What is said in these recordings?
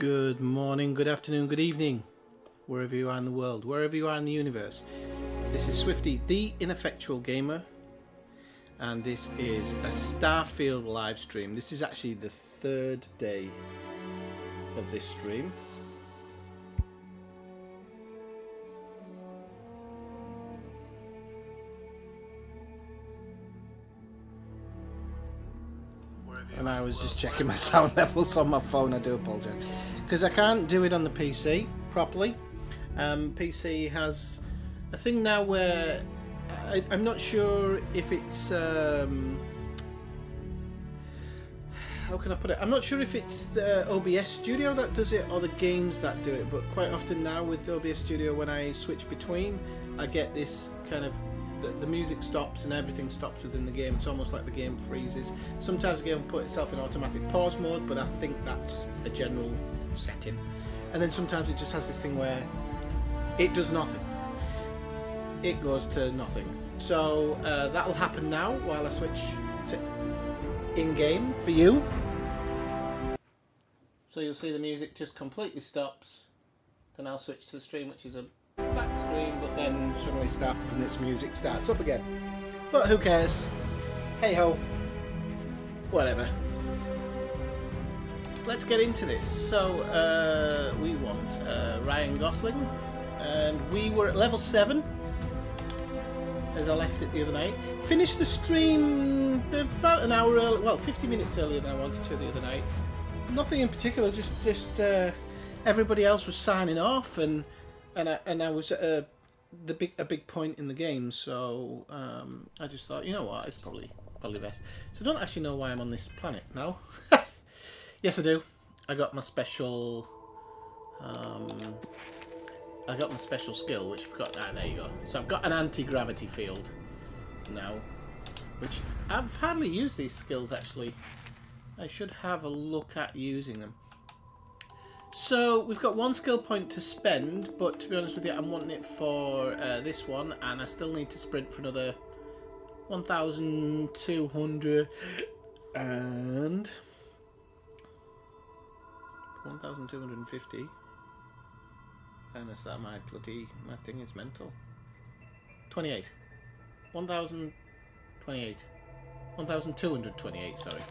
Good morning, good afternoon, good evening, wherever you are in the world, wherever you are in the universe. This is Swifty, the ineffectual gamer, and this is a Starfield live stream. This is actually the third day of this stream. And I was just checking my sound levels on my phone. I do apologise because I can't do it on the PC properly. PC has a thing now where I'm not sure if it's how can I put it? I'm not sure if it's the OBS Studio that does it or the games that do it. But quite often now with OBS Studio, when I switch between, I get this kind of the music stops and everything stops within the game. It's almost like the game freezes. Sometimes the game will put itself in automatic pause mode, but I think that's a general setting. And then sometimes it just has this thing where it does nothing. It goes to nothing. So that'll happen now while I switch to in-game for you. So you'll see the music just completely stops. Then I'll switch to the stream, which is a black screen, but then suddenly stops and its music starts up again. But who cares? Hey ho. Whatever. Let's get into this. So we want Ryan Gosling, and we were at level 7 as I left it the other night. Finished the stream about an hour early, well 50 minutes earlier than I wanted to the other night. Nothing in particular, just everybody else was signing off, and I was at a big point in the game, so I just thought, you know what, it's probably best. So I don't actually know why I'm on this planet now. Yes, I do. I got my special. I got my special skill, which I forgot. Ah, there you go. So I've got an anti-gravity field now, which I've hardly used these skills actually. I should have a look at using them. So we've got one skill point to spend, but to be honest with you, I'm wanting it for this one, and I still need to sprint for another 1,200 and 1,250. And is that my thing is mental. 28. 1,028. 1,228, sorry.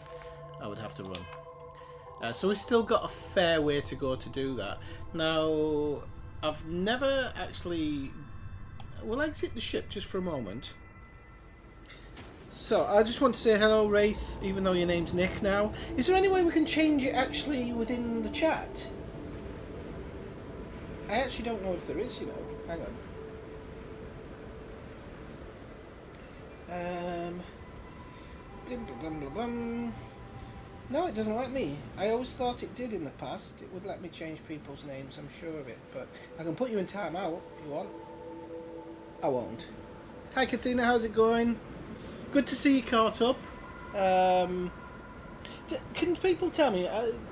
I would have to run. So we've still got a fair way to go to do that. Now, I've never actually... We'll exit the ship just for a moment. So, I just want to say hello, Wraith, even though your name's Nick now. Is there any way we can change it actually within the chat? I actually don't know if there is, you know. Hang on. Blim, blim, blim, blim, blim. No, it doesn't let me. I always thought it did in the past. It would let me change people's names, I'm sure of it. But I can put you in timeout if you want. I won't. Hi, Kathina, how's it going? Good to see you caught up. Can people tell me,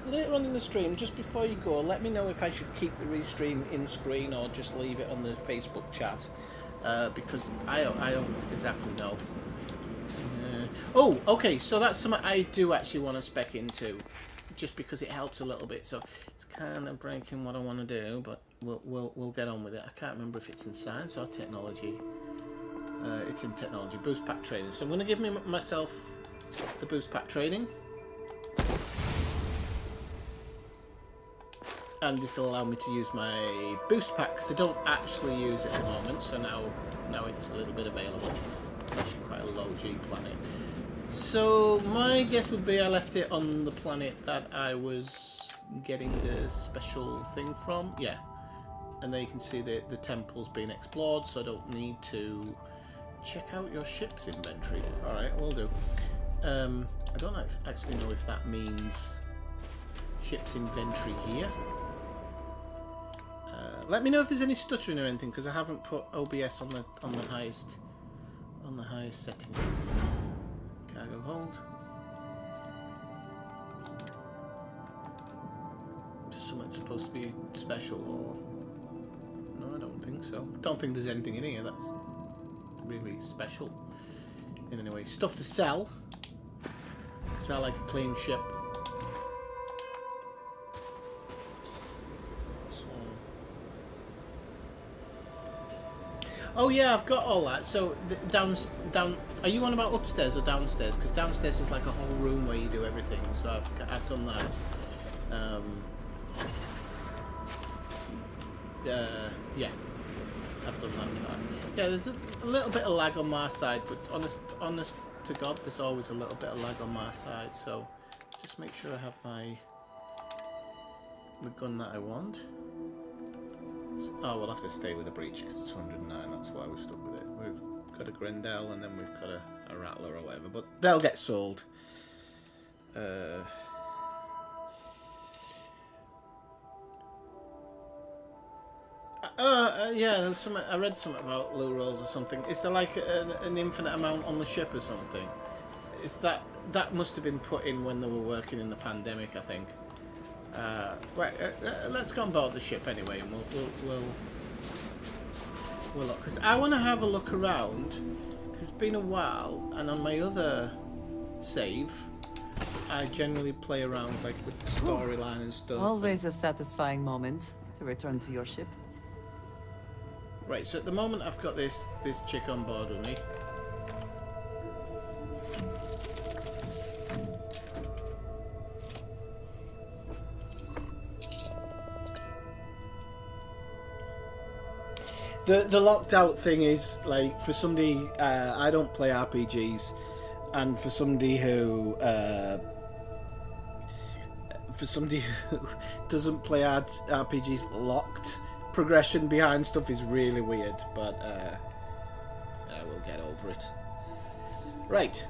later on in the stream, just before you go, let me know if I should keep the restream in screen or just leave it on the Facebook chat. Because I don't exactly know. Oh, okay, so that's something I do actually want to spec into, just because it helps a little bit. So it's kind of breaking what I want to do, but we'll get on with it. I can't remember if it's in science or technology. It's in technology, boost pack training. So I'm going to give myself the boost pack training, and this will allow me to use my boost pack because I don't actually use it at the moment. So now it's a little bit available. It's actually quite a low G planet. So my guess would be I left it on the planet that I was getting the special thing from. Yeah. And there you can see the temple's been explored, so I don't need to check out your ship's inventory. Alright, will do. I don't actually know if that means ship's inventory here. Let me know if there's any stuttering or anything, because I haven't put OBS on the highest setting. Cargo hold. Something supposed to be special, or no? I don't think so. Don't think there's anything in here that's really special in any way. Stuff to sell, because I like a clean ship. Oh yeah, I've got all that. So down. Are you on about upstairs or downstairs? Because downstairs is like a whole room where you do everything. So I've done that. Yeah, I've done that. Yeah, there's a little bit of lag on my side, but honest to God, there's always a little bit of lag on my side. So just make sure I have the gun that I want. Oh, we'll have to stay with the breach because it's 109. That's why we're stuck with it. We've got a Grendel and then we've got a Rattler or whatever, but they'll get sold. Yeah, there's something, I read something about loo rolls or something. Is there like an infinite amount on the ship or something? Is that must have been put in when they were working in the pandemic, I think. Right, let's go on board the ship anyway, and we'll look. Because I want to have a look around. Because it's been a while, and on my other save, I generally play around like with the storyline and stuff. Always a satisfying moment to return to your ship. Right, so at the moment I've got this chick on board with me. The locked out thing is like for somebody I don't play RPGs, and for somebody who doesn't play RPGs, locked progression behind stuff is really weird, but we'll get over it. Right,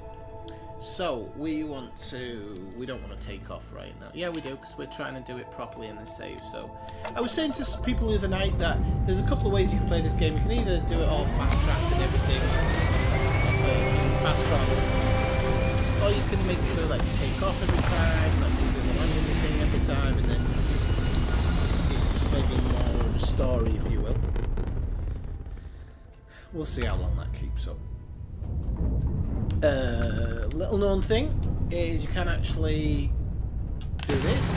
so we don't want to take off right now. Yeah, we do, because we're trying to do it properly in the save. So I was saying to people the other night that there's a couple of ways you can play this game. You can either do it all fast tracked and everything, fast travel, or you can make sure that you take off every time, like you do the landing thing every time, and then it's maybe more of a story, if you will. We'll see how long that keeps up. Little known thing is you can actually do this.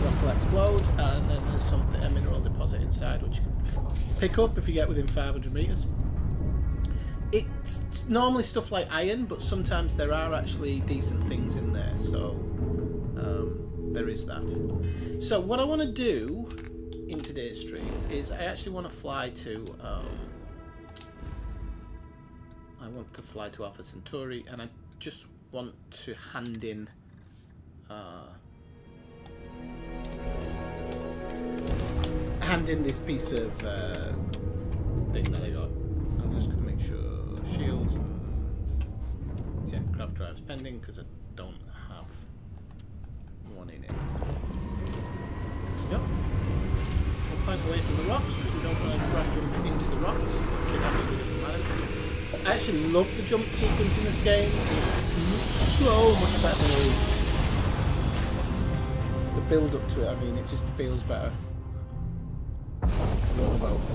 Rock will explode, and then there's a mineral deposit inside which you can pick up if you get within 500 meters. It's normally stuff like iron, but sometimes there are actually decent things in there, so there is that. So what I want to do in today's stream is I actually want to fly to Alpha Centauri, and I just want to hand in this piece of thing that I got. I'm just going to make sure shields and craft drives pending, because I don't have one in it. Yep. We'll point away from the rocks because we don't want to crash jump into the rocks. It actually doesn't matter. I actually love the jump sequence in this game. It's so much better than old. The build up to it, I mean, it just feels better. I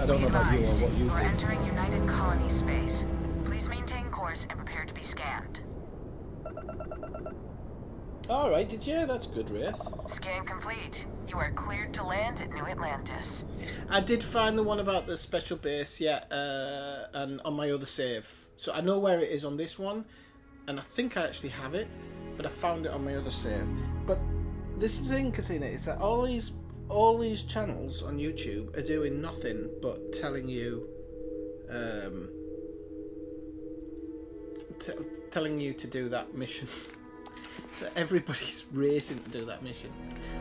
don't know about you or what you think. We're entering United Colony space. Please maintain course and prepare to be scanned. Alright, did you? That's good, Wraith. Scan complete. You are cleared to land at New Atlantis. I did find the one about the special base, and on my other save. So I know where it is on this one, and I think I actually have it, but I found it on my other save. But this thing, Kathina, is that all these channels on YouTube are doing nothing but telling you, telling you to do that mission. So everybody's racing to do that mission,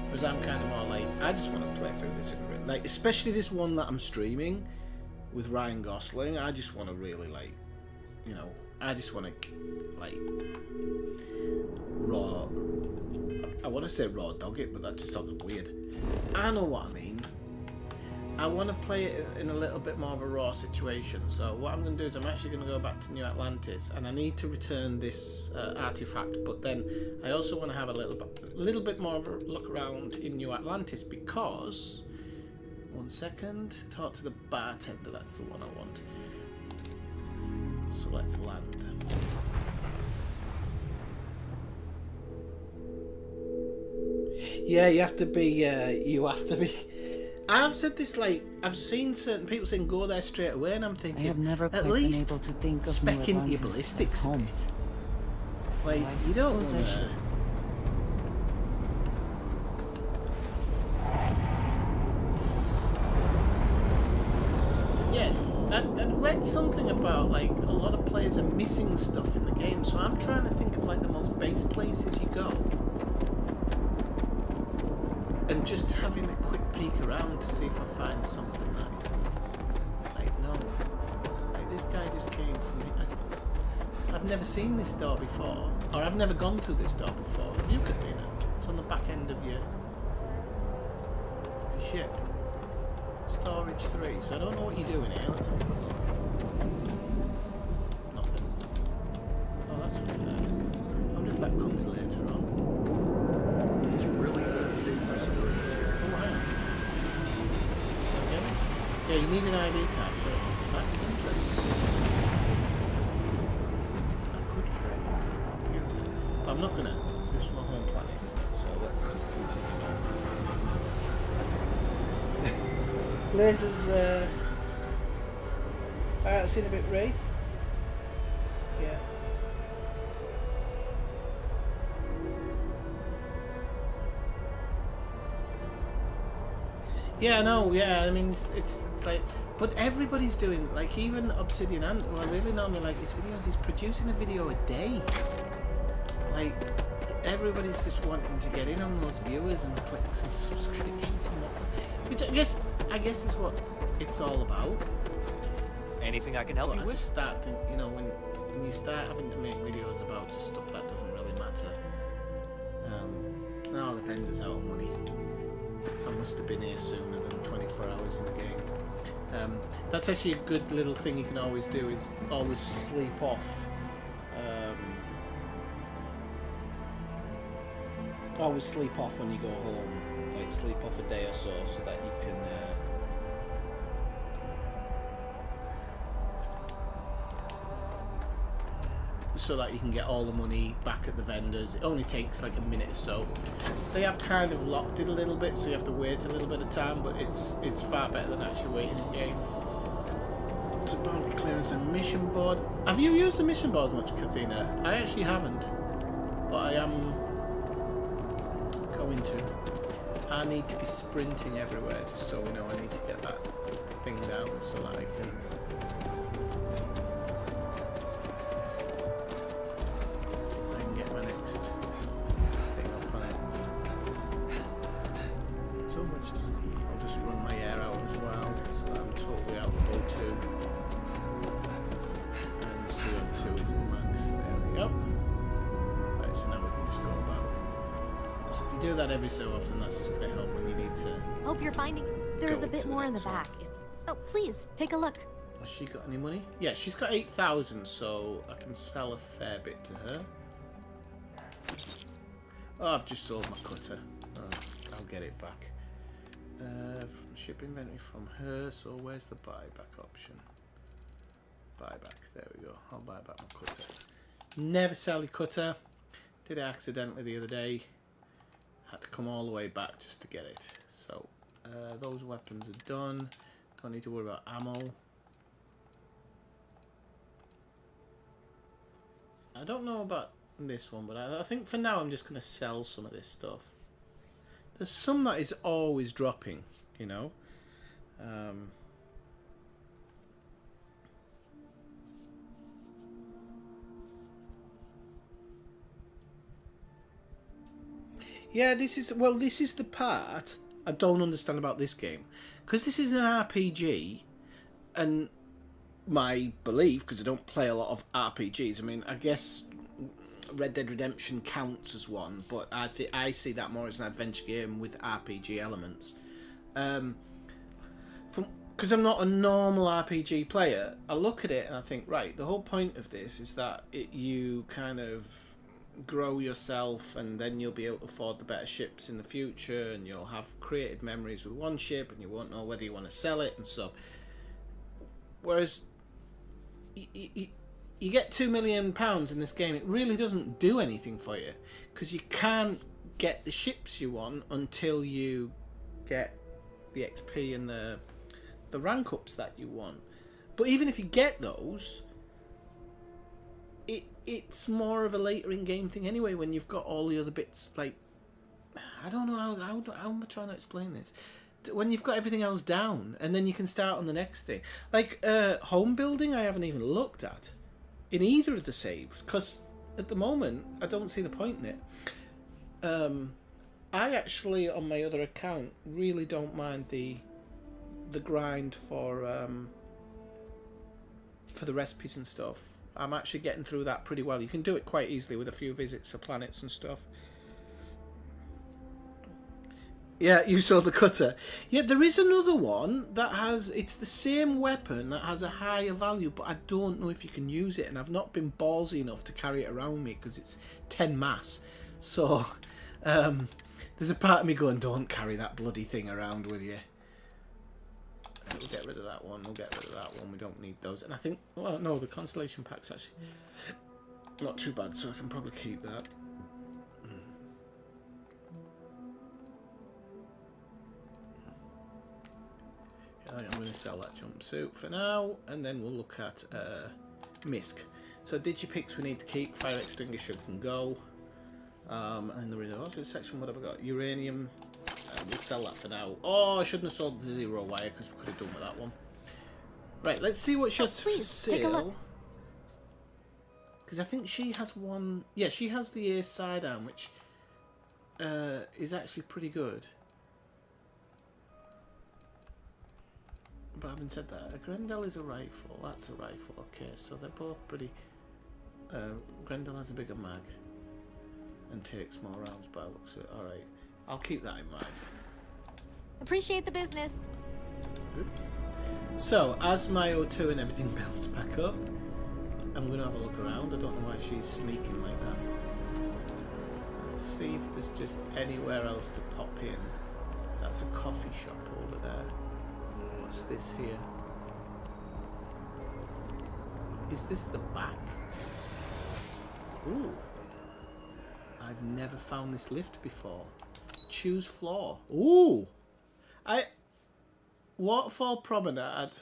whereas I'm kind of more like, I just want to play through this and like, especially this one that I'm streaming with Ryan Gosling. I just want to really like, you know, I just want to like raw. I want to say raw dog it, but that just sounds weird. I know what I mean. I want to play it in a little bit more of a raw situation. So what I'm going to do is I'm actually going to go back to New Atlantis, and I need to return this artifact. But then I also want to have a little bit more of a look around in New Atlantis, because 1 second, talk to the bartender. That's the one I want. So let's land. Yeah, you have to be. I've said this, like, I've seen certain people saying go there straight away, and I'm thinking, I have never at quite been least able to think of New spec into your Atlantis ballistics as home. a bit. Like, I you don't suppose I want should. Yeah, I'd read something about, like, a lot of players are missing stuff in the game, so I'm trying to think of, like, the most base places you go. And just having a quick peek around to see if I find something that is, like, no. Like, this guy just came from me. I've never seen this door before, or I've never gone through this door before. Have you, Kathina? It's on the back end of your ship. Storage 3, so I don't know what you're doing here. Let's have a quick look. Nothing. Oh, that's unfair. I wonder if that comes later on. It's really good seeing my storage here. Oh, wow. Okay. Yeah, you need an ID card for it. That's interesting. I could break into the computer. But I'm not gonna. This is my home planet, isn't it? So let's just continue now. Lasers, alright, I've seen a bit Wraith. Yeah. Yeah, I know, yeah, I mean, it's like, but everybody's doing, like, even Obsidian Ant, who I really normally like his videos, he's producing a video a day. Like, everybody's just wanting to get in on those viewers and clicks and subscriptions and whatnot. Which I guess is what it's all about. Anything I can help But you I with? just start thinking, you know, when you start having to make videos about just stuff that doesn't really matter. Now the vendor's out of money. I must have been here sooner than 24 hours in the game. That's actually a good little thing you can always do, is always sleep off. Always sleep off when you go home. Like, sleep off a day or so that you can get all the money back at the vendors. It only takes like a minute or so. They have kind of locked it a little bit, so you have to wait a little bit of time, but it's far better than actually waiting in game. It's a bounty clearance and mission board. Have you used the mission board much, Kathina? I actually haven't, but I am going to. I need to be sprinting everywhere, just so we know I need to get that thing down so that I can get my next thing up on it. So much to see. I'll just run my air out as well, so that I'm totally out of O2. And CO2 is in max. There we go. Right, so now we can just go about. So if you do that every so often, that's just going to help when you need to. Hope you're finding. There's Go a bit to the more in the next one. back. Oh, please take a look. Has she got any money? Yeah, she's got 8,000, so I can sell a fair bit to her. Oh, I've just sold my cutter. Oh, I'll get it back. Ship inventory from her, so where's the buyback option? Buyback, there we go. I'll buy back my cutter. Never sell your cutter. Did it accidentally the other day. Had to come all the way back just to get it. So, those weapons are done. Don't need to worry about ammo. I don't know about this one, but I think for now I'm just going to sell some of this stuff. There's some that is always dropping, you know. Yeah, this is the part I don't understand about this game, because this is an RPG, and my belief, because I don't play a lot of RPGs. I mean, I guess Red Dead Redemption counts as one, but I see that more as an adventure game with RPG elements. Because I'm not a normal RPG player, I look at it and I think, right, the whole point of this is that you kind of grow yourself, and then you'll be able to afford the better ships in the future, and you'll have created memories with one ship, and you won't know whether you want to sell it and stuff. Whereas you get £2 million in this game, it really doesn't do anything for you, because you can't get the ships you want until you get the XP and the rank ups that you want. But even if you get those, it's more of a later in game thing anyway. When you've got all the other bits, like I don't know how am I trying to explain this. When you've got everything else down, and then you can start on the next thing. Like home building, I haven't even looked at in either of the saves because at the moment I don't see the point in it. I actually on my other account really don't mind the grind for the recipes and stuff. I'm actually getting through that pretty well. You can do it quite easily with a few visits to planets and stuff. Yeah, you saw the cutter. Yeah, there is another one that has... It's the same weapon that has a higher value, but I don't know if you can use it, and I've not been ballsy enough to carry it around me because it's 10 mass. So, there's a part of me going, don't carry that bloody thing around with you. We'll get rid of that one. We'll get rid of that one. We don't need those. And I think... Well, no, the Constellation Pack's actually not too bad, so I can probably keep that. I'm going to sell that jumpsuit for now, and then we'll look at MISC. So Digipix we need to keep, fire extinguisher can go. And the resources section, what have I got? Uranium, we'll sell that for now. Oh, I shouldn't have sold the zero wire because we could have done with that one. Right, let's see what she has for sale. Because I think she has one... Yeah, she has the ace sidearm, which is actually pretty good. But having said that, a Grendel is a rifle. That's a rifle. Okay, so they're both pretty... Grendel has a bigger mag and takes more rounds by the looks of it. Alright, I'll keep that in mind. Appreciate the business. Oops. So, as my O2 and everything builds back up, I'm going to have a look around. I don't know why she's sneaking like that. Let's see if there's just anywhere else to pop in. That's a coffee shop over there. What's this here? Is this the back? Ooh. I've never found this lift before. Choose floor. Ooh. Waterfall Promenade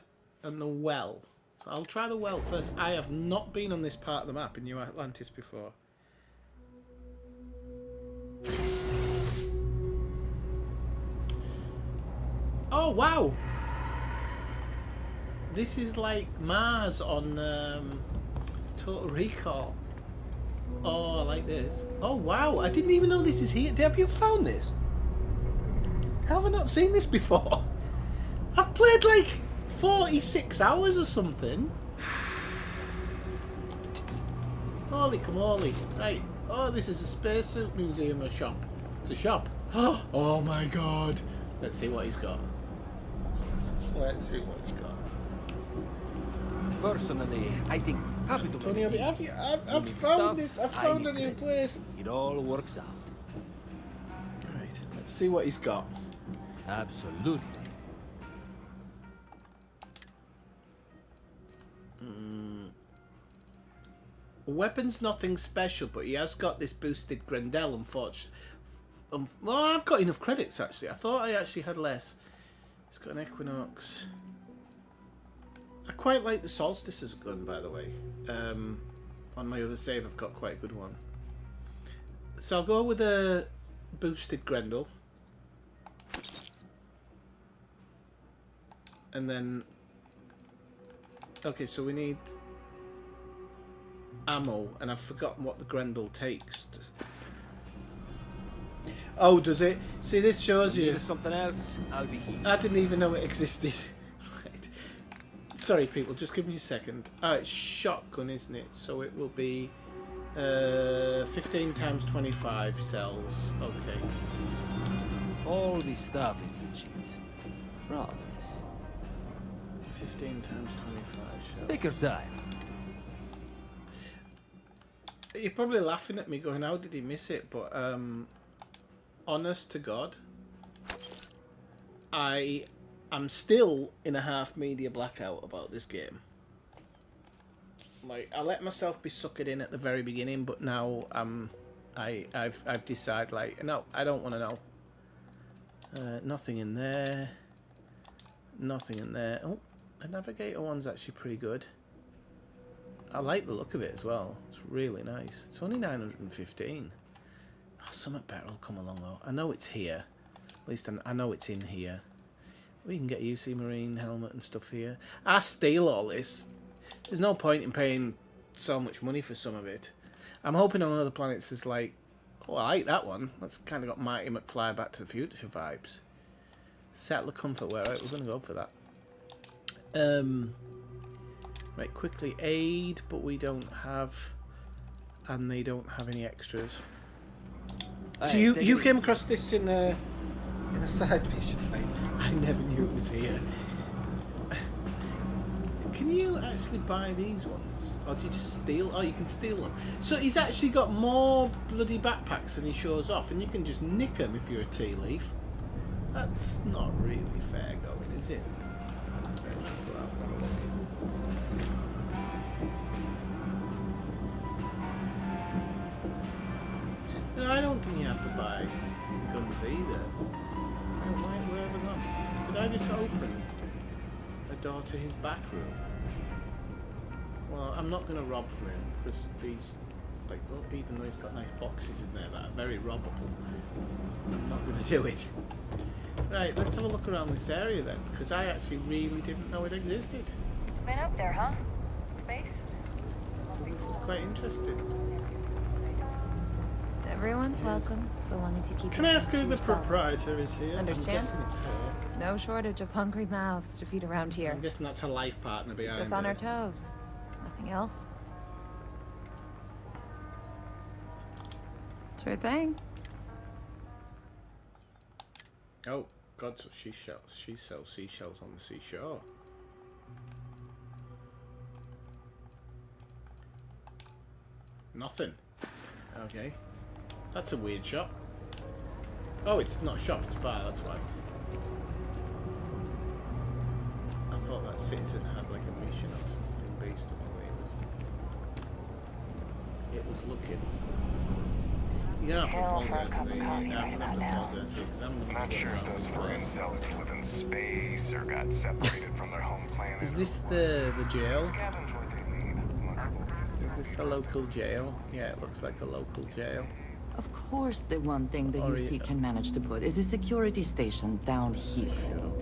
and the well. So I'll try the well first. I have not been on this part of the map in New Atlantis before. Oh wow. This is like Mars on Total Recall. Oh, I like this. Oh, wow. I didn't even know this is here. Have you found this? Have I not seen this before? I've played like 46 hours or something. Holy camoli. Right. Oh, this is a spacesuit museum or shop. It's a shop. Oh my god. Let's see what he's got. Let's see what he's got. Personally, I think happy to Tony, meet you. I've found this. I've found a new place. It all works out. Right, let's see what he's got. Absolutely. Weapon's nothing special, but he has got this boosted Grendel, unfortunately. Well, I've got enough credits, actually. I thought I actually had less. He's got an Equinox. I quite like the Solstice as a gun, by the way. On my other save, I've got quite a good one. So I'll go with a boosted Grendel. And then... Okay, so we need ammo, and I've forgotten what the Grendel takes. Oh, does it? See, this shows you. Need something else? I'll be here. I didn't even know it existed. Right. Sorry, people. Just give me a second. Oh, it's shotgun, isn't it? So it will be 15 times 25 cells. Okay. All this stuff is legit. Promise. 15 times 25 shells. Take your time. You're probably laughing at me going, how did he miss it? But honest to God, I am still in a half media blackout about this game. Like, I let myself be suckered in at the very beginning, but now I've decided, like, no, I don't want to know. Nothing in there. Nothing in there. Oh, the navigator one's actually pretty good. I like the look of it as well. It's really nice. It's only 915. Oh, something better will come along though. I know it's here. At least I know it's in here. We can get a UC Marine helmet and stuff here. I steal all this. There's no point in paying so much money for some of it. I'm hoping on other planets is like, oh, I like that one. That's kind of got Mighty McFly Back to the Future vibes. Settler comfort wear, right? We're going to go for that. Right, quickly aid, but we don't have, and they don't have any extras. So you came across this in a side mission, right? I never knew it was here. Can you actually buy these ones? Or do you just steal? Oh, you can steal them. So he's actually got more bloody backpacks than he shows off, and you can just nick them if you're a tea leaf. That's not really fair going, is it? Right, let's go out and have a look. No, I don't think you have to buy guns either. Where have I gone? Did I just open a door to his back room? Well, I'm not going to rob from him because these, like, well, even though he's got nice boxes in there that are very robbable, I'm not going to do it. Right, let's have a look around this area then, because I actually really didn't know it existed. Been up there, huh? Space? So this is quite interesting. Everyone's welcome, so long as you keep. Can I ask who the proprietor is here? Understand? I'm guessing it's her. No shortage of hungry mouths to feed around here. I'm guessing that's her life partner behind Just on her. our toes. Nothing else. Sure thing. Oh, God, so she sells seashells on the seashore. Nothing. Okay. That's a weird shop. Oh, it's not a shop, it's a bar, that's why. I thought that citizen had like a mission or something based on the way it was looking. You know, I'm going to have to apologize here because I'm going to Not sure if those marine zealots live in space or got separated from their home planet. Is this the jail? Scavenge what they need. Is this the local jail? Yeah, it looks like a local jail. Of course, the one thing the Or UC you- can manage to put is a security station down here. Shut up.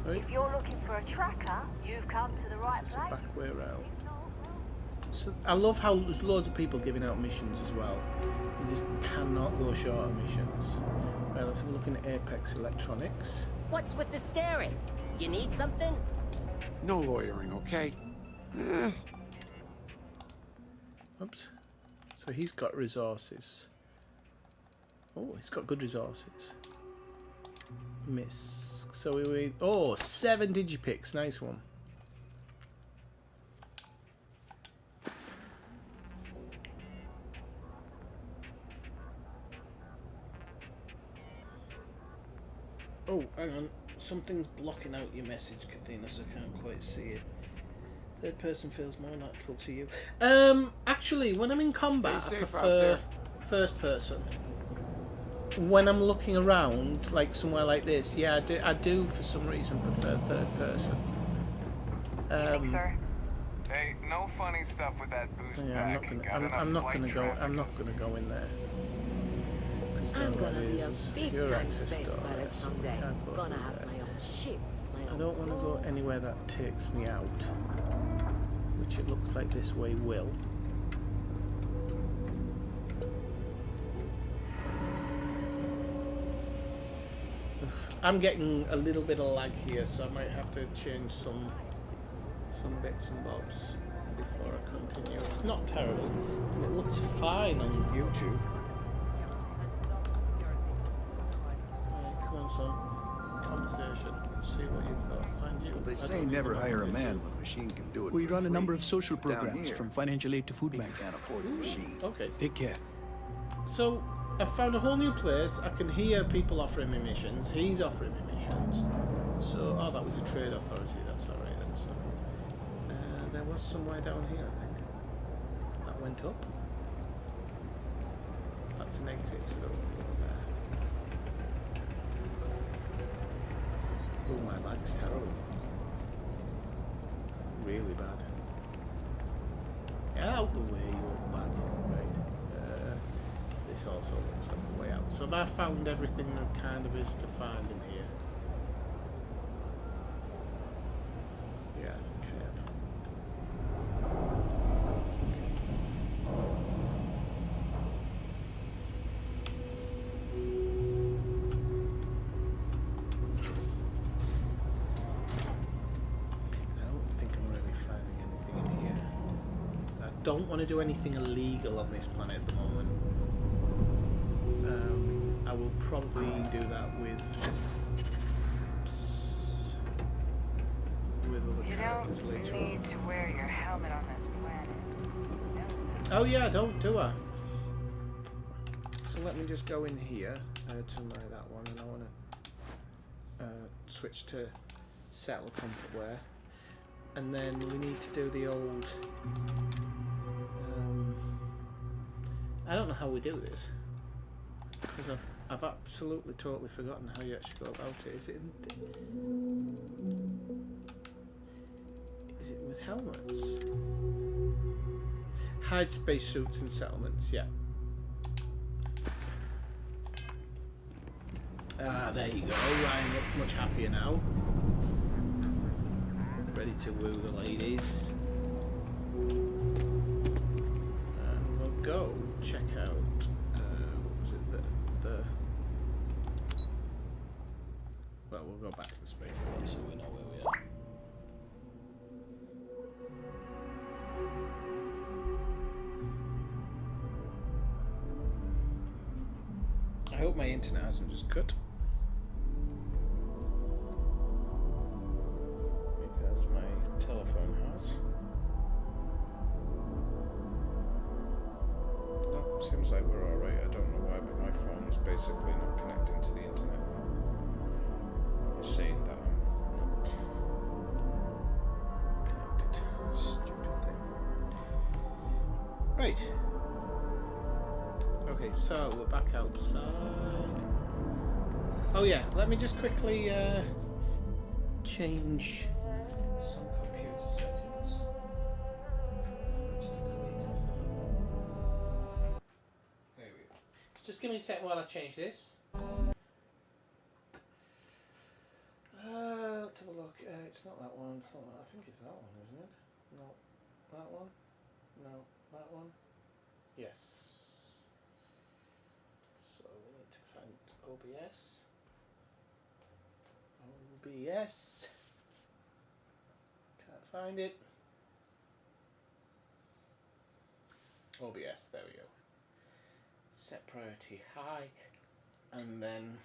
Right, If you're looking for a tracker, you've come to the right this is the place. back way around. So I love how there's loads of people giving out missions as well. You just cannot go short of missions. Right, let's have a look in Apex Electronics. What's with the staring? You need something? No lawyering, okay? Oops. So he's got resources. Oh, he's got good resources. Miss. So we 7 digipicks. Nice one. Oh, hang on. Something's blocking out your message, Kathina, so I can't quite see it. Third person feels more natural to you. Actually, when I'm in combat, Stay I safe out prefer there. first person. When I'm looking around, like somewhere like this, yeah, I do for some reason prefer third person. Thanks, sir. Hey, no funny stuff with that boost Yeah, pack. I'm not gonna go in there. I'm gonna be a Secure big-time access space door, pilot so someday. can't go Gonna through have there. my own ship. My I own don't want to go anywhere that takes me out, which it looks like this way will. I'm getting a little bit of lag here, so I might have to change some bits and bobs before I continue. It's not terrible, and it looks fine on YouTube. Right, come on, son. Conversation. See what you've got. Mind you, They I say don't never even know hire a what this man is. when a machine can do it. We for run a number free. of social Down programs, here, from financial aid to food people banks. can't afford the machine. Okay. Take care. So, I've found a whole new place. I can hear people offering me missions. He's offering me missions. So, oh, that was a trade authority. That's alright then. So, there was somewhere down here, I think. That went up. that's an exit, so don't go there. Oh, my lag's terrible. Really bad. Get out the way, you old bag. Right. This also looks like a way out. So have I found everything there kind of is to find in here? Yeah, I think I have. Don't want to do anything illegal on this planet at the moment. I will probably do that with other characters later on. To wear your helmet on this planet. Oh yeah, don't do I? So let me just go in here to my that one, and I want to switch to settle comfort wear, and then we need to do the old. I don't know how we do this because I've absolutely totally forgotten how you actually go about it. Is it with helmets? Hide spacesuits and settlements. Yeah. Ah, there you go. Ryan looks much happier now. Ready to woo the ladies. And we'll go check out. What was it? Well, we'll go back to the space base so we know where we are. I hope my internet hasn't just cut. Because my telephone has. Oh, seems like we're alright. I don't know why, but my phone's basically not connecting to the internet now. It's saying that I'm not connected. Stupid thing. Right. Okay, so we're back outside. Oh yeah, let me just quickly change some computer settings. Just delete it. There we go. Just give me a sec while I change this. Let's have a look. It's not that one. It's not that. I think it's that one, isn't it? No, that one. No, that one. Yes. So we need to find OBS. OBS. Can't find it. OBS, there we go. Set priority high. And then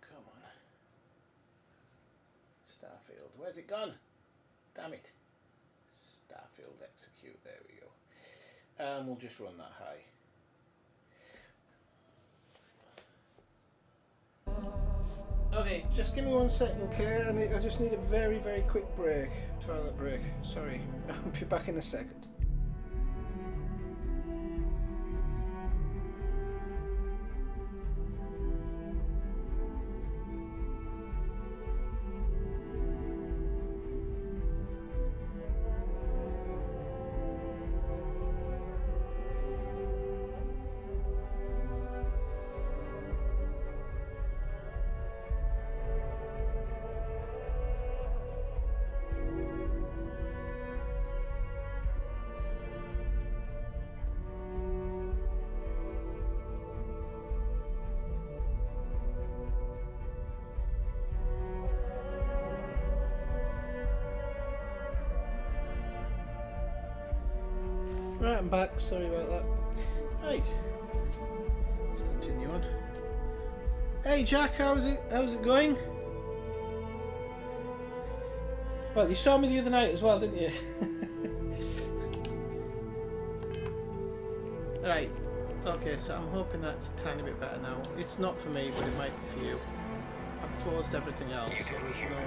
come on. Starfield. Where's it gone? Damn it. Starfield execute. There we go. We'll just run that high. Okay, just give me 1 second, okay? I just need a very, very quick break. Toilet break. Sorry. I'll be back in a second. Right, I'm back. Sorry about that. Right. Let's continue on. Hey Jack, how's it going? Well, you saw me the other night as well, didn't you? Right. Okay, so I'm hoping that's a tiny bit better now. It's not for me, but it might be for you. I've closed everything else, so there's no...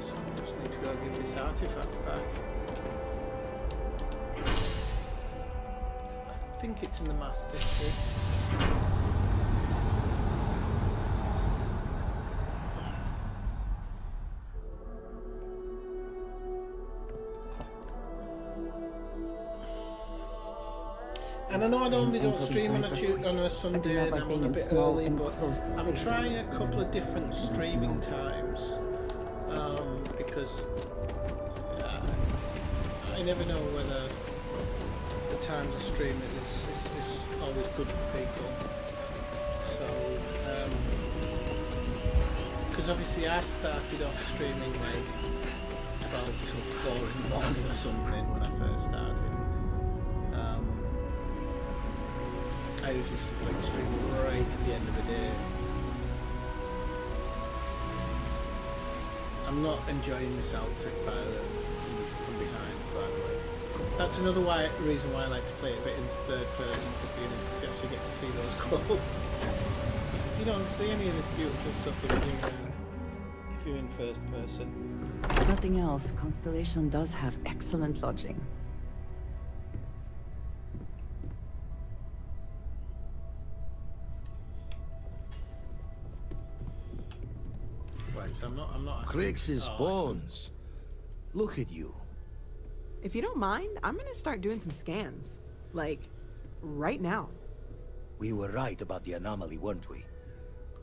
So I just need to go give this artifact back. think it's in the master kit. And I know I normally don't stream on a Sunday and I'm on a bit early, but I'm trying a couple of different streaming times because I never know whether the times of streaming is always good for people. So, because obviously I started off streaming like 12 till 4 in the morning or something when I first started. I used to like stream right at the end of the day. I'm not enjoying this outfit from behind, by the way. That's another reason why I like to play it a bit in third person for viewers, because you actually get to see those clothes. You don't see any of this beautiful stuff if you're in first person. If nothing else, Constellation does have excellent lodging. I'm not Crix's bones. Look at you. If you don't mind, I'm gonna start doing some scans. Like, right now. We were right about the anomaly, weren't we?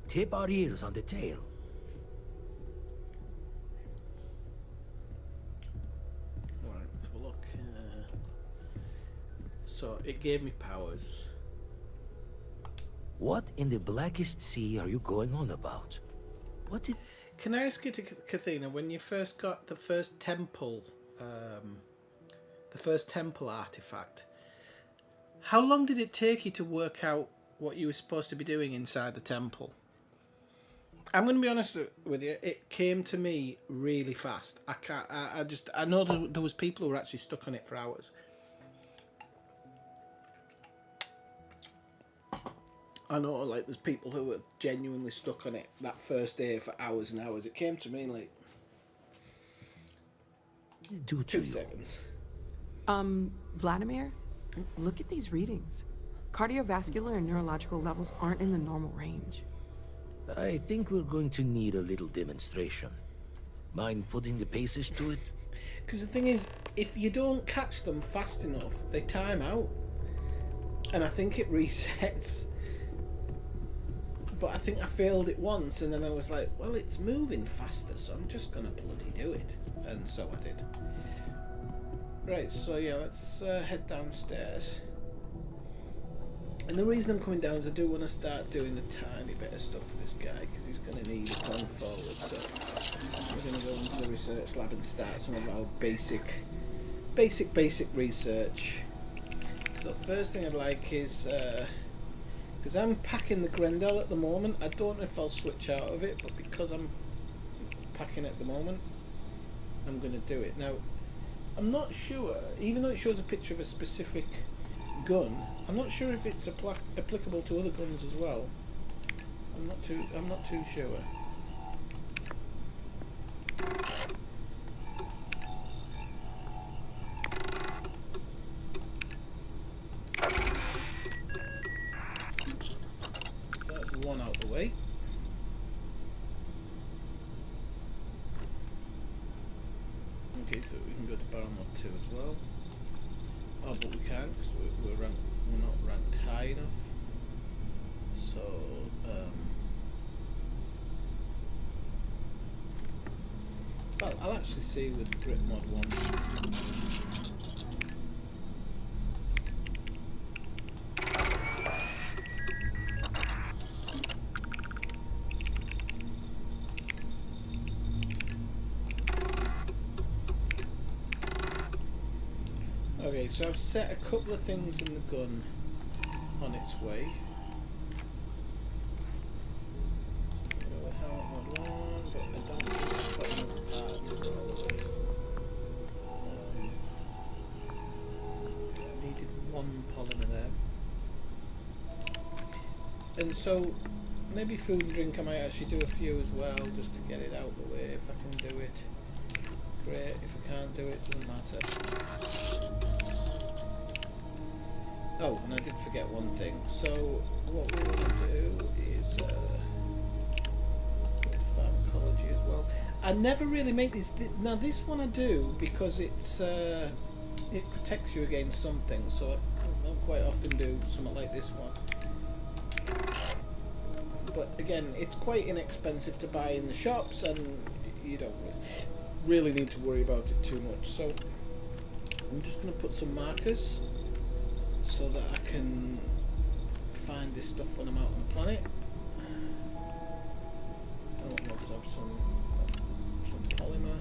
Tip our ears on the tail. Alright, let's have a look. So, it gave me powers. What in the blackest sea are you going on about? What did... Can I ask you, Kathina, when you first got the first temple artifact, how long did it take you to work out what you were supposed to be doing inside the temple? I'm going to be honest with you, it came to me really fast. I know there was people who were actually stuck on it for hours. I know, like, there's people who were genuinely stuck on it that first day for hours and hours. It came to me like 2 seconds. Vladimir, look at these readings. Cardiovascular and neurological levels aren't in the normal range. I think we're going to need a little demonstration. Mind putting the paces to it? Because the thing is, if you don't catch them fast enough, they time out. And I think it resets. But I think I failed it once, and then I was like, well, it's moving faster, so I'm just going to bloody do it. And so I did. Right, so yeah, let's head downstairs. And the reason I'm coming down is I do want to start doing a tiny bit of stuff for this guy, because he's going to need it going forward. So we're going to go into the research lab and start some of our basic research. So first thing I'd like is... because I'm packing the Grendel at the moment, I don't know if I'll switch out of it, but because I'm packing at the moment, I'm going to do it. Now, I'm not sure, even though it shows a picture of a specific gun, I'm not sure if it's applicable to other guns as well. I'm not too sure. One out the way. Okay, so we can go to barrel mod 2 as well. Oh, but we can't because we're not ranked high enough. So, well, I'll actually see with Grit mod 1. Okay, so I've set a couple of things in the gun on its way. Needed one polymer there. And so, maybe food and drink I might actually do a few as well, just to get it out of the way. If I can do it, great. If I can't do it, doesn't matter. Oh, and I did forget one thing. So what we're going to do is put the pharmacology as well. I never really make these. Now this one I do because it's it protects you against something. So I don't quite often do something like this one. But again, it's quite inexpensive to buy in the shops, and you don't really need to worry about it too much. So I'm just going to put some markers so that I can find this stuff when I'm out on the planet. I want to have some polymer.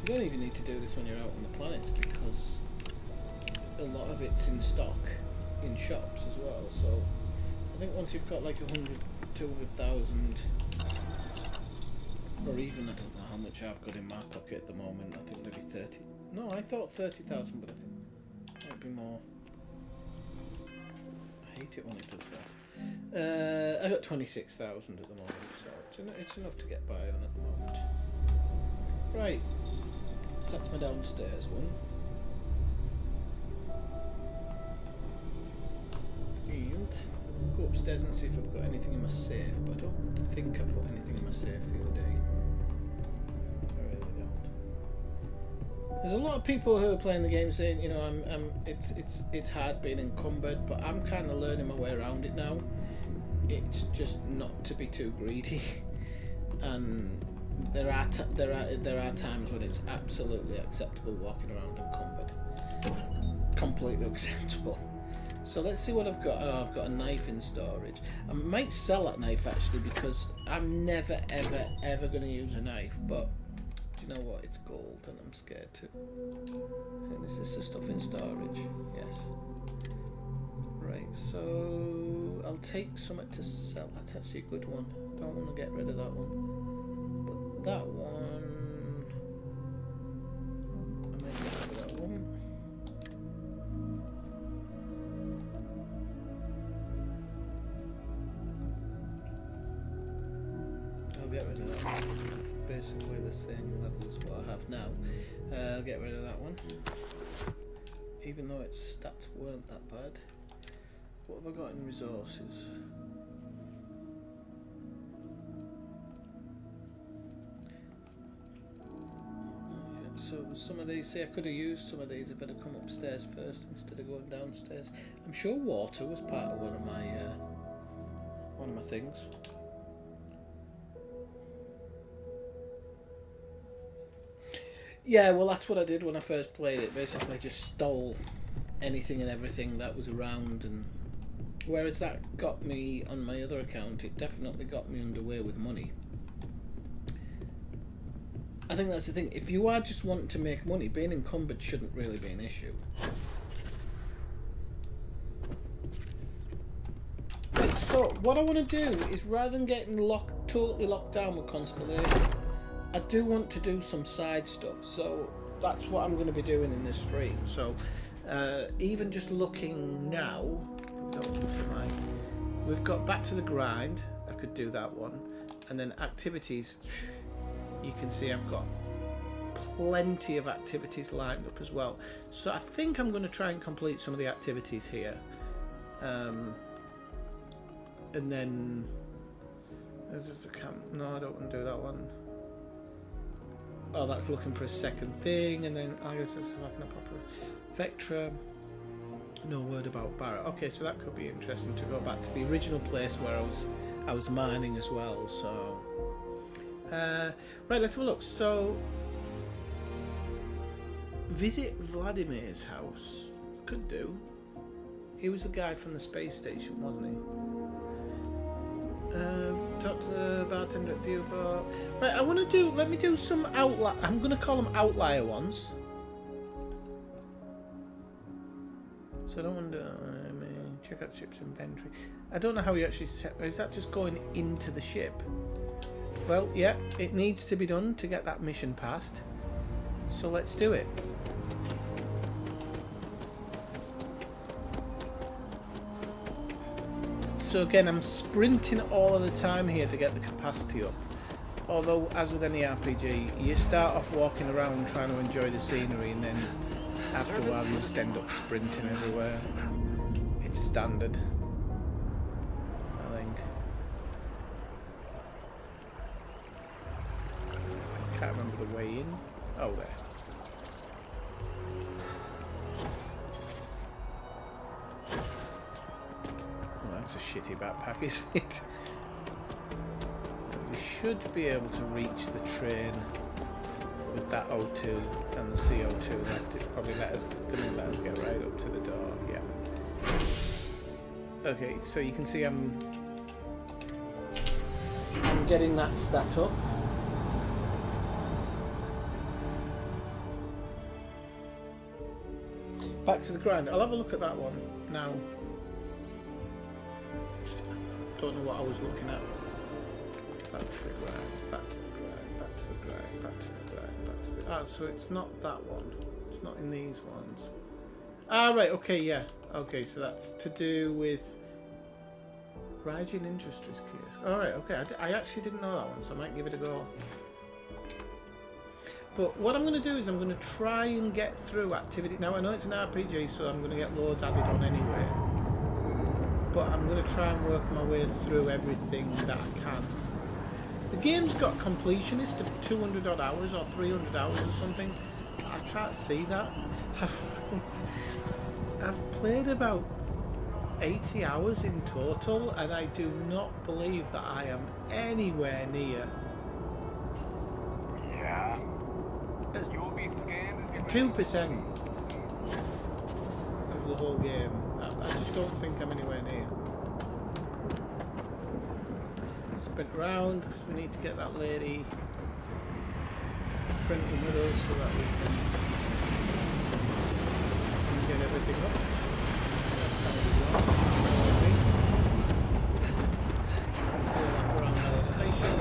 You don't even need to do this when you're out on the planet because a lot of it's in stock in shops as well. So I think once you've got like 100, 200,000, or even, I don't know how much I've got in my pocket at the moment. I think maybe 30. No, I thought 30,000, but I think it might be more. I hate it when it does that. I got 26,000 at the moment, so it's enough to get by on at the moment. Right, so that's my downstairs one. And I'll go upstairs and see if I've got anything in my safe, but I don't think I put anything in my safe the other day. I really don't. There's a lot of people who are playing the game saying, you know, it's hard being encumbered, but I'm kind of learning my way around it now. It's just not to be too greedy, and there are times when it's absolutely acceptable walking around encumbered, completely acceptable. So let's see what I've got. Oh, I've got a knife in storage. I might sell that knife actually because I'm never ever going to use a knife, but do you know what? It's gold and I'm scared to. And is this the stuff in storage? Yes. Right, so I'll take something to sell. That's actually a good one. Don't want to get rid of that one. But that one, I might get rid of that one. Get rid of that one. It's basically the same level as what I have now. I'll get rid of that one. Even though its stats weren't that bad. What have I got in resources? Yeah, so there's some of these. See, I could have used some of these if I'd have come upstairs first instead of going downstairs. I'm sure water was part of one of my things. Yeah, well that's what I did when I first played it. Basically I just stole anything and everything that was around, and whereas that got me on my other account, it definitely got me underway with money. I think that's the thing. If you are just wanting to make money, being encumbered shouldn't really be an issue. Right, so what I want to do is, rather than getting totally locked down with Constellation, I do want to do some side stuff, so that's what I'm going to be doing in this stream. So even just looking now, we've got back to the grind. I could do that one, and then activities. You can see I've got plenty of activities lined up as well. So I think I'm going to try and complete some of the activities here, and then there's just a camp. No, I don't want to do that one. Oh, that's looking for a second thing, and then I guess it's looking at proper Vectra. No word about Barrett. Okay, so that could be interesting to go back to the original place where I was mining as well. So, right, let's have a look. So, visit Vladimir's house. Could do. He was the guy from the space station, wasn't he? Talk to the bartender at Viewport. Right, let me do some outlier. I'm going to call them outlier ones. So I don't want to check out ship's inventory. I don't know how you actually check. Is that just going into the ship? Well, yeah, it needs to be done to get that mission passed. So let's do it. So again, I'm sprinting all of the time here to get the capacity up. Although, as with any RPG, you start off walking around trying to enjoy the scenery, and then after a while you just end up sprinting everywhere. It's standard, I think. Can't remember the way in. Oh, there. Oh, that's a shitty backpack, isn't it? We should be able to reach the train with that O2 and the CO2 left. It's probably going to let us get right up to the door. Yeah. Okay, so you can see I'm getting that stat up. Back to the grind. I'll have a look at that one now. Don't know what I was looking at. Back to the grind. Back to the grind. Back to the grind. Back to the grind. Back to the. Ah, so it's not that one. It's not in these ones. Ah, right. Okay, yeah. Okay, so that's to do with Raijin Industries Kiosk. All right. Okay, I actually didn't know that one, so I might give it a go. But what I'm going to do is I'm going to try and get through activity. Now I know it's an RPG, so I'm going to get loads added on anyway. But I'm going to try and work my way through everything that I can. The game's got completionist of 200 odd hours or 300 hours or something. I can't see that. I've played about 80 hours in total, and I do not believe that I am anywhere near. Yeah. You'll be scanned as 2% of the whole game. I just don't think I'm anywhere near. Sprint around because we need to get that lady sprinting with us so that we can get everything up. That sounded wrong. Still wrap around our station.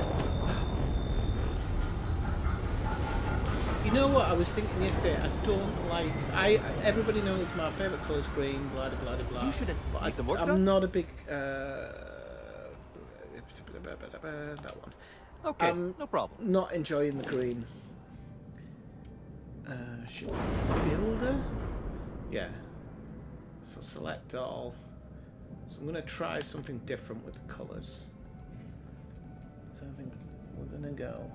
You know what I was thinking yesterday? I don't like. Everybody knows my favourite colour's green. Blah blah blah blah. You should need some work I'm done? not a big. That one. Okay, no problem. Not enjoying the green. Ship builder. Yeah. So select all. So I'm going to try something different with the colours. So I think we're going to go.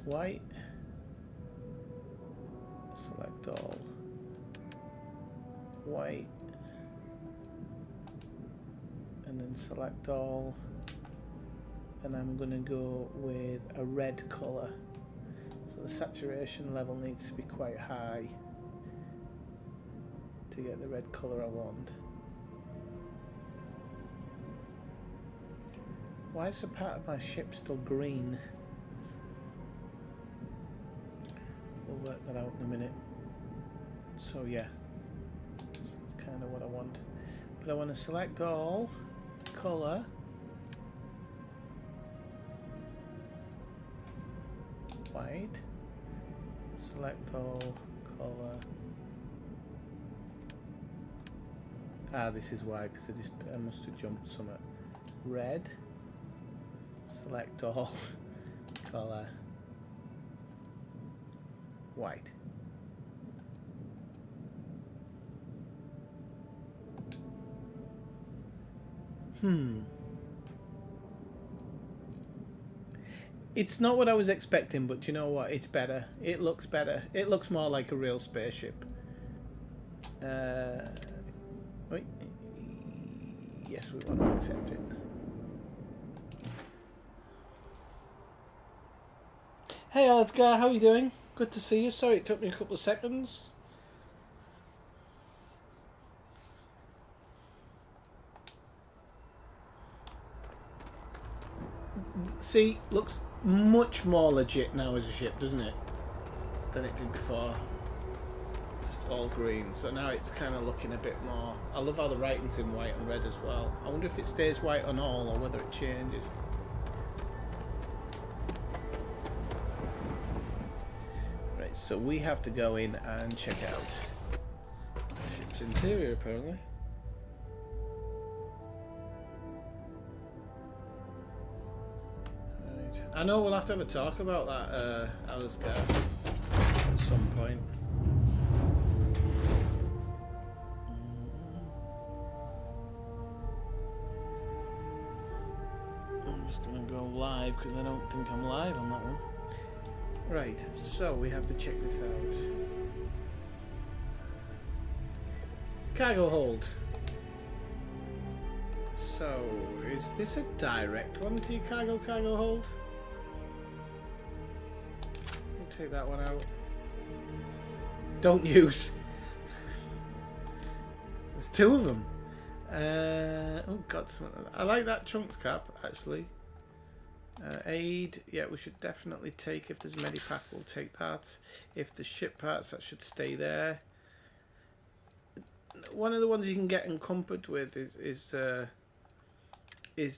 White, select all, white, and then select all, and I'm going to go with a red colour. So the saturation level needs to be quite high to get the red colour I want. Why is a part of my ship still green? We'll work that out in a minute. So yeah, that's kind of what I want. But I want to select all, colour, white, select all, colour. Ah, this is why, because I must have jumped somewhere. Red, select all, colour, white. It's not what I was expecting, but you know what? It's better. It looks better. It looks more like a real spaceship. Wait. Yes, we want to accept it. Hey, Alexgar, how are you doing? Good to see you. Sorry it took me a couple of seconds. See, looks much more legit now as a ship, doesn't it? Than it did before. Just all green. So now it's kind of looking a bit more... I love how the writing's in white and red as well. I wonder if it stays white on all or whether it changes. Right, so we have to go in and check out the ship's interior, apparently. I know we'll have to have a talk about that, Alistair, at some point. I'm just gonna go live because I don't think I'm live on that one. Right, so we have to check this out. Cargo hold. So, is this a direct one to your cargo hold? We'll take that one out. Don't use. There's two of them. Oh god, I like that trunks cap actually. Aid, yeah, we should definitely take. If there's a medipack, we'll take that. If there's ship parts, that should stay there. One of the ones you can get encumbered with is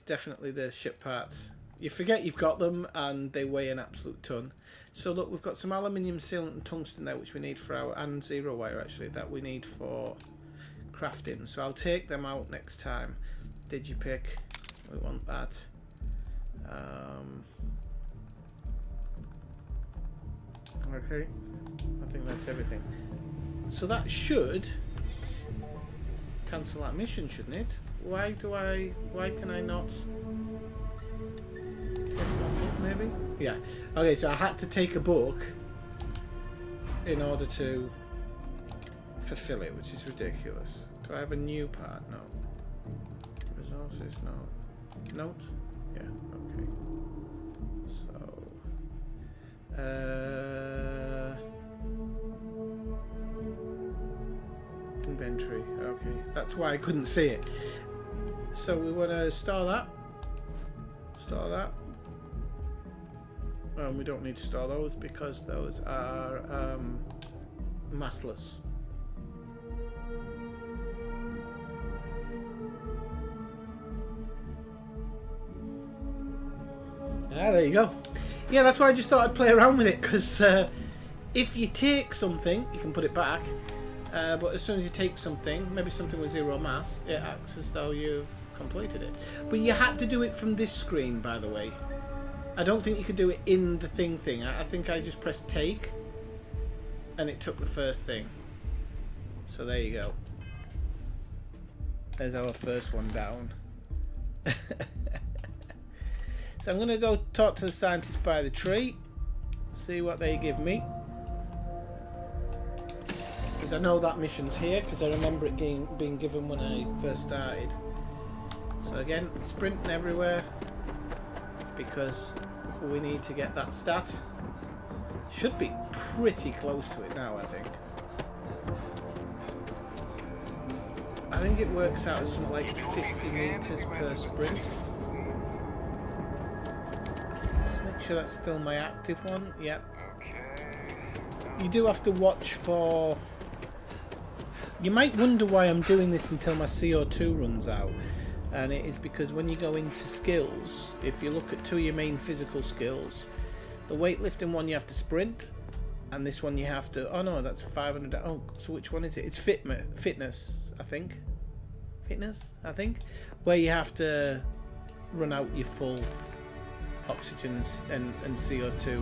definitely the ship parts. You forget you've got them and they weigh an absolute ton. So look, we've got some aluminium sealant and tungsten there, which we need for our, and zero wire actually, that we need for crafting. So I'll take them out next time. Digipick, we want that. Okay, I think that's everything. So that should cancel that mission, shouldn't it? Why can I not take that book, maybe? Yeah. Okay, so I had to take a book in order to fulfill it, which is ridiculous. Do I have a new part? No. Resources? No. Note? Yeah, okay. So inventory, okay. That's why I couldn't see it. So we want to store that. Store that. We don't need to store those because those are massless. Ah, there you go. Yeah, that's why I just thought I'd play around with it, because if you take something, you can put it back, but as soon as you take something, maybe something with zero mass, it acts as though you've completed it. But you had to do it from this screen, by the way. I don't think you could do it in the thing. I think I just pressed take, and it took the first thing. So there you go. There's our first one down. So I'm going to go talk to the scientists by the tree, see what they give me. Because I know that mission's here, because I remember it being given when I first started. So again, sprinting everywhere, because we need to get that stat. Should be pretty close to it now, I think. I think it works out as something like 50 meters per sprint. Make sure that's still my active one. Yep. You do have to watch for... You might wonder why I'm doing this until my CO2 runs out. And it is because when you go into skills, if you look at two of your main physical skills, the weightlifting one you have to sprint, and this one you have to... Oh no, that's 500... Oh, so which one is it? It's fitness, I think. Fitness, I think. Where you have to run out your full... oxygen and CO2.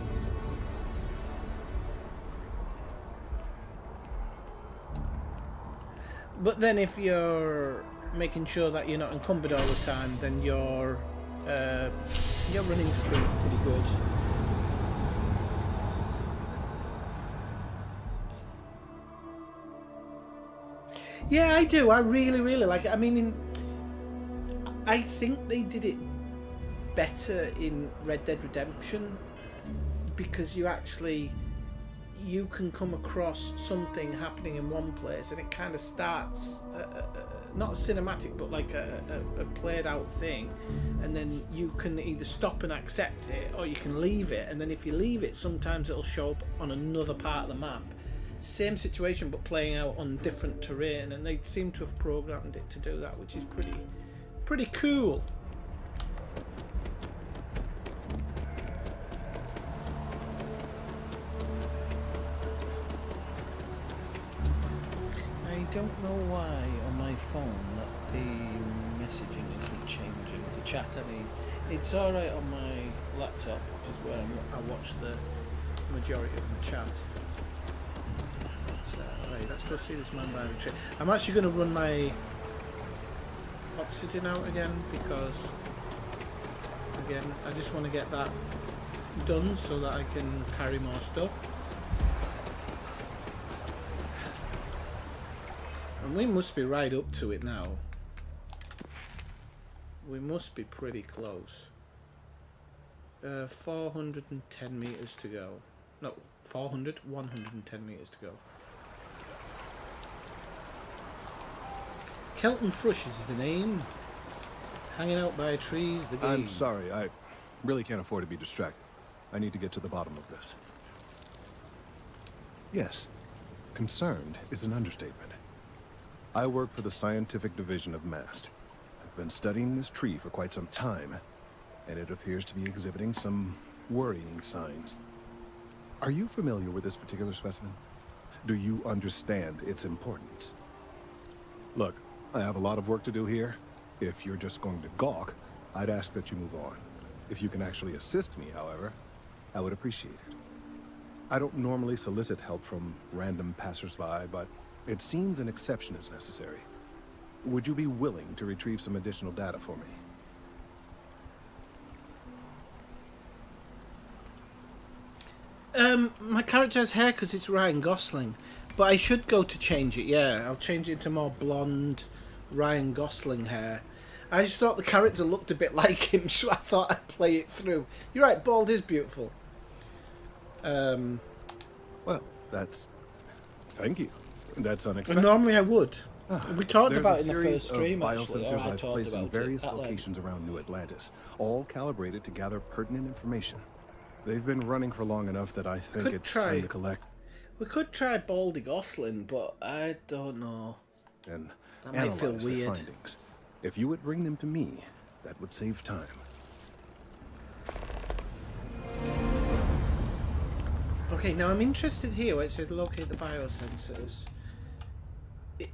But then if you're making sure that you're not encumbered all the time, then your running speed's pretty good. Yeah, I do. I really like it. I mean, I think they did it better in Red Dead Redemption, because you can come across something happening in one place and it kind of starts not a cinematic but like a played out thing, and then you can either stop and accept it or you can leave it, and then if you leave it sometimes it'll show up on another part of the map, same situation but playing out on different terrain, and they seem to have programmed it to do that, which is pretty cool. I don't know why on my phone The messaging isn't changing. The chat, I mean, it's alright on my laptop, which is where I watch the majority of the chat. But, right, let's go see this man by the tree. I'm actually going to run my obsidian out again because, again, I just want to get that done so that I can carry more stuff. And we must be right up to it now. We must be pretty close. 410 meters to go. No, 110 meters to go. Kelton Thrush is the name. Hanging out by trees, the game. I'm sorry, I really can't afford to be distracted. I need to get to the bottom of this. Yes, concerned is an understatement. I work for the scientific division of MAST. I've been studying this tree for quite some time, and it appears to be exhibiting some worrying signs. Are you familiar with this particular specimen? Do you understand its importance? Look, I have a lot of work to do here. If you're just going to gawk, I'd ask that you move on. If you can actually assist me, however, I would appreciate it. I don't normally solicit help from random passersby, but it seems an exception is necessary. Would you be willing to retrieve some additional data for me? My character has hair because it's Ryan Gosling, but I should go to change it. Yeah, I'll change it to more blonde Ryan Gosling hair. I just thought the character looked a bit like him, so I thought I'd play it through. You're right, bald is beautiful. Well, that's... Thank you. That's unexpected. Normally I would. We talked about it in the There's first a series stream, of actually. biosensors I I've talked placed in about various it at length. locations around New Atlantis, all calibrated to gather pertinent information. They've been running for long enough that I think it's time to collect... We could try Baldy Gosling, but I don't know. And that might feel analyze their weird. findings. If you would bring them to me, that would save time. Okay, now I'm interested here where it says locate the biosensors.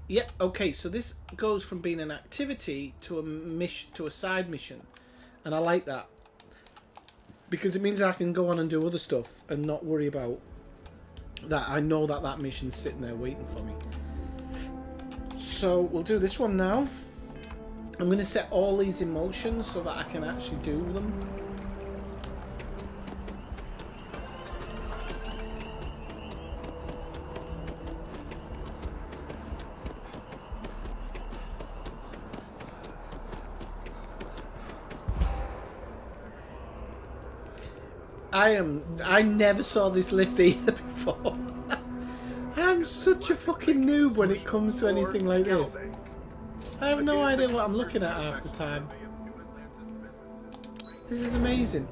Yep, okay, so this goes from being an activity to a mission, to a side mission, and I like that because it means I can go on and do other stuff and not worry about that. I know that that mission's sitting there waiting for me. So we'll do this one now. I'm going to set all these in motion so that I can actually do them. I never saw this lift either before. I'm such a fucking noob when it comes to anything like this. I have no idea what I'm looking at half the time. This is amazing.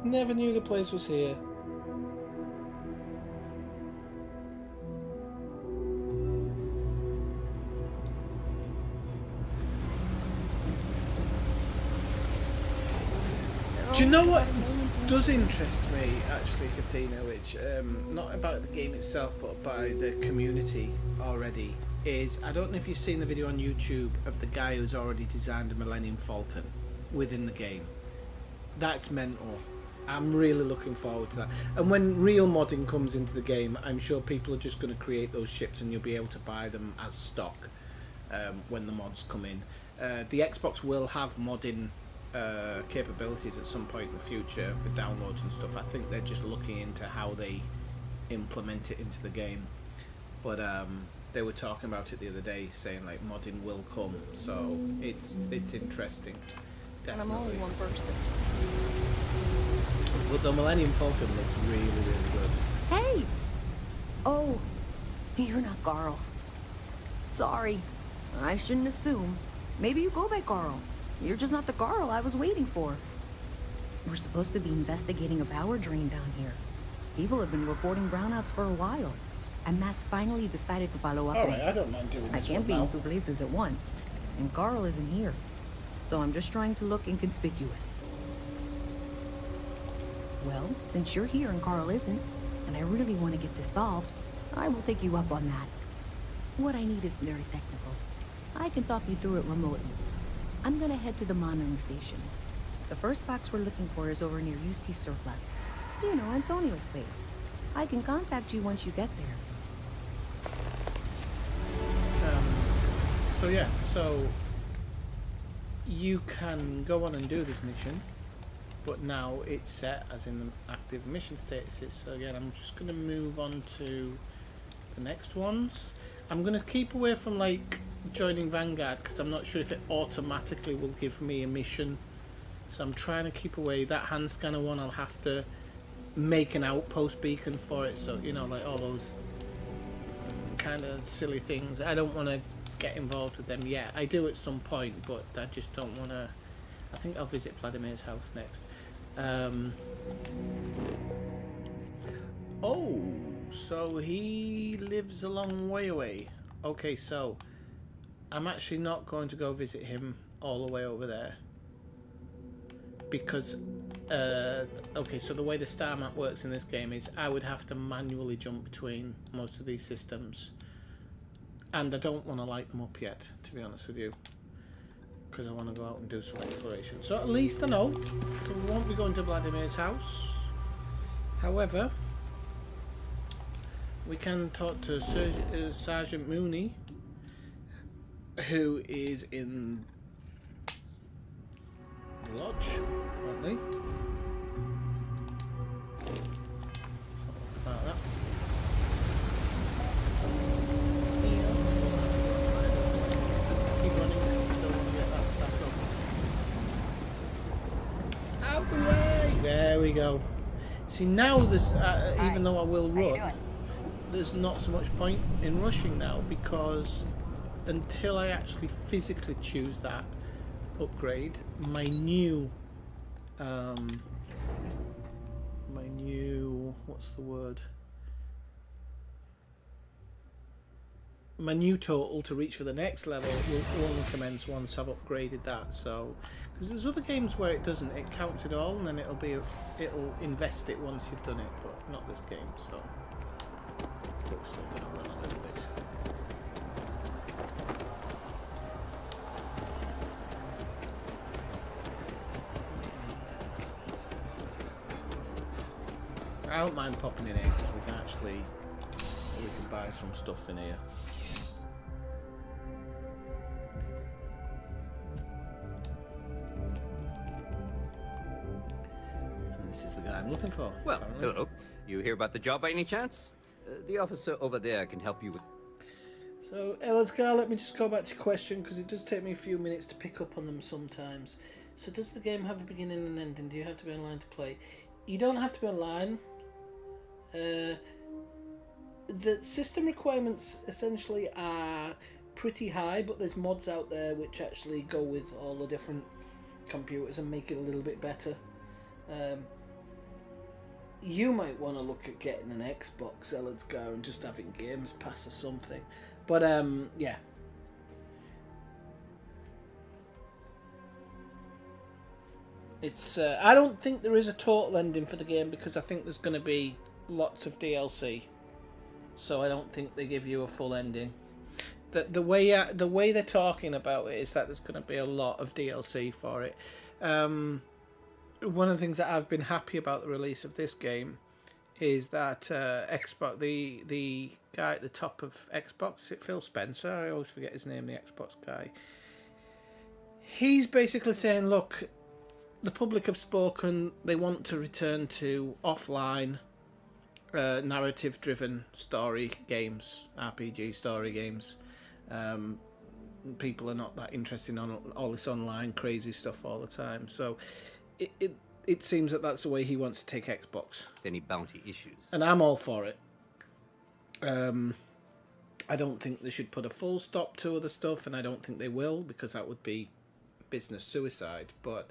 Never knew the place was here. Do you know what does interest me, actually, Katina, which, not about the game itself, but by the community already, is, I don't know if you've seen the video on YouTube of the guy who's already designed a Millennium Falcon within the game. That's mental. I'm really looking forward to that. And when real modding comes into the game, I'm sure people are just going to create those ships and you'll be able to buy them as stock when the mods come in. The Xbox will have modding capabilities at some point in the future for downloads and stuff. I think they're just looking into how they implement it into the game. But they were talking about it the other day, saying like modding will come, so it's interesting. Definitely. And I'm only one person. But the Millennium Falcon looks really, really good. Hey! Oh, you're not Carl. Sorry, I shouldn't assume. Maybe you go by Carl. You're just not the Carl I was waiting for. We're supposed to be investigating a power drain down here. People have been reporting brownouts for a while. And Mass finally decided to follow up. Alright, I don't mind doing I this can't one be now. in two places at once. And Carl isn't here. So I'm just trying to look inconspicuous. Well, since you're here and Carl isn't, and I really want to get this solved, I will take you up on that. What I need is very technical. I can talk you through it remotely. I'm gonna head to the monitoring station. The first box we're looking for is over near UC Surplus. You know, Antonio's place. I can contact you once you get there. So yeah, so you can go on and do this mission, but now it's set as in the active mission statuses. So again, I'm just going to move on to the next ones. I'm going to keep away from like joining Vanguard because I'm not sure if it automatically will give me a mission. So I'm trying to keep away. That hand scanner one, I'll have to make an outpost beacon for it. So, you know, like all those kind of silly things. I don't want to get involved with them yet. I do at some point, but I just don't want to. I think I'll visit Vladimir's house next. Oh, so he lives a long way away. Okay, so I'm actually not going to go visit him all the way over there because okay, so the way the star map works in this game is I would have to manually jump between most of these systems, and I don't want to light them up yet, to be honest with you, because I want to go out and do some exploration. So at least I know. So we won't be going to Vladimir's house. However, we can talk to Sergeant Mooney, who is in the lodge, apparently. Something about that. Keep running because I still want to get that stack up. Out the way! There we go. See, now there's, even though I will run, there's not so much point in rushing now, because until I actually physically choose that upgrade, my new what's the word? My new total to reach for the next level will only commence once I've upgraded that. So, because there's other games where it doesn't, it counts it all and then it'll invest it once you've done it, but not this game. So, we're still going to run a little bit. I don't mind popping in here because we can buy some stuff in here. And this is the guy I'm looking for. Well, apparently. hello. You hear about the job by any chance? The officer over there can help you with... So, Elazgar, let me just go back to your question because it does take me a few minutes to pick up on them sometimes. So does the game have a beginning and ending? Do you have to be online to play? You don't have to be online. The system requirements essentially are pretty high, but there's mods out there which actually go with all the different computers and make it a little bit better. You might want to look at getting an Xbox, Elazgar, and just having Games Pass or something. But yeah. It's I don't think there is a total ending for the game because I think there's going to be lots of DLC. So I don't think they give you a full ending. The way they're talking about it is that there's going to be a lot of DLC for it. One of the things that I've been happy about the release of this game is that Xbox, the guy at the top of Xbox, is it Phil Spencer? I always forget his name, the Xbox guy. He's basically saying, look, the public have spoken. They want to return to offline, narrative-driven story games, RPG story games. People are not that interested in all this online crazy stuff all the time. So it seems that that's the way he wants to take Xbox. Any bounty issues? And I'm all for it. I don't think they should put a full stop to other stuff, and I don't think they will, because that would be business suicide. But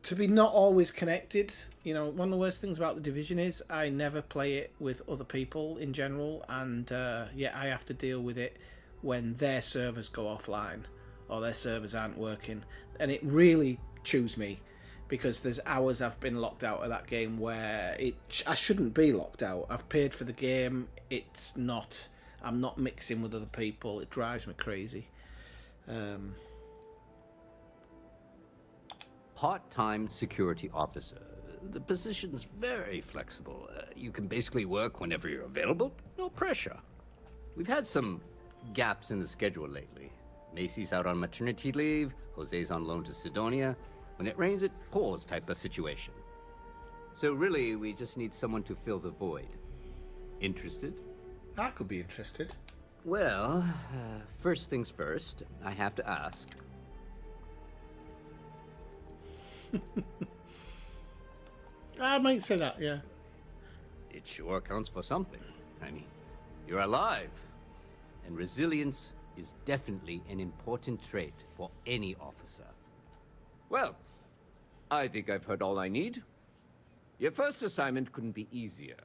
to be not always connected, you know, one of the worst things about The Division is I never play it with other people in general, and yeah, I have to deal with it when their servers go offline or their servers aren't working, and it really chews me because there's hours I've been locked out of that game where I shouldn't be locked out. I've paid for the game. It's not I'm not mixing with other people. It drives me crazy. Part-time security officer. The position's very flexible. You can basically work whenever you're available. No pressure. We've had some gaps in the schedule lately. Macy's out on maternity leave. Jose's on loan to Sidonia. When it rains, it pours type of situation. So really, we just need someone to fill the void. Interested? I could be interested. Well, first things first, I have to ask. I might say that, yeah. It sure counts for something. I mean, you're alive. And resilience is definitely an important trait for any officer. Well, I think I've heard all I need. Your first assignment couldn't be easier.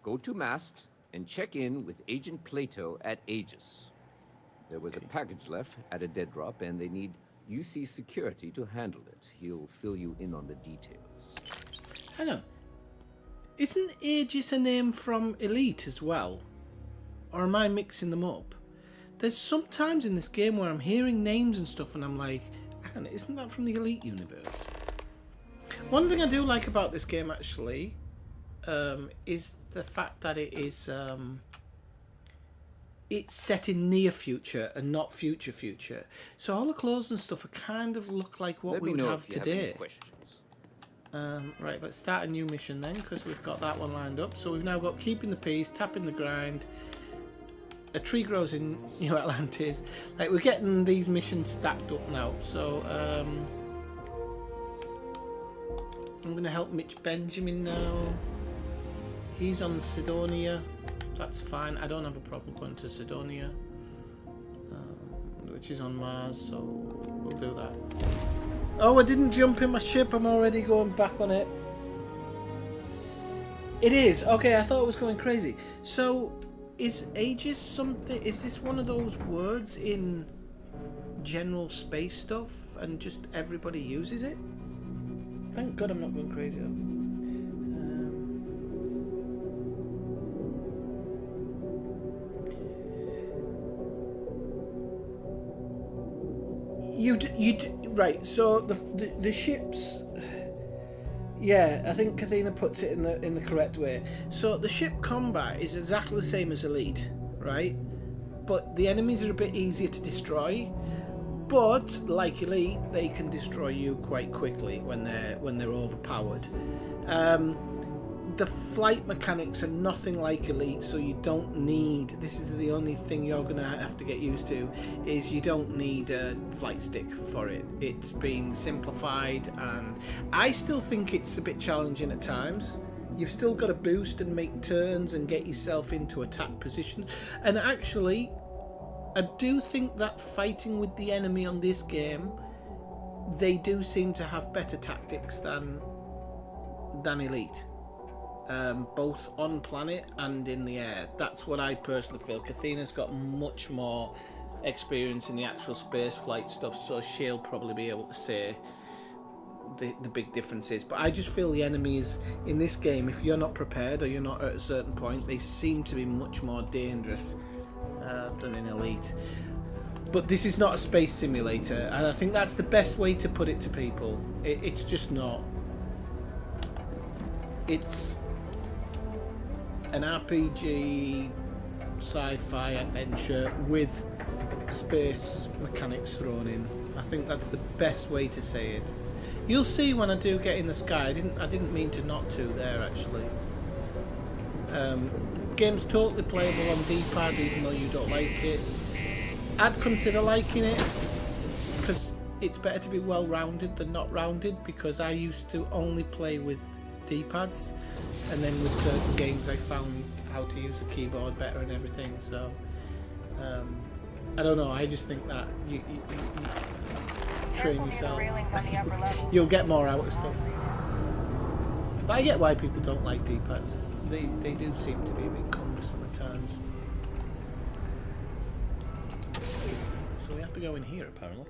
Go to Mast and check in with Agent Plato at Aegis. There was a package left at a dead drop, and they need UC security to handle it. He'll fill you in on the details. Hang on. Isn't Aegis a name from Elite as well? Or am I mixing them up? There's sometimes in this game where I'm hearing names and stuff and I'm like, hang on, isn't that from the Elite universe? One thing I do like about this game actually is the fact that it is it's set in near future and not future. So all the clothes and stuff are kind of look like what we would have today. Right, let's start a new mission then, because we've got that one lined up. So we've now got keeping the peace, tapping the grind. A tree grows in New Atlantis. Like, we're getting these missions stacked up now. So I'm going to help Mitch Benjamin now. He's on Sidonia. That's fine. I don't have a problem going to Sidonia, which is on Mars, so we'll do that. Oh, I didn't jump in my ship. I'm already going back on it. It is. Okay, I thought it was going crazy. So, is Aegis something... Is this one of those words in general space stuff and just everybody uses it? Thank God I'm not going crazy. Right, so the ships, yeah, I think Kathina puts it in the correct way. So the ship combat is exactly the same as Elite, right? But the enemies are a bit easier to destroy. But like Elite, they can destroy you quite quickly when they're overpowered. The flight mechanics are nothing like Elite, so you don't need... This is the only thing you're going to have to get used to, is you don't need a flight stick for it. It's been simplified, and I still think it's a bit challenging at times. You've still got to boost and make turns and get yourself into attack position. And actually, I do think that fighting with the enemy on this game, they do seem to have better tactics than Elite. Both on planet and in the air. That's what I personally feel. Kathina's got much more experience in the actual space flight stuff, so she'll probably be able to say the big differences. But I just feel the enemies in this game, if you're not prepared or you're not at a certain point, they seem to be much more dangerous than in Elite. But this is not a space simulator, and I think that's the best way to put it to people. It's just not. It's an RPG sci-fi adventure with space mechanics thrown in. I think that's the best way to say it. You'll see when I do get in the sky. I didn't mean to not to there actually. Game's totally playable on D-pad even though you don't like it. I'd consider liking it because it's better to be well rounded than not rounded, because I used to only play with D-pads, and then with certain games I found how to use the keyboard better and everything. So I don't know, I just think that you train yourself, you'll get more out of stuff. But I get why people don't like D-pads. They do seem to be a bit cumbersome at times. So we have to go in here apparently.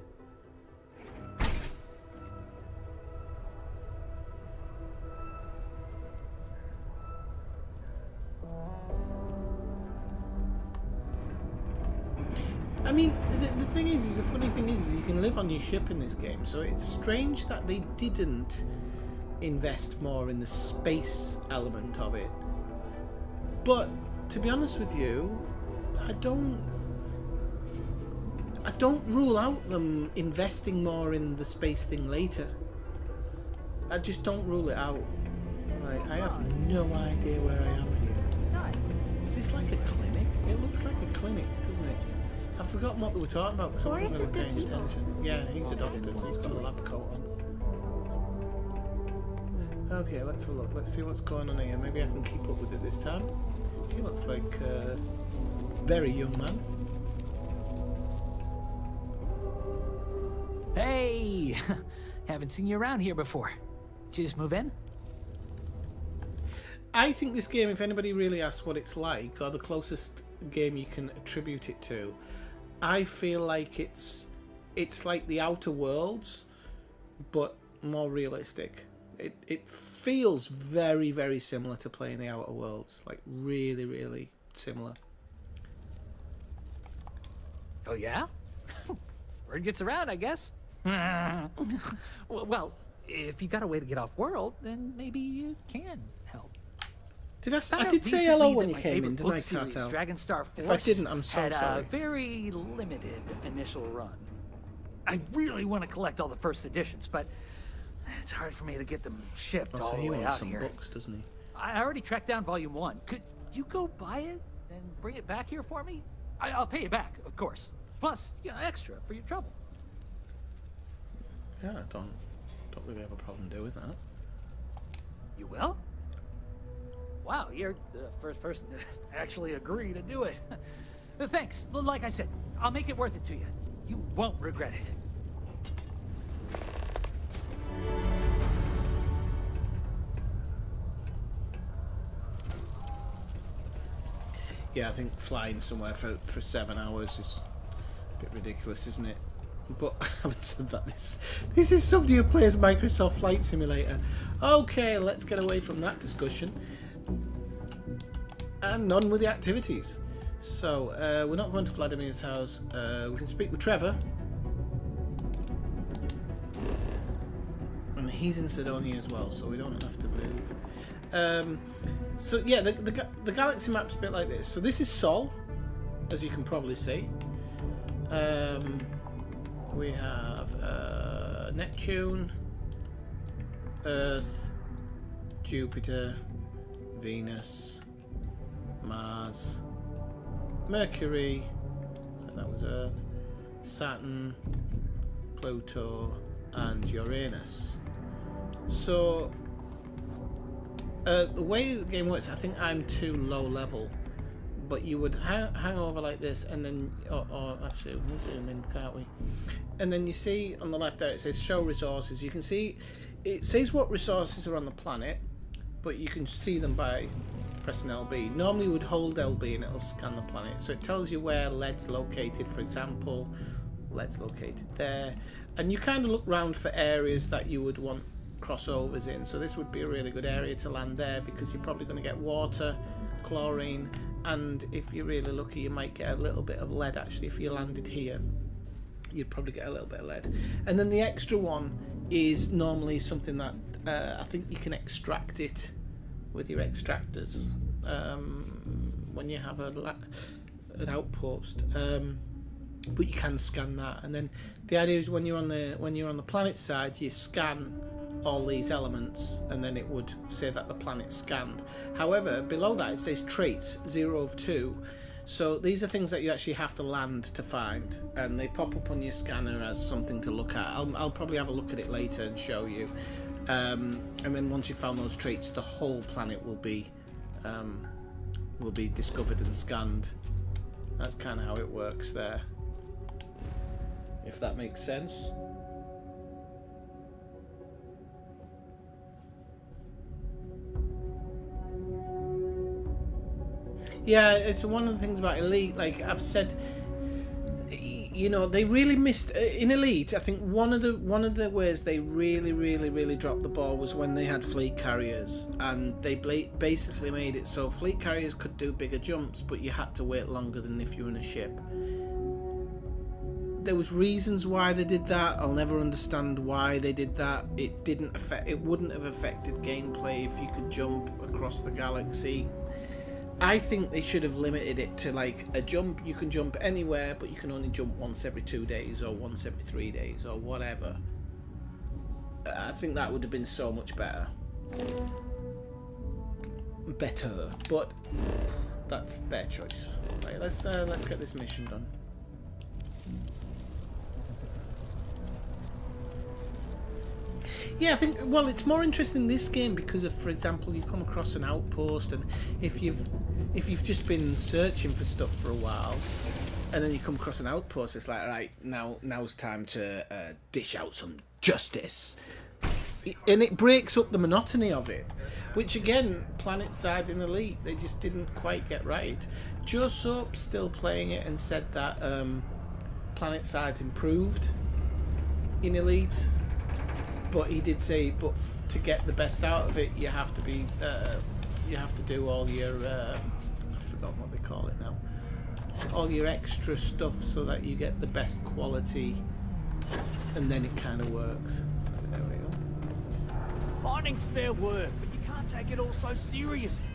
I mean, the thing is the funny thing is you can live on your ship in this game, so it's strange that they didn't invest more in the space element of it. But to be honest with you, I don't rule out them investing more in the space thing later. I just don't rule it out. Right, I have no idea where I am here. Is this like a clinic? It looks like a clinic, doesn't it? I've forgotten what we were talking about because I wasn't really paying attention. Yeah, he's a doctor. He's got a lab coat on. Okay, let's have a look. Let's see what's going on here. Maybe I can keep up with it this time. He looks like a very young man. Hey! Haven't seen you around here before. Did you just move in? I think this game, if anybody really asks what it's like, or the closest game you can attribute it to, I feel like it's like the Outer Worlds, but more realistic. It feels very, very similar to playing the Outer Worlds. Like, really, really similar. Oh, yeah? Word gets around, I guess. Well, if you got a way to get off world, then maybe you can help. I did say hello when you my came in, favorite didn't I, book series, Cartel? Dragon Star Force, If I didn't, I'm so had sorry. a very limited initial run. I really want to collect all the first editions, but it's hard for me to get them shipped all So the he way wants out some here. books, doesn't he? I already tracked down Volume 1. Could you go buy it and bring it back here for me? I'll pay you back, of course. Plus, extra for your trouble. Yeah, I don't really have a problem doing that. You will? Wow, you're the first person to actually agree to do it. Thanks. Well, like I said, I'll make it worth it to you. You won't regret it. Yeah, I think flying somewhere for 7 hours is a bit ridiculous, isn't it? But having said that, this is somebody who plays Microsoft Flight Simulator. Okay, let's get away from that discussion. And on with the activities. So, we're not going to Vladimir's house. We can speak with Trevor. And he's in Sidonia as well, so we don't have to move. So yeah, the galaxy map's a bit like this. So this is Sol, as you can probably see. We have Neptune, Earth, Jupiter, Venus, Mars, Mercury, so that was Earth, Saturn, Pluto, and Uranus. So the way the game works, I think I'm too low level, but you would hang over like this, and then, or actually, we'll zoom in, can't we? And then you see on the left there, it says show resources. You can see, it says what resources are on the planet, but you can see them by pressing LB. Normally you would hold LB and it'll scan the planet. So it tells you where lead's located, for example. Lead's located there. And you kind of look round for areas that you would want crossovers in. So this would be a really good area to land there, because you're probably going to get water, chlorine, and if you're really lucky you might get a little bit of lead. Actually, if you landed here, you'd probably get a little bit of lead. And then the extra one is normally something that I think you can extract it with your extractors when you have an outpost, but you can scan that. And then the idea is when you're on the planet side, you scan all these elements, and then it would say that the planet's scanned. However, below that it says traits 0 of 2. So these are things that you actually have to land to find, and they pop up on your scanner as something to look at. I'll probably have a look at it later and show you. And then once you've found those traits, the whole planet will be discovered and scanned. That's kind of how it works there, if that makes sense. Yeah, it's one of the things about Elite, like I've said, you know, they really missed in Elite. I think one of the ways they really dropped the ball was when they had fleet carriers, and they basically made it so fleet carriers could do bigger jumps, but you had to wait longer than if you were in a ship. there was reasons why they did that. I'll never understand why they did that. It wouldn't have affected gameplay if you could jump across the galaxy. I think they should have limited it to like a jump. You can jump anywhere, but you can only jump once every 2 days or once every 3 days or whatever. I think that would have been so much better. But that's their choice. Right, let's get this mission done. Yeah, I think, well, it's more interesting in this game because of, for example, you come across an outpost, and if you've just been searching for stuff for a while, and then you come across an outpost, it's like, right, now's time to dish out some justice. And it breaks up the monotony of it, which again, PlanetSide and Elite, they just didn't quite get right. Joe Soap's still playing it and said that PlanetSide's improved in Elite, but he did say, to get the best out of it, you have to be, you have to do all your, I've forgotten what they call it now, all your extra stuff so that you get the best quality, and then it kind of works. There we go. Mining's fair work, but you can't take it all so seriously.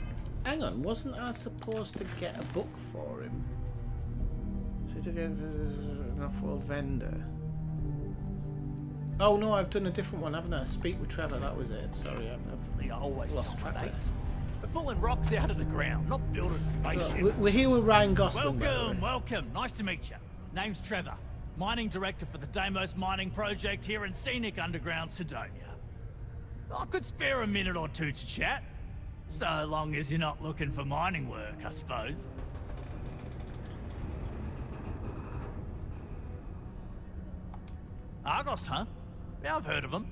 Hang on, wasn't I supposed to get a book for him? So to get an off-world vendor. Oh no, I've done a different one, haven't I? Speak with Trevor, that was it. Sorry, I've always lost track of it. We're pulling rocks out of the ground, not building spaceships. So, we're here with Ryan Gosling. Welcome. Nice to meet you. Name's Trevor, mining director for the Deimos mining project here in scenic underground Sidonia. I could spare a minute or two to chat, so long as you're not looking for mining work, I suppose. Argos, huh? Yeah, I've heard of them.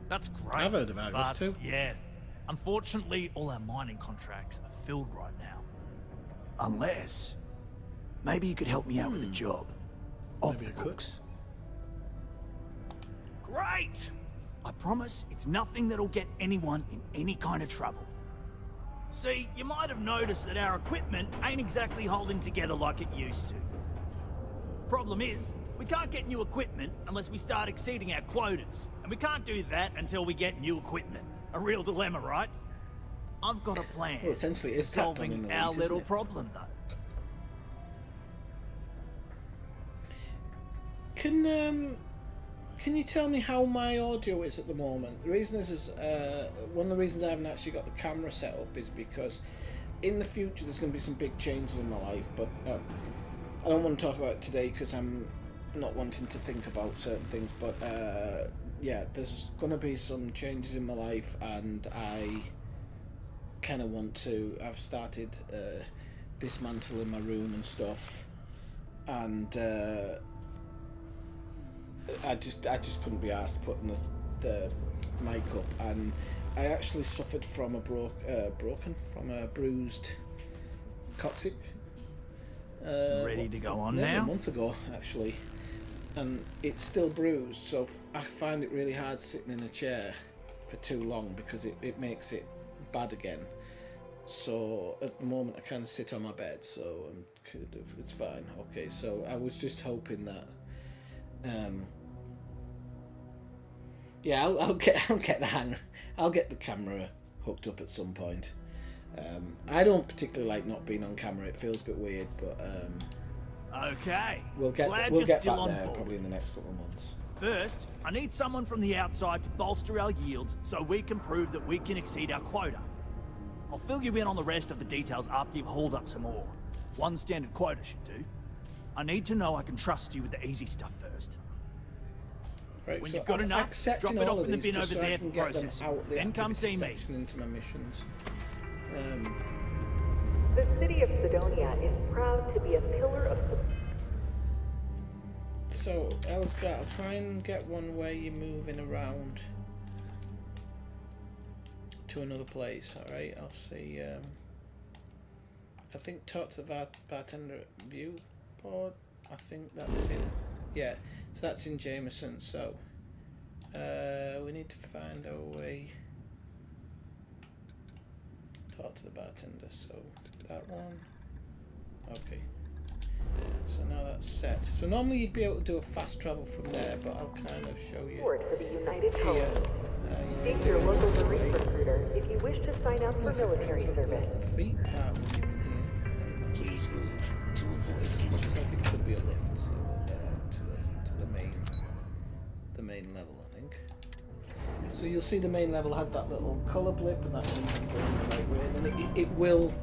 That's great. I've heard of Argos too. Yeah. Unfortunately, all our mining contracts are filled right now. Unless... maybe you could help me out with a job. Off the books. Great! I promise it's nothing that'll get anyone in any kind of trouble. See, you might have noticed that our equipment ain't exactly holding together like it used to. Problem is, we can't get new equipment unless we start exceeding our quotas. And we can't do that until we get new equipment. A real dilemma, right? I've got a plan. Well, essentially, it's solving our little problem, though. Can you tell me how my audio is at the moment? The reason is one of the reasons I haven't actually got the camera set up is because in the future there's going to be some big changes in my life, but I don't want to talk about it today because I'm not wanting to think about certain things, but yeah, there's going to be some changes in my life, and I kind of want to, I've started dismantling my room and stuff, and I just couldn't be asked putting the mic up, and I actually suffered from a bruised coccyx. Ready to go on nearly now? A month ago, actually, and it's still bruised. So I find it really hard sitting in a chair for too long because it makes it bad again. So at the moment, I kind of sit on my bed, so it's fine. Okay, so I was just hoping that. Yeah, I'll get the hang. I'll get the camera hooked up at some point. I don't particularly like not being on camera. It feels a bit weird, but okay. We'll get Glad back you're still there on board. probably in the next couple of months. First, I need someone from the outside to bolster our yields so we can prove that we can exceed our quota. I'll fill you in on the rest of the details after you've hauled up some ore. One standard quota should do. I need to know I can trust you with the easy stuff first. Right, when so you've got I'm enough, accepting drop it all off of in the these bin just over so I there can for get them processing. out the Then come activity see me. section into my missions. The city of Sidonia is proud to be a pillar of So, Elsgar, I'll try and get one where you're moving around to another place, alright? I'll see, I think talk to the bartender at Viewport. I think that's in, yeah, so that's in Jameson, so we need to find our way. Talk to the bartender, so that one, okay. So now that's set. So normally you'd be able to do a fast travel from there, but I'll kind of show you Report for the United here. Colonies. You Speak can to do your it local another Marine way. recruiter if you wish to sign up for military service. The feet part was given here. Please move to avoid It looks like it could be a lift, so we'll get out to the main level, I think. So you'll see the main level had that little colour blip, and that means I'm going the right way, and then it will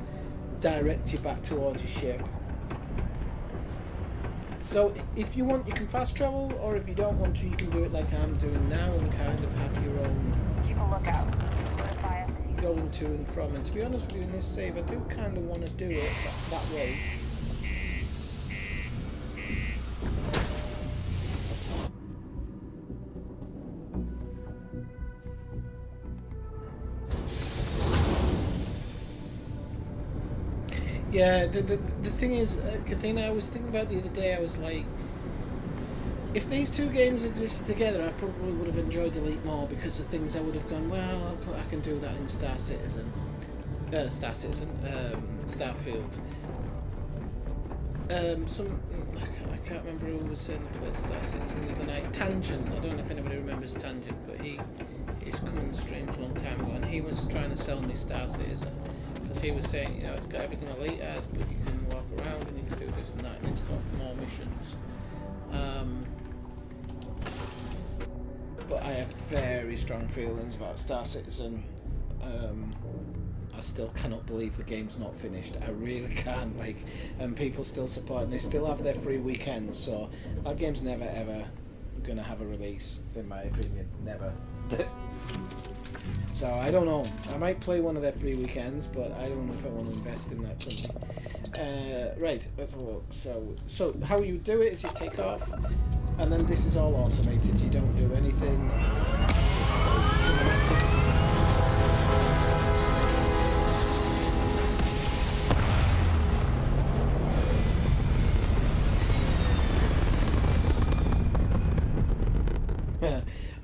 direct you back towards your ship. So if you want, you can fast travel, or if you don't want to, you can do it like I'm doing now and kind of have your own Keep a lookout. Notify us. going to and from. And to be honest with you, in this save, I do kind of want to do it that way. Yeah, the thing is, Kathina, I was thinking about the other day, I was like, if these two games existed together, I probably would have enjoyed Elite more, because the things I would have gone, well, I can do that in Starfield. I can't remember who was saying they played Star Citizen the other night. Tangent, I don't know if anybody remembers Tangent, but he's come on the stream a long time ago, and he was trying to sell me Star Citizen. Because he was saying, you know, it's got everything Elite has, but you can walk around and you can do this and that, and it's got more missions. But I have very strong feelings about Star Citizen. I still cannot believe the game's not finished. I really can't. Like, and people still support, and they still have their free weekends. So that game's never ever gonna have a release, in my opinion. Never. So I don't know. I might play one of their free weekends, but I don't know if I want to invest in that company. Right, let's have a look. So how you do it is you take off, and then this is all automated. You don't do anything.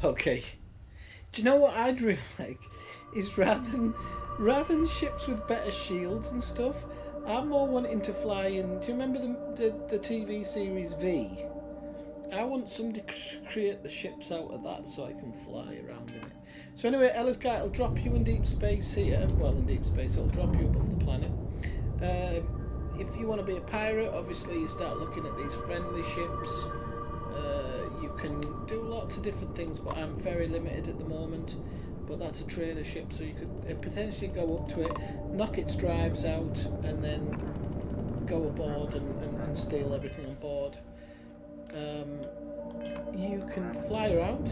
Okay. Do you know what I'd really like? Is rather than ships with better shields and stuff, I'm more wanting to fly in. Do you remember the TV series V? I want somebody to create the ships out of that so I can fly around in it. So anyway, Ella's guy, it'll drop you in deep space here. Well, in deep space, it'll drop you above the planet. If you want to be a pirate, obviously you start looking at these friendly ships. You can do lots of different things, but I'm very limited at the moment. But that's a trader ship, so you could potentially go up to it, knock its drives out, and then go aboard and steal everything on board. You can fly around.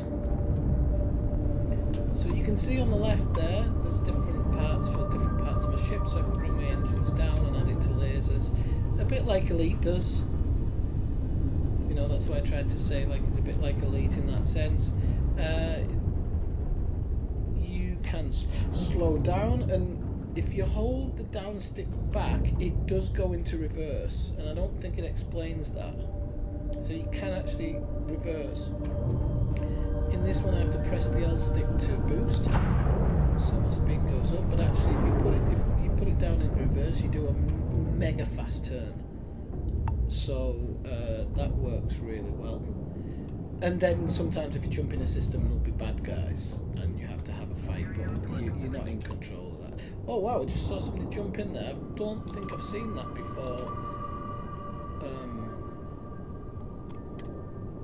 So you can see on the left there's different parts for different parts of my ship, so I can bring my engines down and add it to lasers. A bit like Elite does. You know, that's why I tried to say, like, it's a bit like Elite in that sense. You can slow down, and if you hold the down stick back, it does go into reverse, and I don't think it explains that. So you can actually reverse. In this one I have to press the L stick to boost, so my speed goes up, but actually if you put it down in reverse, you do a mega fast turn. So that works really well. And then sometimes if you jump in a system, there'll be bad guys and you have to have a fight, but you're not in control of that. Oh wow, I just saw somebody jump in there. I don't think I've seen that before.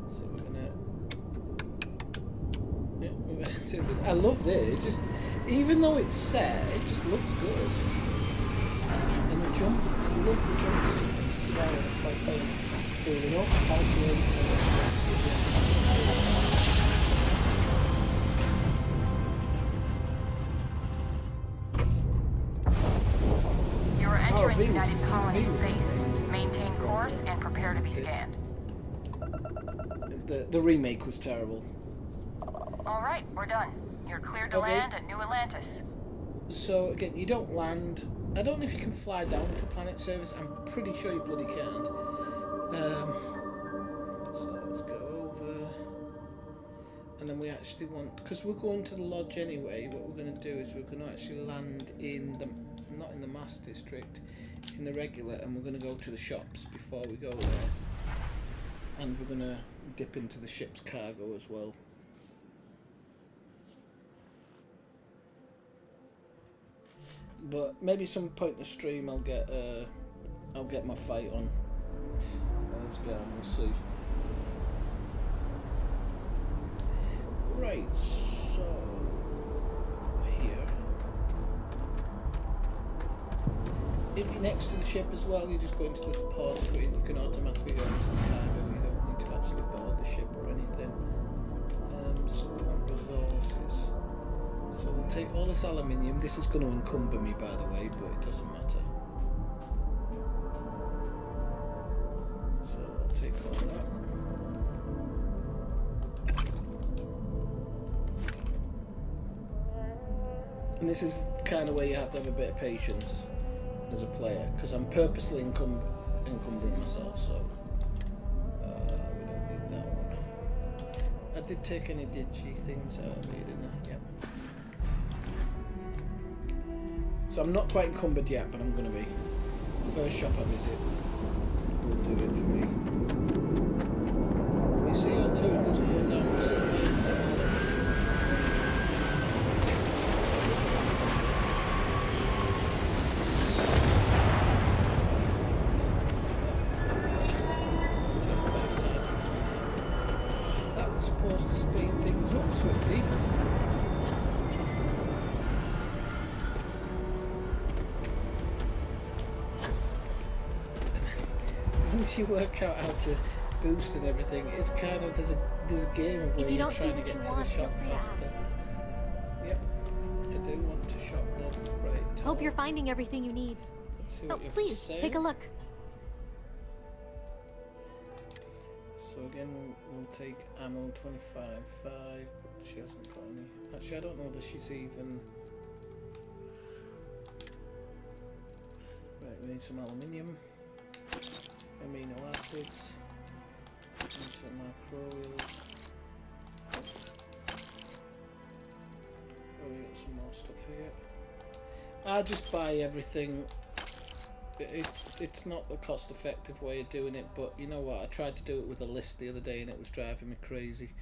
So we're gonna do this. I love this. It just, even though it's set, it just looks good. And the jump, I love the jump sequence as well. It's like saying speeding up, calculating. You're entering United Colony space. Maintain course and prepare to be scanned. The remake was terrible. All right, we're done. You're cleared to Okay. land at New Atlantis. So again, you don't land. I don't know if you can fly down to planet service. I'm pretty sure you bloody can't. So let's go over, and then we actually want, because we're going to the lodge anyway. What we're going to do is we're going to actually land in the, not in the Mass District, in the regular, and we're going to go to the shops before we go there. And we're going to dip into the ship's cargo as well. But maybe some point in the stream I'll get my fight on. We'll see. Right, so here. If you're next to the ship as well, you just go into the pause screen. You can automatically go into the cargo. You don't need to actually board the ship or anything. So we want resources. So we'll take all this aluminium. This is going to encumber me, by the way, but it doesn't matter. So I'll take all that. And this is kind of where you have to have a bit of patience as a player, because I'm purposely encumbering myself, so we don't need that one. I did take any digi things out of here, didn't I? Yep. So I'm not quite encumbered yet, but I'm going to be. First shop I visit will do it for me. My CO2 does go down slightly. That was supposed to speed things up, Swifty. Once you work out how to boost and everything, it's kind of there's a game of where you're trying to get to the shop faster. Yep, I do want to shop love, right? Hope you're finding everything you need. Let's see Oh, what you have to please say. take a look. So again, we'll take ammo 25.5, but she hasn't got any. Actually, I don't know that she's even. Right, we need some aluminium. Amino acids, into macrobials. Oh, we got some more stuff here. I just buy everything. It's not the cost-effective way of doing it, but you know what? I tried to do it with a list the other day, and it was driving me crazy.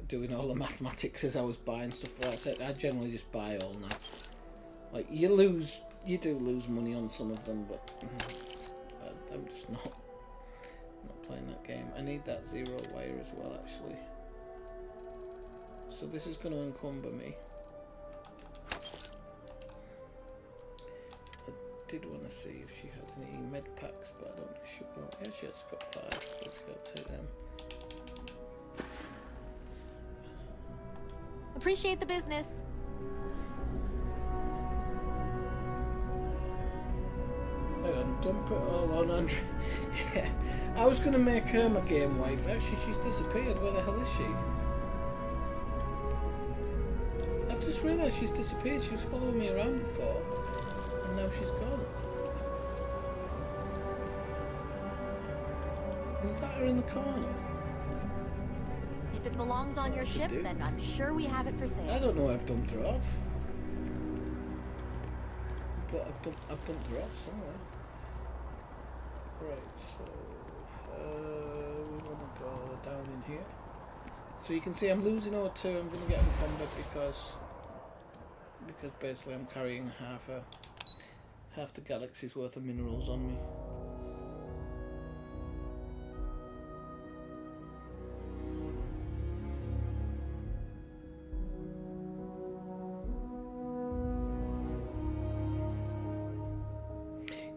Doing all the mathematics as I was buying stuff. Like I said, I generally just buy all now. Like you do lose money on some of them, but. I'm just not playing that game. I need that 0 wire as well, actually. So this is going to encumber me. I did want to see if she had any med packs, but I don't think she will. Yeah, she has got 5. Okay, I'll take them. Appreciate the business. Dump it all on Andre. Yeah, I was going to make her my game wife. Actually, she's disappeared. Where the hell is she? I've just realised she's disappeared. She was following me around before, and now she's gone. Is that her in the corner? If it belongs on your ship, then I'm sure we have it for sale. I don't know. I've dumped her off, but I've dumped her off somewhere. Right, so we want to go down in here. So you can see I'm losing O2. I'm going to get encumbered because basically I'm carrying half the galaxy's worth of minerals on me.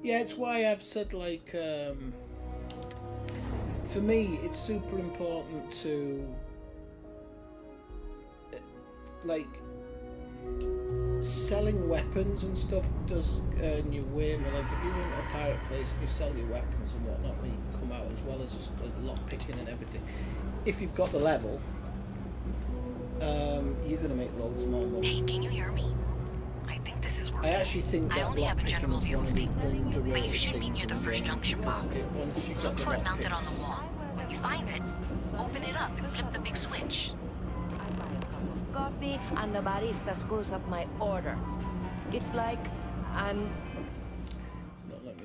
Yeah, it's why I've said, like, for me, it's super important to, like, selling weapons and stuff does earn you way more. Like, if you run a pirate place and you sell your weapons and whatnot, when you come out as well as a lot picking and everything, if you've got the level, you're going to make loads more money. Hey, can you hear me? I think this is working. I actually think that I only have a general view of things, but you should be near the first junction box. Look for it mounted on the wall. When you find it, open it up and flip the big switch. I buy a cup of coffee and the barista screws up my order. It's like I'm...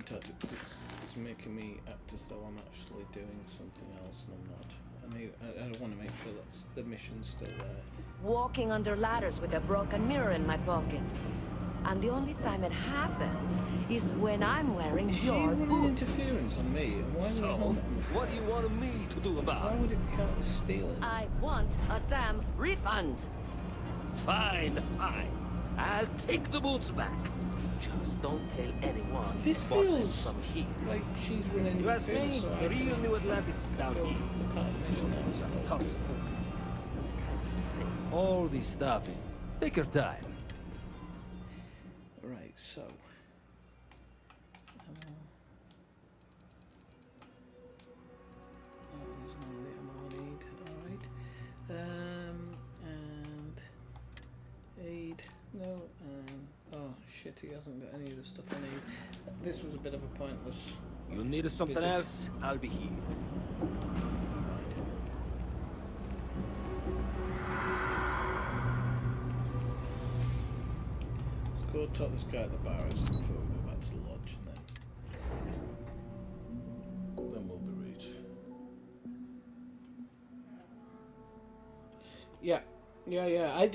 restart it because it's making me act as though I'm actually doing something else and I'm not. I want to make sure that the mission's still there. Walking under ladders with a broken mirror in my pocket. And the only time it happens is when I'm wearing Is she your running boots. interference on me? And why So, what do you want me to do about Why it? would it be counted as stealing? I want a damn refund. Fine, fine. I'll take the boots back. Just don't tell anyone This you bought them feels from here. like she's running You ask interference, me, so the real New Atlantis is down fulfill here. the part of the mission that I'm It's supposed tough to. stuff. That's kind of sick. All this stuff is... Take your time. Right, so. There's none of the ammo I need. Alright. And. Aid. No. Oh shit, he hasn't got any of the stuff I need. This was a bit of a pointless. You need something visit. else? I'll be here. Let's go talk this guy at the barracks before we go back to the lodge, and then we'll be reached. Yeah.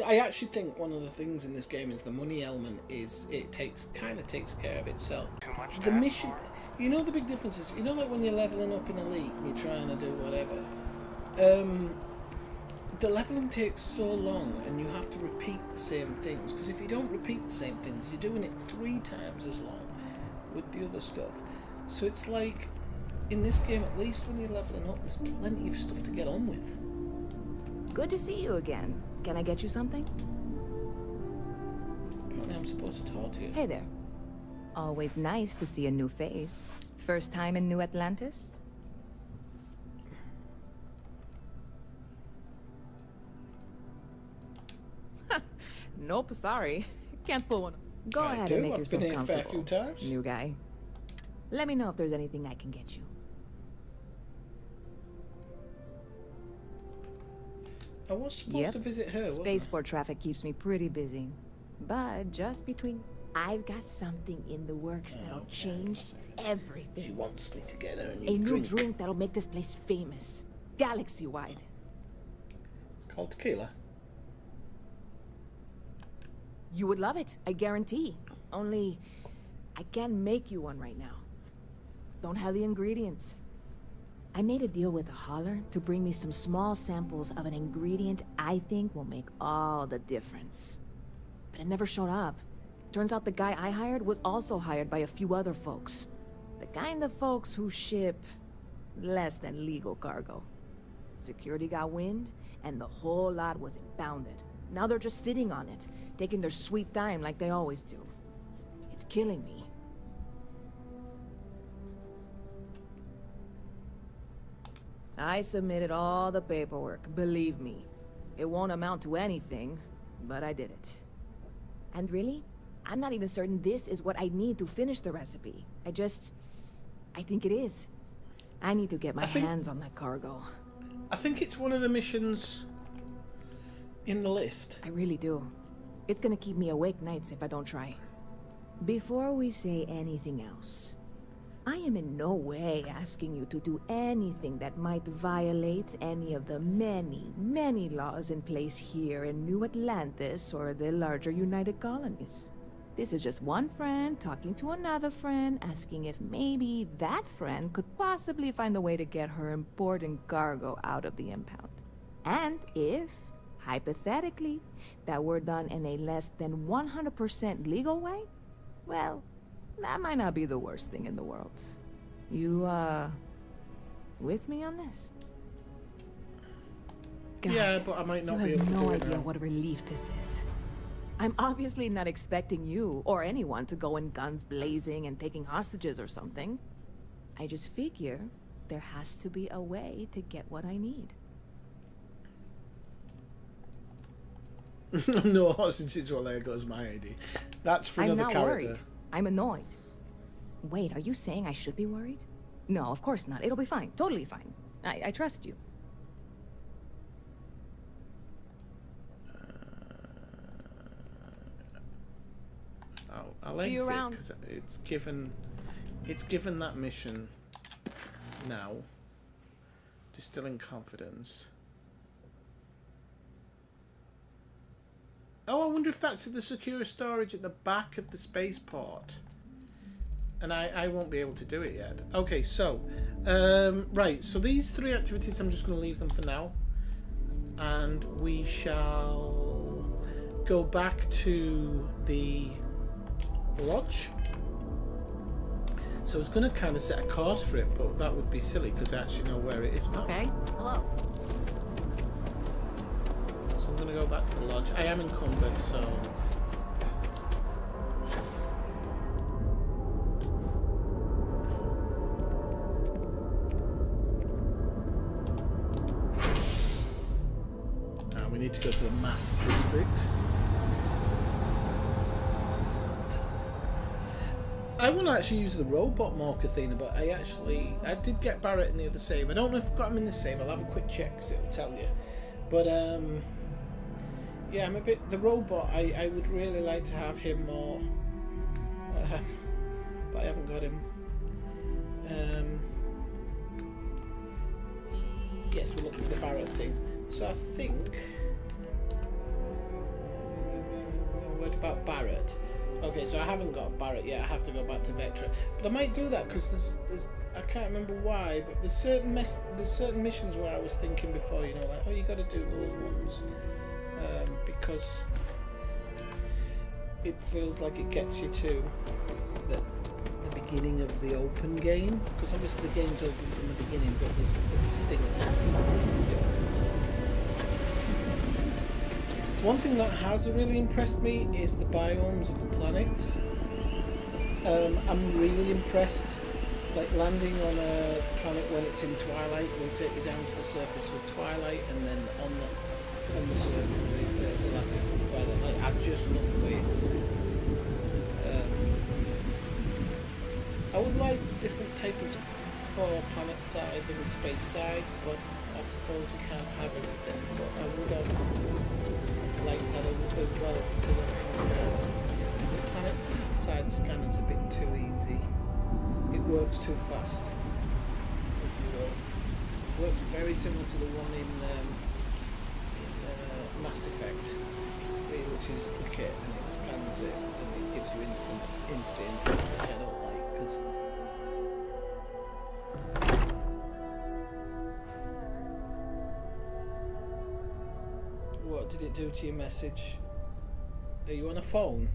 I actually think one of the things in this game is the money element is it kind of takes care of itself. The mission, you know, the big difference is, you know, like when you're leveling up in Elite and you're trying to do whatever, the leveling takes so long and you have to repeat the same things, because if you don't repeat the same things, you're doing it 3 times as long with the other stuff. So it's like, in this game, at least when you're leveling up, there's plenty of stuff to get on with. Good to see you again. Can I get you something? Apparently I'm supposed to talk to you. Hey there. Always nice to see a new face. First time in New Atlantis? Nope, sorry. Can't pull one. Go I ahead do. and make I've yourself been here a fair comfortable, few times. new guy. Let me know if there's anything I can get you. I was supposed to visit her, wasn't I? Spaceport traffic keeps me pretty busy. But just between... I've got something in the works that'll change everything. She wants me to get her A new drink that'll make this place famous. Galaxy-wide. It's called tequila. You would love it, I guarantee. Only, I can't make you one right now. Don't have the ingredients. I made a deal with a hauler to bring me some small samples of an ingredient I think will make all the difference. But it never showed up. Turns out the guy I hired was also hired by a few other folks. The kind of folks who ship less than legal cargo. Security got wind, and the whole lot was impounded. Now they're just sitting on it, taking their sweet time like they always do. It's killing me. I submitted all the paperwork, believe me. It won't amount to anything, but I did it. And really, I'm not even certain this is what I need to finish the recipe. I think it is. I need to get my hands on that cargo. I think it's one of the missions in the list. I really do. It's gonna keep me awake nights if I don't try. Before we say anything else, I am in no way asking you to do anything that might violate any of the many, many laws in place here in New Atlantis or the larger United Colonies. This is just one friend talking to another friend, asking if maybe that friend could possibly find a way to get her important cargo out of the impound. And if, hypothetically, that were done in a less than 100% legal way, well, that might not be the worst thing in the world. You, with me on this? God, yeah, but I might not you be have able to no do it idea now. what a relief this is. I'm obviously not expecting you or anyone to go in guns blazing and taking hostages or something. I just figure there has to be a way to get what I need. No hostages or Legos, my idea. That's for I'm another not character. worried. I'm annoyed. Wait, are you saying I should be worried? No, of course not. It'll be fine. Totally fine. I trust you. I'll See you exit around. because it's given It's given that mission now. Distilling confidence. Oh, I wonder if that's the secure storage at the back of the spaceport. And I won't be able to do it yet. Okay, so right, so these 3 activities, I'm just going to leave them for now. And we shall go back to the lodge. So I was going to kind of set a course for it, but that would be silly because I actually know where it is now. Okay, hello. So I'm going to go back to the lodge. I am encumbered, so... Now we need to go to the Mass District. I want to actually use the robot more, Kathina, but I did get Barrett in the other save. I don't know if I've got him in this save. I'll have a quick check because it'll tell you. But yeah, I'm a bit... The robot, I would really like to have him more. But I haven't got him. Yes, we're looking for the Barrett thing. So I think... What about Barrett? Okay, so I haven't got Barrett yet. I have to go back to Vectra, but I might do that because there's I can't remember why, but there's certain missions where I was thinking before, you know, like, oh, you got to do those ones because it feels like it gets you to the beginning of the open game. Because obviously the game's open from the beginning, but there's a distinct difference. One thing that has really impressed me is the biomes of the planets. I'm really impressed. Like landing on a planet when it's in twilight will take you down to the surface with twilight, and then on the surface they'll have different weather. Like, I just love the way it does. I would like different type of for planet side and space side, but I suppose you can't have everything. But I would have liked that as well, because I think the planet side scan is a bit too easy. It works too fast, if you will. It works very similar to the one in Mass Effect, which is quick it and it scans it and it gives you instant info, which I don't like, because what did it do to your message? Are you on a phone?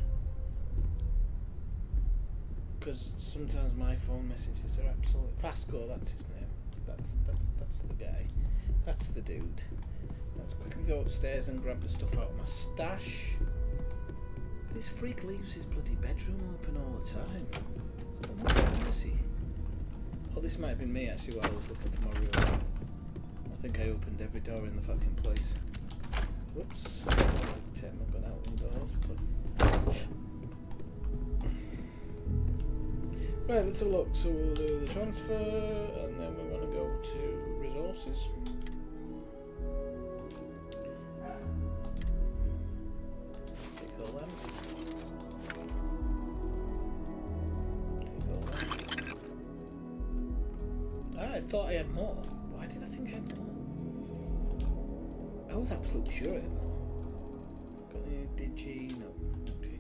Because sometimes my phone messages are absolutely... Vasco, that's his name. That's the guy. That's the dude. Let's quickly go upstairs and grab the stuff out of my stash. This freak leaves his bloody bedroom open all the time. What is he? Oh, this might have been me actually while I was looking for my room. I think I opened every door in the fucking place. Whoops. I've gone out indoors, but... Right, let's have a look. So we'll do the transfer, and then we want to go to resources. Take all them. Take all them. Ah, I thought I had more. Why did I think I had more? I was absolutely sure I had more. Got any digi? No. Okay.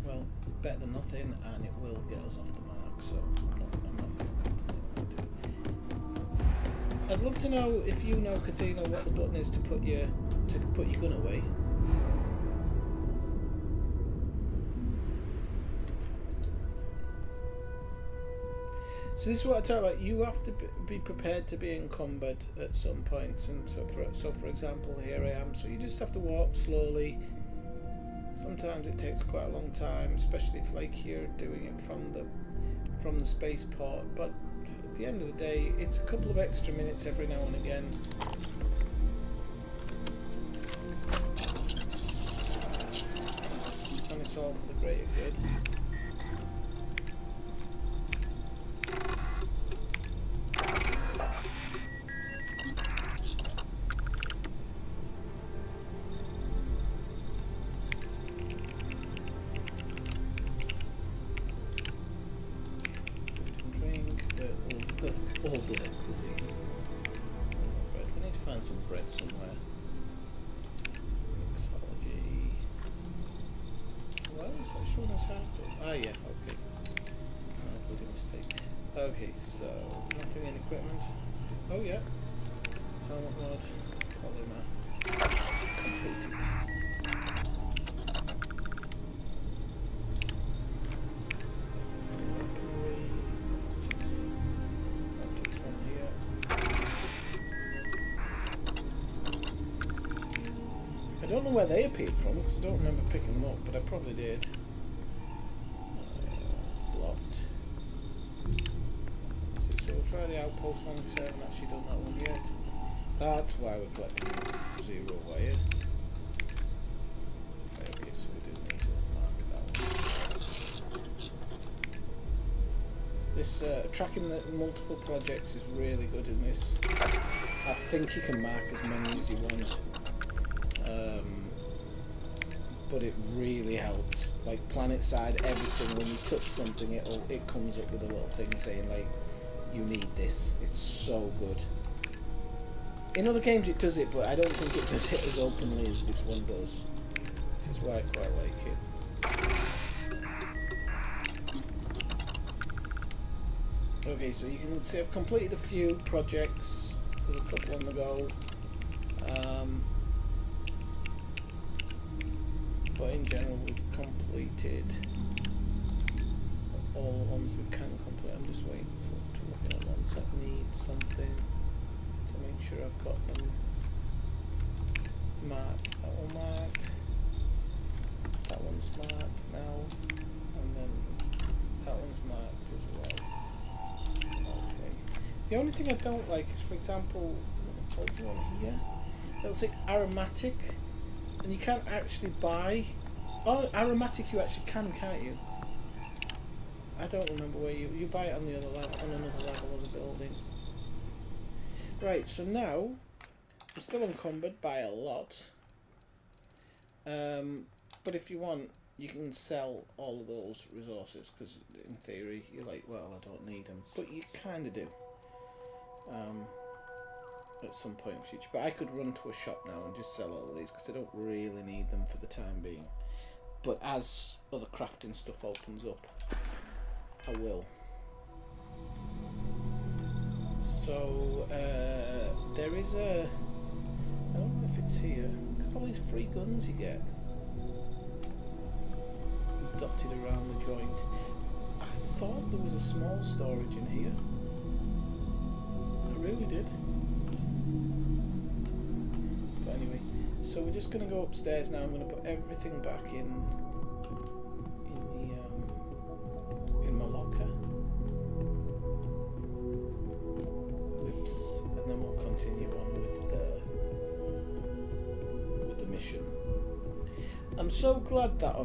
Well, better than nothing, and it will get us off the mark, so I'm not going to complain. I'd love to know if you know, Kathina, what the button is to put your gun away. So this is what I talk about. You have to be prepared to be encumbered at some points, and so for example, here I am. So you just have to walk slowly. Sometimes it takes quite a long time, especially if like you're doing it from the spaceport. But at the end of the day, it's a couple of extra minutes every now and again. And it's all for the greater good. one is half done? Ah, yeah, okay. No, bloody mistake. Okay, so nothing in equipment. Oh, yeah. Helmet mod. Polymer. Completed. I don't know where they appeared from because I don't remember picking them up, but I probably did. It's blocked. So we'll try the outpost one because I haven't actually done that one yet. That's why we're collecting 0 wire. Okay, so we didn't need to mark that one. This tracking the multiple projects is really good in this. I think you can mark as many as you want. But it really helps. Like planet side, everything. When you touch something, it comes up with a little thing saying like, "You need this." It's so good. In other games it does it, but I don't think it does it as openly as this one does. Which is why I quite like it. Okay, so you can see I've completed a few projects. There's a couple on the go. But in general we've completed all the ones we can complete. I'm just waiting to look at the ones that need something to make sure I've got them marked. That one marked. That one's marked now. And then that one's marked as well. Okay. The only thing I don't like is, for example, I told you on here, it'll say aromatic. And you can't actually buy. Oh, aromatic you actually can, can't you? I don't remember where you buy it on the other level, on another level of the building. Right, so now I'm still encumbered by a lot. But if you want, you can sell all of those resources because in theory you're like, well, I don't need them, but you kind of do. At some point in the future, but I could run to a shop now and just sell all of these because I don't really need them for the time being, but as other crafting stuff opens up I will. So there is a, I don't know if it's here, look at all these free guns you get dotted around the joint. I thought there was a small storage in here, I really did. So we're just going to go upstairs now. I'm going to put everything back in my locker. Oops. And then we'll continue on with the mission. I'm so glad that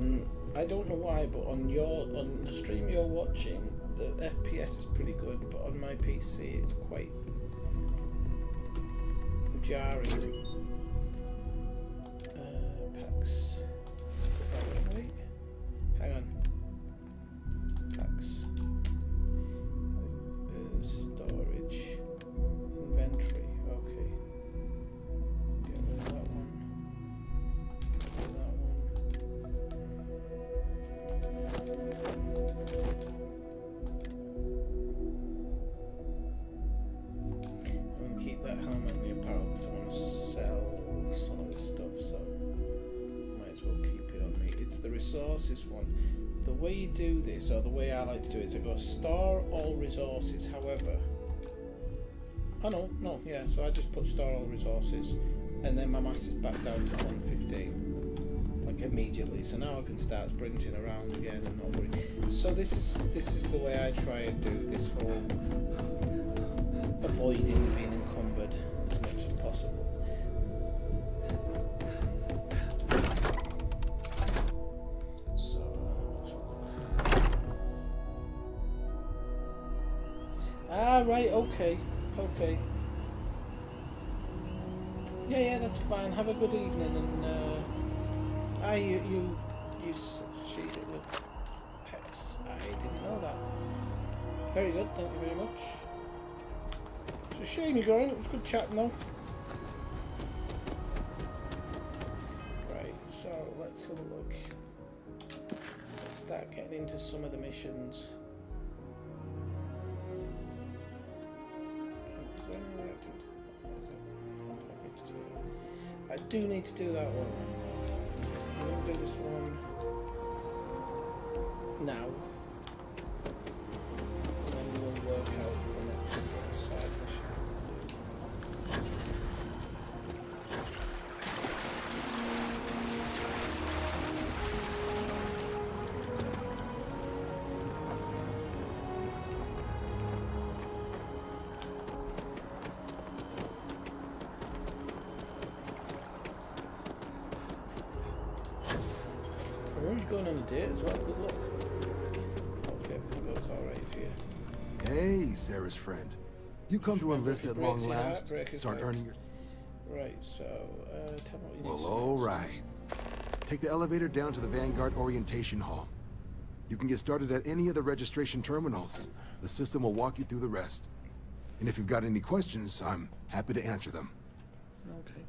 I don't know why, but on the stream you're watching, the FPS is pretty good, but on my PC it's quite jarring. Hang on. Packs. Storage. Inventory. Okay. Get rid of that one. Get rid of that one. I'm going to keep that helmet and the apparel because I want to sell some of this stuff, so might as well keep it on me. It's the resources one. The way you do this, or the way I like to do it, is I go store all resources. However, oh no, yeah. So I just put store all resources, and then my mass is back down to 115, like immediately. So now I can start sprinting around again and not worry. So this is the way I try and do this whole avoiding being encumbered as much as possible. Right, okay. Yeah, that's fine. Have a good evening, and you cheated with Hex. I didn't know that. Very good, thank you very much. It's a shame you're going. It was good chatting though. Right, so let's have a look. start getting into some of the missions. Is there anything I do need to do that one. So I'm going to do this one now. And then we'll work out the next side mission. Going on a date as well, good luck. Hopefully everything goes alright for you. Hey, Sarah's friend. You come to enlist at long last? Start earning your... Right, so, tell me what you need. Well, alright. Take the elevator down to the Vanguard Orientation Hall. You can get started at any of the registration terminals. The system will walk you through the rest. And if you've got any questions, I'm happy to answer them. Okay.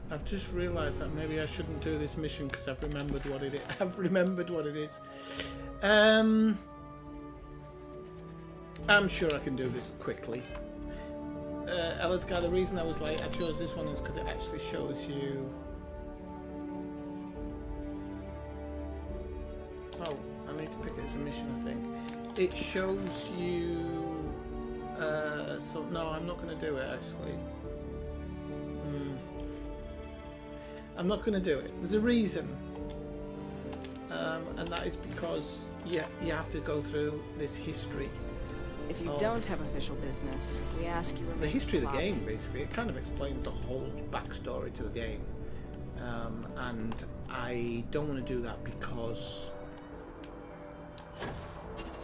I've just realised that maybe I shouldn't do this mission because I've remembered what it is. I've remembered what it is. I'm sure I can do this quickly. Elizgar, the reason I was late, I chose this one is because it actually shows you... Oh, I need to pick it as a mission, I think. It shows you... so, no, I'm not going to do it, actually. I'm not going to do it. There's a reason. And that is because you have to go through this history. If you don't have official business, we ask you... The history of the game, basically. It kind of explains the whole backstory to the game. And I don't want to do that because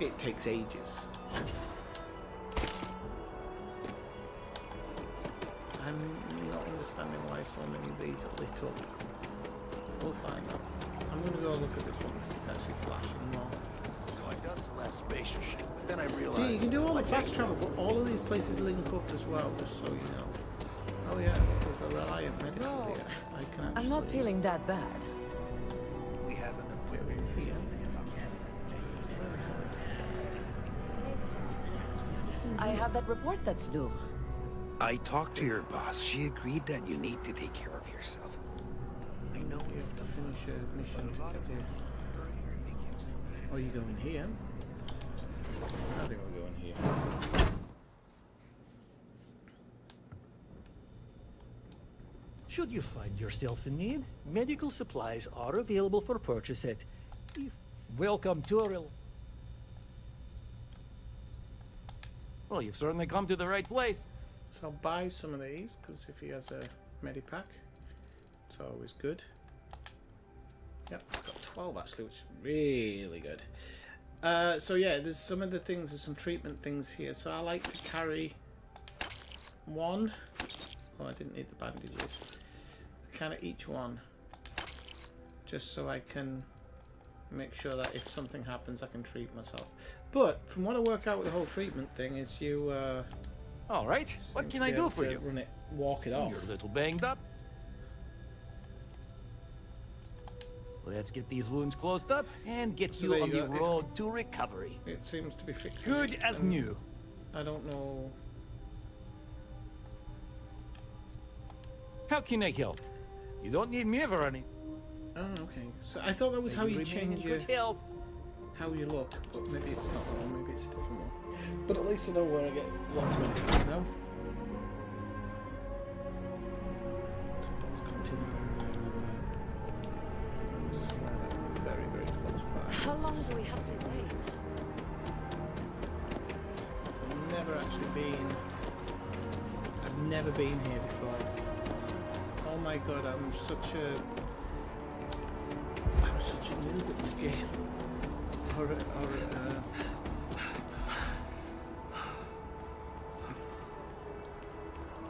it takes ages. I'm not understanding why so many of these are lit up. We'll find out. I'm going to go look at this one because it's actually flashing more. So I got some last spatial shit, but then I realized... See, you can do all the fast travel, but all of these places link up as well, just so you know. Oh yeah, there's a reliant medical here. I can actually... I'm not feeling that bad. We have an appointment here. I have that report that's due. I talked to your boss. She agreed that you need to take care of yourself. I know You have to finish a mission to get this. Oh, you go in here? I think we'll go in here. Should you find yourself in need, medical supplies are available for purchase at... Welcome to a... Well, you've certainly come to the right place. So I'll buy some of these, because if he has a medipack, it's always good. Yep, I've got 12 actually, which is really good. So yeah, there's some of the things, there's some treatment things here. So I like to carry one. Oh, I didn't need the bandages. Kind of each one. Just so I can make sure that if something happens, I can treat myself. But from what I work out with the whole treatment thing is you... All right, what can I do for you? Run it, walk it off. You're a little banged up. Let's get these wounds closed up and get So you there on you the go. road to recovery. It seems to be fixed. Good as new. I don't know. How can I help? You don't need me for any. Oh, okay. So I thought that was how you change your how you look, but maybe it's not that one. Maybe it's a different one. But at least I know where I get lots of medicines now. So let's continue on where we were. I swear that was very, very close by. How long do we have to wait? So I've never actually been. I've never been here before. Oh my god, I'm such a noob at this game.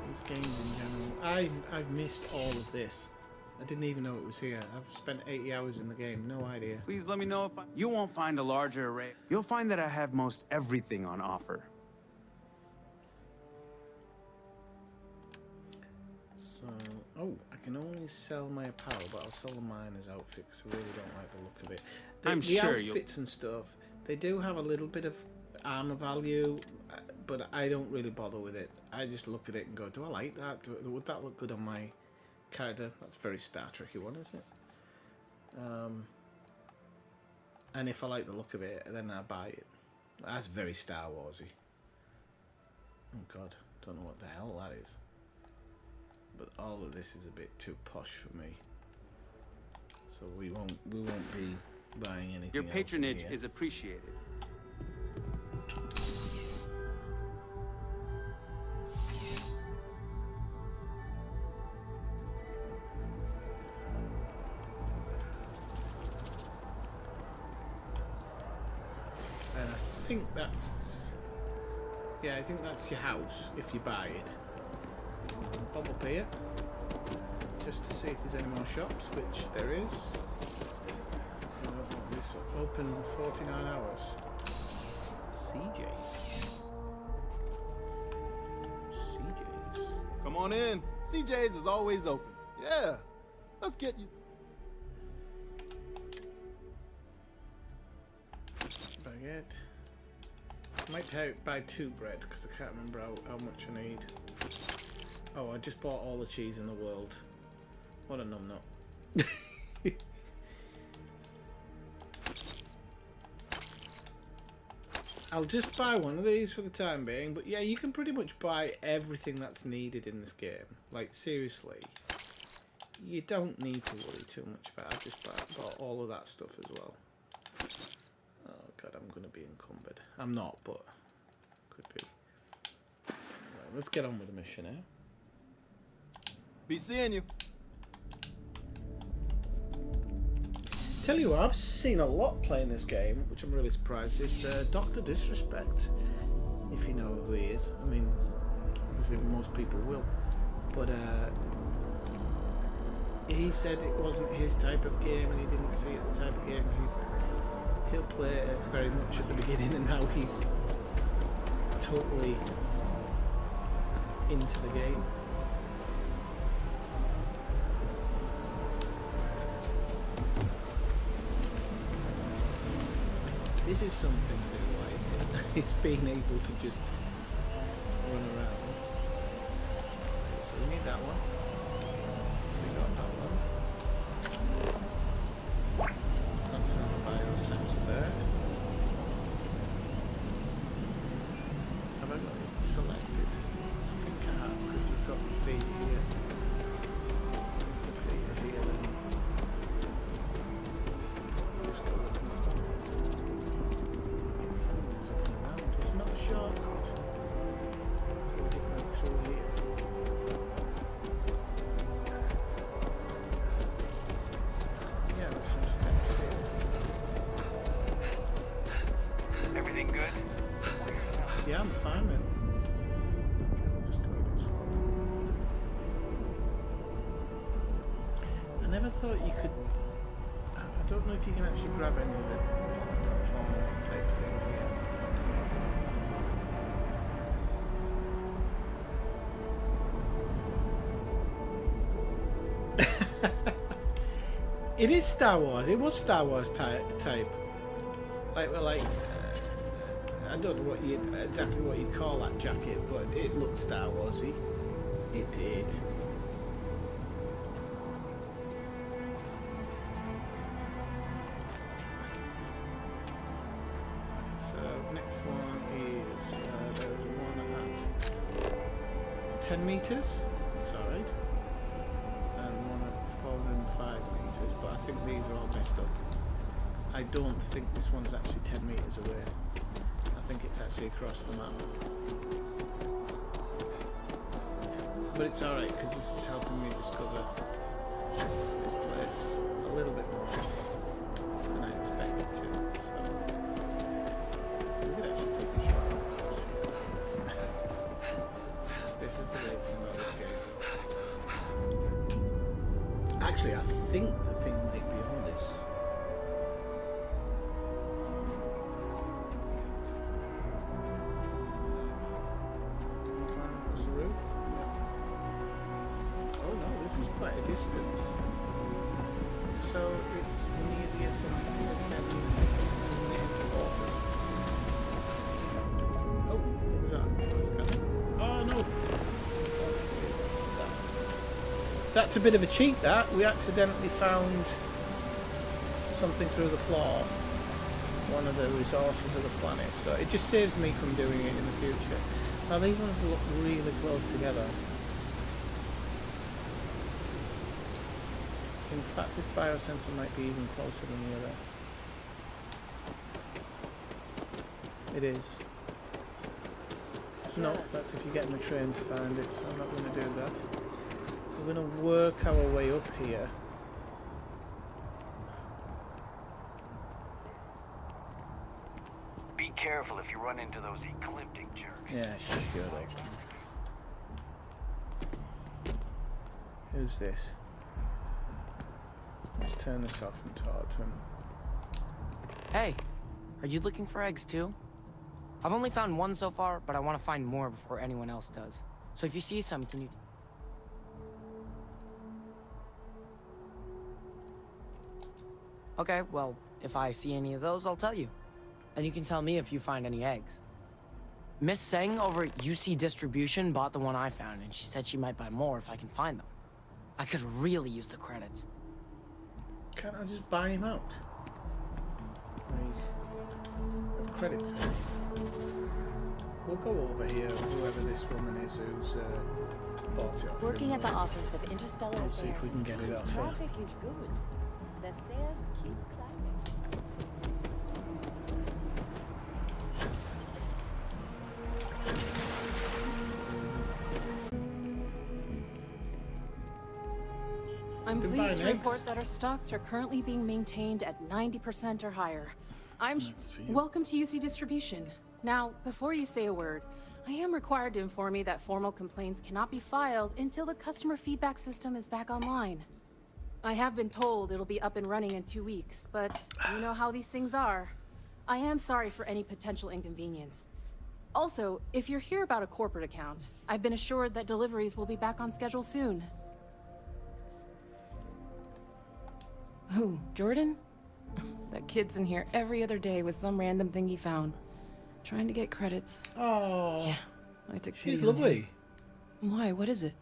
These games in general. I've missed all of this. I didn't even know it was here. I've spent 80 hours in the game, no idea. Please let me know if you won't find a larger array. You'll find that I have most everything on offer. Oh, I can only sell my apparel, but I'll sell the miner's outfit because I really don't like the look of it. I'm The sure outfits and stuff, they do have a little bit of armor value, but I don't really bother with it. I just look at it and go, do I like that? Would that look good on my character? That's a very Star Trek-y one, isn't it? And if I like the look of it, then I buy it. That's very Star Warsy. Oh God, don't know what the hell that is. But all of this is a bit too posh for me. So we won't be buying anything. Your else patronage in here. is appreciated. And I think that's... Yeah, I think that's your house, if you buy it. Bob up here, just to see if there's any more shops, which there is. This open 49 hours. CJ's. CJ's. Come on in. CJ's is always open. Yeah. Let's get you. Baguette. I might buy 2 bread because I can't remember how much I need. Oh, I just bought all the cheese in the world. What a numbnut. I'll just buy one of these for the time being, but yeah, you can pretty much buy everything that's needed in this game. Like, seriously. You don't need to worry too much about it. I just bought all of that stuff as well. Oh God, I'm going to be encumbered. I'm not, but could be. Right, let's get on with the mission, eh? Be seeing you. Tell you what, I've seen a lot playing this game, which I'm really surprised. Is Dr. Disrespect, if you know who he is. I mean, obviously most people will, but he said it wasn't his type of game, and he didn't see it the type of game he'll play it very much at the beginning, and now he's totally into the game. This is something I do like. It's being able to just run around. So we need that one. We got that one. That's another biosensor there. Have I got it selected? I think I have, because you've got the feet here. If the feet are here, then just go with them. It's up and around. It's not a shortcut. So we get right through here. Yeah, there's some steps here. Everything good? Yeah, I'm fine with it. Okay, we'll just go a bit slower. I never thought you could... I don't know if you can actually grab any of the phone type thing here. It is Star Wars. It was Star Wars type. Like, I don't know exactly what you'd call that jacket, but it looked Star Warsy. It did. So next one is there's one at 10 meters. It's alright. And one at 405 meters, but I think these are all messed up. I don't think this one's actually 10 meters away. I think it's actually across the map. But it's alright, because this is helping me discover this place a little bit more than I expected to. So we could actually take a shot at this here. This is the great thing about this game. Actually, I think the thing might be on this. Can we climb across the roof? Yeah. Oh no, this This is quite a distance. So it's near the SSN headquarters. Oh, what was that? Oh no! So that's a bit of a cheat, that. We accidentally found something through the floor. One of the resources of the planet. So it just saves me from doing it in the future. Now these ones look really close together. In fact, this biosensor might be even closer than the other. It is. No, that's if you get in the train to find it, so I'm not going to do that. We're going to work our way up here. Be careful if you run into those ecliptic jerks. Yeah, sure. Who's this? Let's turn this off and talk to him. Hey, are you looking for eggs too? I've only found one so far, but I want to find more before anyone else does. So if you see some, can you... Okay, well, if I see any of those, I'll tell you. And you can tell me if you find any eggs. Miss Seng over at UC Distribution bought the one I found, and she said she might buy more if I can find them. I could really use the credits. Can't I just buy him out? I have credits here. We'll go over here, whoever this woman is who's bought it off. Working at the Office of Interstellar We'll see if we can get it off. Traffic is good. The sales keep climbing. I'm Been pleased to buying report eggs. that our stocks are currently being maintained at 90% or higher. Welcome to UC Distribution. Now, before you say a word, I am required to inform you that formal complaints cannot be filed until the customer feedback system is back online. I have been told it'll be up and running in 2 weeks, but you know how these things are. I am sorry for any potential inconvenience. Also, if you're here about a corporate account, I've been assured that deliveries will be back on schedule soon. Who, Jordan? That kid's in here every other day with some random thing he found. Trying to get credits. Oh. Yeah, I took She's pity on him. lovely. Why? What is it?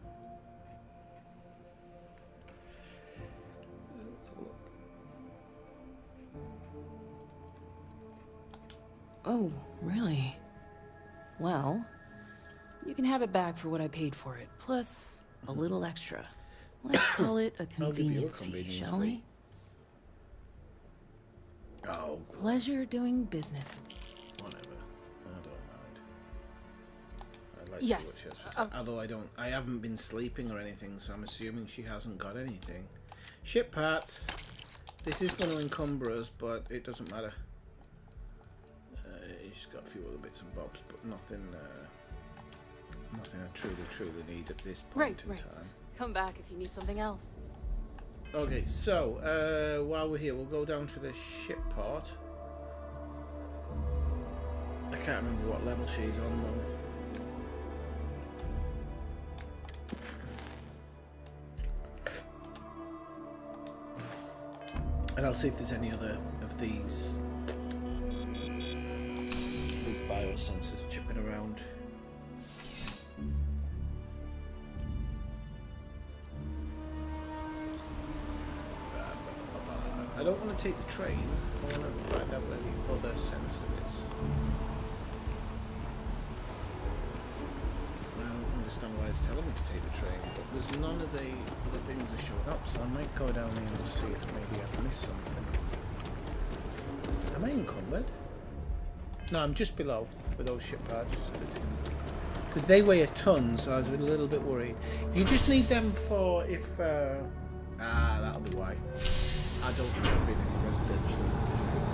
Oh, really? Well, you can have it back for what I paid for it, plus a little extra. Let's call it a I'll give you a convenience fee, convenience shall fee. we? Oh, Pleasure doing business. whatever. I don't mind. I'd like Yes, to see what she has for although I haven't been sleeping or anything, so I'm assuming she hasn't got anything. Ship parts. This is going to encumber us, but it doesn't matter. She's got a few other bits and bobs, but nothing. Nothing I truly need at this point in time. Come back if you need something else. Okay, so while we're here, we'll go down to the ship part. I can't remember what level she's on though. And I'll see if there's any other of these biosensors chipping around. I don't want to take the train. I want to find out where the other sensor is. I don't understand why it's telling me to take the train, but there's none of the other things that showed up, so I might go down here and just see if maybe I've missed something. Am I encumbered? No, I'm just below with those ship parts. Because they weigh a ton, so I was a little bit worried. You just need them for if... that'll be why. I don't think I've been in the residential district.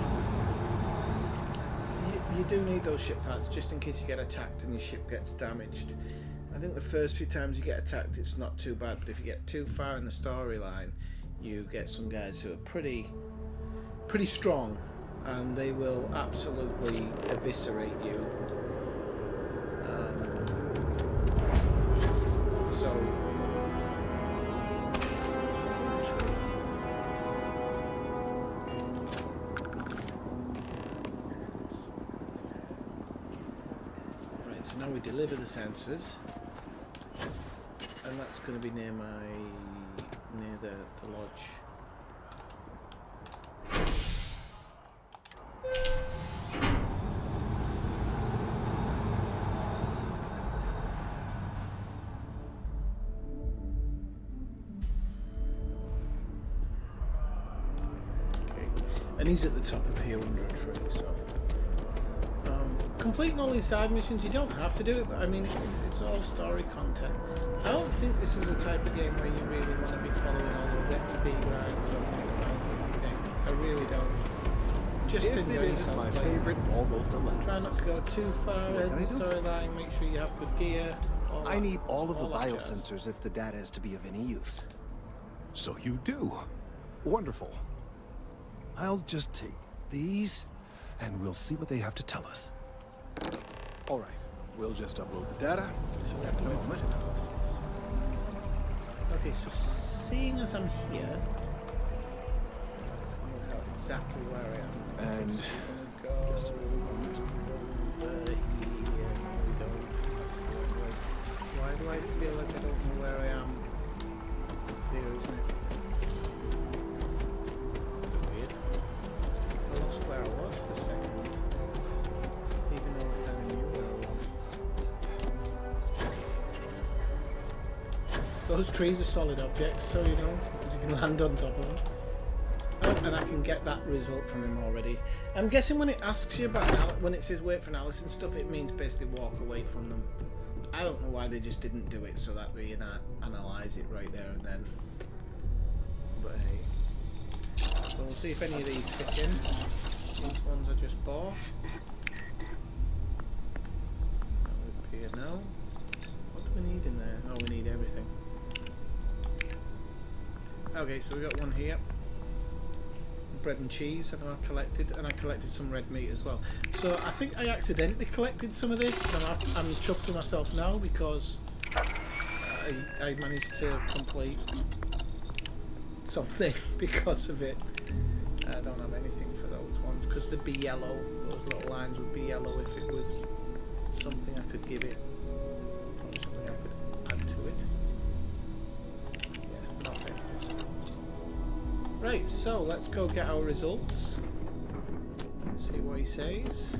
You do need those ship parts just in case you get attacked and your ship gets damaged. I think the first few times you get attacked it's not too bad, but if you get too far in the storyline you get some guys who are pretty strong and they will absolutely eviscerate you. So so now we deliver the sensors, and that's going to be near the lodge. And he's at the top of here under a tree, so... completing all these side missions, you don't have to do it, but I mean, it's all story content. I don't think this is a type of game where you really want to be following all those XP grinds or anything. I really don't. Just enjoy yourself. My favorite, almost a try not to go too far in the storyline, make sure you have good gear. I need all of the biosensors if the data is to be of any use. So you do. Wonderful. I'll just take these, and we'll see what they have to tell us. All right, we'll just upload the data. In a moment. Okay, so seeing as I'm here, let's work out exactly where I am. And so go just a moment. Here we go. Why do I feel like I don't know where I am? There, isn't it? Weird. I lost where I was for a second. Even though I kind of knew where I was. Those trees are solid objects, so you know, because you can land on top of them. Oh, and I can get that result from him already. I'm guessing when it asks you about when it says wait for analysis and stuff, it means basically walk away from them. I don't know why they just didn't do it so that they analyze it right there and then. But hey. So we'll see if any of these fit in. These ones I just bought. That would appear now. What do we need in there? Oh, we need everything. Okay, so we got one here. Bread and cheese, and I collected some red meat as well. So I think I accidentally collected some of this, but I'm chuffed with myself now because I managed to complete something because of it. I don't have anything for those ones because they'd be yellow. Those little lines would be yellow if it was something I could give it. Probably something I could add to it. Yeah, nothing. Right, so let's go get our results. See what he says.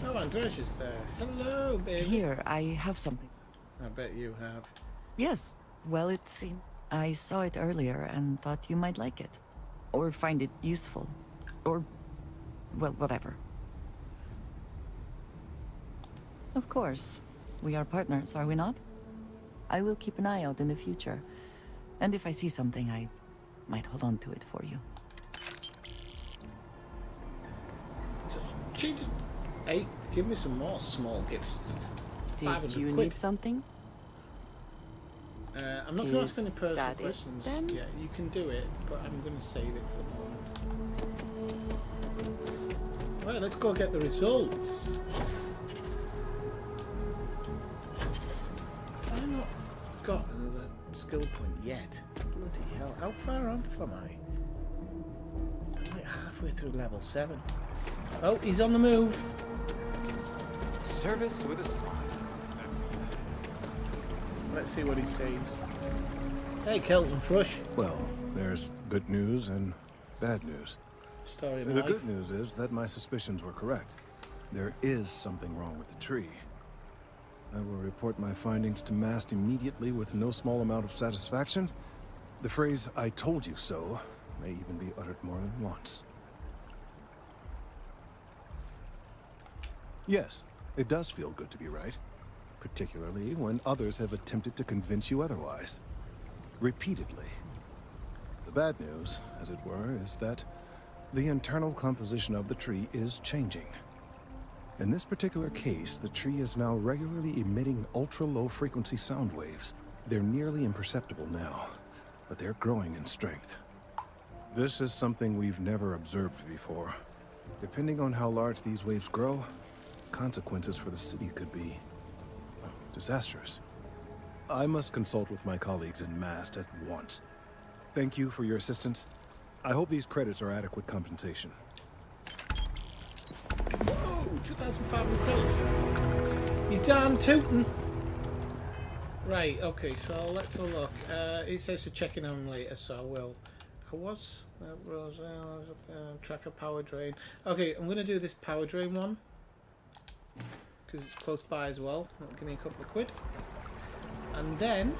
Oh, Andres is there. Hello, baby. Here, I have something. I bet you have. Yes, well, it seemed... I saw it earlier and thought you might like it. Or find it useful. Or, well, whatever. Of course. We are partners, are we not? I will keep an eye out in the future. And if I see something, I might hold on to it for you. Hey, give me some more small gifts. Did you need something? I'm not going to ask any personal that it, questions. then? Yeah, you can do it, but I'm going to save it for the moment. Right, let's go get the results. I've not got another skill point yet. Bloody hell, how far off am I? I'm like halfway through level 7. Oh, he's on the move. Service with a smile. Let's see what he says. Hey, Kelton Frush. Well, there's good news and bad news. Story of The life. good news is that my suspicions were correct. There is something wrong with the tree. I will report my findings to Mast immediately with no small amount of satisfaction. The phrase, "I told you so," may even be uttered more than once. Yes, it does feel good to be right. Particularly when others have attempted to convince you otherwise. Repeatedly. The bad news, as it were, is that the internal composition of the tree is changing. In this particular case, the tree is now regularly emitting ultra-low frequency sound waves. They're nearly imperceptible now, but they're growing in strength. This is something we've never observed before. Depending on how large these waves grow, consequences for the city could be disastrous. I must consult with my colleagues in MAST at once. Thank you for your assistance. I hope these credits are adequate compensation. Whoa, 2,500 credits. You damn tootin'. Right, okay, so let's have a look. It says to check in on later, so I will. Tracker power drain. Okay, I'm going to do this power drain one. Because it's close by as well. That'll give me a couple of quid. And then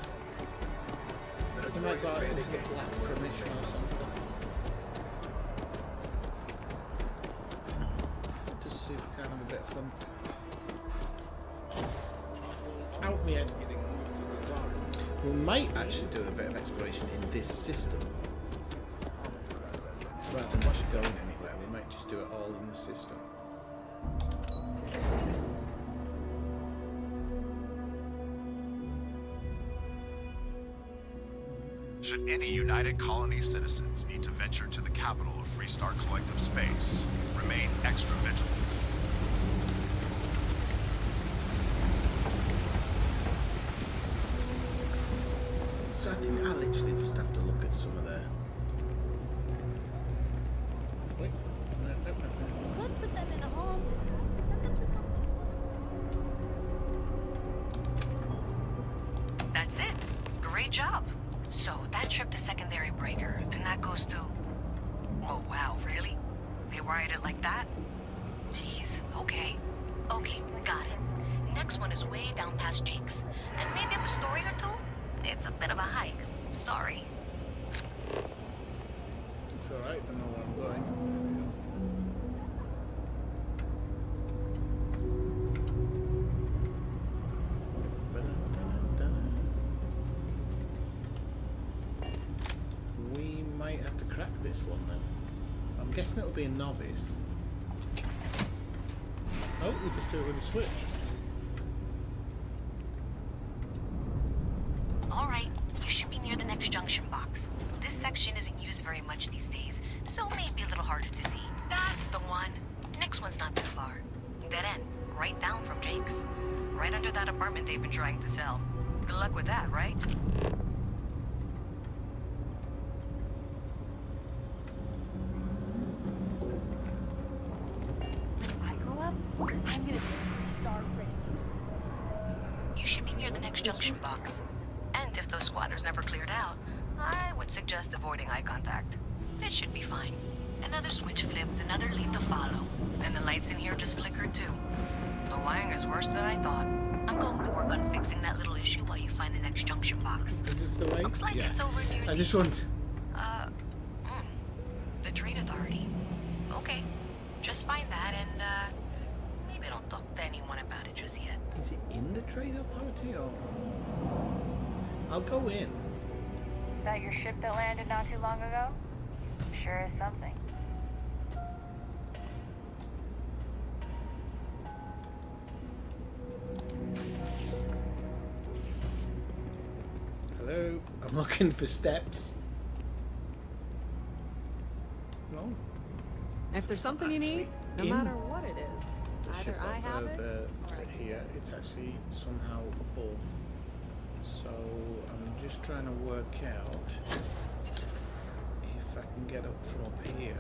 we might go out into the black for a mission or something. Just see if we can have a bit of fun. Out me head. We might actually do a bit of exploration in this system. Rather than actually going anywhere, we might just do it all in the system. Should any United Colony citizens need to venture to the capital of Freestar Collective Space, remain extra vigilant. So I think I literally just have to look at some of their... Wait. You could put them in a home. Send them to something. That's it. Great job. So that trip to Secondary Breaker, and that goes to... Oh wow, really? They wired it like that? Jeez, okay. Okay, got it. Next one is way down past Jake's. And maybe up a story or two? It's a bit of a hike. Sorry. It's alright if I know where I'm going. We might have to crack this one then. I'm guessing it'll be a novice. Oh, we just do it with a switch. Alright, you should be near the next junction box. This section isn't used very much these days, so maybe a little harder to see. That's the one. Next one's not too far. Dead end, right down from Jake's. Right under that apartment they've been trying to sell. Good luck with that, right? When I grow up, I'm gonna be a 3-star ranger. You should be near the next junction box. And if those squatters never cleared out, I would suggest avoiding eye contact. It should be fine. Another switch flipped, another lead to follow. And the lights in here just flickered too. The wiring is worse than I thought. I'm going to work on fixing that little issue while you find the next junction box. Is this the way? Looks like it's over near I just want... the Trade Authority. Okay. Just find that and, maybe don't talk to anyone about it just yet. Is it in the Trade Authority or... I'll go in. That your ship that landed not too long ago? Sure is something. Hello? I'm looking for steps. No. If there's something you need, no in matter what it is, either I have it or here. It's actually somehow above. So I'm just trying to work out if I can get up from up here.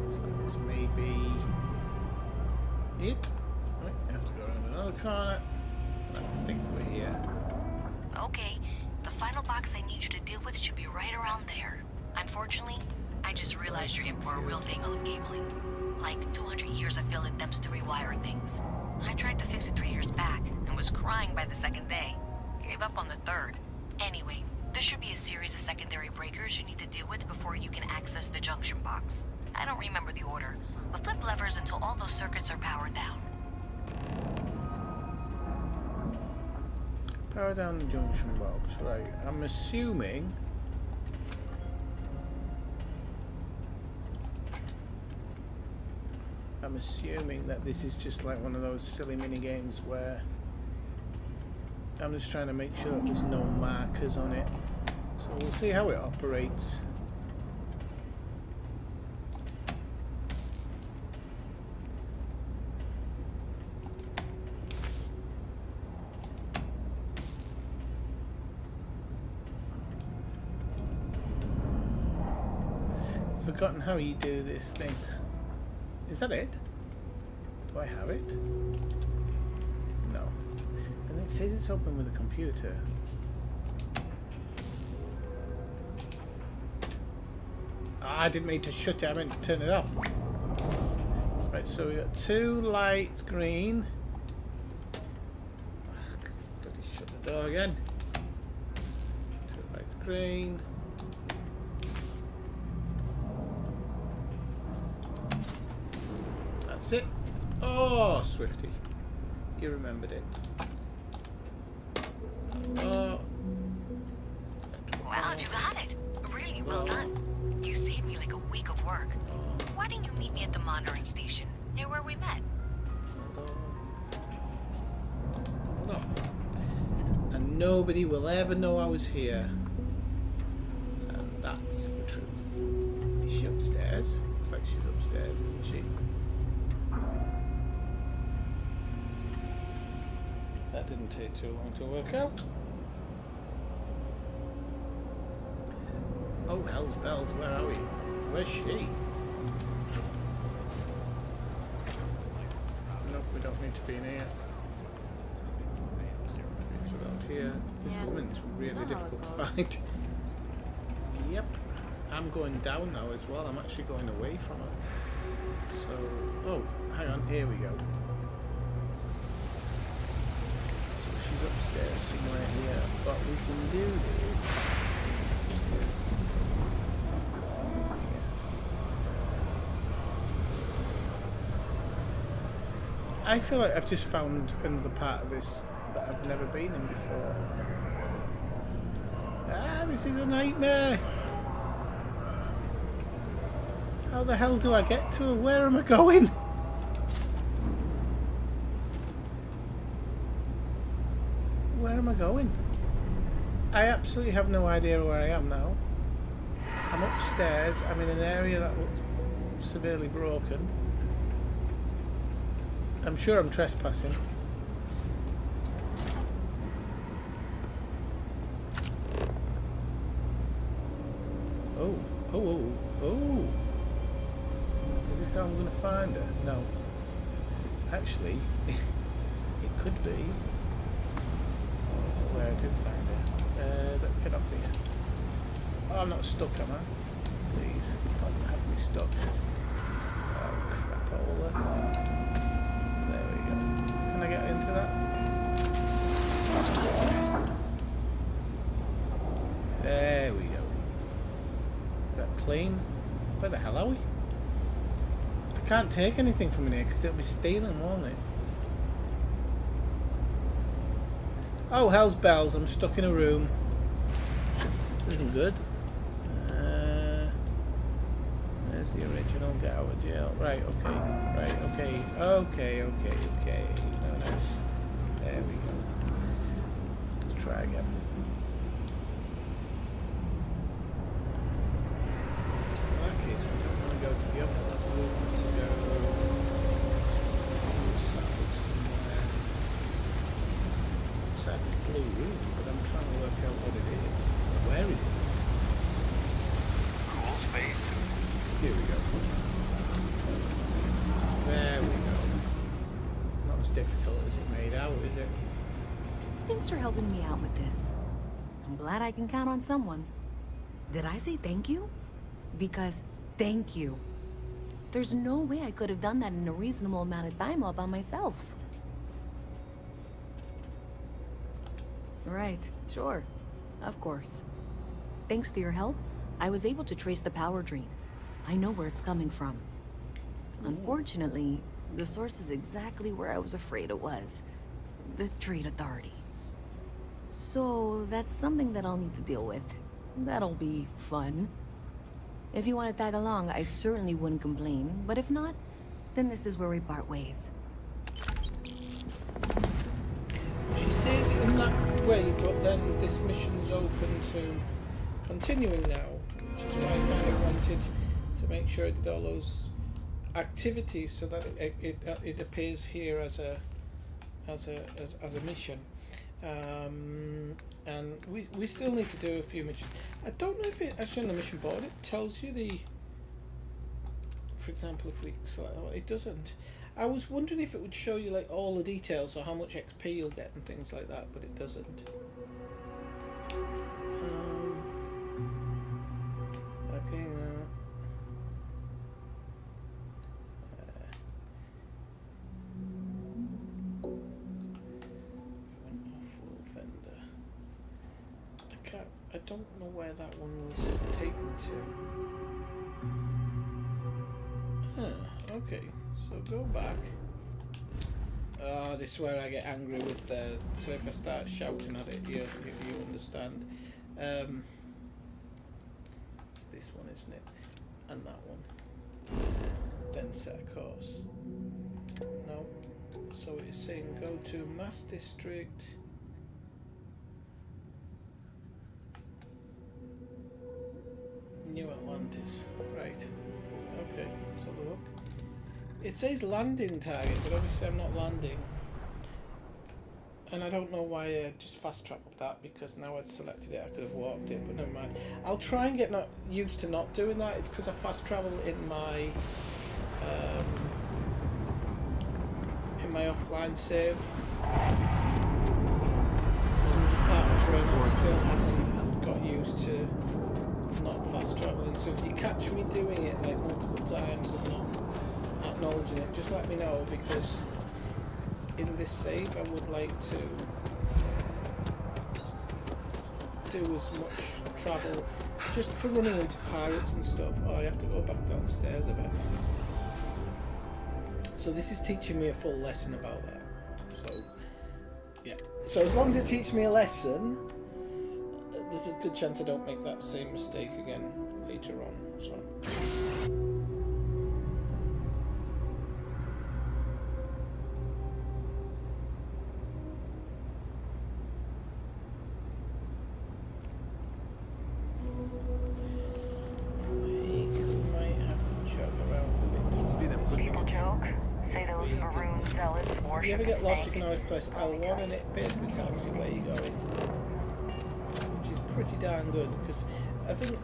Looks like this may be it. Right, I have to go around another corner. I think we're here. Okay, the final box I need you to deal with should be right around there. Unfortunately, I just realized you're in for a real thing on cabling. Like 200 years of field attempts to rewire things. I tried to fix it 3 years back and was crying by the second day. Gave up on the third. Anyway, there should be a series of secondary breakers you need to deal with before you can access the junction box. I don't remember the order, but flip levers until all those circuits are powered down. Power down the junction box, right. I'm assuming... that this is just like one of those silly mini games where I'm just trying to make sure that there's no markers on it. So we'll see how it operates. Forgotten how you do this thing. Is that it? Do I have it? No. And it says it's open with a computer. Ah, I didn't mean to shut it, I meant to turn it off. Right, so we got 2 lights green. Bloody shut the door again. 2 lights green. That's it. Oh, Swifty. You remembered it. Oh. Well, you got it. Really well done. You saved me like a week of work. Why didn't you meet me at the monitoring station, near where we met? Hold on. And nobody will ever know I was here. And that's the truth. Is she upstairs? Looks like she's upstairs, isn't she? That didn't take too long to work out. Oh, hell's bells, where are we? Where's she? Nope, we don't need to be in here. It's around here. This woman is really difficult to find. Yep. I'm going down now as well. I'm actually going away from her. So, oh, hang on, here we go. So she's upstairs somewhere here, but we can do this. I feel like I've just found another part of this that I've never been in before. Ah, this is a nightmare. How the hell do I get to her? Where am I going? Where am I going? I absolutely have no idea where I am now. I'm upstairs. I'm in an area that looks severely broken. I'm sure I'm trespassing. Oh, oh, oh, oh. Is this how I'm going to find her? No. Actually, it could be where I do find her. Let's get off here. Oh, I'm not stuck, am I? Please, don't have me stuck. Oh, crapola. There we go. Can I get into that? There we go. Is that clean? Where the hell are we? I can't take anything from in here because it'll be stealing, won't it? Oh, hell's bells. I'm stuck in a room. This isn't good. There's the original get out of jail. Right, okay. Right, okay. Okay. No, nice. There we go. Let's try again. So in that case, we don't want to go to the upper level. We want to go inside somewhere. Inside this blue room, but I'm trying to work out what it is. Where it is. Cool space. Here we go. There we go. Not as difficult as it made out, is it? Thanks for helping me out with this. I'm glad I can count on someone. Did I say thank you? Because thank you. There's no way I could have done that in a reasonable amount of time all by myself. Right, sure. Of course. Thanks to your help, I was able to trace the power drain. I know where it's coming from. Unfortunately, the source is exactly where I was afraid it was. The Trade Authority. So, that's something that I'll need to deal with. That'll be fun. If you want to tag along, I certainly wouldn't complain. But if not, then this is where we part ways. She says it in that way, but then this mission's open to continuing now, which is why I kind of wanted to make sure I did all those activities so that it appears here as a mission. And we still need to do a few missions. I don't know if it actually on the mission board it tells you the for example, if we select that one, it doesn't. I was wondering if it would show you like all the details or how much XP you'll get and things like that, but it doesn't. Okay. I don't know where that one was taken to. Okay, so go back. This is where I get angry with the. So if I start shouting at it, you understand. It's this one, isn't it? And that one. Then set a course. No. So it's saying go to Mass District. New Atlantis. Right. Okay, let's have a look. It says landing target, but obviously I'm not landing. And I don't know why I just fast traveled that, because now I'd selected it, I could have walked it, but never mind. I'll try and get used to not doing that. It's because I fast travel in my offline save. So there's a part of the train that still hasn't got used to not fast traveling. So if you catch me doing it like multiple times and not acknowledging it, just let me know, because in this save I would like to do as much travel just for running into pirates and stuff. Oh, I have to go back downstairs a bit. So this is teaching me a full lesson about that. So yeah, so as long as it teaches me a lesson, there's a good chance I don't make that same mistake again later on. So if you ever get lost, you can always press L1 and it basically tells you where you're going, which is pretty darn good, because I think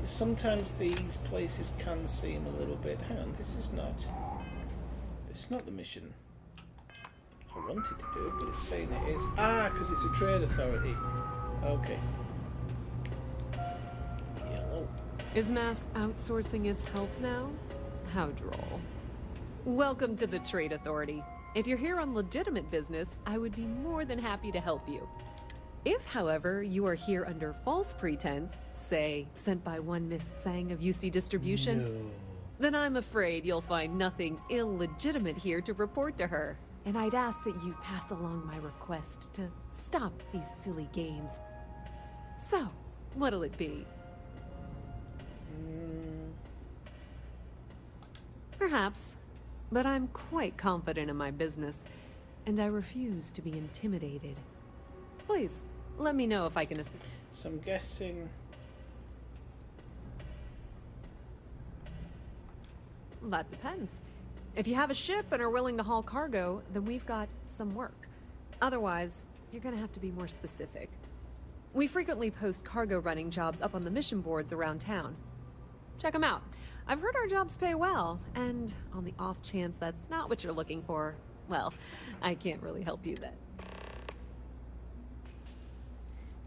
sometimes these places can seem a little bit. Hang on, this is not the mission I wanted to do, but it's saying it is. Because it's a trade authority. Okay. Yellow. Is Mast outsourcing its help now? How droll. Welcome to the Trade Authority. If you're here on legitimate business, I would be more than happy to help you. If, however, you are here under false pretense, say, sent by one Miss Tsang of UC Distribution, then I'm afraid you'll find nothing illegitimate here to report to her. And I'd ask that you pass along my request to stop these silly games. So, what'll it be? Perhaps. But I'm quite confident in my business, and I refuse to be intimidated. Please, let me know if I can assist. So I'm guessing... That depends. If you have a ship and are willing to haul cargo, then we've got some work. Otherwise, you're gonna have to be more specific. We frequently post cargo running jobs up on the mission boards around town. Check them out. I've heard our jobs pay well, and on the off chance that's not what you're looking for, well, I can't really help you then.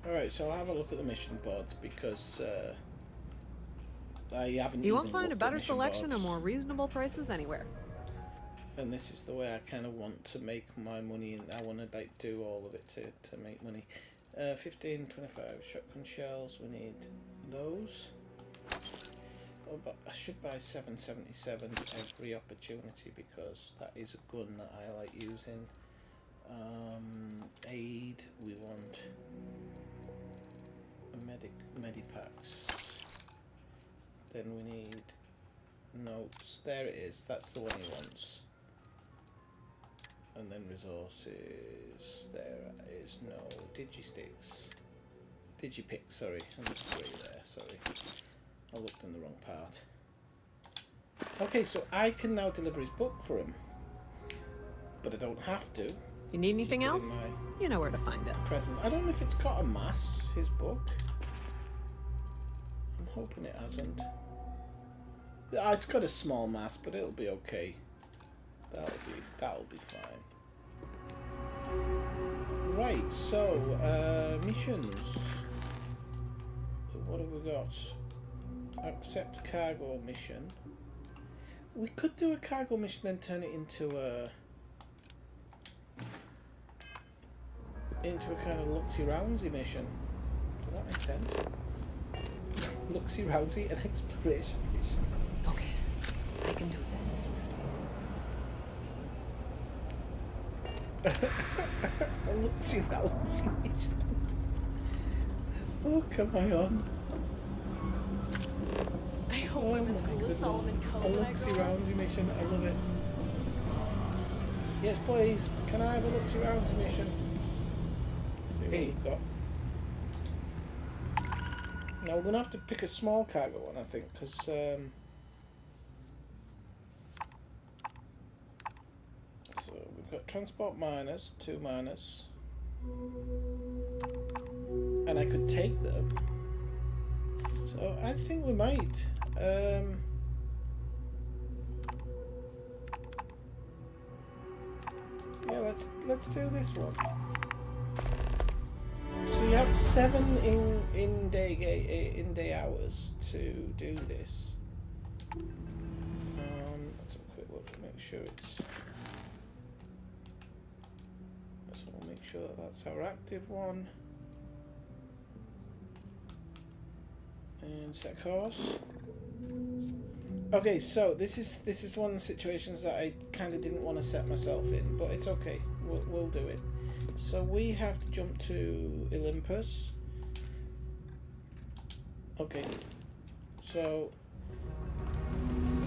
Alright, so I'll have a look at the mission boards, because I haven't. You won't find a better selection or more reasonable prices anywhere. And this is the way I kind of want to make my money, and I want to like do all of it to make money. 15, 25 shotgun shells, we need those. Oh, but I should buy 777s every opportunity, because that is a gun that I like using. Aid, we want medipacks. Then we need notes. There it is. That's the one he wants. And then resources. There is no digisticks. Digipicks. Sorry, I'm just way there. Sorry. I looked in the wrong part. Okay, so I can now deliver his book for him. But I don't have to. If you need anything else, you know where to find us. Present. I don't know if it's got a mass, his book. I'm hoping it hasn't. It's got a small mass, but it'll be okay. That'll be fine. Right, so missions. What have we got? Accept cargo mission. We could do a cargo mission, then turn it into a kind of loosey-roundsy mission. Does that make sense? Loosey-roundsy and exploration mission. Okay, I can do this. A loosey-roundsy mission. What am I on? I hope I'm as cool as Solomon Coe A when I grow up. loosey-roundsy mission. I love it. Yes, please. Can I have a loosey-roundsy mission? See what we've got. Now we're gonna have to pick a small cargo one, I think, because so we've got transport miners, 2 miners, and I could take them. So I think we might. Yeah, let's do this one. So you have 7 in day hours to do this. Let's have a quick look to make sure it's. So we'll make sure that that's our active one. And set course. Okay, so this is one of the situations that I kind of didn't want to set myself in, but it's okay. We'll do it. So we have to jump to Olympus. Okay. So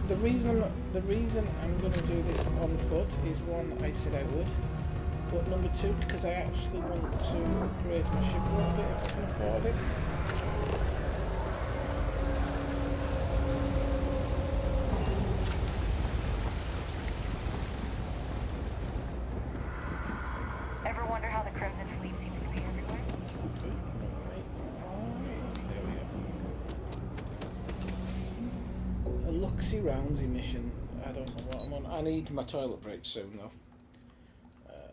the reason I'm going to do this on foot is, one, I said I would, but number 2, because I actually want to upgrade my ship a little bit if I can afford it. Ever wonder how the Crimson Fleet seems to be everywhere? A loosey-roundsy mission. I don't know what I'm on. I need my toilet break soon, though.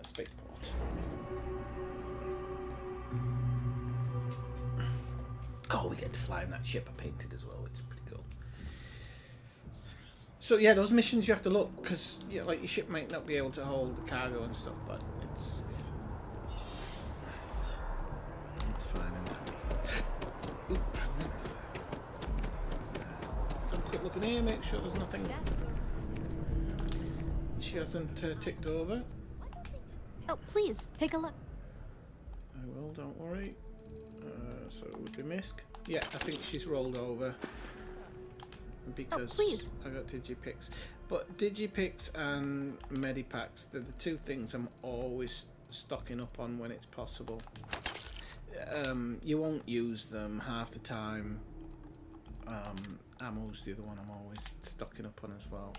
Spaceport. Oh, we get to fly in that ship I painted as well, which is pretty cool. So yeah, those missions you have to look, because like your ship might not be able to hold the cargo and stuff, but it's fine in that way. Oop. Let's have a quick look in here, make sure there's nothing she hasn't ticked over. Oh, please, take a look. I will, don't worry. So it would be Misk. Yeah, I think she's rolled over because please. I got Digipix. But Digipix and Medipacks, they're the 2 things I'm always stocking up on when it's possible. You won't use them half the time. Ammo's the other one I'm always stocking up on as well.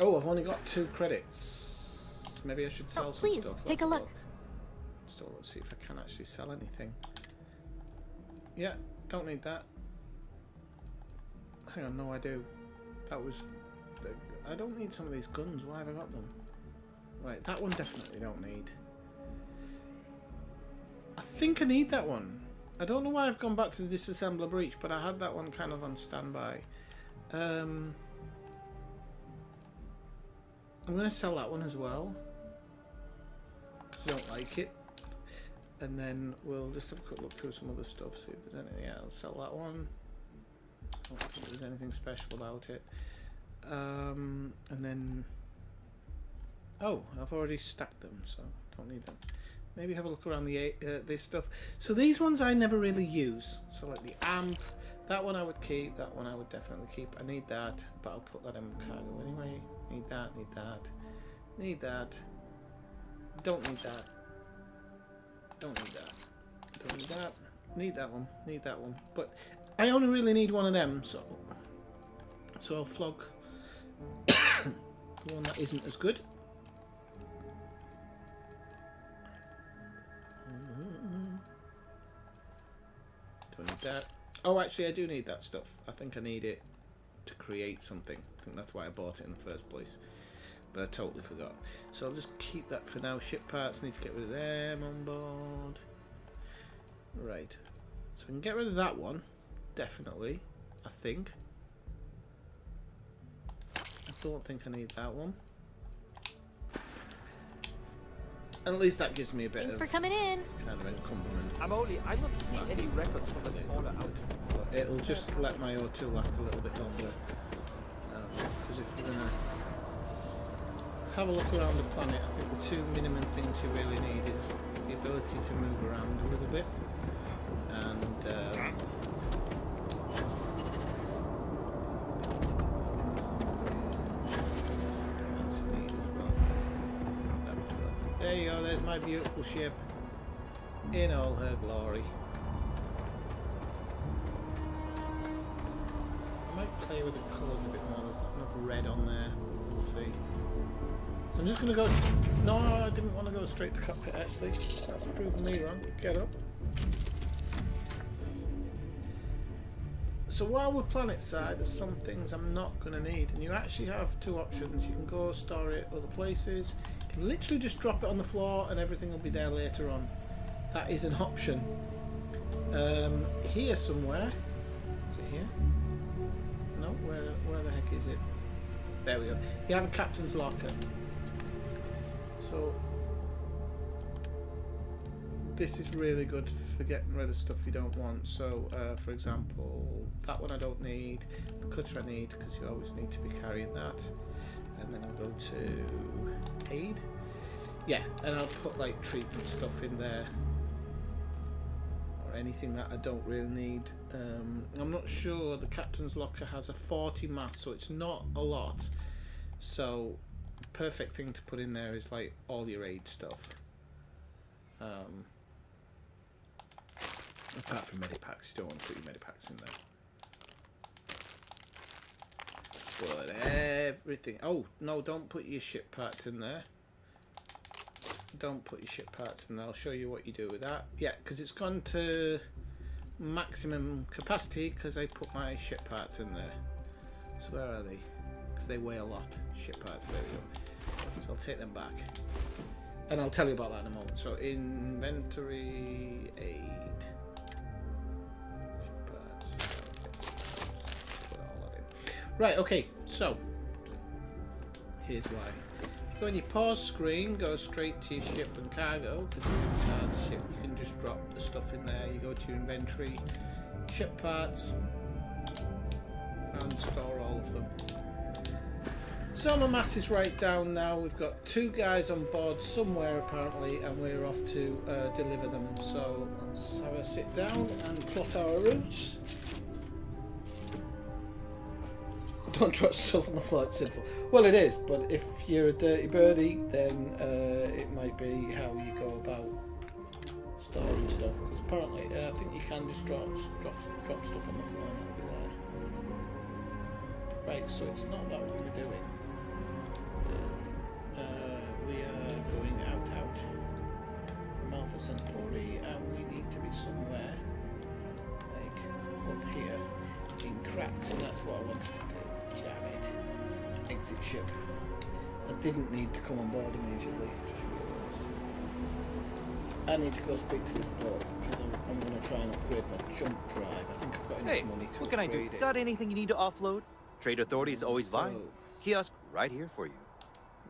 Oh, I've only got 2 credits. Maybe I should sell some please, stuff. take a look. So let's see if I can actually sell anything. Yeah, don't need that. Hang on, no, I do. That was... I don't need some of these guns. Why have I got them? Right, that one definitely don't need. I think I need that one. I don't know why I've gone back to the disassembler breach, but I had that one kind of on standby. I'm going to sell that one as well. I don't like it. And then we'll just have a quick look through some other stuff, see if there's anything else. Sell that one. I don't think there's anything special about it. And then... Oh, I've already stacked them, so don't need them. Maybe have a look around the this stuff. So these ones I never really use. So like the amp, that one I would keep, that one I would definitely keep. I need that, but I'll put that in cargo anyway. Need that, need that, need that. Don't need that. Don't need that. Don't need that. Need that one. Need that one. But I only really need one of them, so I'll flog the one that isn't as good. that. Oh, actually, I do need that stuff. I think I need it to create something. I think that's why I bought it in the first place. But I totally forgot. So I'll just keep that for now. Ship parts, need to get rid of them on board. Right. So I can get rid of that one. Definitely. I think. I don't think I need that one. And at least that gives me a bit Thanks of for coming in. kind of encumberment. I'm not seeing any records from the smaller outfit. But it'll just let my O2 last a little bit longer. Because if you're gonna have a look around the planet, I think the two minimum things you really need is the ability to move around a little bit, and there you go, there's my beautiful ship in all her glory. I might play with the colours a bit more, there's not enough red on there, we'll see. So I'm just going to go... No, I didn't want to go straight to cockpit actually, that's proven me wrong. Get up. So while we're planet side, there's some things I'm not going to need, and you actually have two options. You can go store it other places. You can literally just drop it on the floor and everything will be there later on. That is an option. Here somewhere. Is it here? No, where the heck is it? There we go. You have a captain's locker. So this is really good for getting rid of stuff you don't want. So for example, that one I don't need. The cutter I need because you always need to be carrying that. And then I'll go to aid. Yeah, and I'll put like treatment stuff in there. Anything that I don't really need. I'm not sure. The captain's locker has a 40 mass, so it's not a lot. So the perfect thing to put in there is like all your aid stuff. Apart from medipacks, you don't want to put your medipacks in there. But everything. Oh no! Don't put your ship parts in there. Don't put your ship parts in there. I'll show you what you do with that. Yeah, because it's gone to maximum capacity because I put my ship parts in there. So where are they? Because they weigh a lot. Ship parts, there we go. So I'll take them back. And I'll tell you about that in a moment. So inventory, aid. Ship parts. Okay. Put all that in. Right, okay, so here's why. Go on your pause screen, go straight to your ship and cargo, because you're inside the ship, you can just drop the stuff in there. You go to your inventory, ship parts, and store all of them. So my mass is right down now. We've got 2 guys on board somewhere apparently, and we're off to deliver them. So let's have a sit down and plot our routes. Don't drop stuff on the floor, it's sinful. Well, it is, but if you're a dirty birdie, then it might be how you go about storing stuff. Because apparently, I think you can just drop stuff on the floor and it'll be there. Right, so it's not that what we're doing. We are going out from Alpha Centauri, and we need to be somewhere like up here in cracks, and that's what I wanted to do. Damn it. Exit ship. I didn't need to come on board immediately. Just realised. I need to go speak to this bloke because I'm going to try and upgrade my jump drive. I think I've got enough money to what can I do? it. Got anything you need to offload? Trade Authority is always buying. Kiosk right here for you.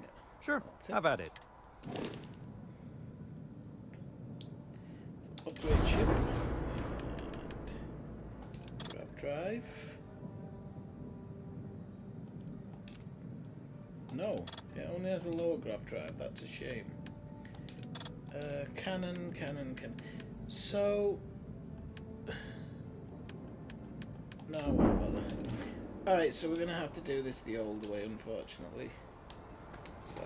Yeah. Sure, have at it. So upgrade ship. And grab drive. No, it only has a lower grav drive, that's a shame. Cannon. So... No, I won't bother. Alright, so we're going to have to do this the old way, unfortunately. So,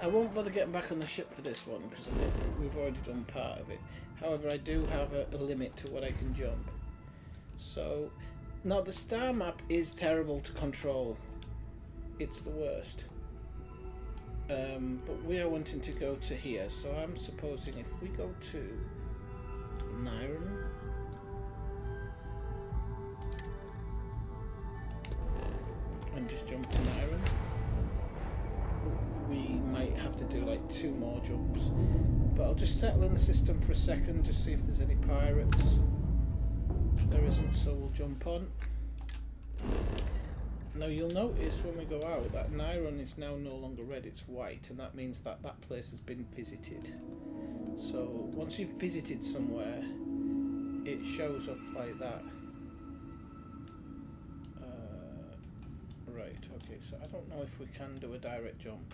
I won't bother getting back on the ship for this one, because we've already done part of it. However, I do have a limit to what I can jump. So, now the star map is terrible to control. It's the worst. But we are wanting to go to here, so I'm supposing if we go to Niren, just jump to Niren. We might have to do like 2 more jumps. But I'll just settle in the system for a second, just see if there's any pirates. There isn't, so we'll jump on. Now you'll notice when we go out that Niren is now no longer red, it's white, and that means that that place has been visited. So once you've visited somewhere, it shows up like that. Right, okay, so I don't know if we can do a direct jump.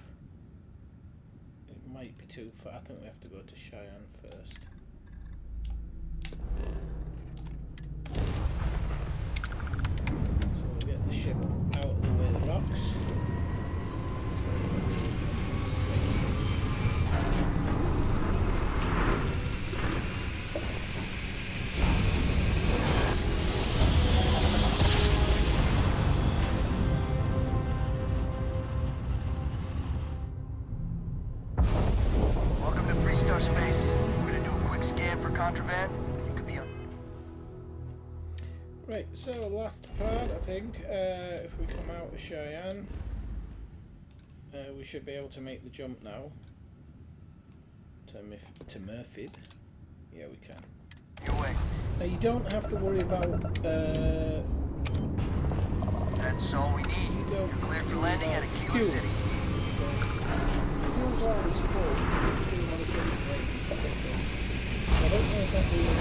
It might be too far. I think we have to go to Cheyenne first. So we'll get the ship out of the way of the rocks. Welcome to Freestar Space. We're gonna do a quick scan for contraband. You could be on. Right, so last part, I think, if we come out of Cheyenne, we should be able to make the jump now to Murphy. Yeah, we can. Your way. Now you don't have to worry about. That's all we need. You're cleared for landing at a Kilo fuel. City. Fuel's always full. You do have a jump range difference. So I don't know exactly what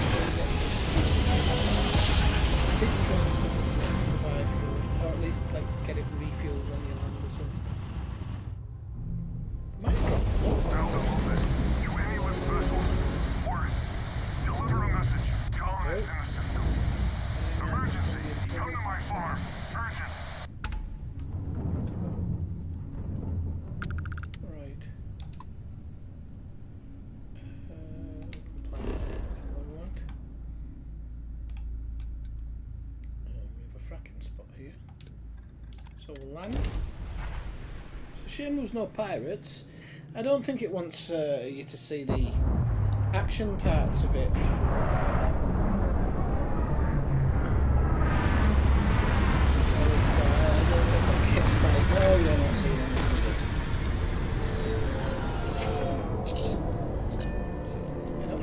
it's strange that you have to buy fuel, or at least like get it refueled when you land or something. It might drop. You enemy with vessel. Orders. Deliver a message. Tell them it's in the system. Emergency. Come to my farm. Urgent. Right. We have a fracking spot here. So we'll land. It's a shame there's no pirates. I don't think it wants you to see the action parts of it. It's like, oh, you're not seeing anything good. So, get up.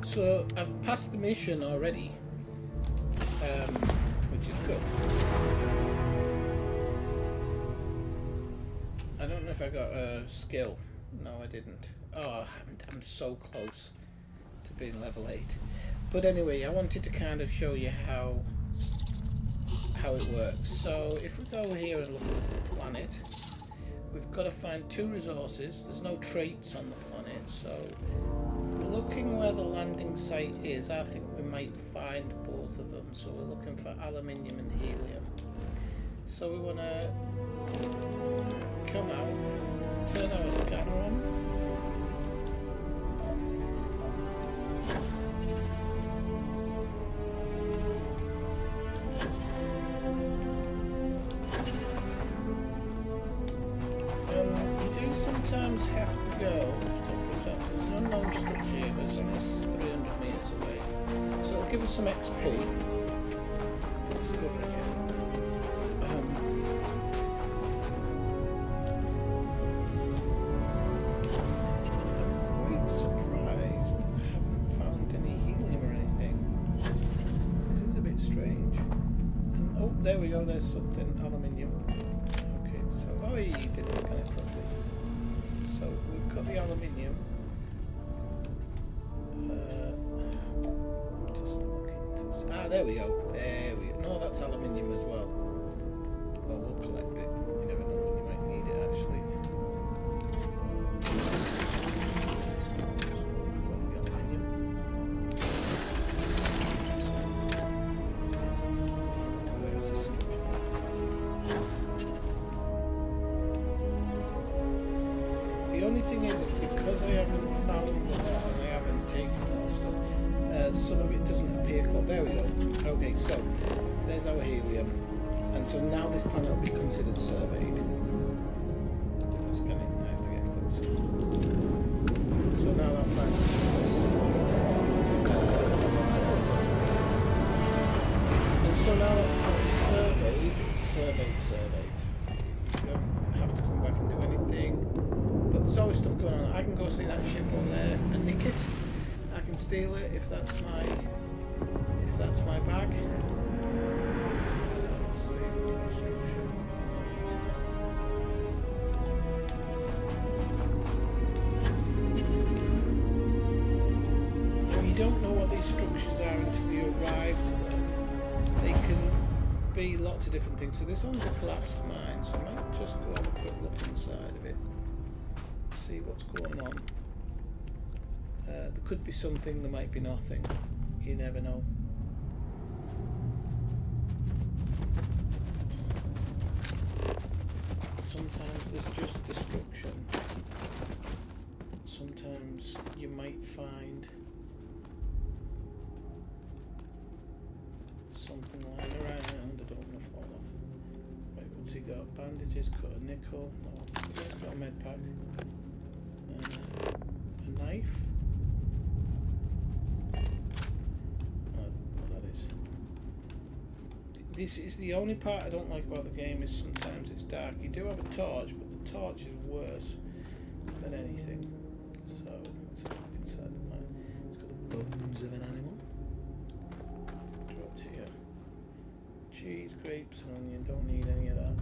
So, I've passed the mission already, which is good. I don't know if I got a skill. No, I didn't. Oh, I'm so close to being level 8. But anyway, I wanted to kind of show you how it works. So if we go here and look at the planet, we've got to find 2 resources. There's no traits on the planet, so looking where the landing site is, I think we might find both of them. So we're looking for aluminium and helium. So we want to come out, turn our scanner on. You do sometimes have to go, so for example, there's an unknown structure here, but it's only 300 meters away. So it'll give us some XP for discovering it. Surprised I haven't found any helium or anything. This is a bit strange. And, oh, there we go, there's something. Aluminium. Okay, so oh, you didn't scan it properly. So we've got the aluminium. I'm just looking to there we go. There we go. No, that's aluminium as well. Well, we'll collect it. You never know when you might need it actually. The only thing is, because I haven't found a lot and I haven't taken a lot of stuff, some of it doesn't appear close. There we go. Okay, so there's our helium, and so now this planet will be considered surveyed. If I scan it, I have to get So now that back and so now that it's surveyed, you don't have to come back and do anything. But there's always stuff going on. I can go see that ship over there and nick it. I can steal it if that's my bag. Let's see, construction. Now you don't know what these structures are until you arrive to them. They can be lots of different things. So this one's a collapsed mine, so I might just go have a quick look inside of it. See what's going on. There could be something, there might be nothing. You never know. Sometimes there's just destruction. Sometimes you might find something lying around. I don't want to fall off. Right, what's he got? Bandages, cut a nickel. No, he's got a med pack. A knife. What that is. This is the only part I don't like about the game, is sometimes it's dark. You do have a torch, but the torch is worse than anything. So let's have a look inside the mine. It's got the bones of an animal. Dropped here. Cheese, grapes, and onion. Don't need any of that.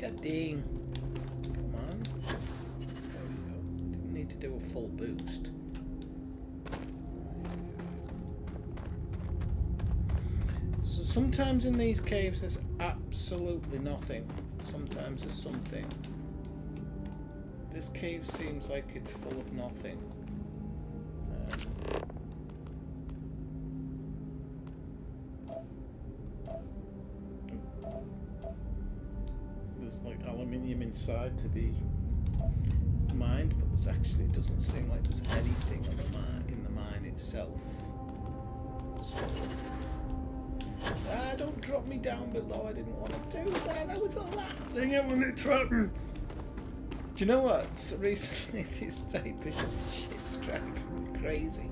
God dang. Come on. There we go. Didn't need to do a full boost. So sometimes in these caves there's absolutely nothing. Sometimes there's something. This cave seems like it's full of nothing. There's like aluminium inside to be mined, but there's actually, it doesn't seem like there's anything on the in the mine itself. So, don't drop me down below. I didn't want to do that. That was the last thing I wanted to happen. Do you know what? So recently this type of shit's driving me crazy.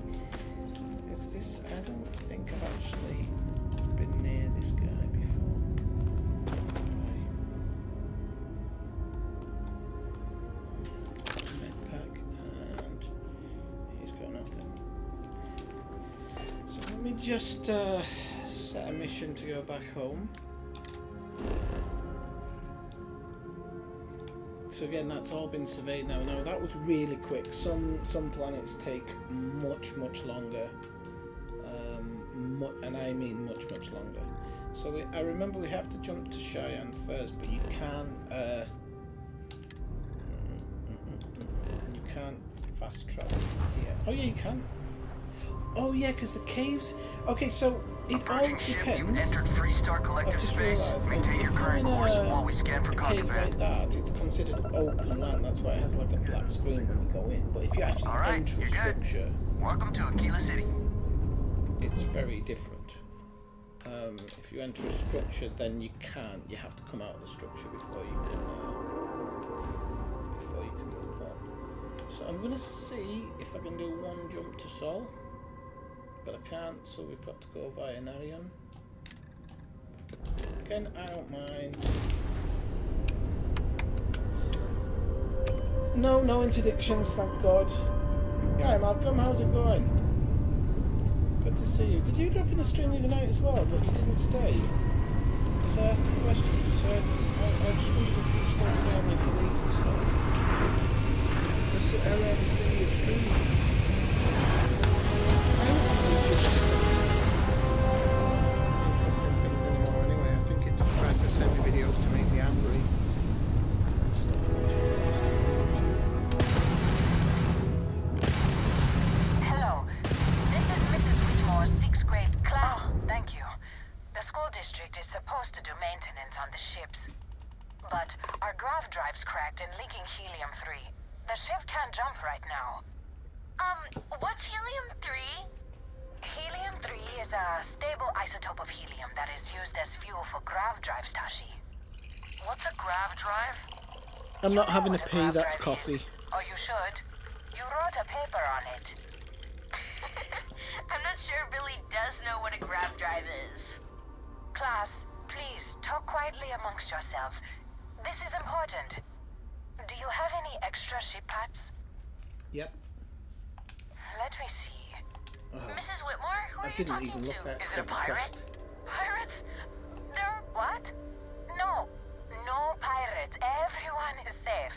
Is this? I don't think I've actually been near this guy before. Med pack, and he's got nothing. So let me just set a mission to go back home. So again, that's all been surveyed now. Now that was really quick. Some planets take much longer, and I mean much longer. So I remember we have to jump to Cheyenne first, but you can't fast travel here. Oh yeah, you can. Oh yeah, because the caves. Okay, so it all depends. I've just realised, like, if you're in a cave like that, it's considered open land. That's why it has like a black screen when you go in. But if you actually enter a structure, welcome to Aquila City. It's very different. If you enter a structure, then you have to come out of the structure before you can move on. So I'm gonna see if I can do one jump to Sol. But I can't, so we've got to go via Narion. Again, I don't mind. No interdictions, thank God. Yeah, Malcolm, how's it going? Good to see you. Did you drop in a stream the other night as well, but you didn't stay? Because I asked a question, so I just wondered if you still down with your leads and stuff. Just I rarely see you streaming. Interesting things anymore anyway. I think it just tries to send me videos to make me angry. Hello, this is Mrs. Whitmore's 6th grade class. Oh, thank you. The school district is supposed to do maintenance on the ships, but our grav drive's cracked and leaking helium-3. The ship can't jump right now. What's helium-3? Helium-3 is a stable isotope of helium that is used as fuel for grav drives, Tashi. What's a grav drive? I'm not having a pee, that's coffee. Oh, you should. You wrote a paper on it. I'm not sure Billy does know what a grav drive is. Class, please talk quietly amongst yourselves. This is important. Do you have any extra ship parts? Yep. Let me see. Mrs. Whitmore, who are I you didn't talking even look to? at Is it a pirate? Pirates? There... What? No. No pirates. Everyone is safe.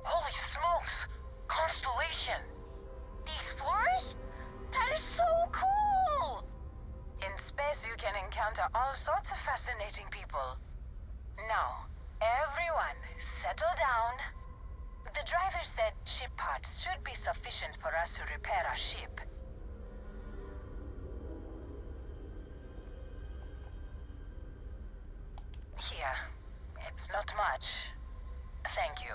Holy smokes! Constellation! The Explorers? That is so cool! In space you can encounter all sorts of fascinating people. Now, everyone, settle down. The driver said ship parts should be sufficient for us to repair our ship. Here. It's not much. Thank you.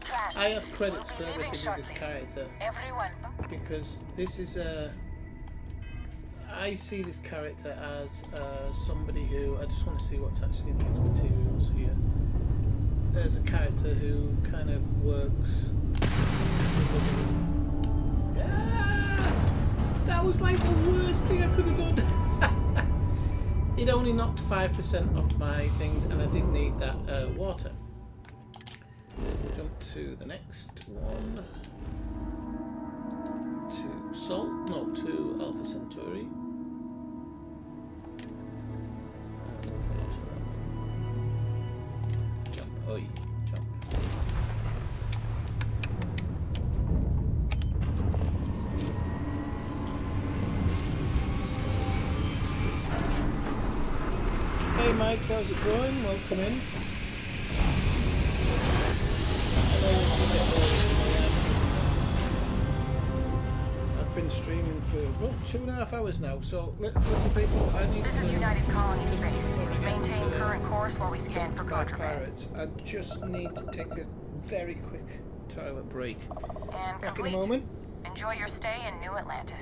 Class, I have credits we'll for be leaving everything with this shortly. character. Everyone. Because this is a... I see this character as somebody who... I just want to see what's actually in these materials here. There's a character who kind of works... Ah! That was like the worst thing I could have done. It only knocked 5% off my things, and I did need that water. Jump to the next one. To Sol, no, to Alpha Centauri. Jump, oi, jump. Hey Mike, how's it going? Welcome in. I've been streaming for 2.5 hours now, so listen people, I need This to... is United Colony Space. Maintain current course while we scan for contraband. Pirates. I just need to take a very quick toilet break. And Back complete. in a moment. Enjoy your stay in New Atlantis.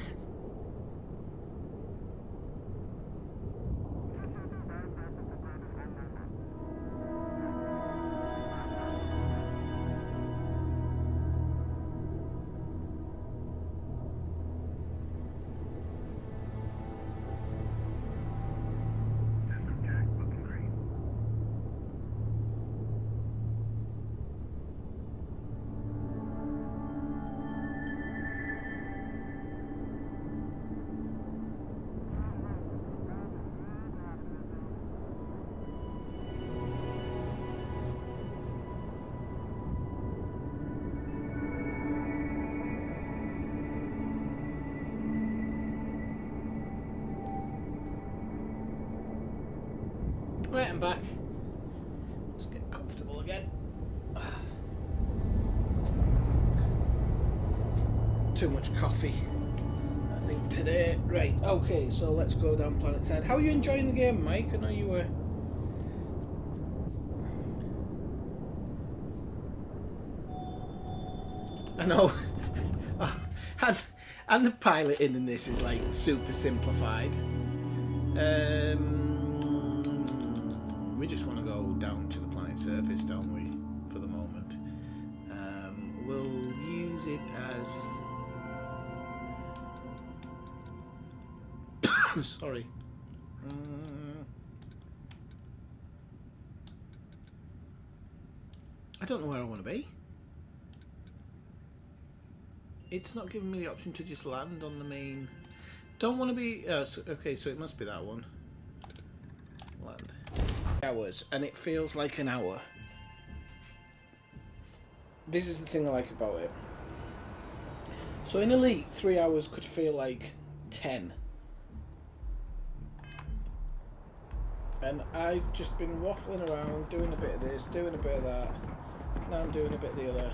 Right, I'm back. Let's get comfortable again. Too much coffee, I think, today. Right, okay, so let's go down planet side. How are you enjoying the game, Mike? I know you were... I know. And the piloting in this is like super simplified. We just want to go down to the planet surface, don't we, for the moment. We'll use it as... Sorry. I don't know where I want to be. It's not giving me the option to just land on the main... Don't want to be... okay, so it must be that one. Land. Hours, and it feels like an hour. This is the thing I like about it. So in Elite, 3 hours could feel like 10. And I've just been waffling around, doing a bit of this, doing a bit of that. Now I'm doing a bit of the other.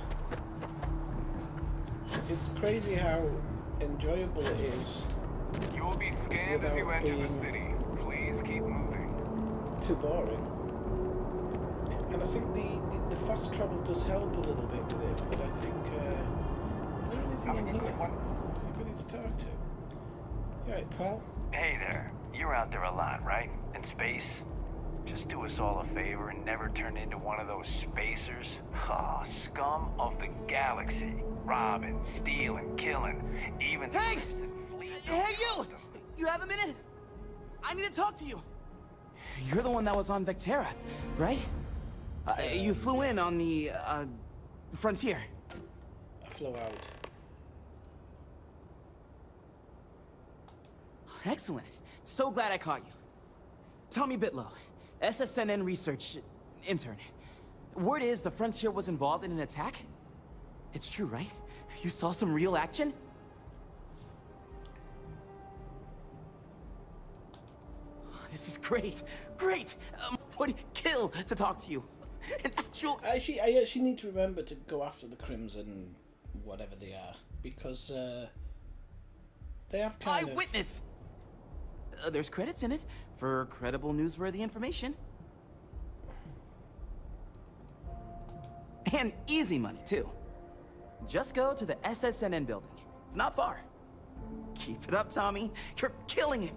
It's crazy how enjoyable it is. You will be scanned as you enter the city. Please keep moving. Too boring. And I think the fast travel does help a little bit with it, but I think, is there anything in here? Anybody to talk to? You alright, pal? Hey there. You're out there a lot, right? In space? Just do us all a favor and never turn into one of those spacers. Oh, scum of the galaxy. Robbing, stealing, killing, even... Hey! Hey, you! You have a minute? I need to talk to you. You're the one that was on Vectera, right? You flew in on the, Frontier. I flew out. Excellent. So glad I caught you. Tommy Bitlow, SSNN research intern. Word is the Frontier was involved in an attack? It's true, right? You saw some real action? This is great. Great! Would kill to talk to you. An actual... I actually need to remember to go after the Crimson, whatever they are, because they have kind of... Eyewitness! There's credits in it for credible, newsworthy information. And easy money, too. Just go to the SSNN building. It's not far. Keep it up, Tommy. You're killing it.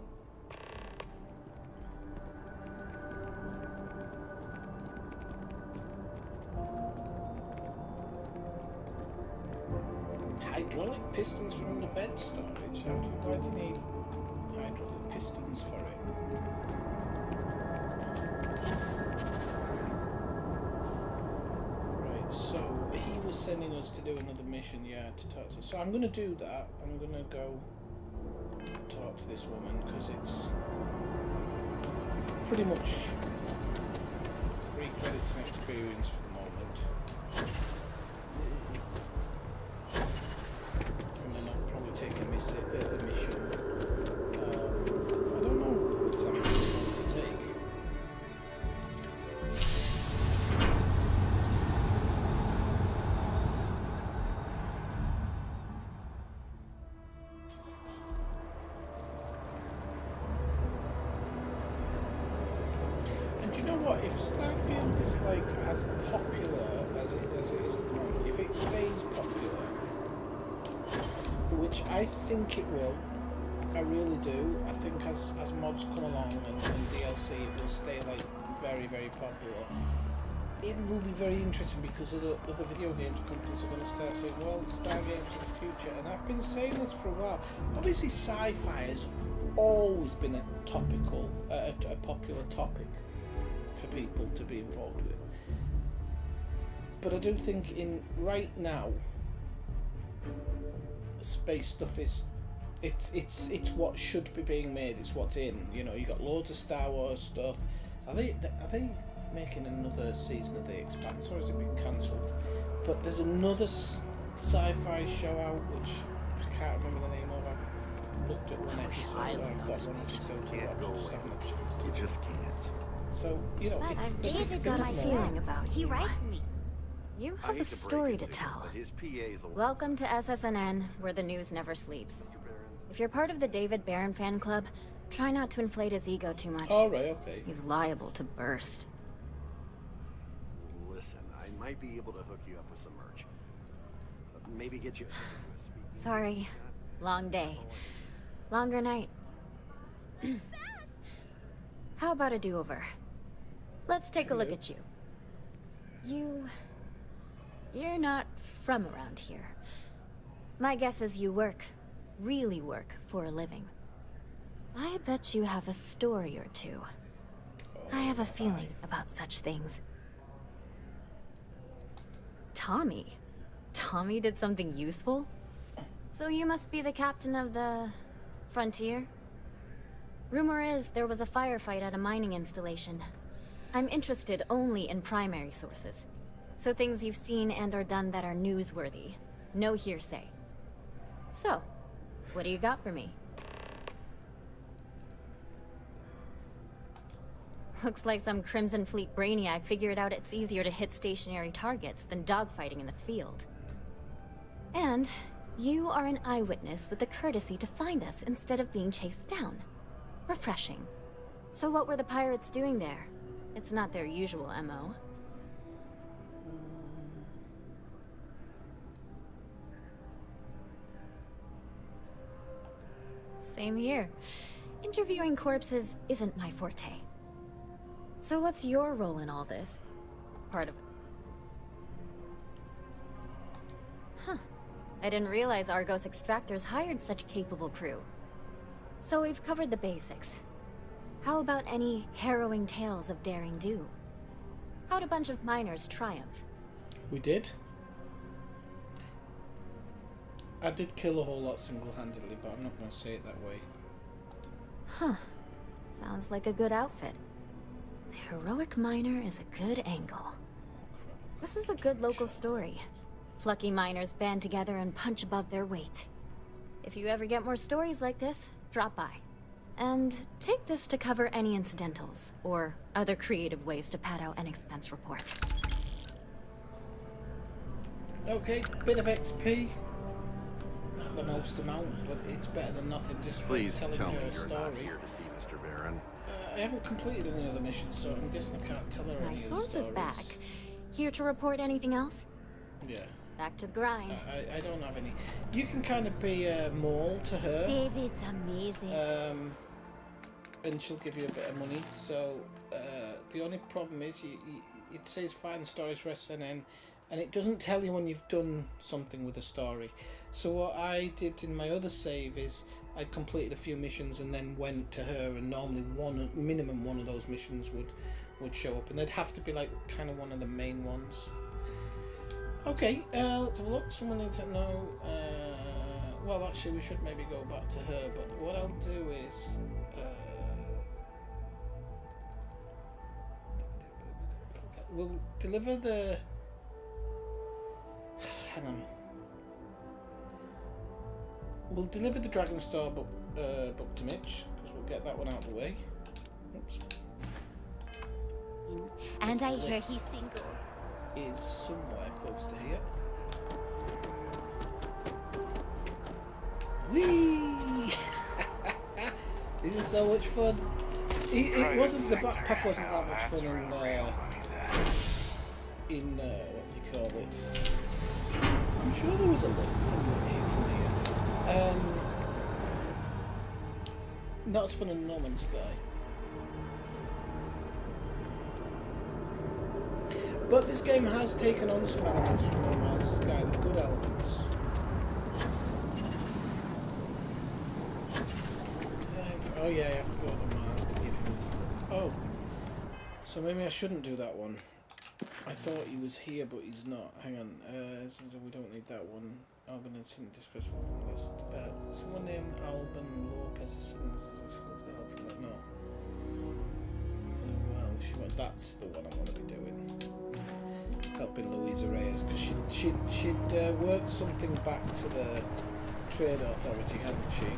Hydraulic pistons from the bed storage. Why do you need hydraulic pistons for it? Right, so he was sending us to do another mission, yeah, to talk to. So I'm going to do that. I'm going to go talk to this woman because it's pretty much free credits and experience for the moment. Take a mission. I don't know exactly what to take. And do you know what? If Starfield is like as popular as it is at the moment, if it stays popular, which I think it will, I really do. I think as mods come along and DLC, it will stay like very, very popular. It will be very interesting because other video games companies are going to start saying, well, Star games in the future, and I've been saying this for a while. Obviously, sci-fi has always been a topical, a popular topic for people to be involved with. But I do think right now, space stuff is it's what should be being made. It's what's in. You know, you got loads of Star Wars stuff. Are they making another season of The Expanse, or has it been cancelled? But there's another sci-fi show out which I can't remember the name of. I've looked at one episode. I've got one episode to watch. Just haven't had a chance to. You just can't. So you know, I've got a feeling about you. He writes me. You have a story to tell. Welcome to SSNN, where the news never sleeps. If you're part of the David Barron fan club, try not to inflate his ego too much. All right, okay. He's liable to burst. Listen, I might be able to hook you up with some merch. Maybe get you... Sorry. Long day. Longer night. How about a do-over? Let's take a look at you. You're not from around here. My guess is you work, really work, for a living. I bet you have a story or two. I have a feeling about such things. Tommy? Tommy did something useful? So you must be the captain of the... Frontier? Rumor is there was a firefight at a mining installation. I'm interested only in primary sources. So things you've seen and or done that are newsworthy. No hearsay. So, what do you got for me? Looks like some Crimson Fleet brainiac figured out it's easier to hit stationary targets than dogfighting in the field. And you are an eyewitness with the courtesy to find us instead of being chased down. Refreshing. So what were the pirates doing there? It's not their usual MO. Same here. Interviewing corpses isn't my forte. So what's your role in all this? Part of it. Huh. I didn't realize Argos extractors hired such capable crew. So we've covered the basics. How about any harrowing tales of daring do? How'd a bunch of miners triumph? We did. I did kill a whole lot single-handedly, but I'm not going to say it that way. Huh. Sounds like a good outfit. The heroic miner is a good angle. This is a good local story. Plucky miners band together and punch above their weight. If you ever get more stories like this, drop by. And take this to cover any incidentals, or other creative ways to pad out an expense report. Okay, bit of XP. Not the most amount, but it's better than nothing just for Please telling tell me her a you're story. not here to see Mr. Baron. I haven't completed any other missions, so I'm guessing I can't tell her My any of the source is stories. back. Here to report anything else? Yeah. Back to the grind. I don't have any. You can kind of be a mole to her. David's amazing. And she'll give you a bit of money. So the only problem is it says find stories for SNN, and it doesn't tell you when you've done something with a story. So what I did in my other save is I completed a few missions and then went to her, and normally minimum one of those missions would show up, and they'd have to be like kind of one of the main ones. Okay, let's have a look. Someone needs to know. Well, actually, we should maybe go back to her, but what I'll do is. We'll deliver the. Hang on. We'll deliver the Dragon Star book to Mitch, because we'll get that one out of the way. Oops. And I hear he's single. Is somewhere close to here. Whee! This is so much fun. It wasn't, the backpack wasn't that much fun in what do you call it? I'm sure there was a lift from here. Not as fun in No Man's Sky. But this game has taken on some elements from No Man's Sky, the good elements. Oh yeah, you have to go to Mars to give him this book. Oh, so maybe I shouldn't do that one. I thought he was here, but he's not. Hang on, so we don't need that one. Alban and Sin disgraceful list. Someone named Alban Lopez is difficult to help from that. No. Well, that's the one I want to be doing. Helping Louisa Reyes, because she'd worked something back to the Trade Authority, hadn't she?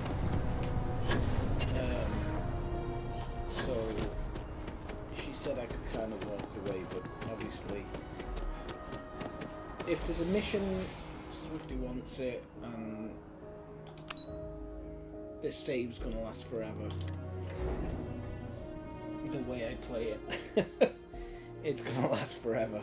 So she said I could kind of walk away, but obviously, if there's a mission, Swifty wants it, and this save's gonna last forever. The way I play it, it's gonna last forever.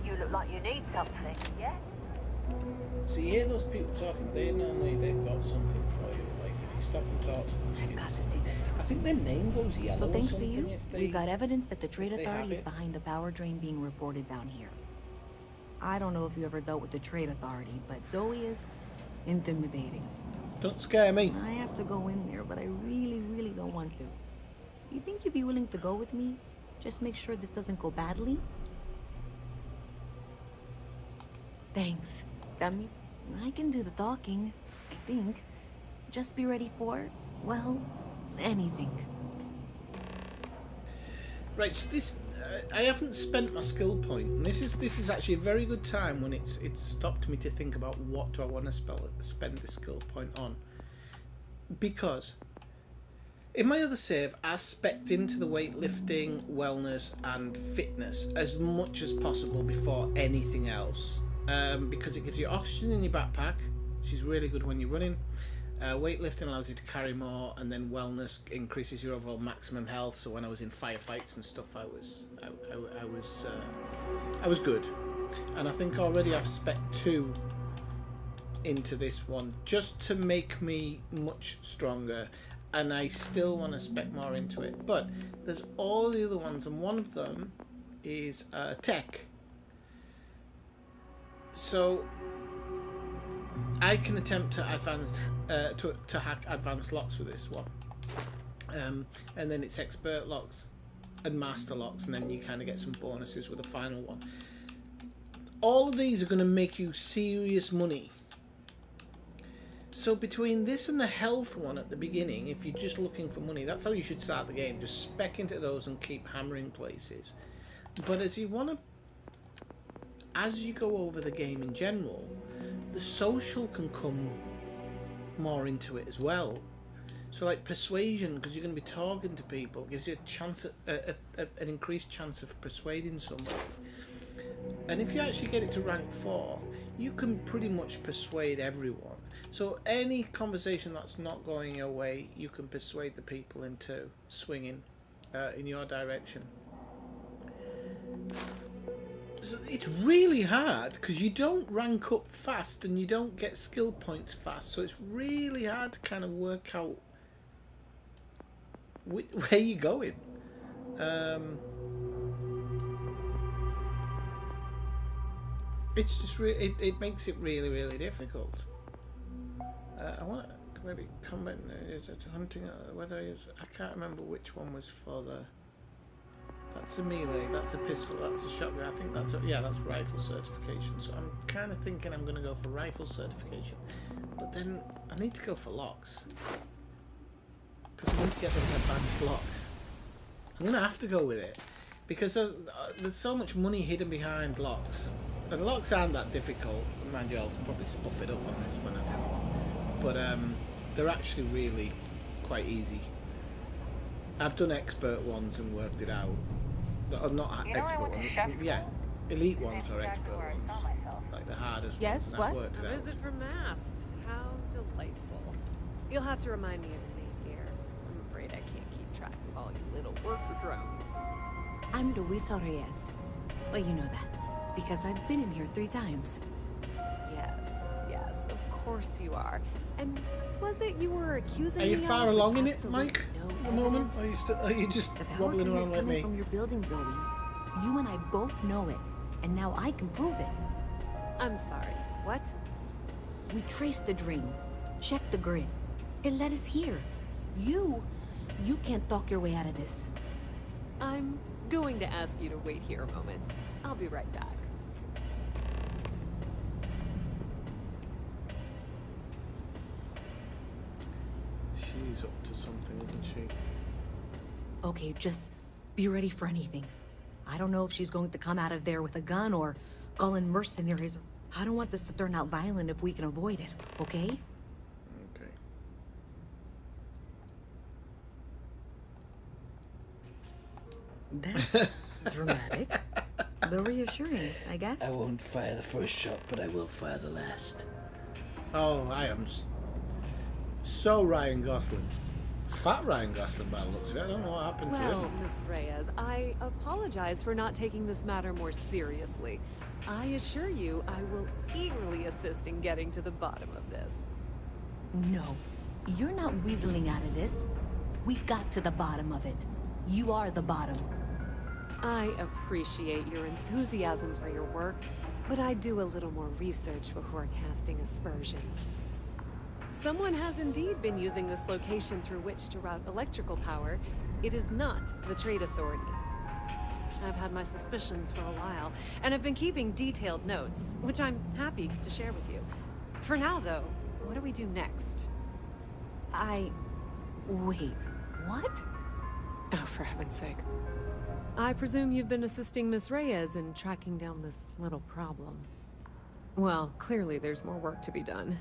You look like you need something, yeah? So you hear those people talking, they've got something for you. Like if you stop and talk to them, I've got to see this. I think their name goes yellow. So thanks or to something you, if they, we've got evidence that the Trade if they have Authority is it. behind the power drain being reported down here. I don't know if you ever dealt with the Trade Authority, but Zoe is intimidating. Don't scare me. I have to go in there, but I really, really don't want to. You think you'd be willing to go with me? Just make sure this doesn't go badly? Thanks. I can do the talking, I think. Just be ready for, well, anything. Right, so this I haven't spent my skill point, and this is actually a very good time when it's stopped me to think about what do I want to spend this skill point on, because in my other save I specced into the weightlifting, wellness and fitness as much as possible before anything else, because it gives you oxygen in your backpack, which is really good when you're running. Weightlifting allows you to carry more, and then wellness increases your overall maximum health. So when I was in firefights and stuff, I was good, and I think already I've spec 2 into this one just to make me much stronger, and I still want to spec more into it. But there's all the other ones, and one of them is tech. So I can attempt to to hack advanced locks with this one, and then it's expert locks and master locks, and then you kind of get some bonuses with the final one. All of these are going to make you serious money. So between this and the health one at the beginning, if you're just looking for money, that's how you should start the game. Just spec into those and keep hammering places. But as you go over the game in general, the social can come more into it as well. So like persuasion, because you're going to be talking to people, gives you a chance, an increased chance of persuading somebody. And if you actually get it to rank 4, you can pretty much persuade everyone. So any conversation that's not going your way, you can persuade the people into swinging in your direction. So it's really hard because you don't rank up fast and you don't get skill points fast. So it's really hard to kind of work out where you're going. It's just it makes it really, really difficult. I want to maybe comment hunting. Whether I can't remember which one was for the. That's a melee. That's a pistol. That's a shotgun. I think that's that's rifle certification. So I'm kind of thinking I'm going to go for rifle certification, but then I need to go for locks because I need to get those advanced locks. I'm going to have to go with it because there's so much money hidden behind locks. And locks aren't that difficult. Mind you, I'll probably spuff it up on this when I do one. But they're actually really quite easy. I've done expert ones and worked it out. Not expert ones. Yeah, elite ones are expert ones. Like the hardest ones. And I've worked it out. A visit from Mast. How delightful. You'll have to remind me of your name, dear. I'm afraid I can't keep track of all you little worker drones. I'm Luisa Reyes. Well, you know that. Because I've been in here 3 times. Yes, of course you are. And was it you were accusing me of? Are you far along in it, Mike? At the moment? Are you just wobbling around like me? From your building, Zoe. You and I both know it, and now I can prove it. I'm sorry. What? We traced the drain, checked the grid. It led us here. You can't talk your way out of this. I'm going to ask you to wait here a moment. I'll be right back. She's up to something, isn't she? Okay, just be ready for anything. I don't know if she's going to come out of there with a gun or call in mercenaries. I don't want this to turn out violent if we can avoid it, okay? Okay. That's dramatic. But reassuring, I guess. I won't fire the first shot, but I will fire the last. Oh, I am so Ryan Gosling. Fat Ryan Gosling by the looks of it. I don't know what happened to him. Well, Miss Reyes, I apologize for not taking this matter more seriously. I assure you, I will eagerly assist in getting to the bottom of this. No, you're not weaseling out of this. We got to the bottom of it. You are the bottom. I appreciate your enthusiasm for your work, but I'd do a little more research before casting aspersions. Someone has indeed been using this location through which to route electrical power. It is not the Trade Authority. I've had my suspicions for a while, and I've been keeping detailed notes, which I'm happy to share with you. For now, though, what do we do next? Wait, what? Oh, for heaven's sake. I presume you've been assisting Miss Reyes in tracking down this little problem. Well, clearly there's more work to be done.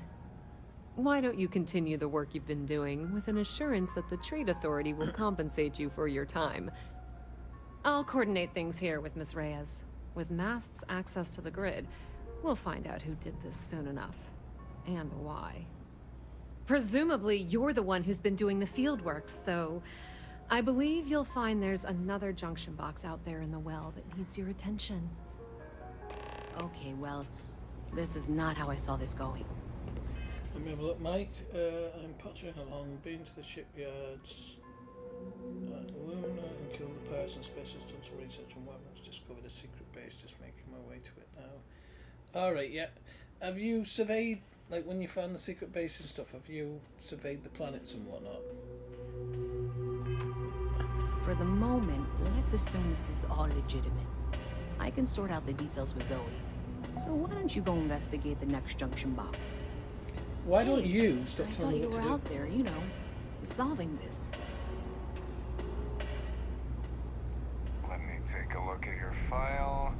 Why don't you continue the work you've been doing with an assurance that the Trade Authority will compensate you for your time? I'll coordinate things here with Miss Reyes. With Mast's access to the grid, we'll find out who did this soon enough. And why. Presumably, you're the one who's been doing the field work, so I believe you'll find there's another junction box out there in the well that needs your attention. Okay, well, this is not how I saw this going. Let me have a look, Mike. I'm pottering along, been to the shipyards at Luna and killed the pirates and spaces, done some research on weapons, discovered a secret base, just making my way to it now. Alright, yeah. Have you surveyed, like when you found the secret base and stuff, have you surveyed the planets and whatnot? For the moment, let's assume this is all legitimate. I can sort out the details with Zoe. So why don't you go investigate the next junction box? Why don't you stop telling me what to do? I thought you were out there, you know, solving this. Let me take a look at your file.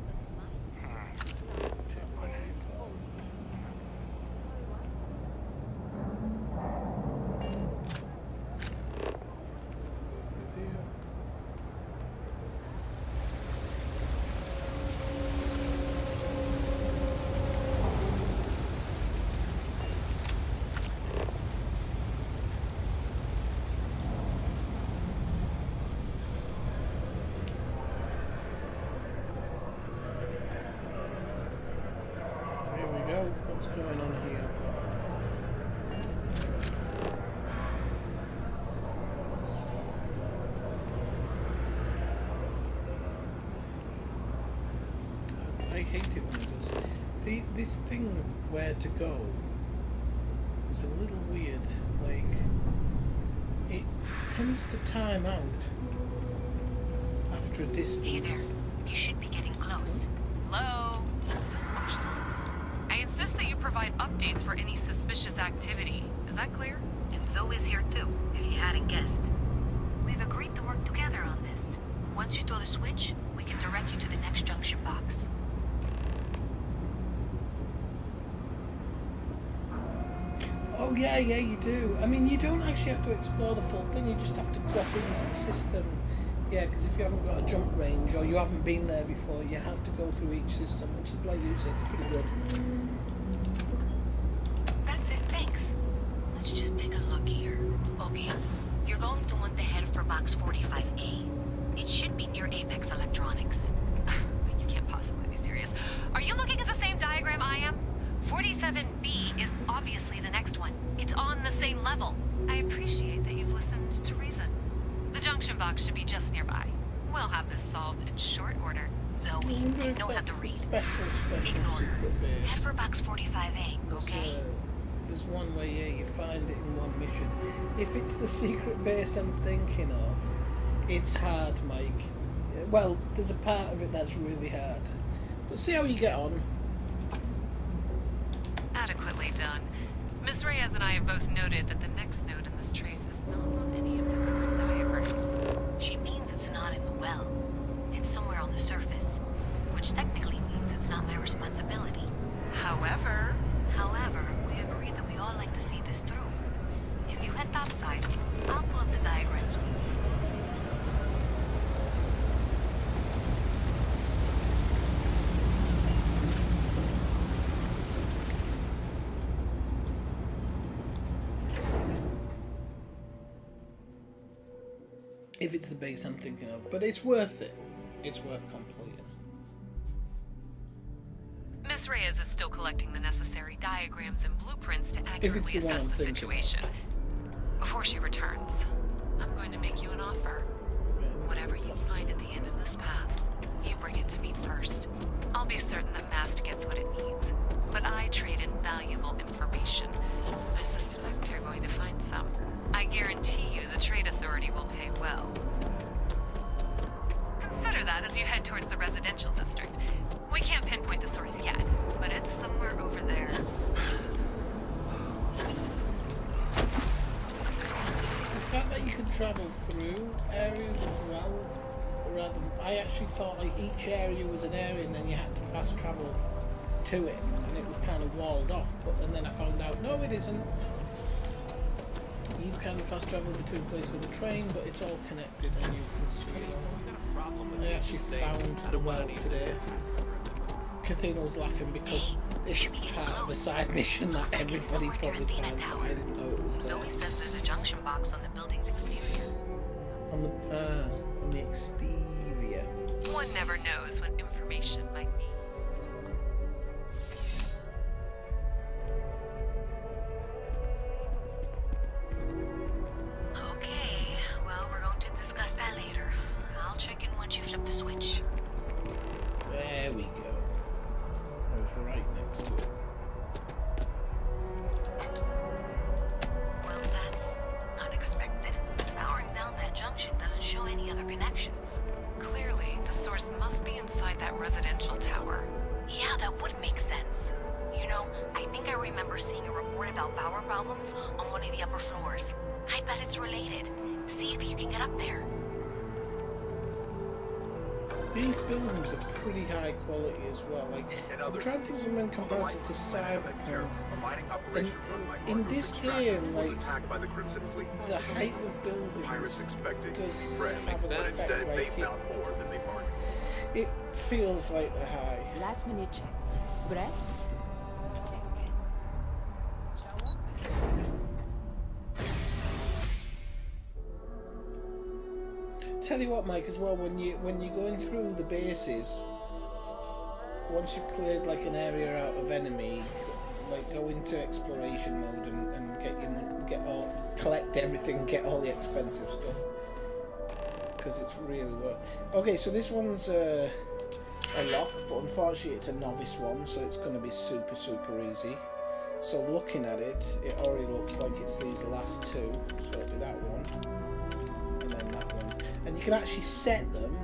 What's going on here? I hate it when it does. This thing of where to go is a little weird. Like, it tends to time out after a distance. Hey there. You should be getting close. Hello? Is this functional? I insist that you provide updates for any suspicious activity. Is that clear? And Zoe's here too, if you hadn't guessed. We've agreed to work together on this. Once you throw the switch, we can direct you to the next junction box. Oh yeah, you do. I mean, you don't actually have to explore the full thing, you just have to drop into the system. Yeah, because if you haven't got a jump range or you haven't been there before, you have to go through each system, which is, like you said, it's pretty good. That's it, thanks. Let's just take a look here. Okay, you're going to want to head for box 45A. It should be near Apex Electronics. You can't possibly be serious. Are you looking at the same diagram I am? 47B is obviously the next one. It's on the same level. I appreciate that you've listened to reason. The junction box should be just nearby. We'll have this solved in short order. Zoe, I know how to read. Special Ignore her. secret base. Head for box 45A, okay? There's one way, yeah, you find it in one mission. If it's the secret base I'm thinking of, it's hard, Mike. Well, there's a part of it that's really hard. But see how you get on. Adequately done. Miss Reyes and I have both noted that the next node in this trace is not on any of the current diagrams. She means it's not in the well. It's somewhere on the surface, which technically means it's not my responsibility. However, we agree that we all like to see this through. If you head topside, I'll pull up the diagrams we need. If it's the base I'm thinking of, but it's worth it. It's worth completing. Miss Reyes is still collecting the necessary diagrams and blueprints to accurately the one assess I'm the thinking situation. Before she returns, I'm going to make you an offer. Whatever you find at the end of this path, you bring it to me first. I'll be certain that Mast gets what it needs, but I trade in valuable information. I suspect you're going to find some. I guarantee you the Trade Authority will pay well. Consider that as you head towards the residential district. We can't pinpoint the source yet, but it's somewhere over there. The fact that you can travel through areas as well, rather than, I actually thought like each area was an area and then you had to fast travel to it, and it was kind of walled off, and then I found out, no it isn't. You can fast travel between places with a train, but it's all connected and you can see it. I actually found the well today. Cathino's laughing because it's part of a side mission that everybody probably finds, but I didn't know it was there. Zoe says there's a junction box on the building's exterior. On the exterior. One never knows what information might be. Okay, well, we're going to discuss that later. I'll check in once you flip the switch. There we go. I was right next to it. Well, that's unexpected. Powering down that junction doesn't show any other connections. Clearly, the source must be inside that residential tower. Yeah, that would make sense. You know, I think I remember seeing a report about power problems on one of the upper floors. I bet it's related. See if you can get up there. These buildings are pretty high quality as well. Like, I'm trying to think of them in comparison to Cyberpunk. And in this game, like, the height of buildings does have an effect. Like, it feels like they're high. Last minute check. Breath? Tell you what, Mike, as well, when you're going through the bases, once you've cleared like an area out of enemy, like go into exploration mode and collect everything, get all the expensive stuff, because it's really worth. Okay, so this one's a lock, but unfortunately it's a novice one, so it's going to be super easy. So looking at it, it already looks like it's these last two, so it'll be that one. And you can actually set them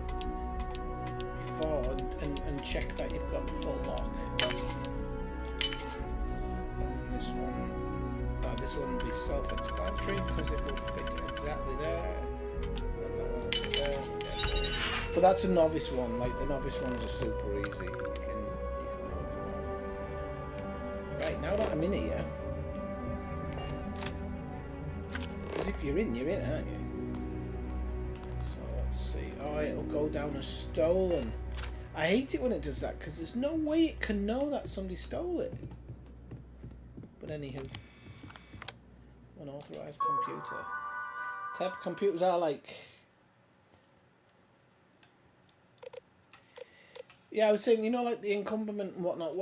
before and check that you've got the full lock. And this one will be self-explanatory because it will fit exactly there. And that one will be there. But that's a novice one. Like the novice ones are super easy. You can work them out. Right, now that I'm in here, because if you're in, aren't you? Oh, it'll go down as stolen. I hate it when it does that because there's no way it can know that somebody stole it. But anywho, unauthorized computer. Type of computers are like. Yeah, I was saying, you know, like the encumberment and whatnot.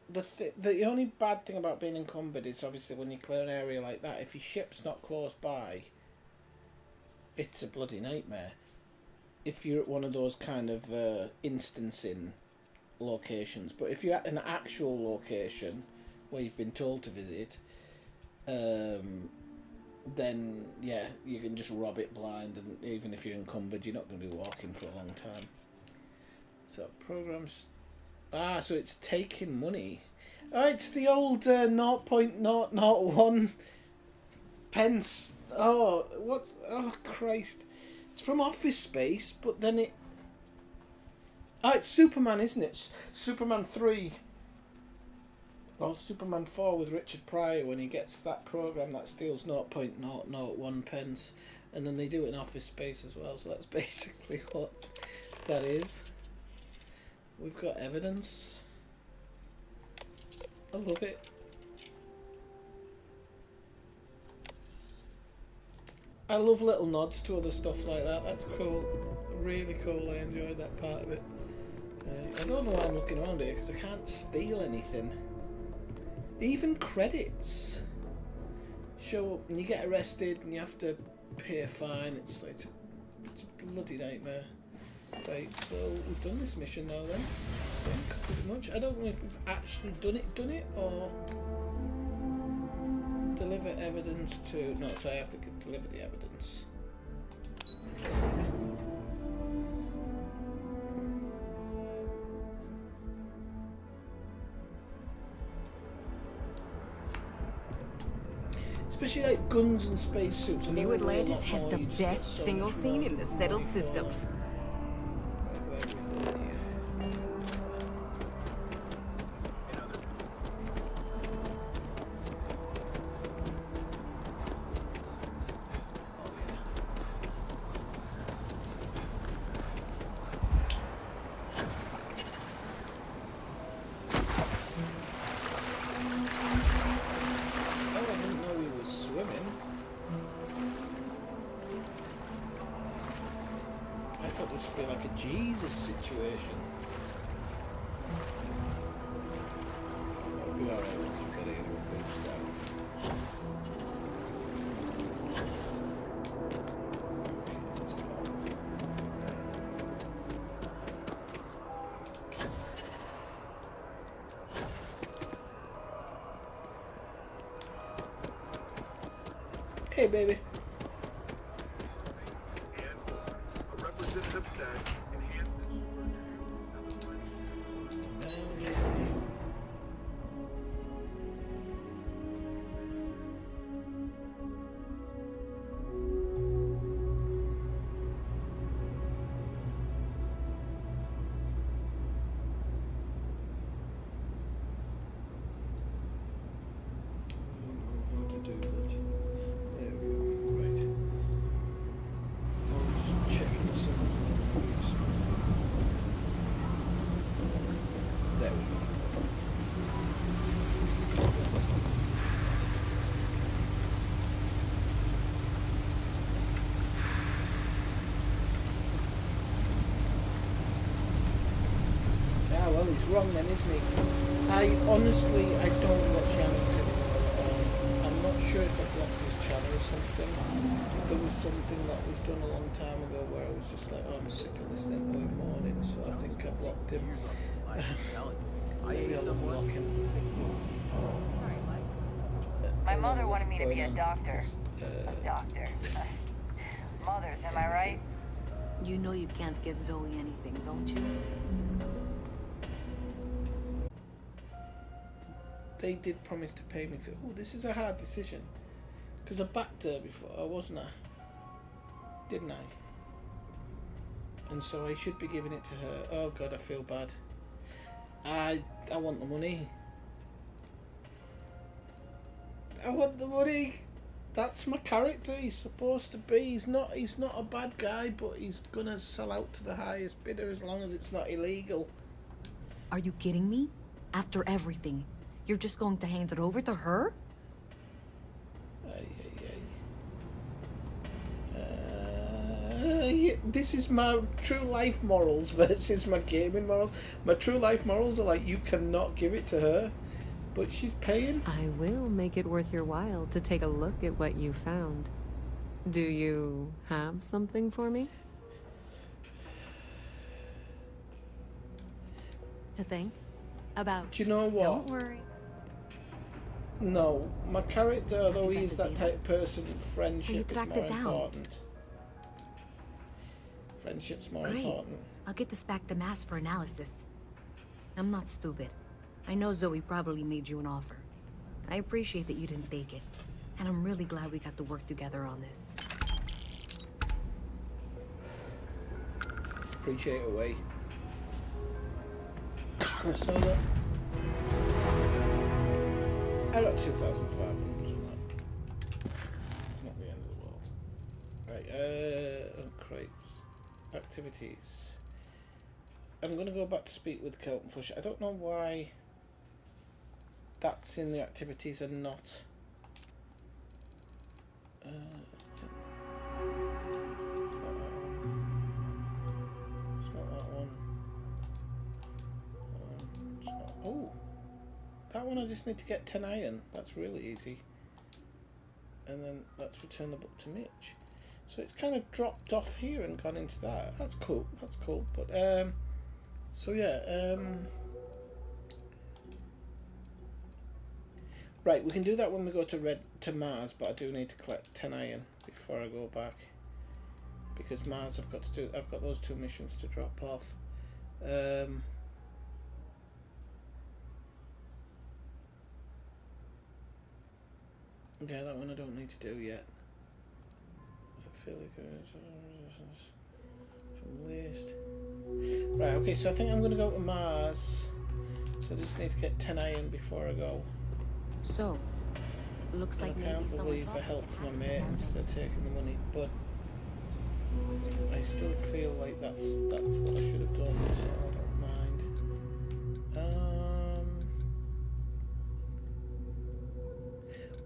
The only bad thing about being encumbered is obviously when you clear an area like that. If your ship's not close by, it's a bloody nightmare. If you're at one of those kind of instancing locations, but if you're at an actual location where you've been told to visit, then yeah, you can just rob it blind, and even if you're encumbered, you're not going to be walking for a long time. So programs, so it's taking money. Oh, it's the old 0.001 pence. Oh, what? Oh, Christ. It's from Office Space, but then it... Oh, it's Superman, isn't it? Superman 3. Or Superman 4 with Richard Pryor when he gets that program that steals 0.001 pence. And then they do it in Office Space as well, so that's basically what that is. We've got evidence. I love it. I love little nods to other stuff like that. That's cool. Really cool. I enjoyed that part of it. I don't know why I'm looking around here because I can't steal anything. Even credits show up and you get arrested and you have to pay a fine. It's a bloody nightmare. Right, so we've done this mission now then. I think, pretty much. I don't know if we've actually done it or deliver evidence to... No, so I have to deliver the evidence. Especially like guns and spacesuits. New Atlantis has the best single scene in the settled systems. like a Jesus situation. It'll be alright once we get here and boost out. Okay, let's go. Hey, baby. Representative said, Well, he's wrong then, isn't he? I honestly, I don't watch Yannick's anymore. I'm not sure if I blocked his channel or something. There was something that was done a long time ago where I was just like, oh, I'm sick of listening to him morning, so I think I blocked him. Maybe I'll unblock him. My mother wanted me to be a doctor. A doctor. Mothers, am I right? You know you can't give Zoe anything, don't you? They did promise to pay me for... Oh, this is a hard decision. Because I backed her before, wasn't I? Didn't I? And so I should be giving it to her. Oh God, I feel bad. I want the money. I want the money. That's my character. He's supposed to be. He's not a bad guy, but he's gonna sell out to the highest bidder as long as it's not illegal. Are you kidding me? After everything, you're just going to hand it over to her? This is my true life morals versus my gaming morals. My true life morals are like, you cannot give it to her, but she's paying. I will make it worth your while to take a look at what you found. Do you have something for me? To think about. Do you know what? Don't worry. No, my character, although he is that type of person, friendship is more important. Friendship's more important. I'll get this back to Mass for analysis. I'm not stupid. I know Zoe probably made you an offer. I appreciate that you didn't take it. And I'm really glad we got to work together on this. Appreciate it away. So that I got 2,500 on that. It's not the end of the world. Right, crepes. Activities. I'm gonna go back to speak with Kelton Fush. I don't know why that's in the activities and not. It's not that one. It's not that one. It's not. Oh, that one I just need to get 10 iron. That's really easy. And then let's return the book to Mitch. So it's kind of dropped off here and gone into that. That's cool. That's cool. But so yeah. Right, we can do that when we go to Mars, but I do need to collect 10 iron before I go back, because Mars I've got those 2 missions to drop off. Yeah, that one I don't need to do yet. I feel like from list. Right, okay, so I think I'm going to go to Mars. So I just need to get 10 iron before I go. So, looks like I can't believe I helped my mate instead of taking the money, but I still feel like that's what I should have done, so I don't mind.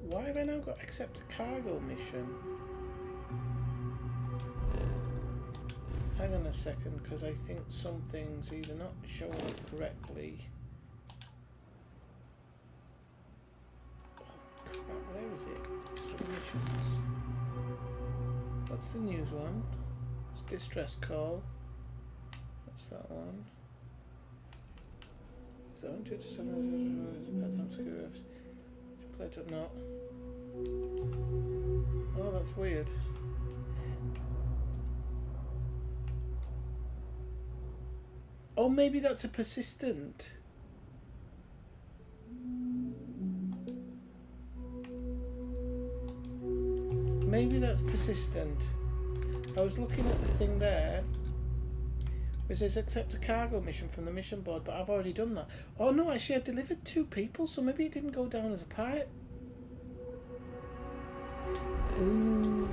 Why have I now got accept a cargo mission? hang on a second, because I think some things either not showing up correctly. Oh crap, where is it? Submissions. What's the news one? It's distress call. What's that one? Is that one due to some plate or not? Oh, that's weird. Oh, maybe that's a persistent. Maybe that's persistent. I was looking at the thing there. It says accept a cargo mission from the mission board, but I've already done that. Oh no, actually I delivered 2 people, so maybe it didn't go down as a pirate. Ooh.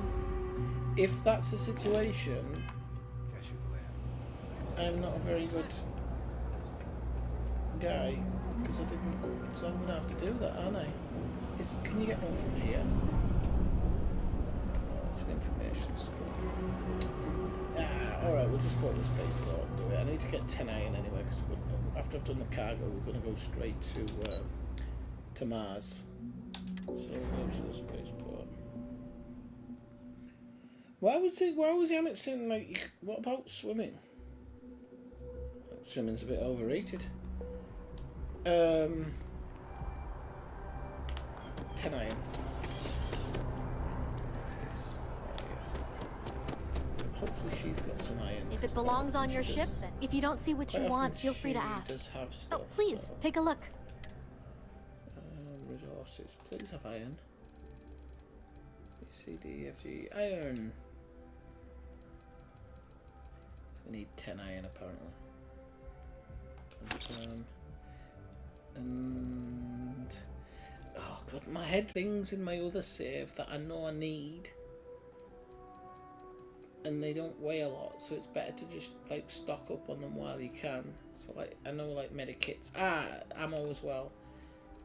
If that's the situation, I'm not a very good guy, because I didn't, so I'm going to have to do that, aren't I? Can you get one from here? Oh, it's an information screen. Alright, we'll just go to the space port and do it. I need to get 10 iron anyway, because after I've done the cargo, we're going to go straight to Mars. So we'll go to the space port. Why was Yannick saying, like, what about swimming? Swimming's a bit overrated. 10 iron. What's this? Oh, yeah. Hopefully she's got some iron. If it belongs on your ship, then if you don't see what you want, feel free to ask. Does have stuff, oh, please, so. take a look. Resources. Please have iron. C, D, F, G. Iron. So we need 10 iron apparently. And oh god, my head things in my other save that I know I need, and they don't weigh a lot, so it's better to just like stock up on them while you can. So like I know like medikits, ammo as well.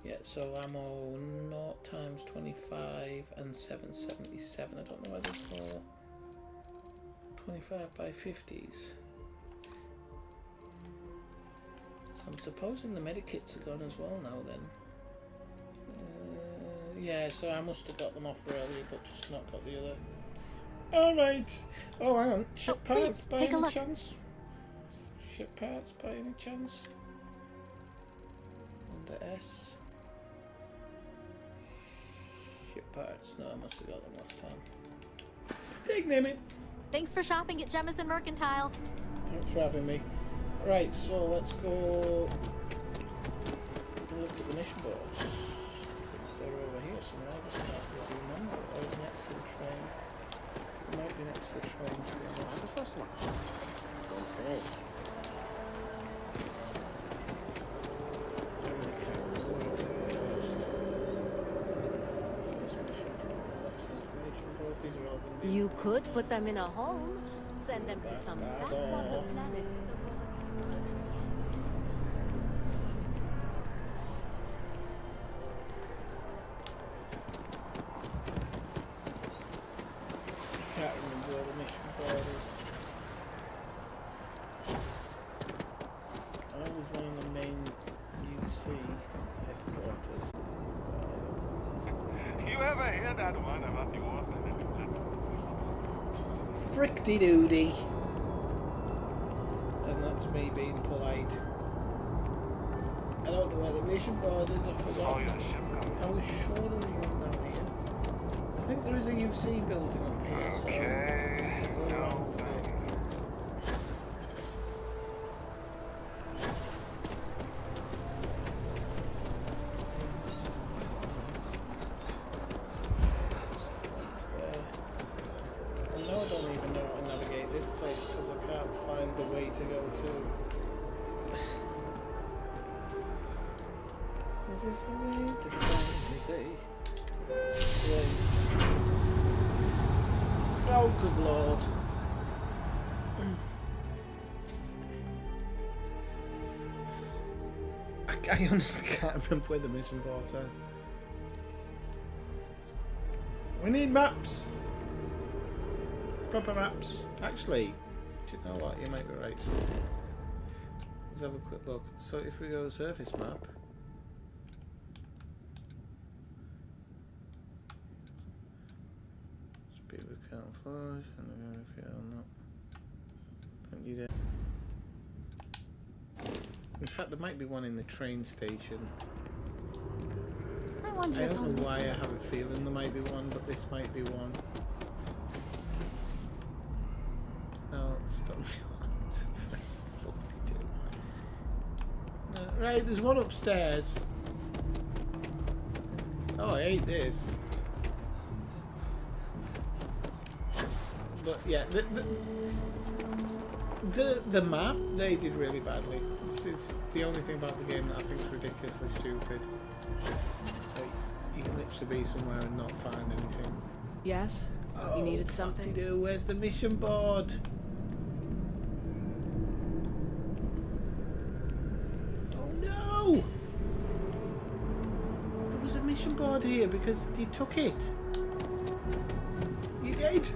Yeah, so ammo 0 times 25 and 777. I don't know why there's more. 25 by 50s. So I'm supposing the medikits are gone as well now then. Yeah, so I must have got them off earlier, but just not got the other. Alright. Oh, hang on. Ship parts by any chance? Ship parts by any chance? Under S. Ship parts. No, I must have got them last time. Big name it. Thanks for shopping at Jemison Mercantile. Thanks for having me. Right, so let's go look at the mission boards. They're over here somewhere. I just can't really remember. Or next to the train. It might be next to the train, to be honest. The first one. Don't say. I really can't remember where to go first. First mission board, that's information board. These are all going to be. You could put them in a home. Send them to some backwater planet. Can't remember where the mission board is. I was one of the main UC headquarters. You ever hear that one about the orphan and the Frickty doody. And that's me being polite. I don't know where the mission board is, I forgot. I was sure there was one down here. I think there is a UC building up here, so if I go around a bit. I know I don't even know how to navigate this place because I can't find the way to go to. Is this the way? This is the way. Oh, good lord. I honestly can't remember where the mission boards are. We need maps. Proper maps. Actually, Do you know what? You might be right. Let's have a quick look. So if we go surface map. Speed with camouflage and if you're not. Don't you dare. In fact, there might be one in the train station. I wonder I don't know why I have a feeling there might be one, but this might be one. No, stop. No, right, there's one upstairs. Oh, I hate this. But yeah, the map, they did really badly. This is the only thing about the game that I think is ridiculously stupid. Like, you can literally be somewhere and not find anything. Yes? Oh, You needed something? Where's the mission board? Oh no! There was a mission board here because you took it. You did.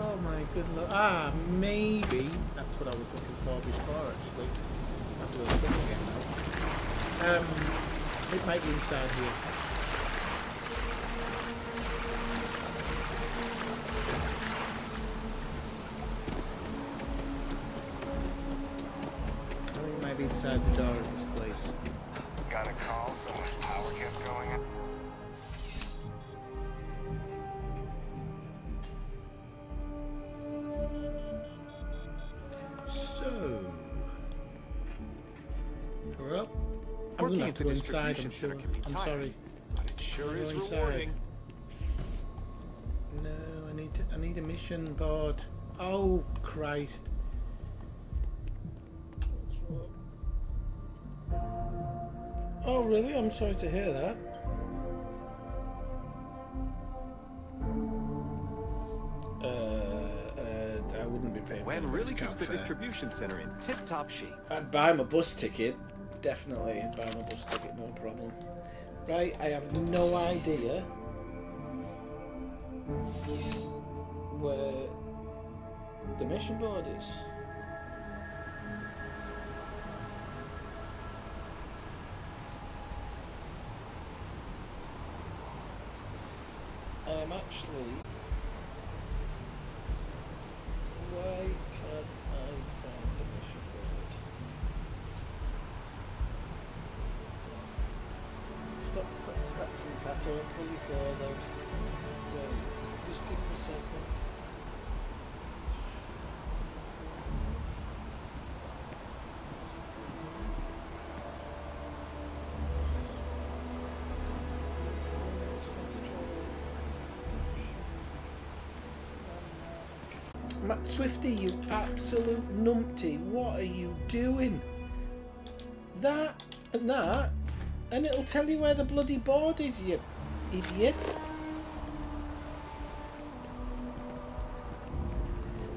Oh my good lord. Ah, maybe that's what I was looking for before, actually. I have to go swim again now. It might be inside here. I think it might be inside the door of this place. Got a call, someone's power kept going out. So, we're up. I'm Working gonna have at to the go inside. distribution I'm sure. center can be I'm tiring, sorry. but it sure I'm is going inside. rewarding. No, I need a mission board. Oh Christ! Oh really? I'm sorry to hear that. I wouldn't be paying. Wen for the really discount keeps the fare. distribution center in tip-top shape. I'd buy my bus ticket. Definitely, I'd buy my bus ticket, no problem. Right, I have no idea where the mission board is. I'm actually... Why can't I find the mission board? Stop scratching cat or pull your claws out. Wait, just give me a second. Swifty, you absolute numpty, what are you doing? That and that, and it'll tell you where the bloody board is, you idiot.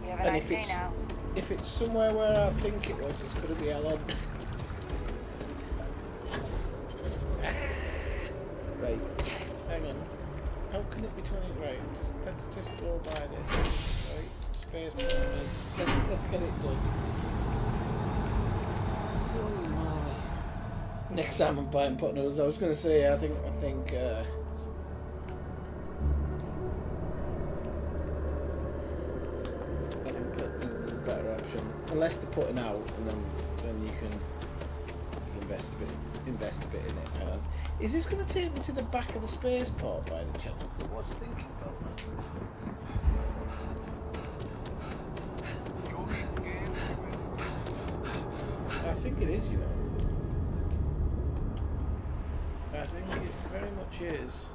We have a And nice day now. if it's somewhere where I think it was, it's going to be hell on. Right, hang on. How can it be 20? Right, let's just go by this. Right, space pyramid. Let's get it done. Holy moly. Next time I'm buying pot noodles, I was going to say I think pot noodles is a better option, unless they're putting out, and then you can invest a bit in it. Hang on. Is this going to take me to the back of the spaceport by the chance? I was thinking about that. I think it is, you know. I think it very much is.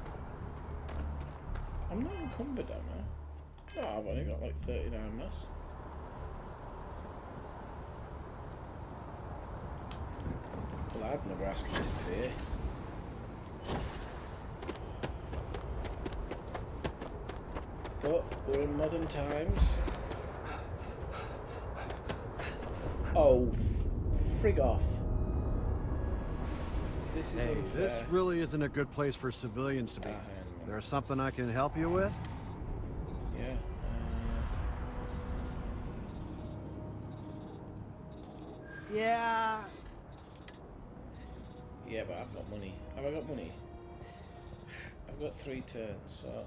I'm not encumbered, am I? No, I've only got like 39 mass. Well, I'd never ask you to pay. But we're in modern times. Oh, frig off. This is Hey, unfair. this really isn't a good place for civilians to be. There's something I can help you with? Yeah. Yeah. Yeah, but I've got money. Have I got money? I've got 3 turns, so...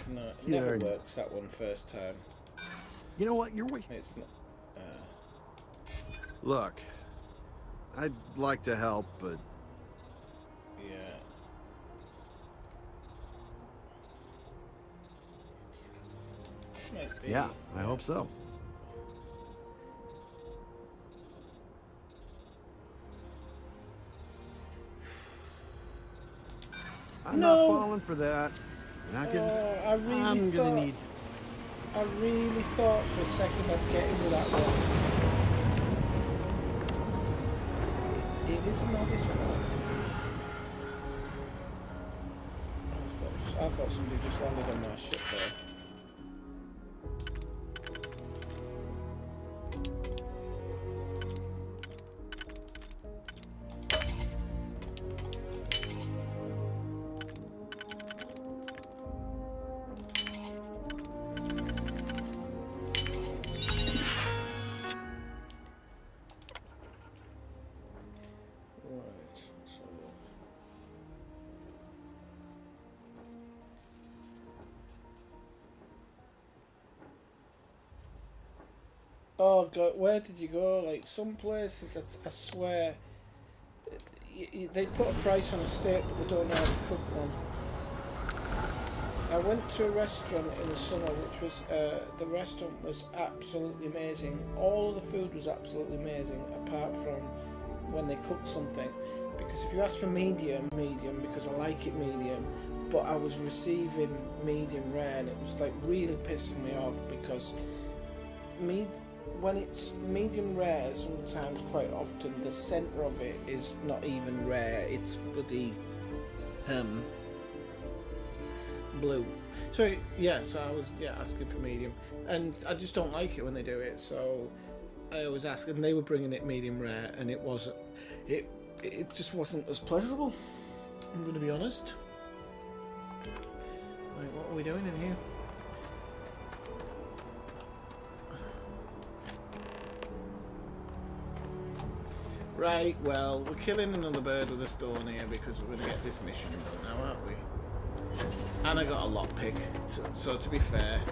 No, it never works, that one first time. You know what? You're wasting... It's not... Look, I'd like to help, but... Yeah. Might be. Yeah, I hope so. I'm not falling for that. You're not gonna... I'm gonna need... I really thought for a second I'd get him with that one. It is a novice one. I thought somebody just landed on my ship there. Oh God, where did you go? Like some places, I swear, they put a price on a steak, but they don't know how to cook one. I went to a restaurant in the summer, which was the restaurant was absolutely amazing. All of the food was absolutely amazing, apart from when they cooked something. Because if you ask for medium, because I like it medium, but I was receiving medium rare, and it was like really pissing me off because when it's medium rare, sometimes quite often the centre of it is not even rare, it's bloody blue. So yeah, so I was asking for medium, and I just don't like it when they do it, so I always ask, and they were bringing it medium rare, and it just wasn't as pleasurable, I'm going to be honest. Right, what are we doing in here? Right, well, we're killing another bird with a stone here because we're going to get this mission done now, aren't we? And I got a lockpick, so to be fair,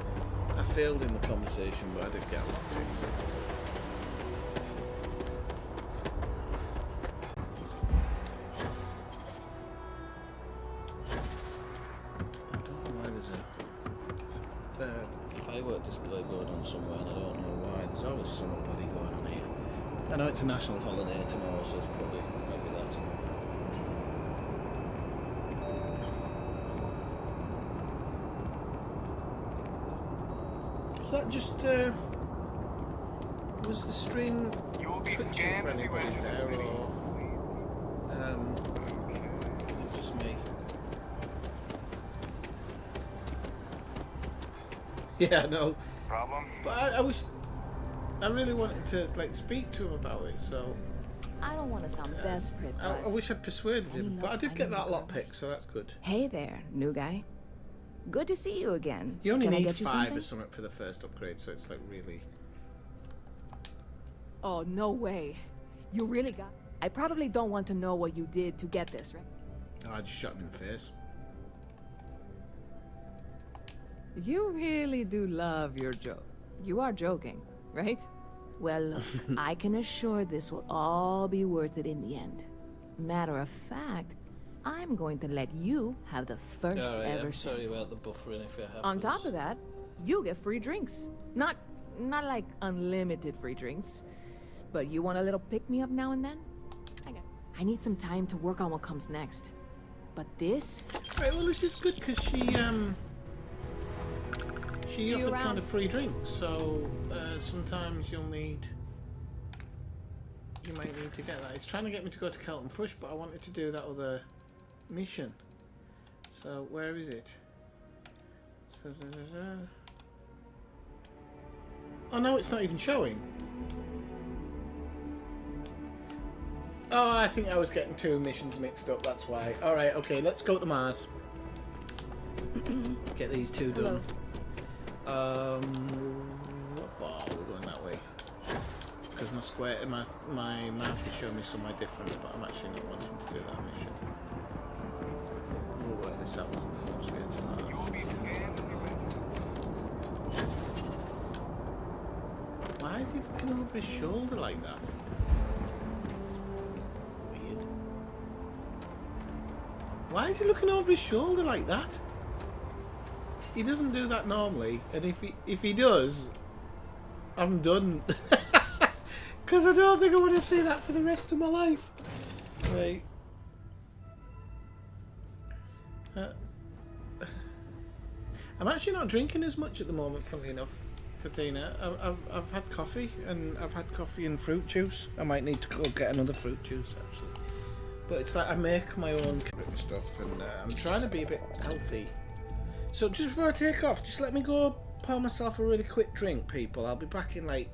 I failed in the conversation, but I did get a lockpick, so... I don't know why there's a firework display going on somewhere, and I don't know why. There's always something bloody going on here. I know it's a national holiday tomorrow, so it's probably might be that. Is that just was the stream twitching for anybody there, or is it just me? Yeah, no. Problem? But I really wanted to like speak to him about it, so I don't want to sound desperate, but... I wish I'd persuaded him, but I did get that lockpick, so that's good. Hey there, new guy. Good to see you again. You only Can I need get you 5 something? or something for the first upgrade, so it's like really... Oh, no way. You really got... I probably don't want to know what you did to get this, right? Oh, I just shot him in the face. You really do love your joke. You are joking, right? Well, look, I can assure this will all be worth it in the end. Matter of fact, I'm going to let you have the first ever... I'm sorry about the buffering if it happens. On top of that, you get free drinks. Not like unlimited free drinks, but you want a little pick-me-up now and then? I need some time to work on what comes next. But this... Right, well this is good because she offered kind of free drinks, so sometimes you might need to get that. It's trying to get me to go to Kelton Fresh, but I wanted to do that other mission. So where is it? Oh no, it's not even showing. Oh, I think I was getting 2 missions mixed up, that's why. Alright, okay, let's go to Mars. Get these 2 done. Oh, we're going that way. square, my mouth is showing me somewhere different, but I'm actually not wanting to do that mission. We'll work this out once we get to Mars. Why is he looking over his shoulder like that? It's weird. Why is he looking over his shoulder like that? He doesn't do that normally, and if he does, I'm done. Because I don't think I want to see that for the rest of my life. Right. I'm actually not drinking as much at the moment, funnily enough, Kathina. I've had coffee, and I've had coffee and fruit juice. I might need to go get another fruit juice, actually. But it's like I make my own stuff, and I'm trying to be a bit healthy. So just before I take off, just let me go pour myself a really quick drink, people. I'll be back in like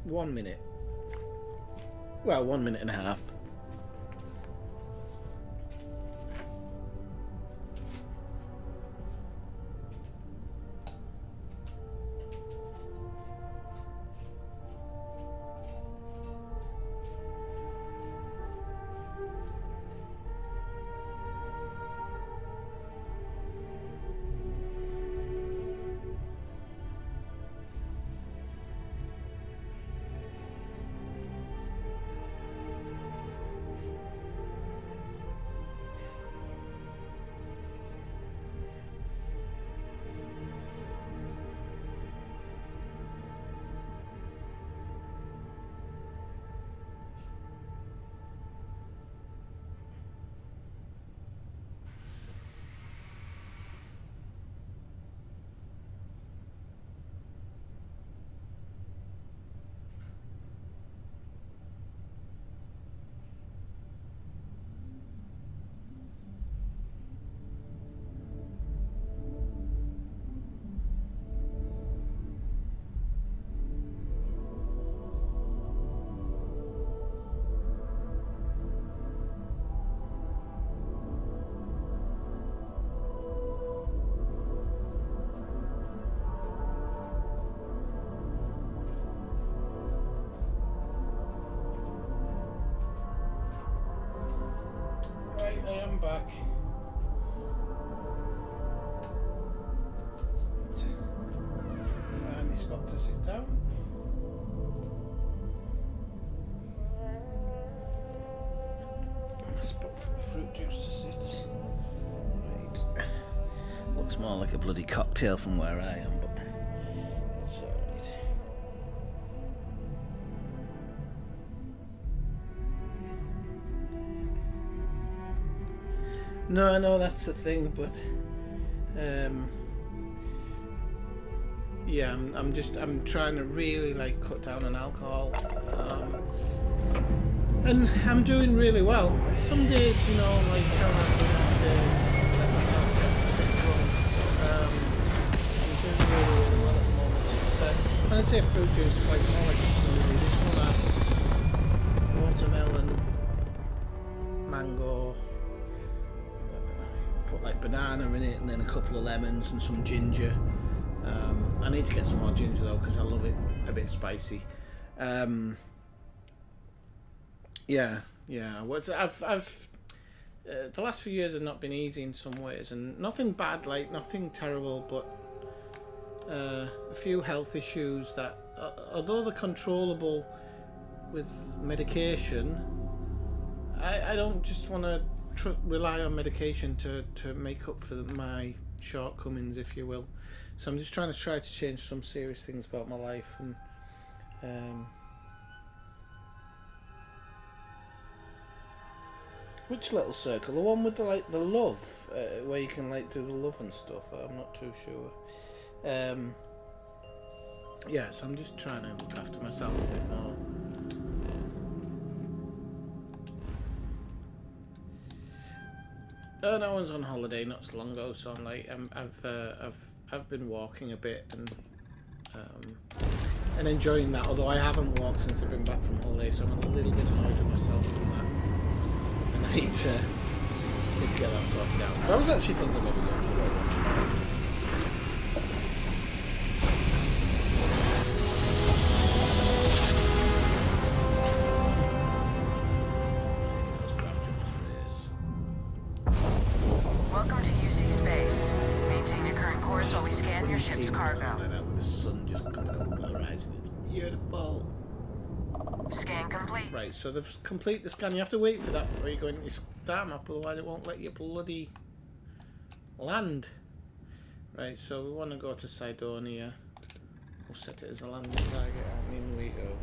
1 minute. Well, 1 minute and a half. Right, I am back. And he's got to sit down. Spot for my fruit juice to sit. Right. Looks more like a bloody cocktail from where I am, but it's alright. No, I know that's the thing, but yeah, I'm trying to really like cut down on alcohol, and I'm doing really well. Some days, you know, like how I'm going to have to let myself get a bit drunk. I'm doing really, really well at the moment. When I say fruit juice, like more like a smoothie. This one had watermelon, mango. Put like banana in it, and then a couple of lemons and some ginger. I need to get some more ginger though, because I love it a bit spicy. Yeah. I've the last few years have not been easy in some ways, and nothing bad, like nothing terrible, but a few health issues that, although they're controllable with medication, I don't just want to rely on medication to make up for my shortcomings, if you will. So I'm just trying to change some serious things about my life, and which little circle? The one with the love, where you can like do the love and stuff. I'm not too sure. Yeah, so I'm just trying to look after myself a bit more. No one's on holiday not so long ago, so I'm like, I've been walking a bit and enjoying that. Although I haven't walked since I've been back from holiday, so I'm a little bit annoyed with myself from that, and I need to get that sorted out. But I was actually thinking maybe going for a run tomorrow. ship's cargo. like that with the sun just coming over the horizon. It's beautiful. Scan complete. Right, so they've completed the scan. You have to wait for that before you go into your star map, otherwise it won't let you bloody land. Right, so we want to go to Cydonia. We'll set it as a landing target, and in we go.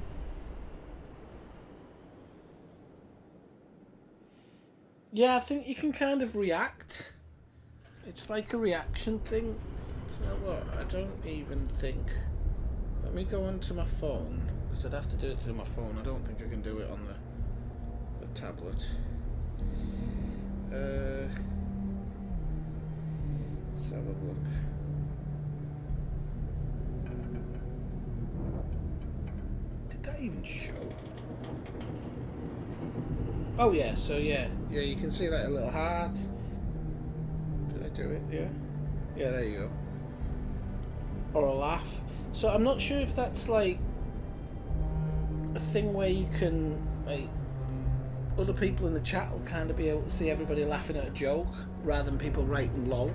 Yeah, I think you can kind of react. It's like a reaction thing. You know what? I don't even think. Let me go onto my phone, because I'd have to do it through my phone. I don't think I can do it on the tablet. Let's have a look. Did that even show? Oh yeah, so yeah, you can see like a little heart. Did I do it? Yeah, there you go. Or a laugh. So I'm not sure if that's like a thing where you can, like, other people in the chat will kind of be able to see everybody laughing at a joke rather than people writing lol.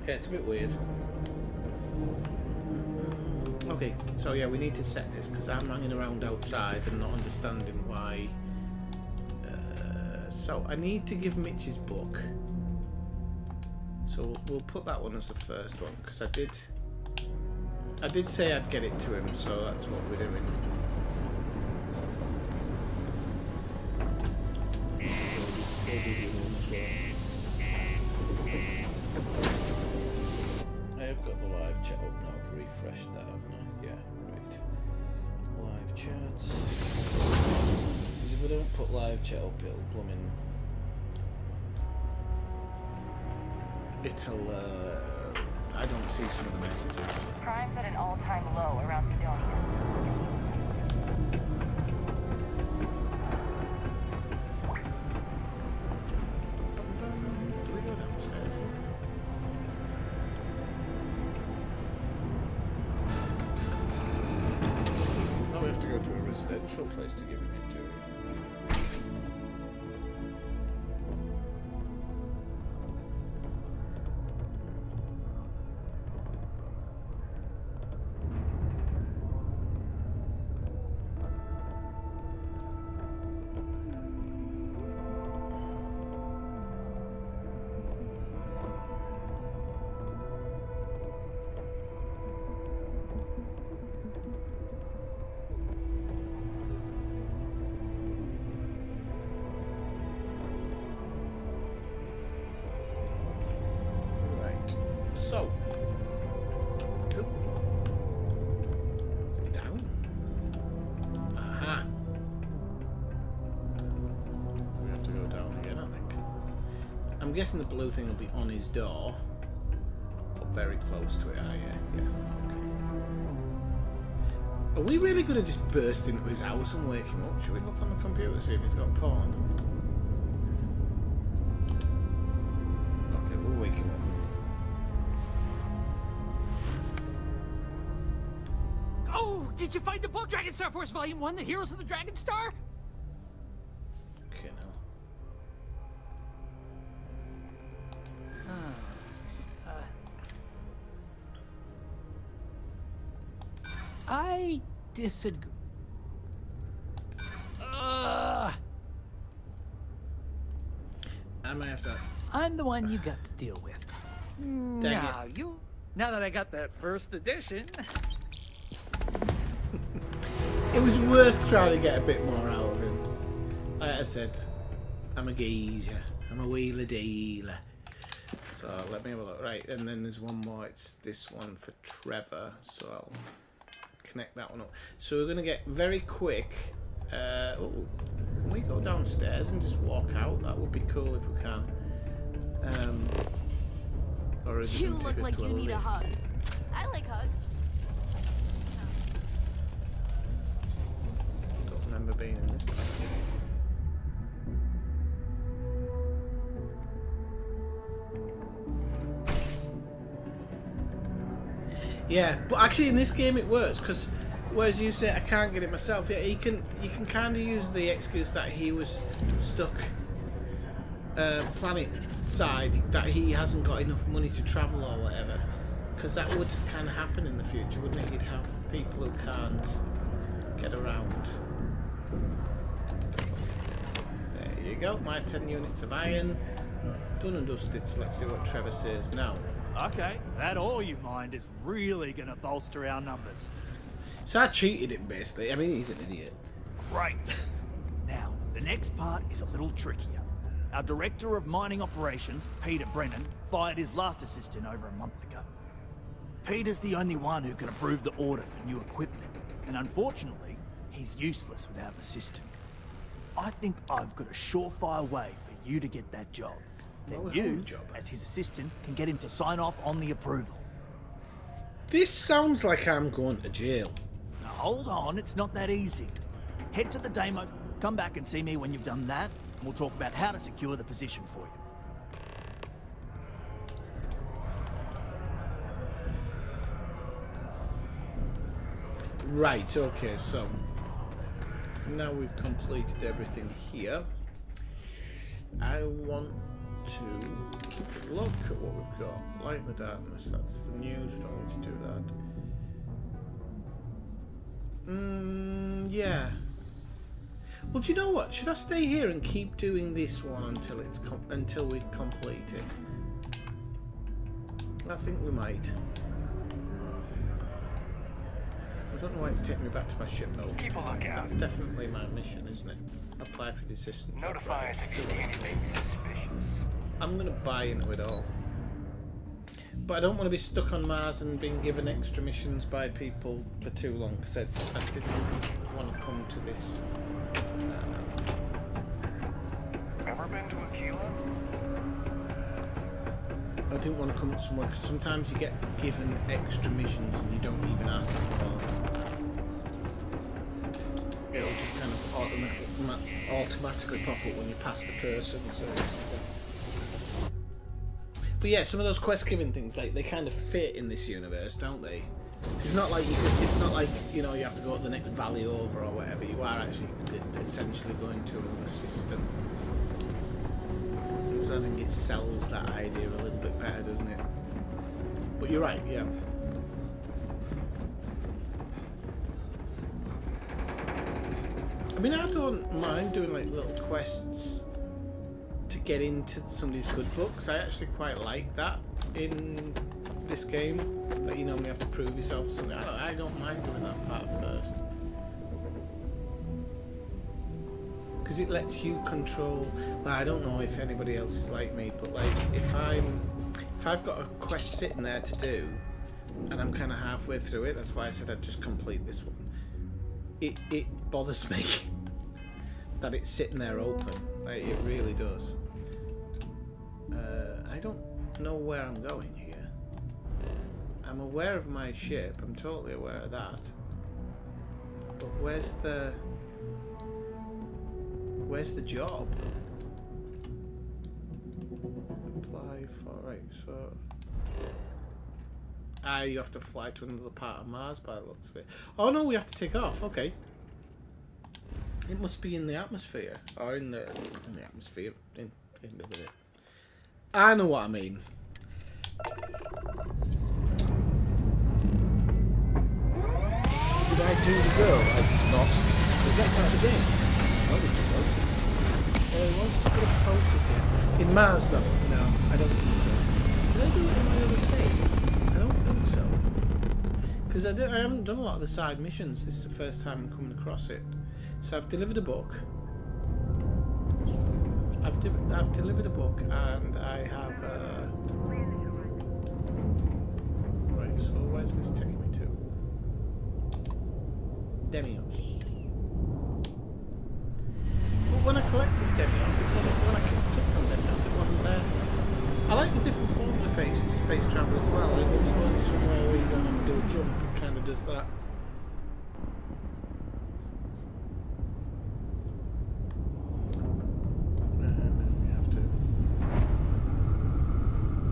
Yeah, it's a bit weird. Okay, so yeah, we need to set this because I'm hanging around outside and not understanding why. So I need to give Mitch his book. So we'll put that one as the first one because I did say I'd get it to him, so that's what we're doing. I've got the live chat up now. I've refreshed that, haven't I? Yeah, right. Live chats. If we don't put live chat up, it'll blooming. I don't see some of the messages. Crime's at an all-time low around Sidonia. Do we go downstairs here? No, we have to go to a residential place to give him into it. So, it's down. Aha. We have to go down again, I think. I'm guessing the blue thing will be on his door, or very close to it. Ah, yeah. Okay. Are we really going to just burst into his house and wake him up? Should we look on the computer see if he's got porn? Okay, we'll wake him up. Did you find the book, Dragon Star Force Volume 1, The Heroes of the Dragon Star? Okay, I disagree. I might have to... I'm the one you got to deal with. Now that I got that first edition... It was worth trying to get a bit more out of him. Like I said, I'm a geezer. I'm a wheeler dealer. So let me have a look. Right, and then there's one more. It's this one for Trevor. So I'll connect that one up. So we're going to get very quick. Can we go downstairs and just walk out? That would be cool if we can. Or is it You going to take look us like to a you need lift? a hug. I like hugs. Don't remember being in this place. Yeah, but actually in this game it works because whereas you say I can't get it myself, yeah, you can kind of use the excuse that he was stuck planet side that he hasn't got enough money to travel or whatever, because that would kind of happen in the future, wouldn't it? You'd have people who can't get around. There you go, my 10 units of iron done and dusted. So let's see what Trevor says now. Okay, that all you mind is really gonna bolster our numbers. So I cheated him basically. I mean, he's an idiot. Great. Now, the next part is a little trickier. Our director of mining operations, Peter Brennan, fired his last assistant over a month ago. Peter's the only one who can approve the order for new equipment, and unfortunately, he's useless without an assistant. I think I've got a surefire way for you to get that job. Then you, as his assistant, can get him to sign off on the approval. This sounds like I'm going to jail. Now hold on, it's not that easy. Head to the demo, come back and see me when you've done that, and we'll talk about how to secure the position for you. Right, okay, so now we've completed everything here. I want to keep a look at what we've got. Light in the darkness, that's the news, we don't need to do that. Yeah. Well, do you know what? Should I stay here and keep doing this one until it's until we complete it? I think we might. I don't know why it's taking me back to my ship though. Keep a lookout. That's definitely my mission, isn't it? Apply for the assistant. Notify us if you see anything suspicious. I'm gonna buy into it all. But I don't want to be stuck on Mars and being given extra missions by people for too long, because I didn't want to come to this. Ever been to Aquila? I didn't want to come somewhere, because sometimes you get given extra missions and you don't even ask for them. It'll just kind of automatically pop up when you pass the person. So but yeah, some of those quest giving things, like, they kind of fit in this universe, don't they? It's not like it's not like, you know, you have to go to the next valley over or whatever. You are actually essentially going to another system. So I think it sells that idea a little bit better, doesn't it? But you're right, yeah. I mean, I don't mind doing like little quests to get into somebody's good books. I actually quite like that in this game. That, you know, you have to prove yourself to something. I don't mind doing that part first. Because it lets you control. Well, I don't know if anybody else is like me, but like if I've got a quest sitting there to do, and I'm kind of halfway through it, that's why I said I'd just complete this one. It bothers me that it's sitting there open. Like, it really does. I don't know where I'm going here. I'm aware of my ship. I'm totally aware of that. But where's the job? Apply for, right, so you have to fly to another part of Mars by the looks of it. Oh no, we have to take off, okay. It must be in the atmosphere. Or in the atmosphere. In the minute. I know what I mean. Did I do the girl? I did not. Is that part of the game? No, we did not. I wanted to put a process in. In Mars, no. No, I don't think so. Did I do it in my other save? I don't think so. Because I haven't done a lot of the side missions. This is the first time I'm coming across it. So I've delivered a book. I've delivered a book, and I have. Right. So where's this taking me to? Demios. But when I collected Demios, it wasn't. When I clicked on Demios, it wasn't there. I like the different forms of space travel as well. Like when you're going somewhere where you don't have to do a jump, it kind of does that.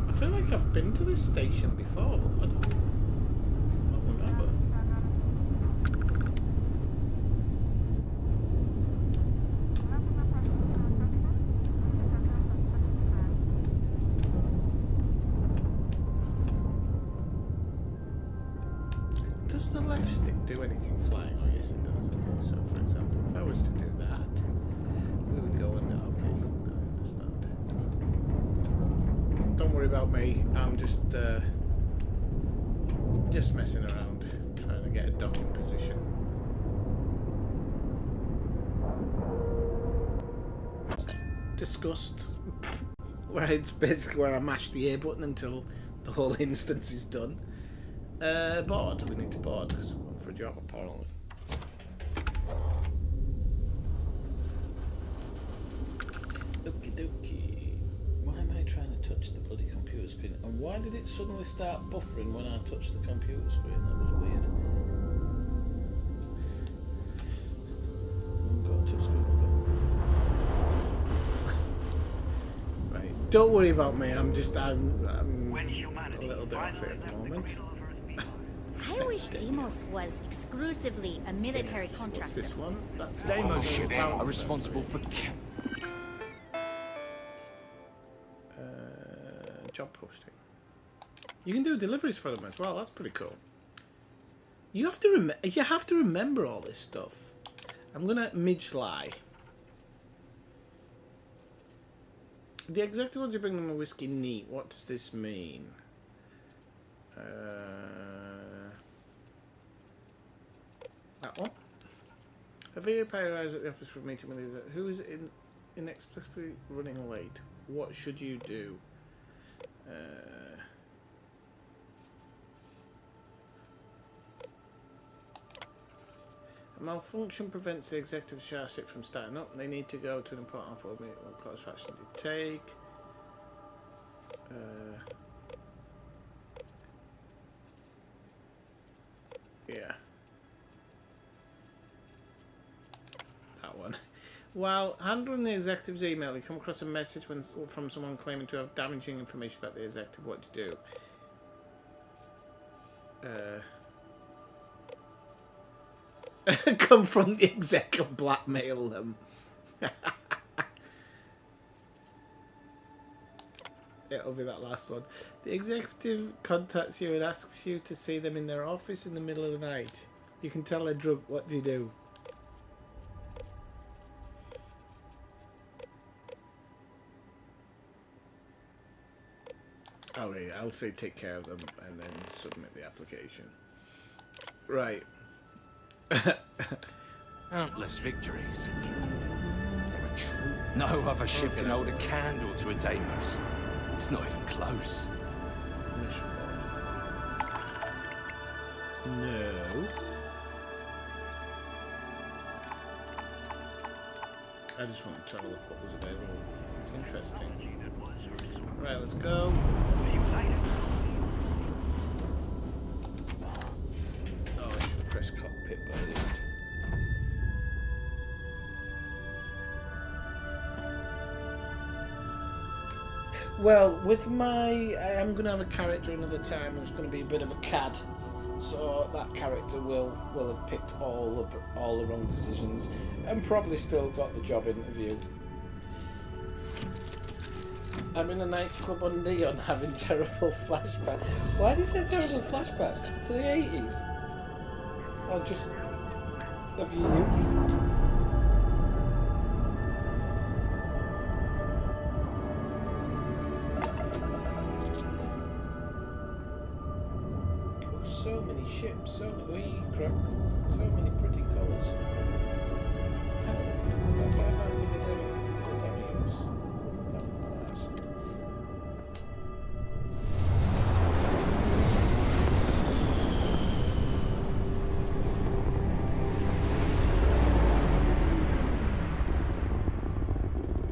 I feel like I've been to this station before, but I don't remember. Does the left stick do anything flying? Oh yes it does. Okay, so for example, if I was to do that, we would go and okay, I understand. Don't worry about me. I'm just messing around, trying to get a docking position. Disgust. Where it's basically where I mash the A button until the whole instance is done. Board. We need to board because we're going for a job apparently. Okie dokie. Why am I trying to touch the bloody computer screen? And why did it suddenly start buffering when I touched the computer screen? That was weird. Go on touch screen. Right. Don't worry about me. I'm a little bit off it at the moment. I wish Deimos was exclusively a military contractor. What's this one? That's Deimos ships are responsible for job posting. You can do deliveries for them as well. That's pretty cool. You have to remember all this stuff. I'm gonna midge lie. The executive wants to bring them a whiskey neat. What does this mean? That one. A video player arrives at the office for a meeting with his. Who is inexplicably running late? What should you do? A malfunction prevents the executive ship from starting up. They need to go to an important offer meeting. What course of action do you take? Yeah. That one. While handling the executive's email, you come across a message from someone claiming to have damaging information about the executive. What do you do? Confront the exec and blackmail them. It'll be that last one. The executive contacts you and asks you to see them in their office in the middle of the night. You can tell they're drunk. What do you do? Okay, I'll say take care of them and then submit the application. Right. countless victories. They were true. No other ship can hold a candle to a Deimos. It's not even close. No. I just wanted to have a look what was available. It's interesting. Right, let's go. Oh, I should have pressed cockpit, but I didn't. Well, with my... I am going to have a character another time, and it's going to be a bit of a cad. So that character will have picked all the wrong decisions and probably still got the job interview. I'm in a nightclub on Neon having terrible flashbacks. Why did you say terrible flashbacks? To the 80s? Or just of your youth? So many ships, so many pretty colours.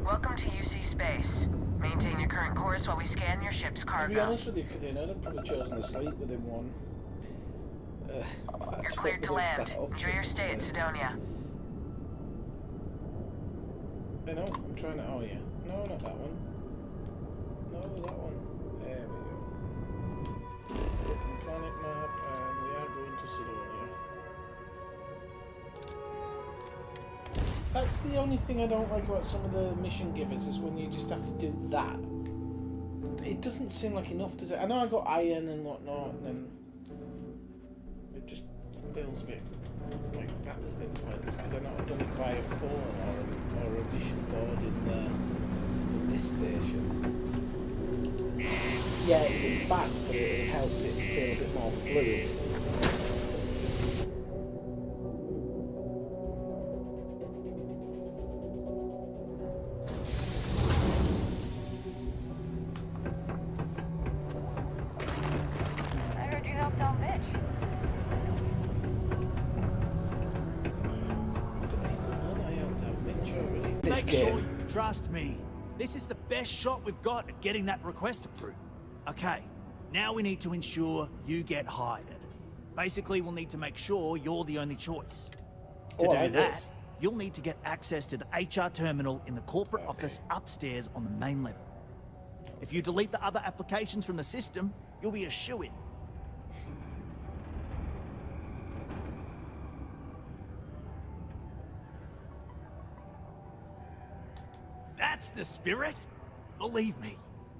Welcome to UC Space. Maintain your current course while we scan your ship's cargo. To be honest with you, Kadina, I'd have probably chosen to sleep within one. You're cleared to land. Enjoy your stay at Sidonia. I know, I'm trying to... Oh, yeah. No, not that one. No, that one. There we go. Open planet map, and we are going to Sidonia. That's the only thing I don't like about some of the mission givers, is when you just have to do that. It doesn't seem like enough, does it? I know I got iron and whatnot, and then... It just feels a bit like that was a bit pointless. Could I not have done it by a phone or a mission board in this station? Yeah, it would be fast, but it helped it feel a bit more fluid. Make sure you trust me. This is the best shot we've got at getting that request approved. Okay, now we need to ensure you get hired. Basically, we'll need to make sure you're the only choice. To do that, you'll need to get access to the HR terminal in the corporate office upstairs on the main level. If you delete the other applications from the system, you'll be a shoo-in. That's the spirit. Believe me,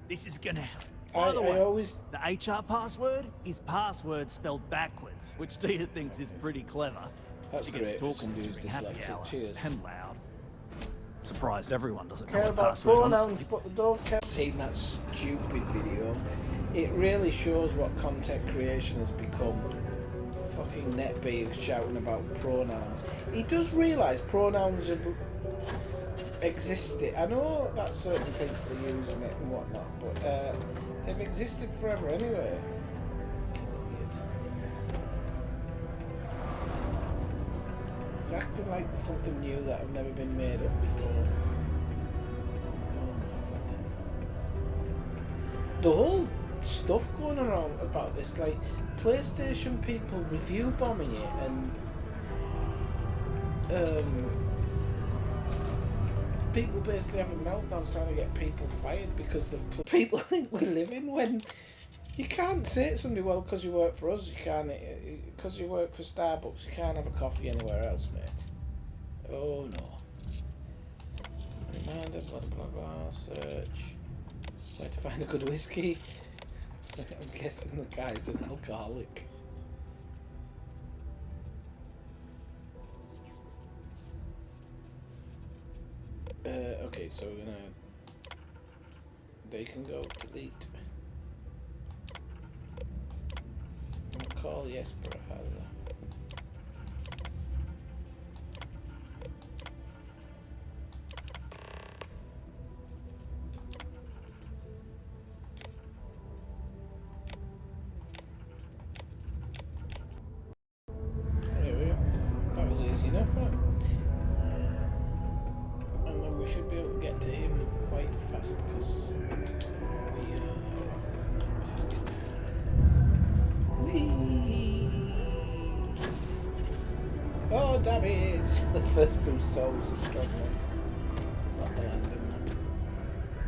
this is gonna help. By the way, the HR password is password spelled backwards, which Tia thinks is pretty clever. That's she gets great talking for during happy hour cheers. and loud. Surprised everyone doesn't know Care what about password, pronouns, honestly. but they don't care. Seen that stupid video. It really shows what content creation has become. Fucking NetBeard shouting about pronouns. He does realise pronouns have existed. I know that certain people are using it and whatnot, but they've existed forever anyway. Idiot. It's acting like something new that have never been made up before. Oh my god. The whole stuff going around about this, like PlayStation people review bombing it and people basically having meltdowns trying to get people fired because people think we live in when you can't say to somebody, well, because you work for us, you can't, because you work for Starbucks, you can't have a coffee anywhere else, mate. Oh no. Reminder, blah blah blah, search. Where to find a good whiskey? I'm guessing the guy's an alcoholic. Okay, so we're gonna. They can go delete. I'm gonna call Jesper Hazard. There we go. That was easy enough, right? And then we should be able to get to him quite fast because oh damn it! The first boost's always a strong one. Not the landing one.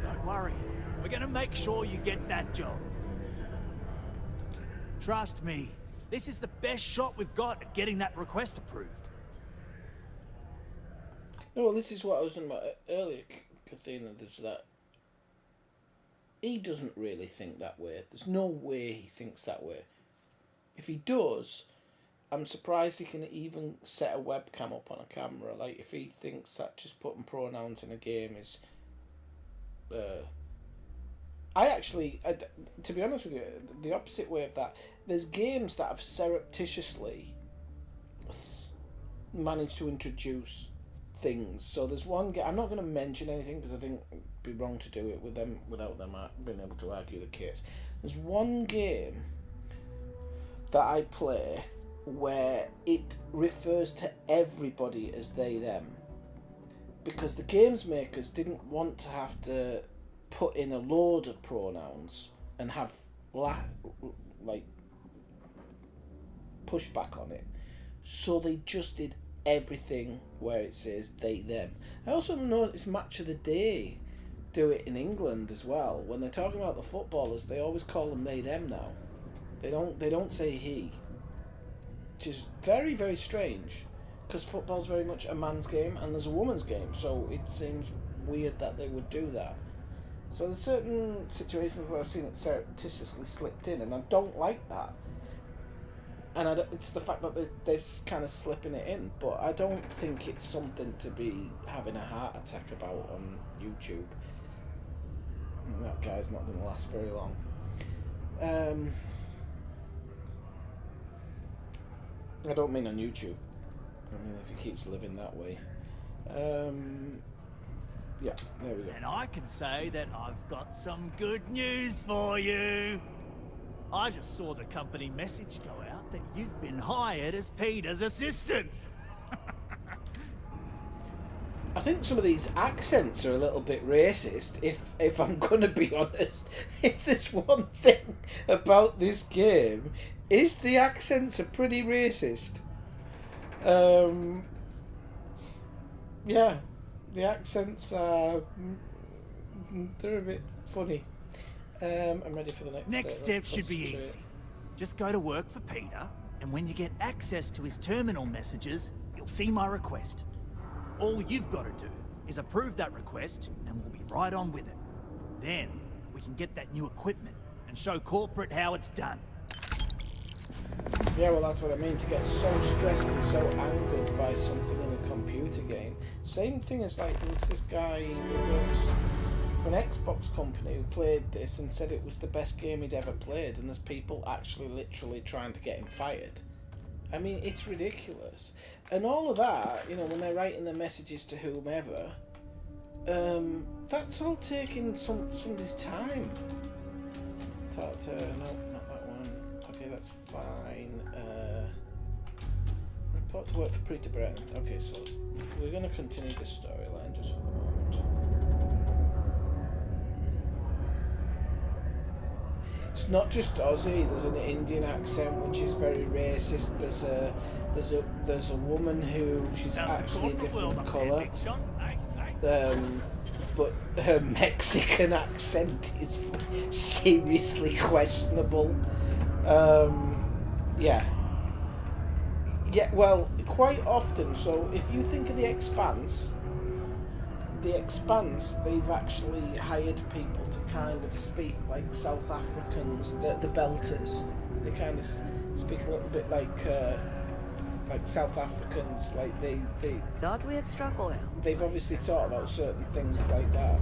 Don't worry, we're gonna make sure you get that job. Trust me, this is the best shot we've got at getting that request approved. No, well, this is what I was talking about earlier, Kathina. There's that. He doesn't really think that way. There's no way he thinks that way. If he does, I'm surprised he can even set a webcam up on a camera. Like, if he thinks that just putting pronouns in a game is... to be honest with you, the opposite way of that, there's games that have surreptitiously managed to introduce things. So there's one game, I'm not going to mention anything because I think it'd be wrong to do it with them without them being able to argue the case. There's one game that I play where it refers to everybody as they them, because the games makers didn't want to have to put in a load of pronouns and have like pushback on it, so they just did everything where it says they them. I also noticed Match of the Day do it in England as well. When they're talking about the footballers, they always call them they them now. They don't say he, which is very, very strange, because football's very much a man's game and there's a woman's game, so it seems weird that they would do that. So there's certain situations where I've seen it surreptitiously slipped in, and I don't like that. And it's the fact that they're kind of slipping it in, but I don't think it's something to be having a heart attack about on YouTube. And that guy's not going to last very long. I don't mean on YouTube. I mean if he keeps living that way. Yeah, there we go. And I can say that I've got some good news for you. I just saw the company message go out that you've been hired as Peter's assistant. I think some of these accents are a little bit racist, if I'm going to be honest. If there's one thing about this game, is the accents are pretty racist. Yeah, the accents are... they're a bit funny. I'm ready for the next Next step should be easy. Just go to work for Peter, and when you get access to his terminal messages, you'll see my request. All you've got to do is approve that request, and we'll be right on with it. Then, we can get that new equipment and show corporate how it's done. Yeah, well, that's what I mean, to get so stressed and so angered by something in a computer game. Same thing as like with this guy who works for an Xbox company who played this and said it was the best game he'd ever played, and there's people actually literally trying to get him fired. I mean, it's ridiculous. And all of that, you know, when they're writing their messages to whomever, that's all taking somebody's time. No, not that one. Okay, that's fine. Report to work for Peter Brennan. Okay, so we're going to continue this storyline just for the moment. It's not just Aussie. There's an Indian accent which is very racist. There's a woman who she's actually a different colour, but her Mexican accent is seriously questionable. Yeah. Well, quite often. So if you think of The Expanse, they've actually hired people to kind of speak like South Africans, the Belters. They kind of speak a little bit like South Africans. Like they thought we had struck oil. They've obviously thought about certain things like that.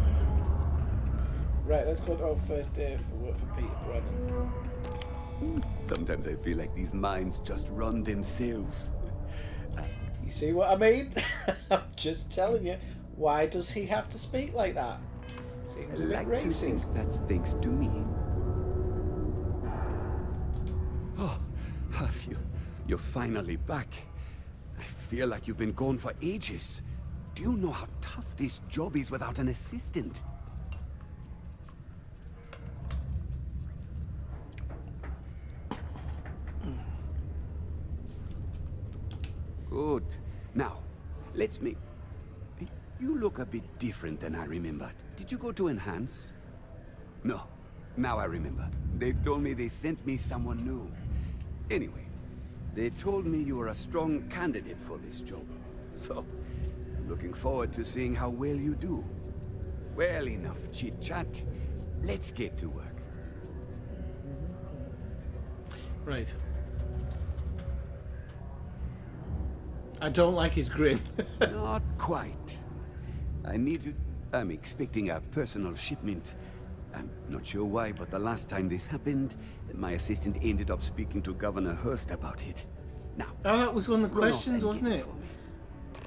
Right, let's go to our first day for work for Peter Brennan. Sometimes I feel like these mines just run themselves. You see what I mean? I'm just telling you. Why does he have to speak like that? Seems a bit like to think racist. that's thanks to me. Oh, you're finally back. I feel like you've been gone for ages. Do you know how tough this job is without an assistant? Good. Now, let's make... You look a bit different than I remembered. Did you go to Enhance? No. Now I remember. They told me they sent me someone new. Anyway, they told me you were a strong candidate for this job. So, looking forward to seeing how well you do. Well, enough chit-chat. Let's get to work. Right. I don't like his grin. Not quite. I need you... I'm expecting a personal shipment. I'm not sure why, but the last time this happened, my assistant ended up speaking to Governor Hurst about it. Now... Oh, that was one of the run off questions, and wasn't get it? for me.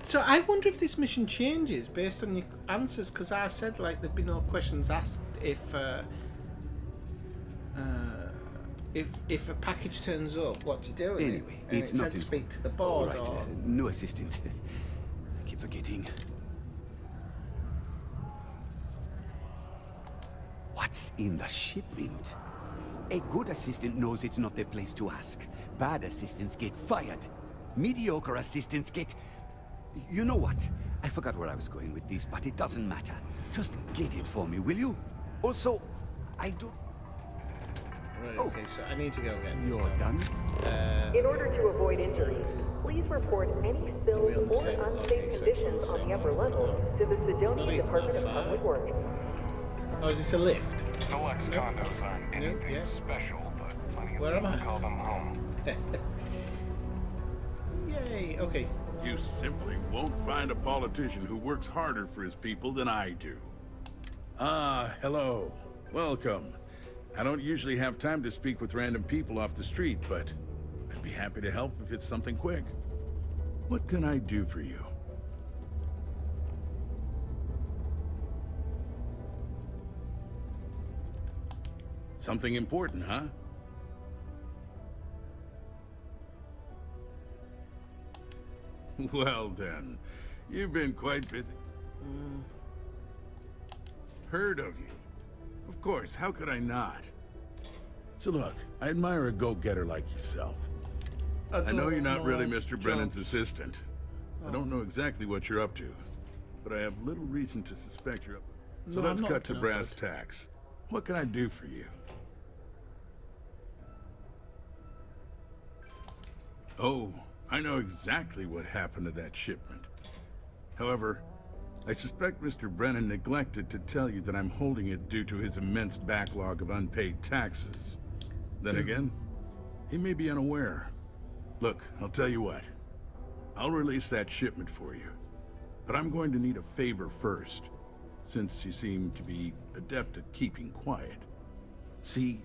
So I wonder if this mission changes based on your answers, because I said like there'd be no questions asked if a package turns up, what do you do? Anyway, and it's it not said to in- speak to the All board. right, Or... no assistant. I keep forgetting. What's in the shipment? A good assistant knows it's not their place to ask. Bad assistants get fired. Mediocre assistants get... You know what? I forgot where I was going with this, but it doesn't matter. Just get it for me, will you? Also, I do... Right, okay, so I need to go again. You're done? In order to avoid injury, please report any spills or unsafe conditions on the upper levels to the Sedona Department of Public Works. Oh, is this a lift? Deluxe condos aren't anything special, but plenty of Where am people I? call them home. okay. You simply won't find a politician who works harder for his people than I do. Ah, hello. Welcome. I don't usually have time to speak with random people off the street, but I'd be happy to help if it's something quick. What can I do for you? Something important, huh? Well then, you've been quite busy. Heard of you. Of course, how could I not? So look, I admire a go-getter like yourself. I know you're not really Mr. Brennan's assistant. I don't know exactly what you're up to, but I have little reason to suspect you're up. So No, let's I'm not cut to up to no brass tacks. What can I do for you? Oh, I know exactly what happened to that shipment. However, I suspect Mr. Brennan neglected to tell you that I'm holding it due to his immense backlog of unpaid taxes. Then again, he may be unaware. Look, I'll tell you what. I'll release that shipment for you. But I'm going to need a favor first, since you seem to be adept at keeping quiet. See,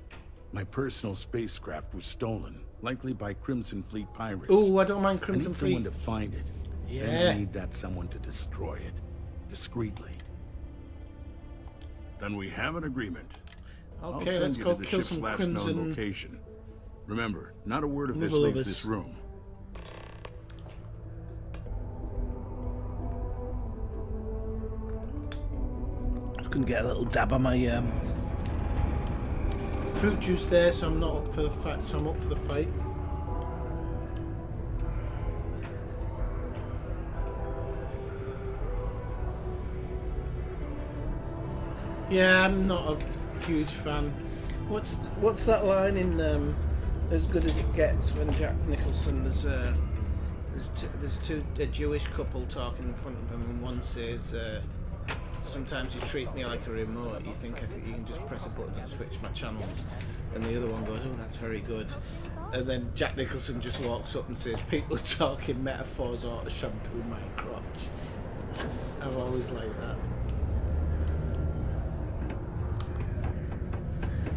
my personal spacecraft was stolen, likely by Crimson Fleet pirates. Oh, I don't mind Crimson Fleet. I need Fleet. someone to find it. Yeah. Then I need that someone to destroy it, discreetly. Then we have an agreement. Okay, I'll let's send you go to the kill ship's some last Crimson. known location. Remember, not a word of this Naval leaves lovers. this room. Just gonna get a little dab on my fruit juice there, so I'm not up for the fight. So I'm up for the fight. Yeah, I'm not a huge fan. What's that line in As Good as It Gets when Jack Nicholson there's a Jewish couple talking in front of him, and one says, "Sometimes you treat me like a remote. You think you can just press a button and switch my channels," and the other one goes, "Oh, that's very good." And then Jack Nicholson just walks up and says, "People talking metaphors ought to shampoo my crotch." I've always liked that.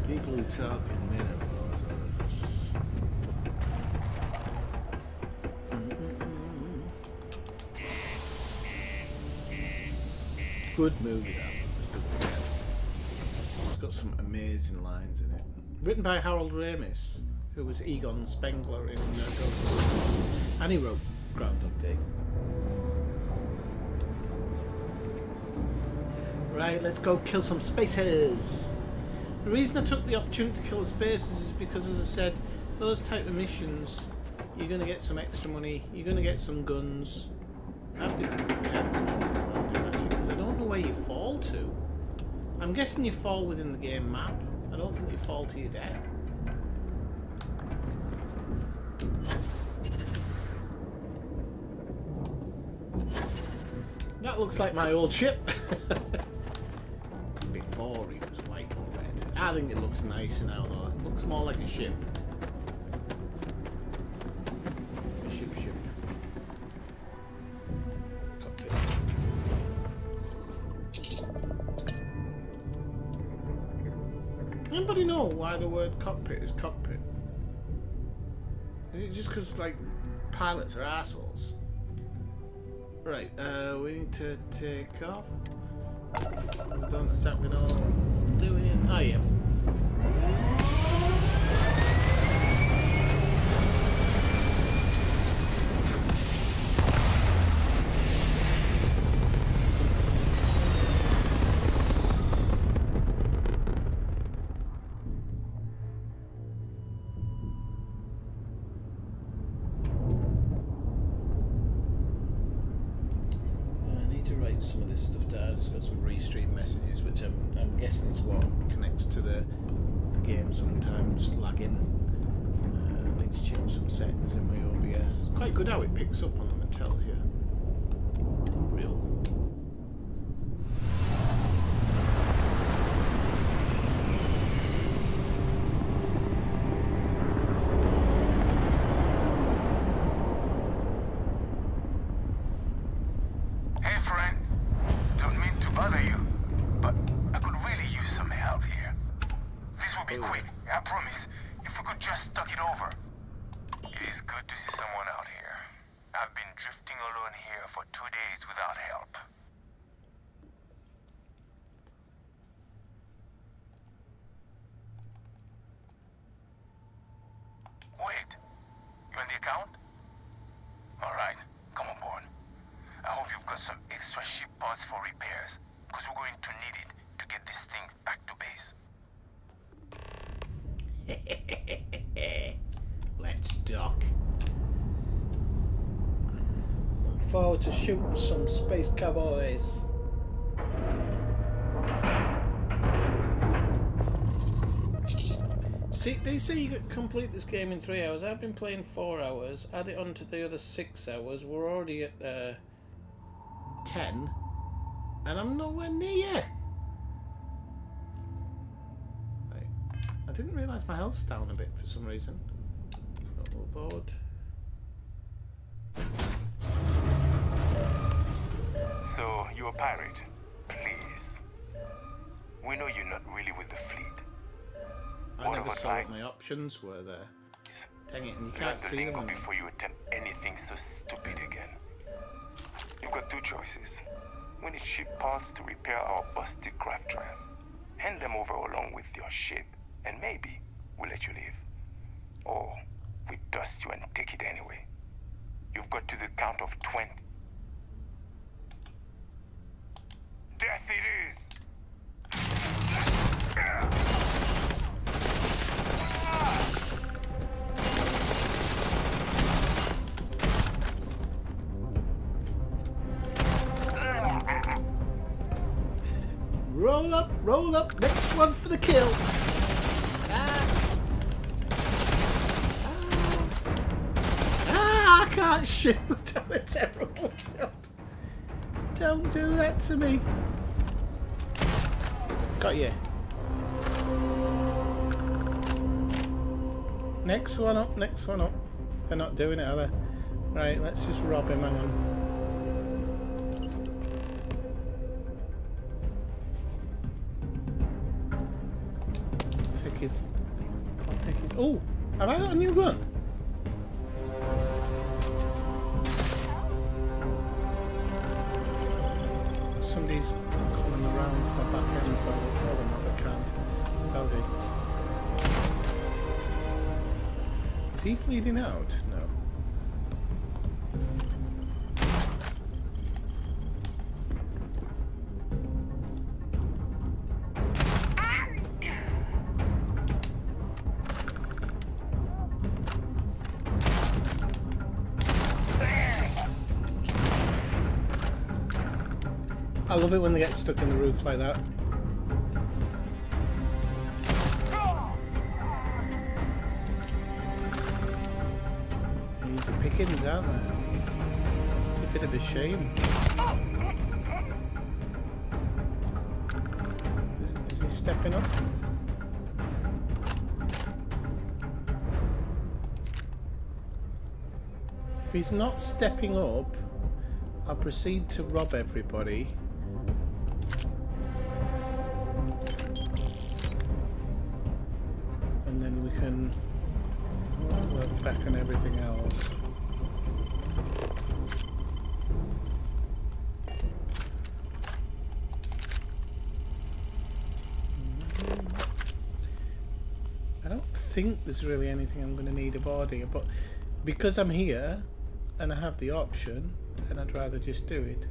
People who talk in metaphors Good movie, that. As good as it gets. It's got some amazing lines in it. Written by Harold Ramis, who was Egon Spengler in Ghostbusters. And he wrote Groundhog Day. Right, let's go kill some spacers. The reason I took the opportunity to kill the spacers is because, as I said, those type of missions, you're going to get some extra money, you're going to get some guns. I have to be careful jumping around here, actually, because I don't know where you fall to. I'm guessing you fall within the game map. I don't think you fall to your death. That looks like my old ship. Before he was white and red. I think it looks nicer now, though. It looks more like a ship. A ship. Cockpit. Anybody know why the word cockpit is cockpit? Is it just because, like, pilots are assholes? Right, we need to take off. I don't exactly know what I'm doing. Oh, yeah. Some of this stuff down. It's got some restream messages, which I'm guessing is what connects to the game sometimes lagging. I need to change some settings in my OBS. It's quite good how it picks up on them and tells you. Unreal. quick. I promise. If we could just talk it over. It is good to see someone out here. I've been drifting alone here for 2 days without help. Wait, you on the account? Alright, come on board. I hope you've got some extra ship parts for repairs, because we're going to need it to get this thing back to base. Let's dock. Look forward to shooting some space cowboys. See, they say you could complete this game in 3 hours. I've been playing 4 hours. Add it on to the other 6 hours. We're already at 10, and I'm nowhere near. I didn't realise my health's down a bit for some reason. Overboard. So, you're a pirate? Please. We know you're not really with the fleet. I never saw what my options were there. Dang it, and you can't see them. Before you attempt anything so stupid again. You've got 2 choices. We need ship parts to repair our busted craft drive. Hand them over along with your ship, and maybe we'll let you leave. Or we dust you and take it anyway. You've got to the count of 20. Death it is! Roll up, next one for the kill. I can't shoot. I'm a terrible kill. Don't do that to me. Got you. Next one up, next one up. They're not doing it, are they? Right, let's just rob him, hang on. I'll take his. Oh, have I got a new gun? Somebody's coming around my back end, but I'll tell them that I can't. Howdy. Is he bleeding out? No. I love it when they get stuck in the roof like that. Easy pickings, aren't they? It's a bit of a shame. Is he stepping up? If he's not stepping up, I'll proceed to rob everybody. And then we can work back on everything else. I don't think there's really anything I'm going to need aboard here, but because I'm here and I have the option, then I'd rather just do it.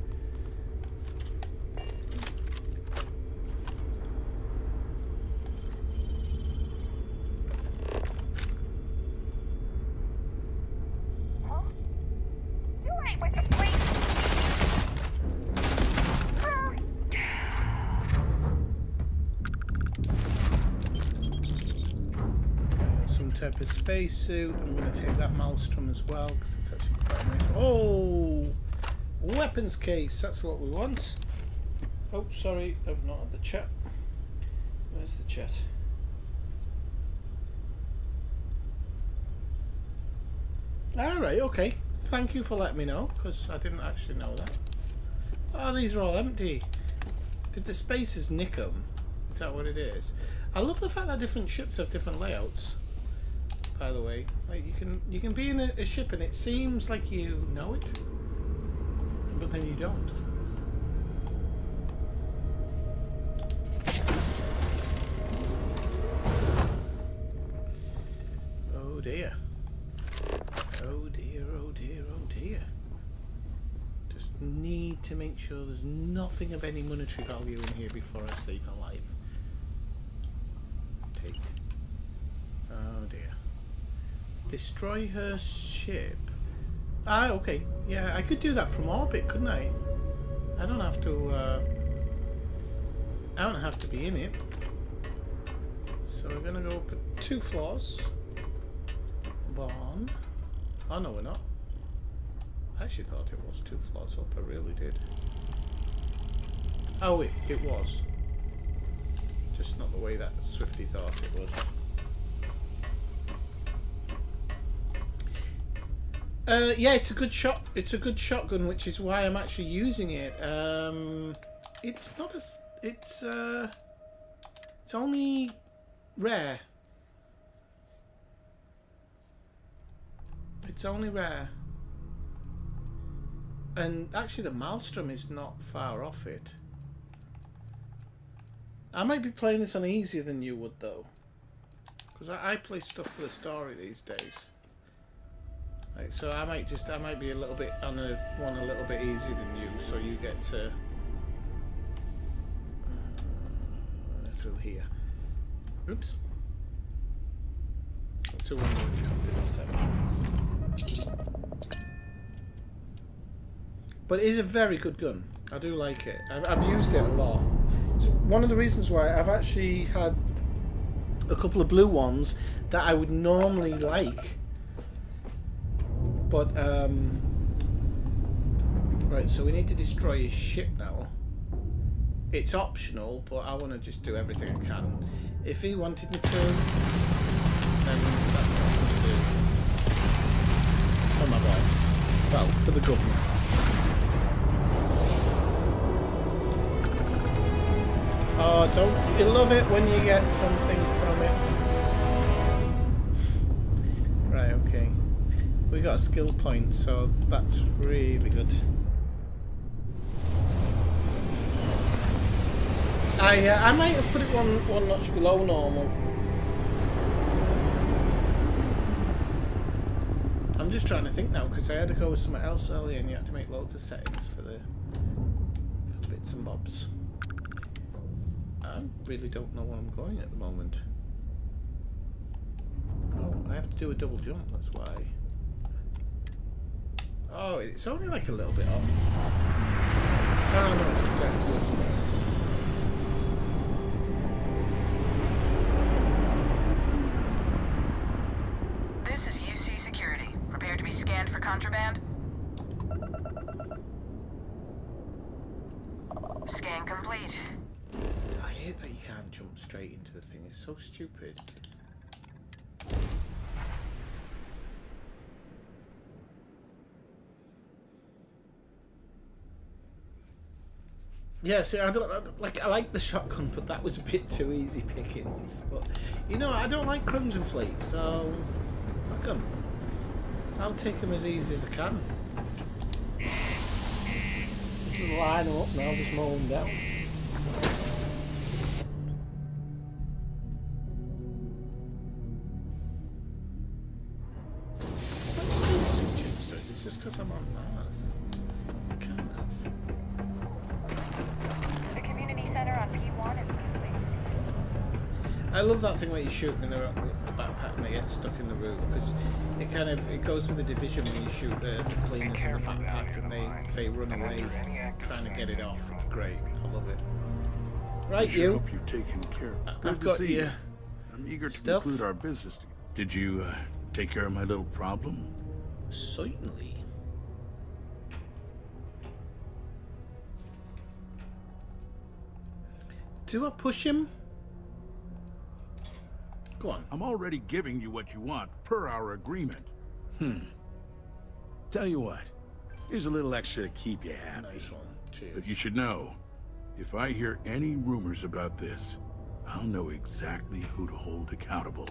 Type of spacesuit. I'm going to take that Maelstrom as well because it's actually quite nice. Oh, weapons case. That's what we want. Oh, sorry, I've not had the chat. Where's the chat? All right, okay. Thank you for letting me know because I didn't actually know that. Oh, these are all empty. Did the spacers nick them? Is that what it is? I love the fact that different ships have different layouts. By the way, like you can be in a ship and it seems like you know it, but then you don't. Oh dear. Oh dear, oh dear, oh dear. Just need to make sure there's nothing of any monetary value in here before I save alive. Take. Oh dear. Destroy her ship. Ah, okay. Yeah, I could do that from orbit, couldn't I? I don't have to be in it. So we're gonna go up 2 floors. 1. Oh no, we're not. I actually thought it was 2 floors up, I really did. Oh, it was. Just not the way that Swifty thought it was. Yeah, it's a good shot. It's a good shotgun, which is why I'm actually using it. It's not as it's only rare. It's only rare. And actually the Maelstrom is not far off it. I might be playing this on easier than you would though. Because I play stuff for the story these days. Like, so I might be a little bit on one a little bit easier than you, so you get to through here. Oops. 200 this time. But it is a very good gun. I do like it. I've used it a lot. It's one of the reasons why I've actually had a couple of blue ones that I would normally like. But, right, so we need to destroy his ship now. It's optional, but I want to just do everything I can. If he wanted me to, then that's what I'm going to do. For my boss. Well, for the governor. Oh, don't you love it when you get something from it? Right, okay. We got a skill point, so that's really good. I might have put it one notch below normal. I'm just trying to think now because I had to go with something else earlier, and you had to make loads of settings for the bits and bobs. I really don't know where I'm going at the moment. Oh, I have to do a double jump. That's why. Oh, it's only like a little bit off. Oh no, it's because I have to go somewhere. This is UC Security. Prepare to be scanned for contraband. Scan complete. I hate that you can't jump straight into the thing. It's so stupid. Yeah, see, I like the shotgun, but that was a bit too easy pickings. But you know, I don't like Crimson Fleet, so fuck 'em. I'll take them as easy as I can. Just line them up now, just mow them down. What's space suit change? Is it just because I'm on Mars? I can't have. The community center on P1 is complete. I love that thing where you shoot them in the backpack and they get stuck in the roof, because it goes with the Division when you shoot the cleaners in the backpack and they run away trying to get it off. It's great. I love it. Right, I sure you. hope you've taken care of it. It's good I've to got see you. you. I'm eager to Stuff. conclude our business. Did you take care of my little problem? Certainly. Do I push him? Go on. I'm already giving you what you want, per our agreement. Tell you what, here's a little extra to keep you happy. Nice one. Cheers. But you should know, if I hear any rumors about this, I'll know exactly who to hold accountable.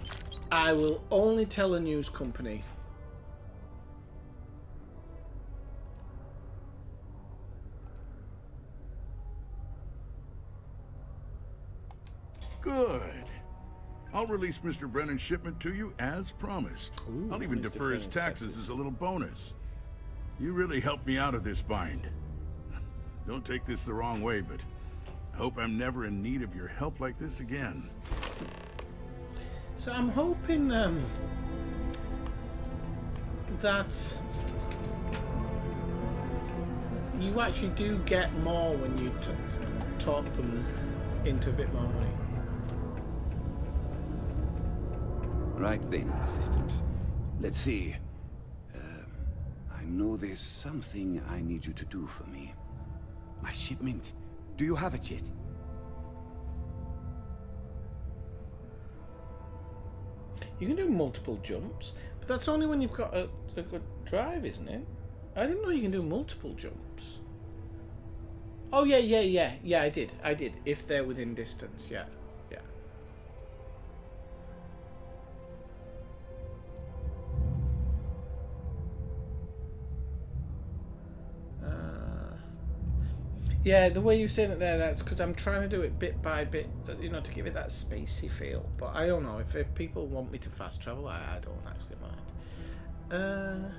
I will only tell a news company. Good. I'll release Mr. Brennan's shipment to you as promised. Ooh, I'll even defer his taxes as a little bonus. You really helped me out of this bind. Don't take this the wrong way, but I hope I'm never in need of your help like this again. So I'm hoping that you actually do get more when you talk them into a bit more money. Right then, assistant. Let's see. I know there's something I need you to do for me. My shipment. Do you have it yet? You can do multiple jumps, but that's only when you've got a good drive, isn't it? I didn't know you can do multiple jumps. Oh, yeah, I did. If they're within distance, yeah. Yeah, the way you said it there, that's because I'm trying to do it bit by bit, you know, to give it that spacey feel. But I don't know, if people want me to fast travel, I don't actually mind.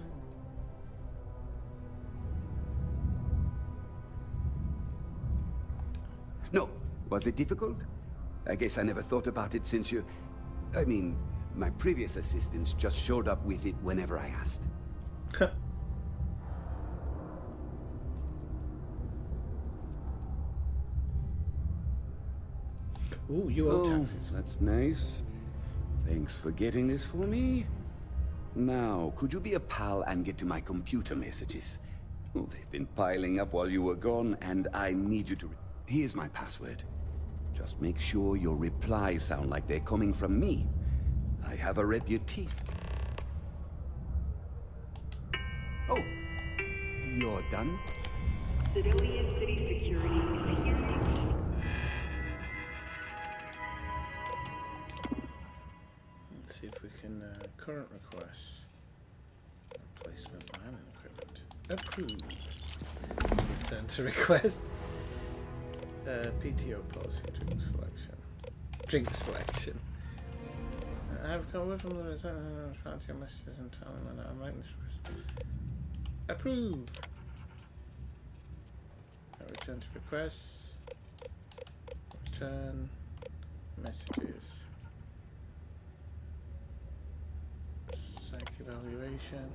No. Was it difficult? I guess I never thought about it since you... I mean, my previous assistants just showed up with it whenever I asked. Ooh, you owe taxes. That's nice. Thanks for getting this for me. Now, could you be a pal and get to my computer messages? Oh, they've been piling up while you were gone, and I need you to... Here's my password. Just make sure your replies sound like they're coming from me. I have a reputation. Oh, you're done? Civilian city security is here. Let's see if we can current request replacement mining equipment approved. Return to request. PTO policy drink selection. I've got word from the return to your messages and telling them that I'm writing this request. Approve. Return to requests. Return messages. Psych evaluation.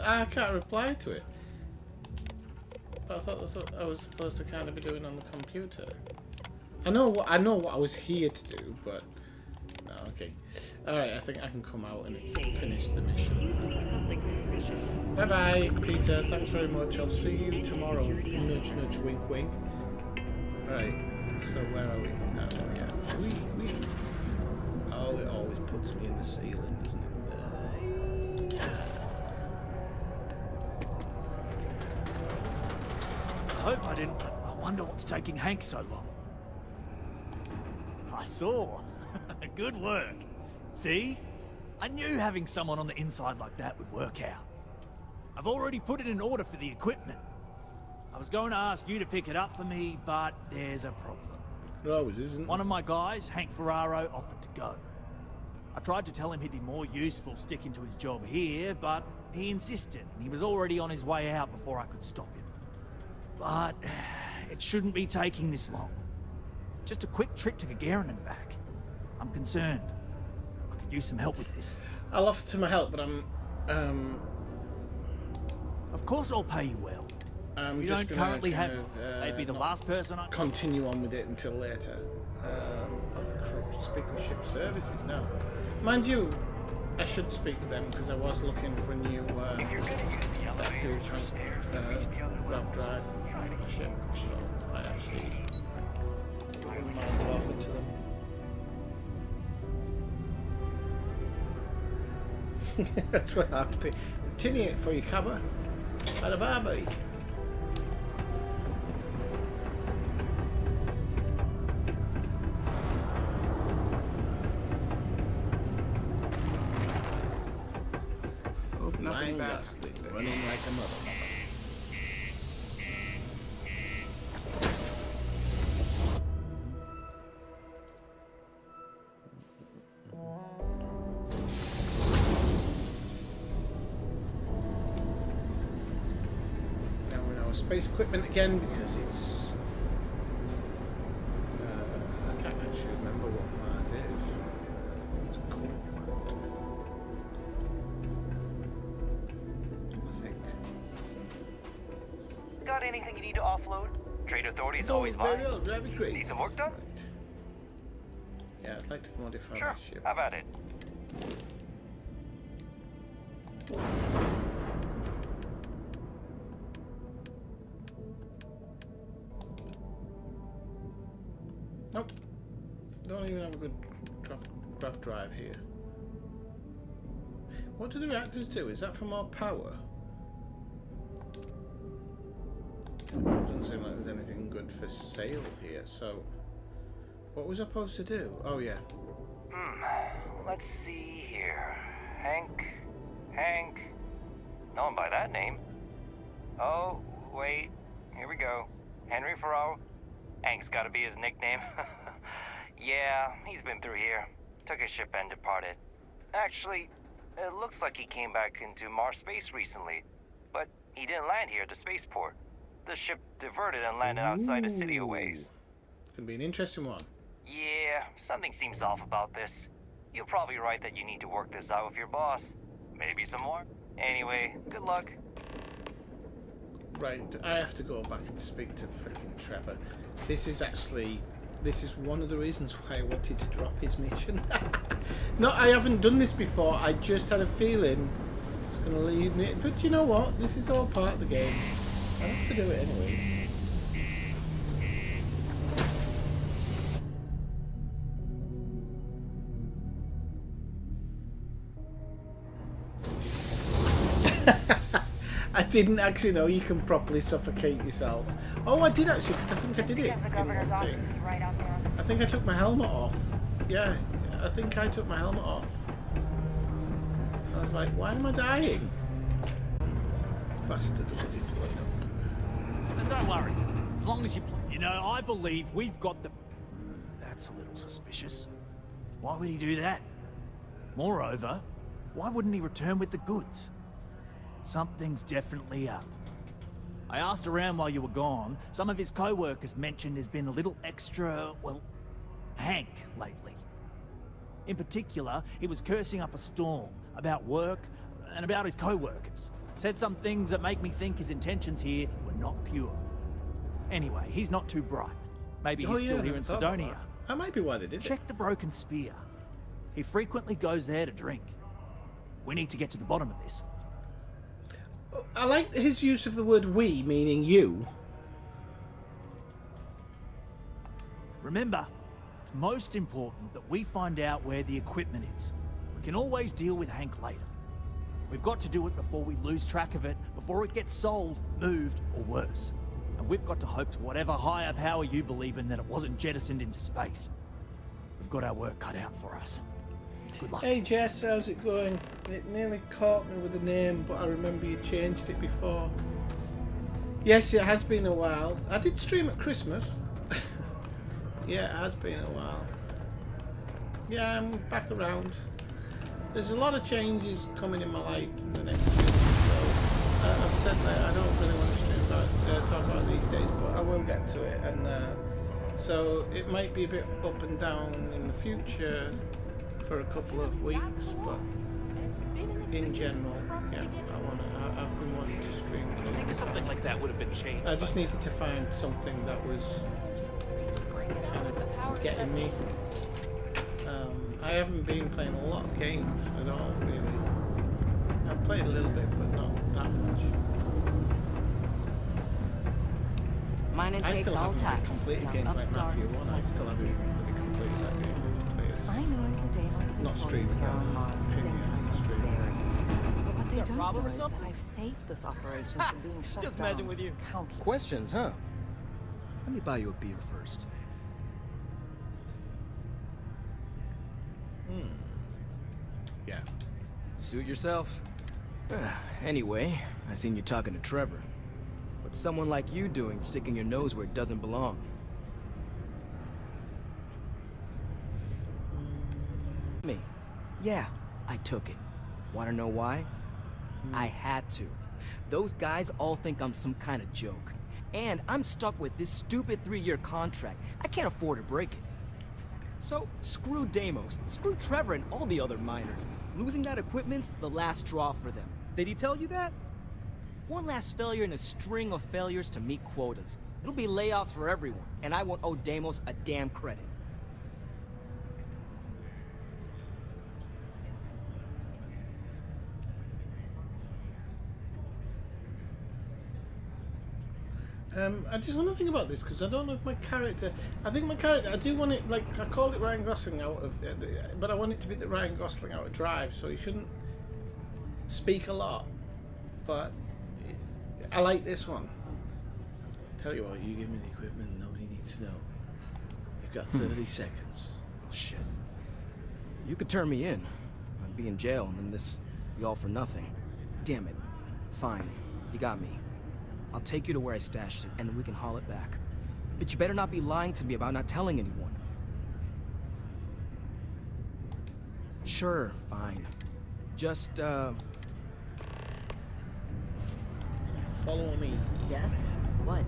I can't reply to it. But I thought that's what I was supposed to kind of be doing on the computer. I know what I was here to do, but no, okay. Alright, I think I can come out and it's finished the mission. Bye bye, Peter. Thanks very much. I'll see you tomorrow. Nudge nudge wink wink. Right, so where are we? Oh, it always puts me in the ceiling, doesn't it? I hope I didn't. I wonder what's taking Hank so long. I saw. Good work. See? I knew having someone on the inside like that would work out. I've already put it in order for the equipment. I was going to ask you to pick it up for me, but there's a problem. It always isn't. One of my guys, Hank Ferraro, offered to go. I tried to tell him he'd be more useful sticking to his job here, but he insisted, and he was already on his way out before I could stop him. But it shouldn't be taking this long. Just a quick trip to Gagarin and back. I'm concerned. I could use some help with this. I'll offer to my help, but I'm Of course I'll pay you well. I'm you just don't currently have... They'd be the not last person I... continue on with it until later. Speak with ship services now. Mind you, I should speak to them because I was looking for a new fuel tank grav drive for the ship, so I actually wouldn't mind talking to them. That's what happened. Tinny it for you, cabba. Bada bye. Ryan Gosling, running like a mother. Now we're in our space equipment again because it's. I can't actually remember what Mars is. It's cool. Got anything you need to offload? Trade Authority's always mine. That'd be great. Need some work done? Yeah, I'd like to modify Sure, my ship. have at it. Nope. Don't even have a good craft drive here. What do the reactors do? Is that for more power? Doesn't seem like there's anything good for sale here, so what was I supposed to do? Oh yeah. Let's see here. Hank. No one by that name. Oh, wait. Here we go. Henry Farrell. Hank's gotta be his nickname. Yeah, he's been through here. Took his ship and departed. Actually, it looks like he came back into Mars space recently, but he didn't land here at the spaceport. The ship diverted and landed outside a city a ways. Gonna be an interesting one. Yeah, something seems off about this. You're probably right that you need to work this out with your boss. Maybe some more. Anyway, good luck. Right, I have to go back and speak to freaking Trevor. This is one of the reasons why I wanted to drop his mission. No, I haven't done this before. I just had a feeling it's going to lead me. But you know what? This is all part of the game. I have to do it anyway. I didn't actually know you can properly suffocate yourself. Oh, I did actually, because I think I did it. The governor's office is right out there. I think I took my helmet off. Yeah, I think I took my helmet off. I was like, why am I dying? Faster does it up. And don't worry, as long as you You know, I believe we've got the... That's a little suspicious. Why would he do that? Moreover, why wouldn't he return with the goods? Something's definitely up. I asked around while you were gone. Some of his co-workers mentioned there's been a little extra, well, Hank lately. In particular, he was cursing up a storm about work and about his co-workers. Said some things that make me think his intentions here were not pure. Anyway, he's not too bright. Maybe he's still here in Sidonia. That might be why they did it. Check the Broken Spear. He frequently goes there to drink. We need to get to the bottom of this. I like his use of the word we, meaning you. Remember, it's most important that we find out where the equipment is. We can always deal with Hank later. We've got to do it before we lose track of it, before it gets sold, moved, or worse. And we've got to hope to whatever higher power you believe in that it wasn't jettisoned into space. We've got our work cut out for us. Good luck. Hey Jess, how's it going? It nearly caught me with the name, but I remember you changed it before. Yes, it has been a while. I did stream at Christmas. Yeah, it has been a while. Yeah, I'm back around. There's a lot of changes coming in my life in the next few months, so I've said that I don't really want to stream talk about these days, but I will get to it. And so it might be a bit up and down in the future for a couple of weeks, but in general, yeah, I've been wanting to stream. I think something like that would have been changed. I just needed to find something that was kind of getting me. I haven't been playing a lot of games at all, really. I've played a little bit, but not that much. Mine takes all types. Completed games like Mafia 1. I still haven't really completed that game multiplayer. I know the Deimos Not streaming here on Mars have been to stream. But what they Got a don't problem know or is that something? I've saved this operation from being shut Just down. messing with you. Countless. Questions, huh? Let me buy you a beer first. Yeah. Suit yourself. Anyway, I seen you talking to Trevor. What's someone like you doing sticking your nose where it doesn't belong? Me. Yeah, I took it. Wanna know why? I had to. Those guys all think I'm some kind of joke. And I'm stuck with this stupid 3-year contract. I can't afford to break it. So, screw Deimos, screw Trevor and all the other miners. Losing that equipment's the last straw for them. Did he tell you that? One last failure in a string of failures to meet quotas. It'll be layoffs for everyone, and I won't owe Deimos a damn credit. I just want to think about this because I don't know if my character. I think my character. I do want it like I called it Ryan Gosling out of, but I want it to be the Ryan Gosling out of Drive, so he shouldn't speak a lot. But I like this one. Tell you what, you give me the equipment. Nobody needs to know. You've got 30 seconds. Oh, shit. You could turn me in. I'd be in jail, and then this be all for nothing. Damn it. Fine. You got me. I'll take you to where I stashed it, and we can haul it back. But you better not be lying to me about not telling anyone. Sure, fine. Just, Follow me. Yes? What?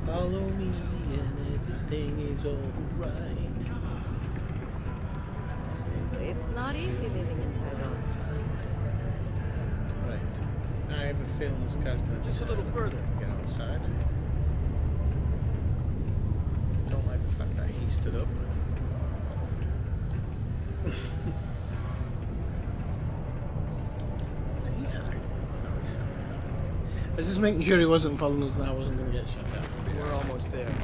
Follow me and everything is alright. It's not easy living inside on. Right. I have a feeling this guy's gonna just a little further. Get outside. Don't like the fact that he stood up. Is he hiding? No, he's standing up. I was just making sure he wasn't following us and I wasn't going to get shut out from behind. We're almost there.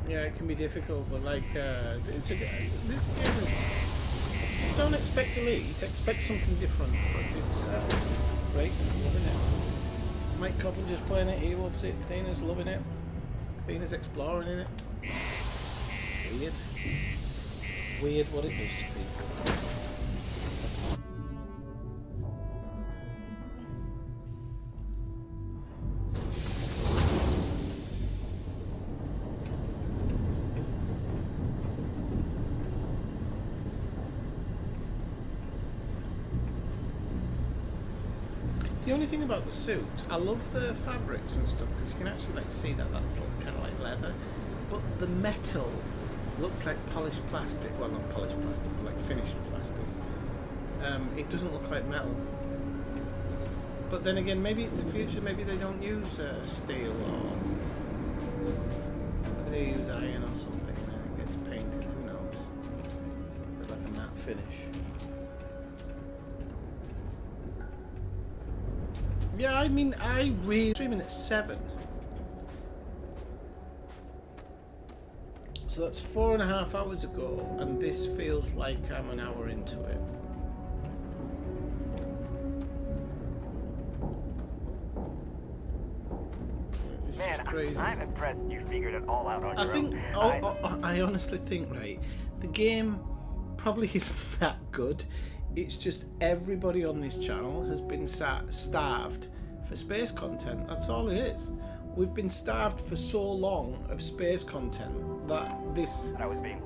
Yeah, it can be difficult, but like, this game is. Don't expect elite, expect something different, but it's great, I'm loving it. Mike Coppin just playing it, he loves it, Athena's loving it, Athena's exploring in it. Weird. Weird what it does to people. The only thing about the suit, I love the fabrics and stuff because you can actually like see that that's kind of like leather, but the metal looks like polished plastic. Well, not polished plastic, but like finished plastic. It doesn't look like metal. But then again, maybe it's the future. Maybe they don't use steel, or maybe they use iron or something, and then it gets painted. Who knows? With like a matte finish. Yeah, I mean, I really streaming at 7. So that's 4.5 hours ago, and this feels like I'm an hour into it. Man, I'm impressed you figured it all out on your own. I honestly think, right, the game probably isn't that good. It's just everybody on this channel has been starved for space content. That's all it is. We've been starved for so long of space content that this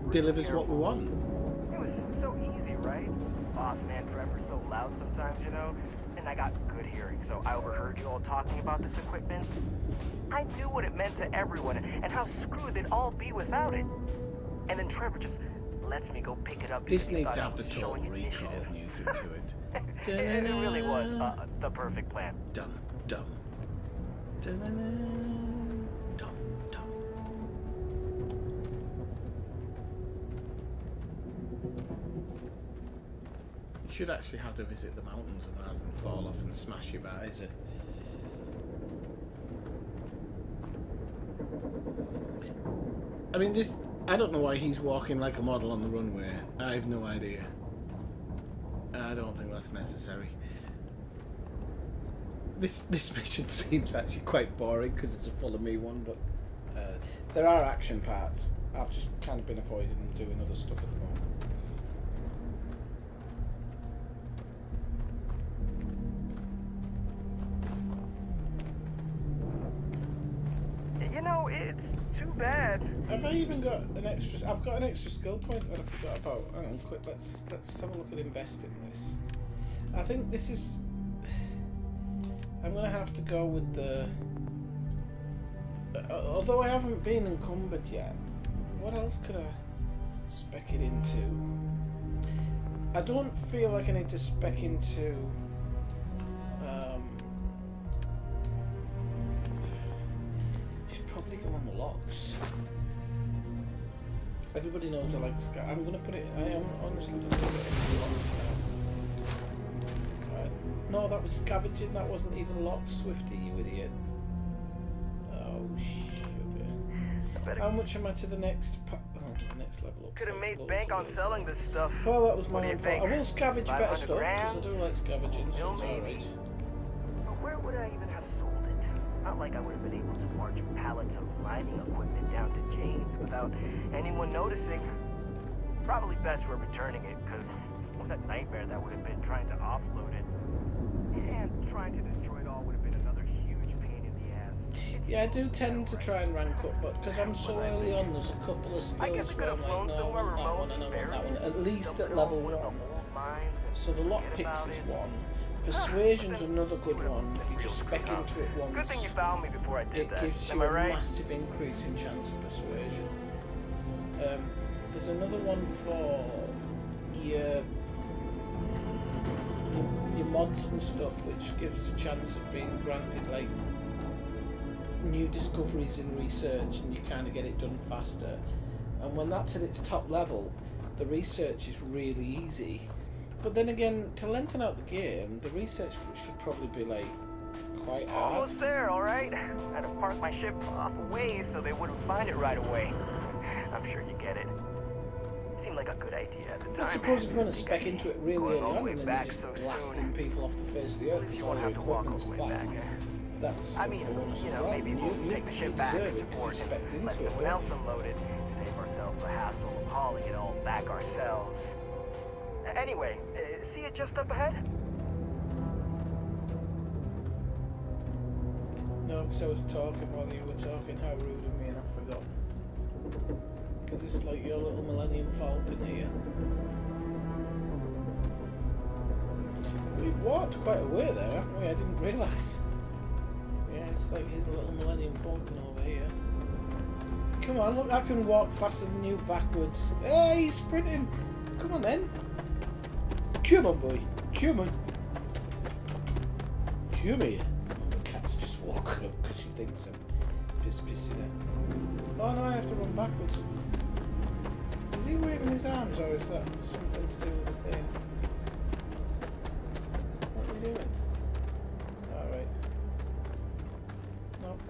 delivers what we want. It was so easy, right? Boss man Trevor's so loud sometimes, you know? And I got good hearing, so I overheard you all talking about this equipment. I knew what it meant to everyone and how screwed they'd all be without it. And then Trevor just lets me go pick it up. This needs to have the Total Recall music to it. It really was the perfect plan. Dum dum. Dum dum. You should actually have to visit the mountains of Mars and fall off and smash your visor. I mean, this. I don't know why he's walking like a model on the runway. I have no idea. I don't think that's necessary. this mission seems actually quite boring because it's a follow me one, but there are action parts. I've just kind of been avoiding them doing other stuff at the moment. You know, it's too bad. Have I even got an extra? I've got an extra skill point that I forgot about. Hang on, quick. Let's have a look at investing this. I think this is. I'm gonna have to go with the. Although I haven't been encumbered yet, what else could I spec it into? I don't feel like I need to spec into. Should probably go on the locks. Everybody knows I like I'm gonna put it. I am honestly gonna put it into the locks now. Right. No, that was scavenging. That wasn't even locks, Swifty, you idiot. Oh sugar. How much am I to the next? The next level up. Could have made bank on selling this stuff. Well, that was What do my you own fault. I think? will scavenge better stuff because I do $500 like scavenging. So No, it's maybe. alright. But where would I even have sold it? Not like I would have been able to march pallets of mining equipment down to Jane's without anyone noticing. Probably best we're returning it, because what a nightmare that would have been trying to offload it. And trying to destroy it all would have been another huge pain in the ass. Yeah, I do tend to try and rank up, but because I'm so early on, there's a couple of skills where I'm like, no, I want that one and I want that one, at least at level 1. So the lockpicks is one. Persuasion's another good one. If you just spec into it once, Good thing you found me before I did it that. gives Am you I a right? massive increase in chance of persuasion. There's another one for your mods and stuff, which gives a chance of being granted like new discoveries in research, and you kind of get it done faster. And when that's at its top level, the research is really easy. But then again, to lengthen out the game, the research should probably be like quite hard. Almost there, all right. I had to park my ship off a ways so they wouldn't find it right away. I'm sure you get it. Seemed like a good idea at the time. I suppose if you want to spec into it really Going early all the on, way and then back you're just so blasting people off the face of the earth because all your equipment's class. That's I mean, a bonus you as know, well. maybe You we'll take the ship back deserve and it because support you and specced let into it. someone else unload it. Save ourselves the hassle of hauling it all back ourselves. Anyway, see it just up ahead? No, because I was talking while you were talking. How rude of me, and I've forgotten. Because it's like your little Millennium Falcon here. We've walked quite a way there, haven't we? I didn't realise. Yeah, it's like his little Millennium Falcon over here. Come on, look, I can walk faster than you backwards. Hey, he's sprinting. Come on then. Come on, boy. Come on. Come here. The cat's just walking up because she thinks I'm pissing her. Oh no, I have to run backwards. Is he waving his arms, or is that something to do with the thing? What are we doing? Alright. Nope.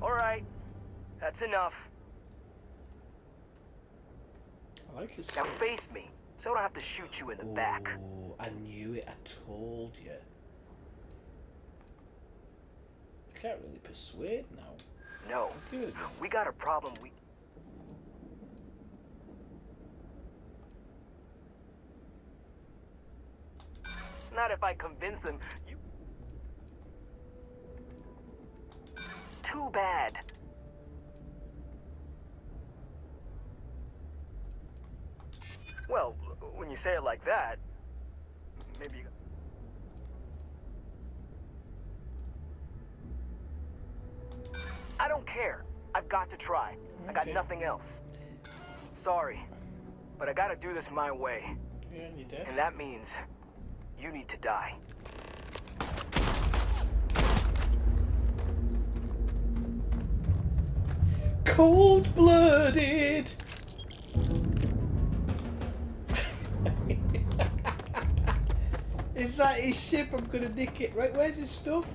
Alright. That's enough. I like his Now sword. face me, so I don't have to shoot you in the back. Oh, I knew it. I told you. I can't really persuade now. No. We got a problem. Not if I convince them. Too bad. Well, when you say it like that, maybe you... I don't care. I've got to try. I got nothing else. Sorry, but I gotta do this my way. Yeah, and you did. And that means you need to die. Cold-blooded! Is that his ship? I'm gonna nick it. Right, where's his stuff?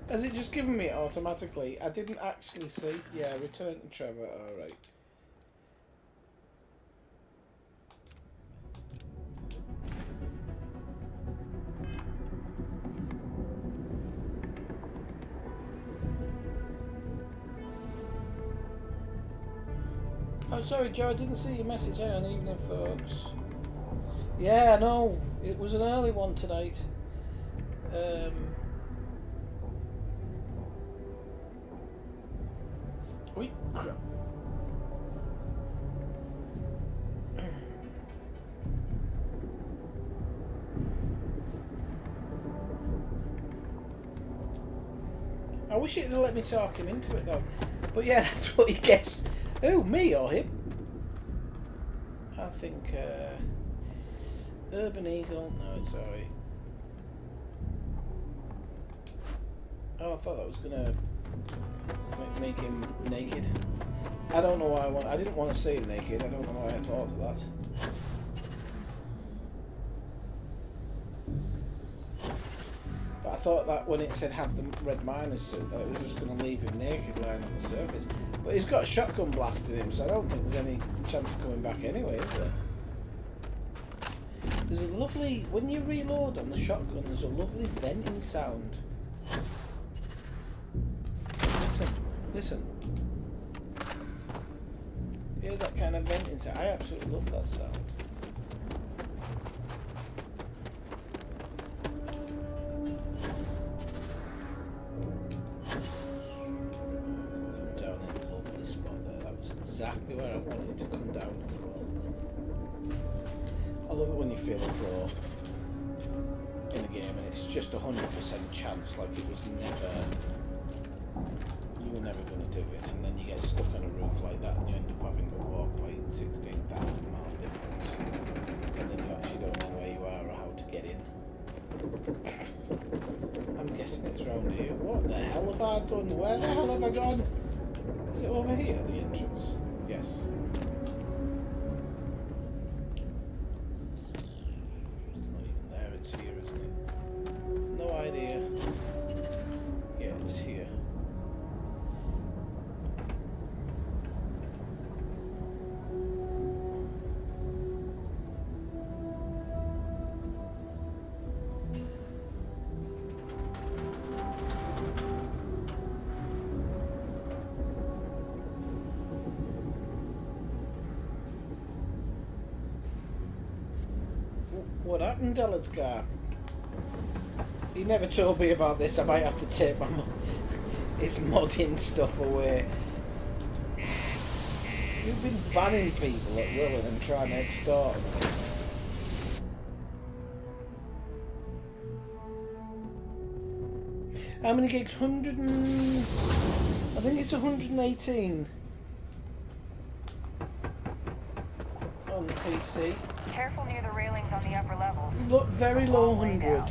Has it just given me it automatically? I didn't actually see. Yeah, return to Trevor. Alright. Oh, sorry, Joe, I didn't see your message. Hang on, evening, folks. Yeah, no, it was an early one tonight. Oi, crap. I wish it had let me talk him into it though. But yeah, that's what he gets. Who, me or him? I think Urban Eagle. No, it's alright. Oh, I thought that was gonna make him naked. I don't know why I didn't want to say him naked. I don't know why I thought of that. But I thought that when it said have the red miner's suit, that it was just going to leave him naked lying on the surface. But he's got a shotgun blast in him, so I don't think there's any chance of coming back anyway, is there? There's a lovely, when you reload on the shotgun, there's a lovely venting sound. Listen. You hear that kind of venting sound? I absolutely love that sound. Come down in a lovely spot there. That was exactly where I wanted it to come down as well. I love it when you feel a pro in a game and it's just 100% chance, like it was never... You were never going to do it, and then you get stuck on a roof like that and you end up having to walk like 16,000 miles difference, and then you actually don't know where you are or how to get in. I'm guessing it's round here. What the hell have I done? Where the hell have I gone? Is it over here, the entrance? Yes. It's not even there, it's here, isn't it? No idea. Yeah, it's here. What happened, Deladgar? He never told me about this. I might have to take my his modding stuff away. You've been banning people at will and trying to extort them. How many gigs? 100 and... I think it's 118 on the PC. Careful near the railings on the upper levels. Look, very low 100.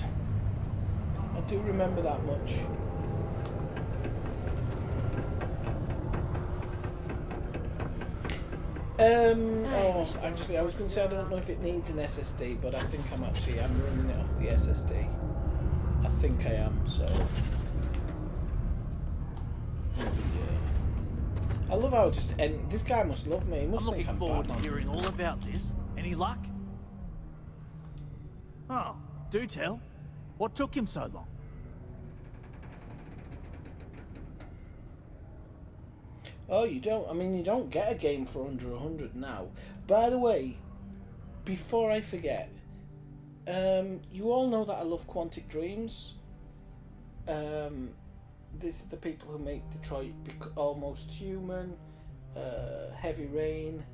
I do remember that much. Oh, actually, I was going to say I don't know if it needs an SSD, but I think I'm running it off the SSD. I think I am, so. Yeah. I love how it just end. This guy must love me. He must think I'm forward Batman. to hearing all about this. Any luck? Oh, do tell. What took him so long? Oh, you don't? I mean, you don't get a game for under 100 now. By the way, before I forget, you all know that I love Quantic Dreams. These are the people who make Detroit Almost Human, Heavy Rain,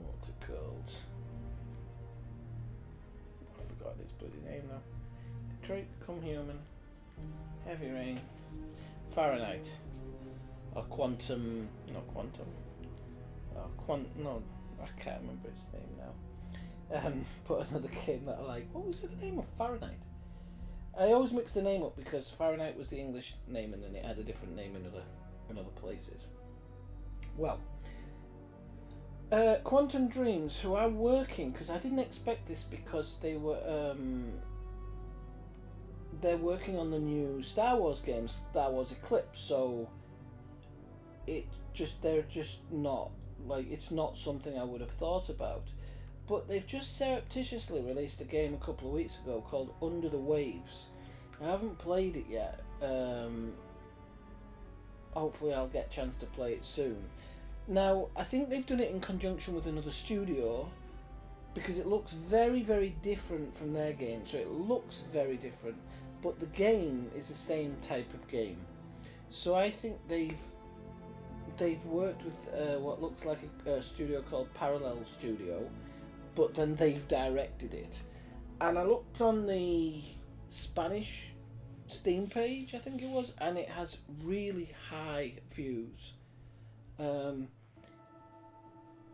what's it called? I forgot its bloody name now. Detroit Become Human, Heavy Rain, Fahrenheit, or Quantum, not Quantum, no, I can't remember its name now. But another game that I like. What was the name of Fahrenheit? I always mix the name up because Fahrenheit was the English name and then it had a different name in other places. Well, Quantum Dreams, who are working, because I didn't expect this because they were they're working on the new Star Wars game, Star Wars Eclipse, so they're just not, like, it's not something I would have thought about. But they've just surreptitiously released a game a couple of weeks ago called Under the Waves. I haven't played it yet, hopefully I'll get a chance to play it soon. Now, I think they've done it in conjunction with another studio because it looks very, very different from their game. So it looks very different, but the game is the same type of game. So I think they've worked with what looks like a studio called Parallel Studio, but then they've directed it. And I looked on the Spanish Steam page, I think it was, and it has really high views.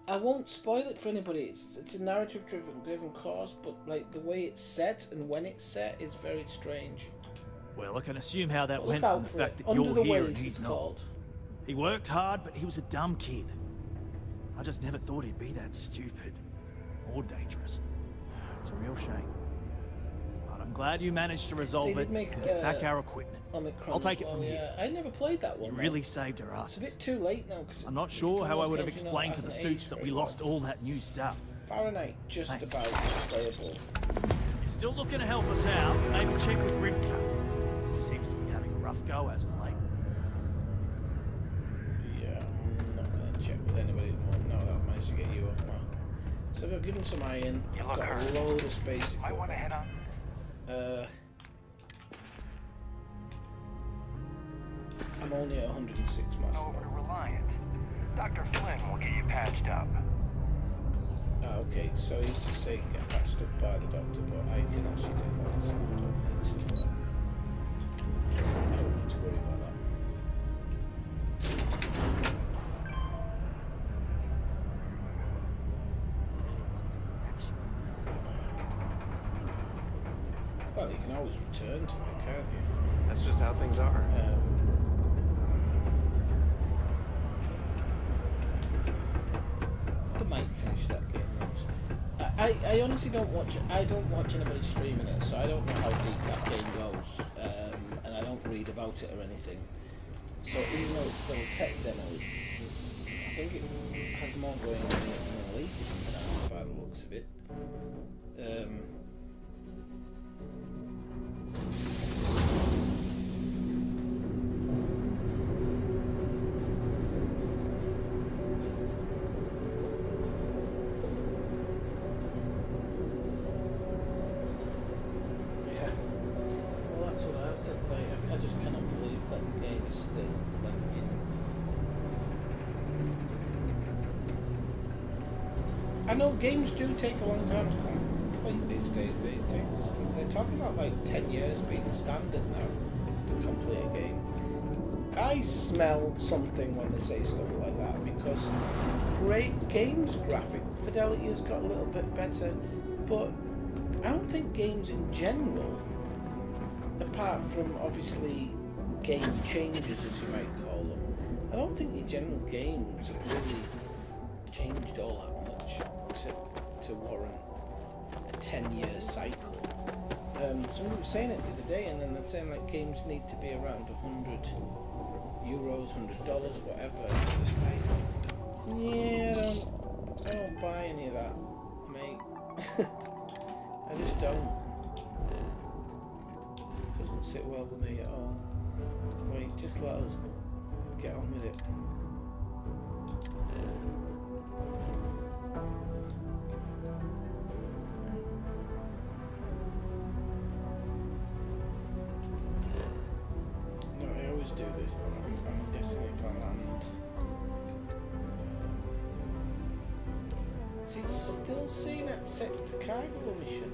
I won't spoil it for anybody. It's a narrative-driven course, but like the way it's set and when it's set is very strange. Well, I can assume how that But went look from out the for fact it. that Under you're the here and Waves, he's it's not. called. He worked hard, but he was a dumb kid. I just never thought he'd be that stupid. Or dangerous. It's a real shame. But I'm glad you managed to resolve They it did make, and get back our equipment. Omicron I'll take as it from well, here. yeah. I never played that one. You though. really saved our asses. It's a bit too late now. Cause I'm not sure how I would have explained to the suits that we lost all that new stuff. Fahrenheit, just Thanks. about playable. If you're still looking to help us out, maybe check with Rivka. She seems to be having a rough go as of late. Yeah, I'm not going to check with anybody at the moment now that I've managed to get you off my... So I've got given some iron. I've got a load of space. I want to head on. I'm only at 106 miles. Over to Reliant. Dr. Flynn will get you patched up. Ah, okay, so he's just saying get patched up by the doctor, but I can actually do that myself. I don't need to worry about that. Well, you can always return to it, can't you? That's just how things are. I might finish that game once. I honestly don't watch anybody streaming it, so I don't know how deep that game goes, and I don't read about it or anything. So even though it's still a tech demo, I think it has more going on in it than at least by the looks of it. I just cannot believe that the game is still like in. I know games do take a long time to complete these days. They're talking about like 10 years being standard now to complete a game. I smell something when they say stuff like that because great games graphic fidelity has got a little bit better, but I don't think games in general, apart from obviously game changes as you might call them, I don't think the general games have really changed all that much to warrant a 10-year cycle. Somebody was saying it the other day, and then they're saying like games need to be around €100, $100, whatever. And I'm just like, yeah, I don't buy any of that, mate. I just don't. It doesn't sit well with me at all. Like, just let us get on with it. No, I always do this, but I'm guessing if I land. See, it's still saying accept cargo mission.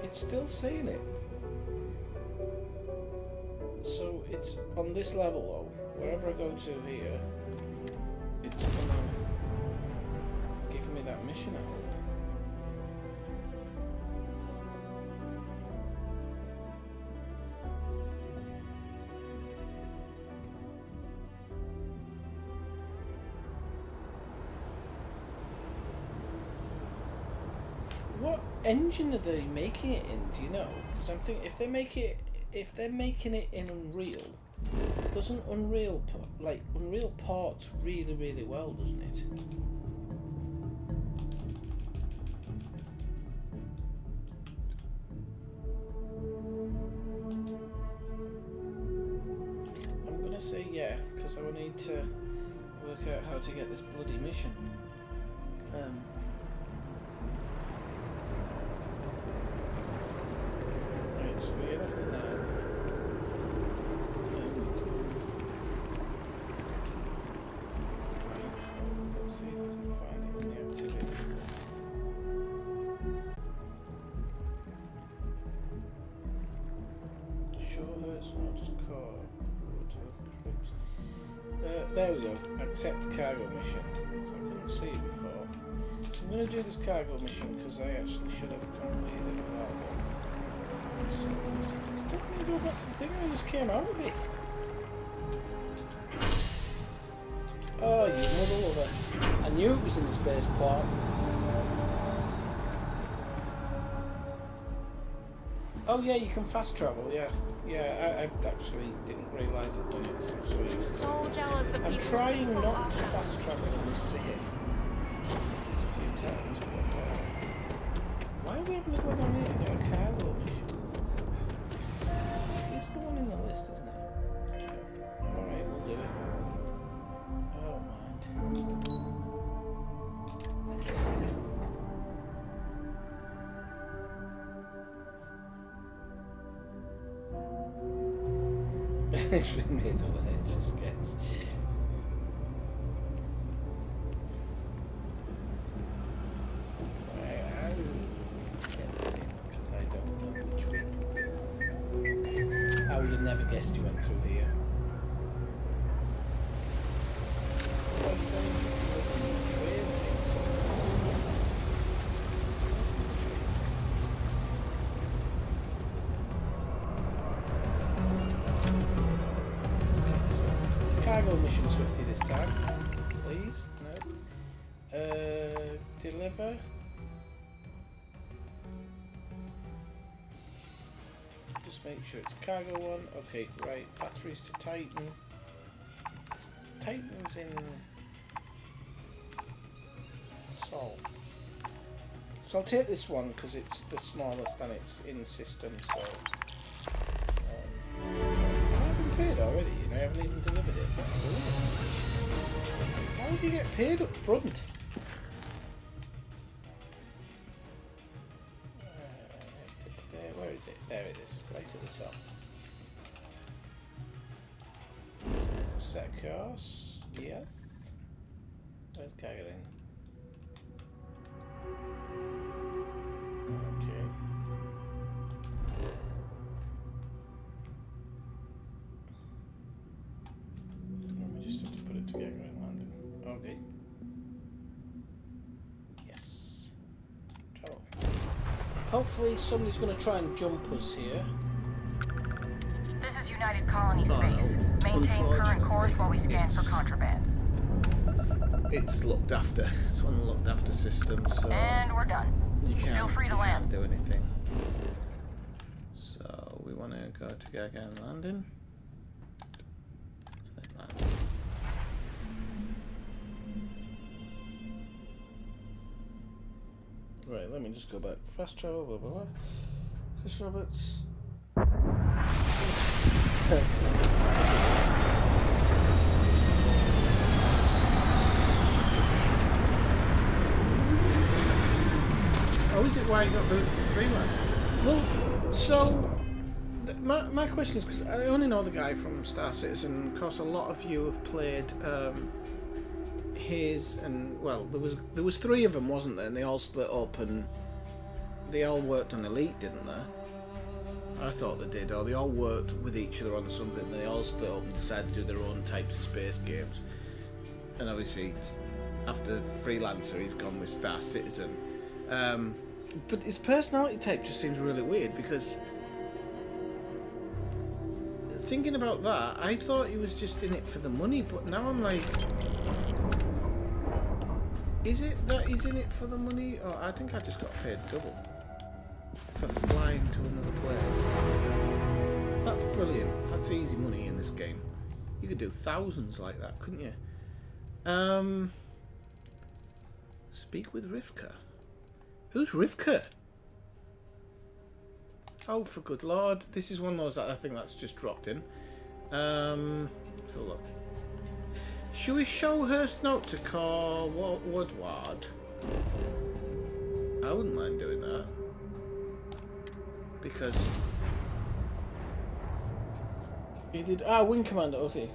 It's still saying it. So it's on this level though. Wherever I go to here, it's gonna give me that mission, I hope. What engine are they making it in? Do you know? Because I'm thinking if they're making it in Unreal, doesn't Unreal ports really well, doesn't it? I'm gonna say yeah, So I need to work out how to get this bloody mission. Right, so we get off the now. Right, so let's see if we can find it in the activities list. Sure hurts not to car. There we go. Accept cargo mission. So I couldn't see it before. So I'm going to do this cargo mission because I actually should have completed it a while ago. So it's taking me to go back to the thing I just came out of it. Oh, you mother lover. I knew it was in the space port. Oh yeah, you can fast travel, yeah. Yeah, I actually didn't realise I'd done it because I'm so used to it. So jealous of I'm people trying who not to fast travel in this save. It's a few times, but why are we having to go down here to get a cargo mission? It's the one in the list, isn't it? Alright, we'll do it. I don't mind. It's been made of an edge sketch. Because I don't know which way. I would have never guessed you went through here. Cargo mission Swifty this time, please. No. Deliver. Just make sure it's cargo one. Okay, right. Batteries to Titan. Titan's in Sol. So I'll take this one because it's the smallest and it's in system. So. Paid already, you know, I haven't even delivered it. That's brilliant. How do you get paid up front? Where is it? There it is, right at the top. Set course, yes. Where's Gagarin? Okay. Just have to put it together in London. Okay. Yes. Travel. Hopefully somebody's going to try and jump us here. This is United Colony Space. No. Maintain current course while we scan for contraband. It's looked after. It's one of the looked after systems. So and we're done. You can't, Feel free to land. Can't do anything. So we want to go to Gagarin Landing. Right, let me just go back. Fast travel, blah blah blah. Chris Roberts. Oh, is it why you got booted for freelance? Well, so my question is because I only know the guy from Star Citizen. Of course, a lot of you have played his, and well, there was 3 of them, wasn't there? And they all split up, and they all worked on Elite, didn't they? I thought they did, or they all worked with each other on something. And they all split up and decided to do their own types of space games. And obviously, after Freelancer, he's gone with Star Citizen. But his personality type just seems really weird because thinking about that, I thought he was just in it for the money, but now I'm like, is it that he's in it for the money? Or I think I just got paid double for flying to another place. That's brilliant. That's easy money in this game. You could do thousands like that, couldn't you? Speak with Rivka. Who's Rivka? Oh, for good lord. This is one of those that I think that's just dropped in. Let's have a look. Should we show Hurst note to call Woodward? I wouldn't mind doing that. Because he did Wing Commander, okay.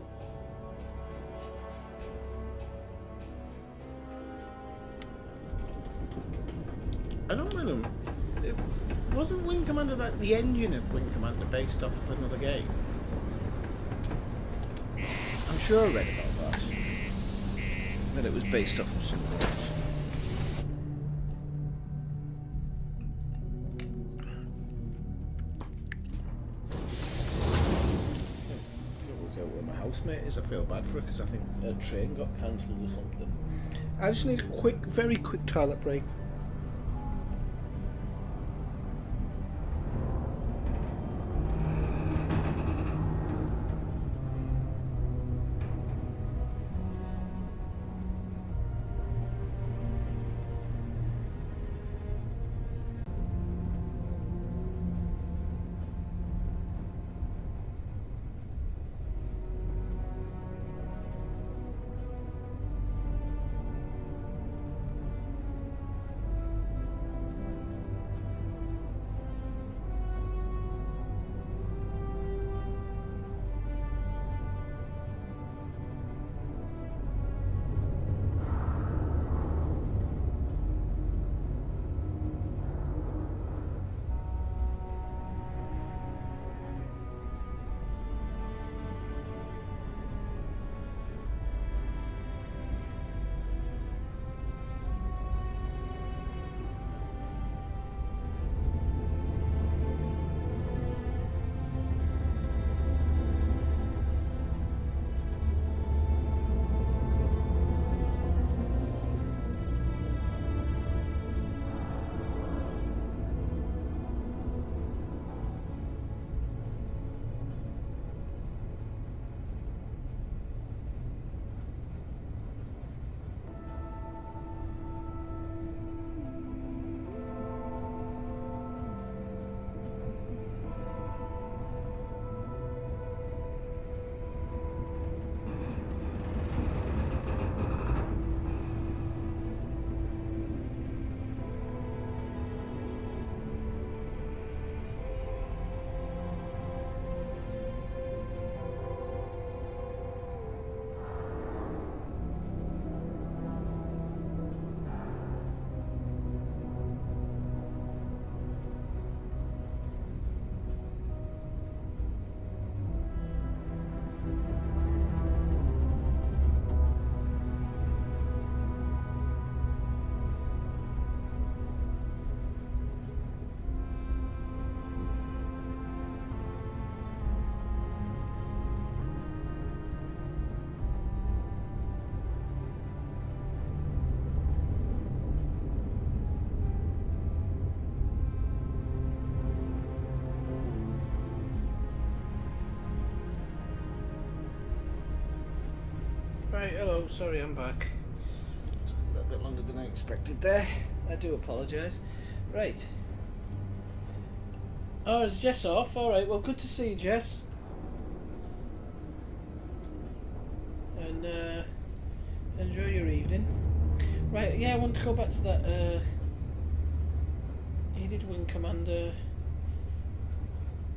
I don't really. It wasn't Wing Commander that the engine of Wing Commander based off of another game? I'm sure I read about that. That it was based off of something else. Work out where my housemate is. I feel bad for her because I think her train got cancelled or something. I just need a very quick toilet break. Right, hello, sorry I'm back. It's a little bit longer than I expected there. I do apologise. Right. Oh, is Jess off? Alright, well good to see you, Jess. And enjoy your evening. Right, yeah, I want to go back to that he did Wing Commander.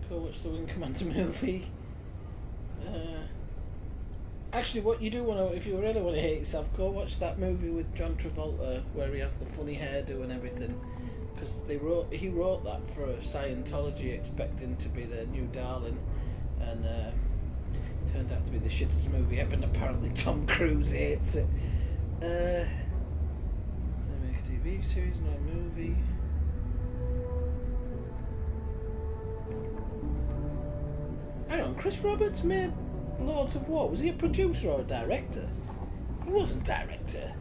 Go watch the Wing Commander movie. Actually, what you do want to, if you really want to hate yourself, go watch that movie with John Travolta where he has the funny hairdo and everything. Because he wrote that for Scientology, expecting to be their new darling, and turned out to be the shittest movie ever. And apparently Tom Cruise hates it. They make a TV series, not a movie. Hang on, Chris Roberts made Lords of War. Was he a producer or a director? He wasn't director.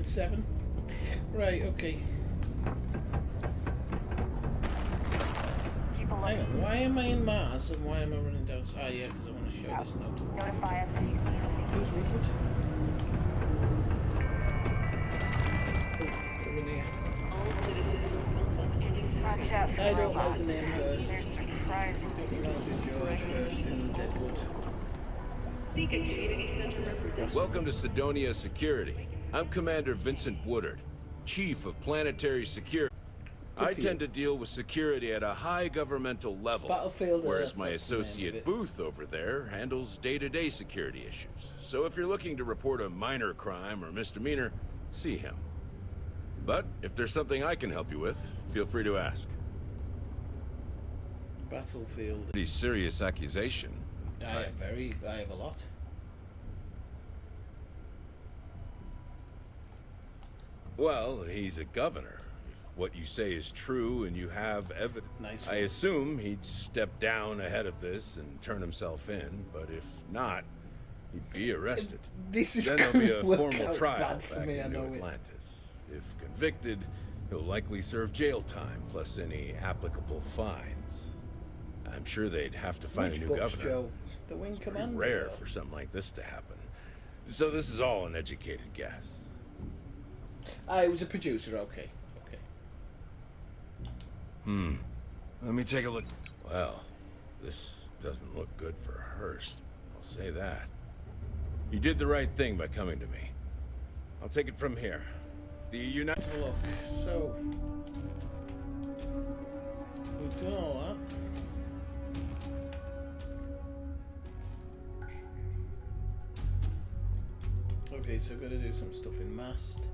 Seven. Right, okay. Hang on, why am I in Mars and why am I running down? Ah, yeah, because I want to show this note. Notify us if you see anything. Who's Woodward? Oh, they're in here. Roger. out for I don't robots. like the name Hurst. They're surprisingly It reminds me of George Hurst in Deadwood. Welcome to Sidonia Security. I'm Commander Vincent Woodard, Chief of Planetary Security. I tend to deal with security at a high governmental level, Battlefield, whereas my associate Booth over there handles day-to-day security issues. So if you're looking to report a minor crime or misdemeanor, see him. But if there's something I can help you with, feel free to ask. Battlefield. Pretty serious accusation. I have a lot. Well, he's a governor. If what you say is true and you have evidence, Nice I one. assume he'd step down ahead of this and turn himself in. But if not, he'd be arrested. This is then there'll be a gonna work formal out trial bad for back me, I in New know it. Atlantis. If convicted, he'll likely serve jail time plus any applicable fines. I'm sure they'd have to find Which a new books, governor. Joe? The Wing Pretty Commander? rare for something like this to happen. So this is all an educated guess. I was a producer, okay. Let me take a look. Well, this doesn't look good for Hurst. I'll say that. You did the right thing by coming to me. I'll take it from here. The United... Look, so... we've done all that. Okay, so I've got to do some stuff in Mast.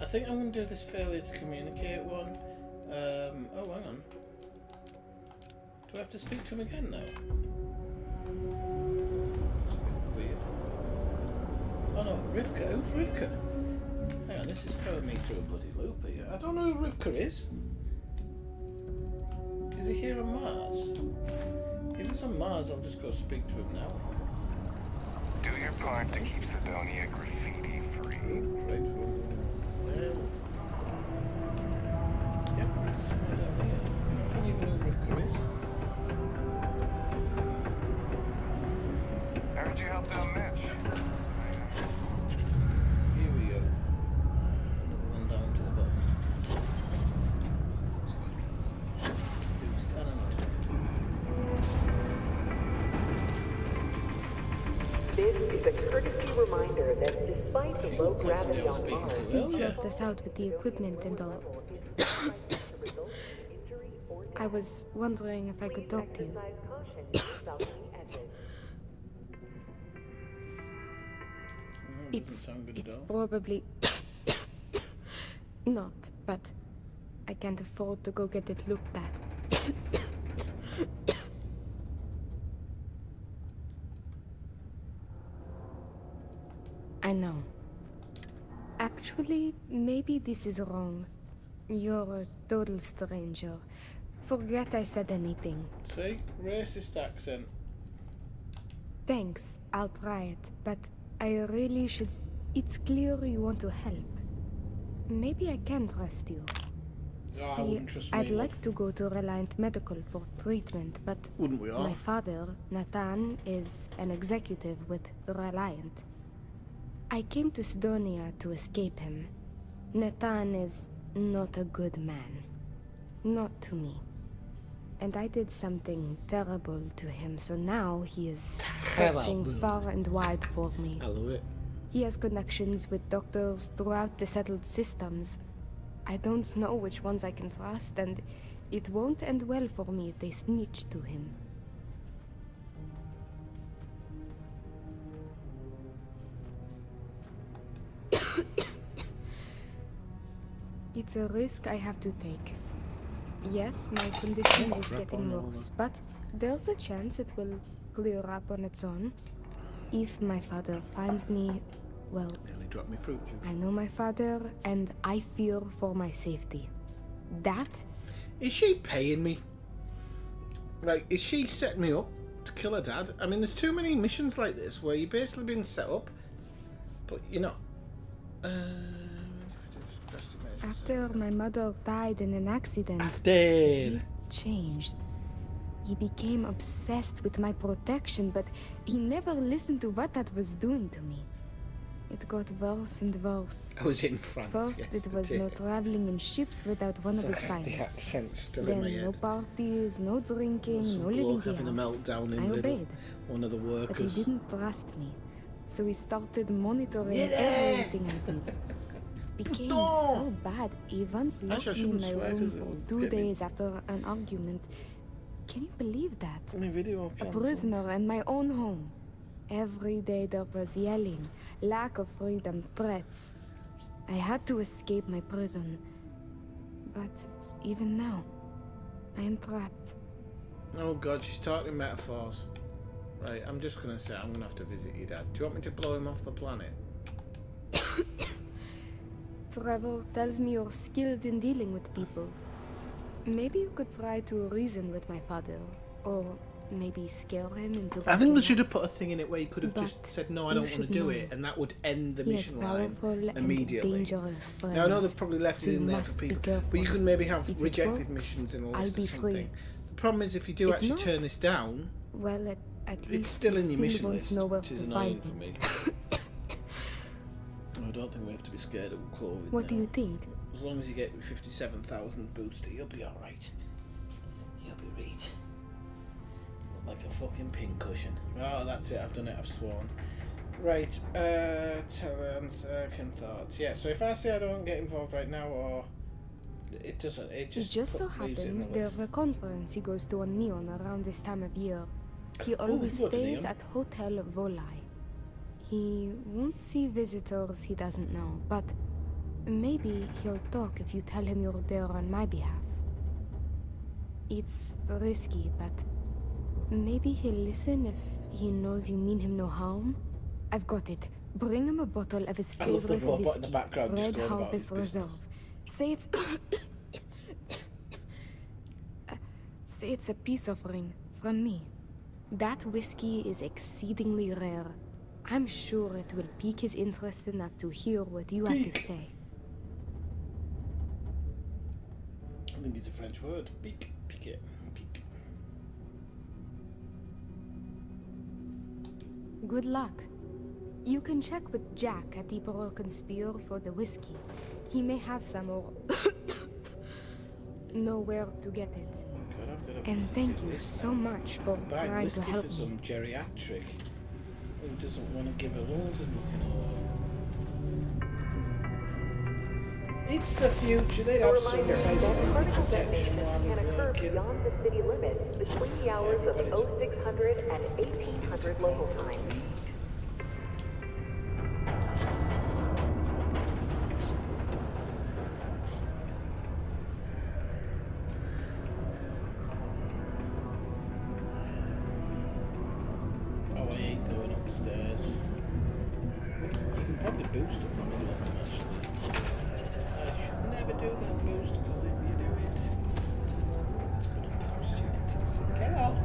I think I'm going to do this failure to communicate one. Oh, hang on. Do I have to speak to him again now? It's a bit weird. Oh no, Rivka. Who's Rivka? Hang on, this is throwing me through a bloody loop here. I don't know who Rivka is. Is he here on Mars? If he's on Mars, I'll just go speak to him now. Do your part to keep Sidonia graffiti free. Right. Well, yep, he's somewhere down here. I don't even know who Rivka is. I heard you helped out Mitch. Here we go. There's another one down to the bottom. Boost, I don't know. This is a courtesy reminder that despite the low gravity on Mars, Since you helped us out with the equipment and all, I was wondering if I could talk to you. It's probably not, but I can't afford to go get it looked at. I know. Actually, maybe this is wrong. You're a total stranger. Forget I said anything. See? Racist accent. Thanks, I'll try it, but I really should... It's clear you want to help. Maybe I can trust you. No, I See, wouldn't trust me, I'd like love. to go to Reliant Medical for treatment, but Wouldn't we all? my father, Nathan, is an executive with the Reliant. I came to Sidonia to escape him. Nathan is not a good man. Not to me. And I did something terrible to him, so now he is searching Terrible. far and wide for me. I love it. He has connections with doctors throughout the settled systems. I don't know which ones I can trust, and it won't end well for me if they snitch to him. It's a risk I have to take. Yes, my condition is getting worse, but there's a chance it will clear up on its own. If my father finds me, well, Nearly dropped me fruit juice. I know my father, and I fear for my safety. That Is she paying me? Like, is she setting me up to kill her dad? I mean, there's too many missions like this where you're basically being set up, but you're not. after my mother died in an accident, After. he changed. He became obsessed with my protection, but he never listened to what that was doing to me. It got worse and worse. I was in France. First, it was no traveling in ships without one of his The pilots. accent's still in my Then head. no parties, no drinking, Some no leaving bloke the having a house. meltdown in I Lidl. obeyed. One of the But he workers. didn't trust me, so he started monitoring Yeah. everything I did. Became so bad, he once locked Actually, I me in shouldn't my swear room 'cause for it'll 2 get me. days after an argument. Can you believe that? My video A cancelled. prisoner in my own home. Every day there was yelling, lack of freedom, threats. I had to escape my prison. But even now, I am trapped. Oh god, she's talking metaphors. Right, I'm just gonna say I'm gonna have to visit your dad. Do you want me to blow him off the planet? Trevor tells me you're skilled in dealing with people. Maybe you could try to reason with my father, or maybe scare him into. I think they backing should have off. put a thing in it where you could have But just said, no, I you don't want to should do know. it, and that would end the He has mission line powerful and immediately. dangerous friends. Now, I know they've probably left so it in you there must for be people, careful. but you can maybe have If it rejected works, missions in a I'll list be or something. free. The problem is if you do If actually not, turn this down, Well, at least it's still he in your mission won't list, know where which is to annoying find for me. me. I don't think we have to be scared of COVID. What do now. you think? As long as you get 57,000 booster, you'll be alright. You'll be right. Like a fucking pincushion. Oh, that's it, I've done it, I've sworn. Right, Talon's second thoughts. Yeah, so if I say I don't get involved right now, or it doesn't, it just so leaves it in happens the there's list. a conference he goes to on Neon around this time of year. He always you go to stays Neon. at Hotel Volai. He won't see visitors he doesn't know, but maybe he'll talk if you tell him you're there on my behalf. It's risky, but maybe he'll listen if he knows you mean him no harm. I've got it. Bring him a bottle of his I love the favorite robot in whiskey, the background just Red going about Harvest his business. Reserve. Say it's say it's a peace offering from me. That whiskey is exceedingly rare. I'm sure it will pique his interest enough to hear what you have to say. I think it's a French word. Pique. Pique. Pique. Good luck. You can check with Jack at the Broken Spear for the whiskey. He may have some or know where to get it. God, I've got to And thank do you this so now. much for Buying trying whiskey to help for me. some geriatric who doesn't want to give her lungs and looking over. It's the future. They A have some reminder type that of particle protection detonation while can they're occur working. beyond the city limits between the hours of 0600 and 1800 local time. Oh, I ain't going upstairs. You can probably boost up when you look actually. I should never do that boost because if you do it, it's going to push you into the sea. Get off!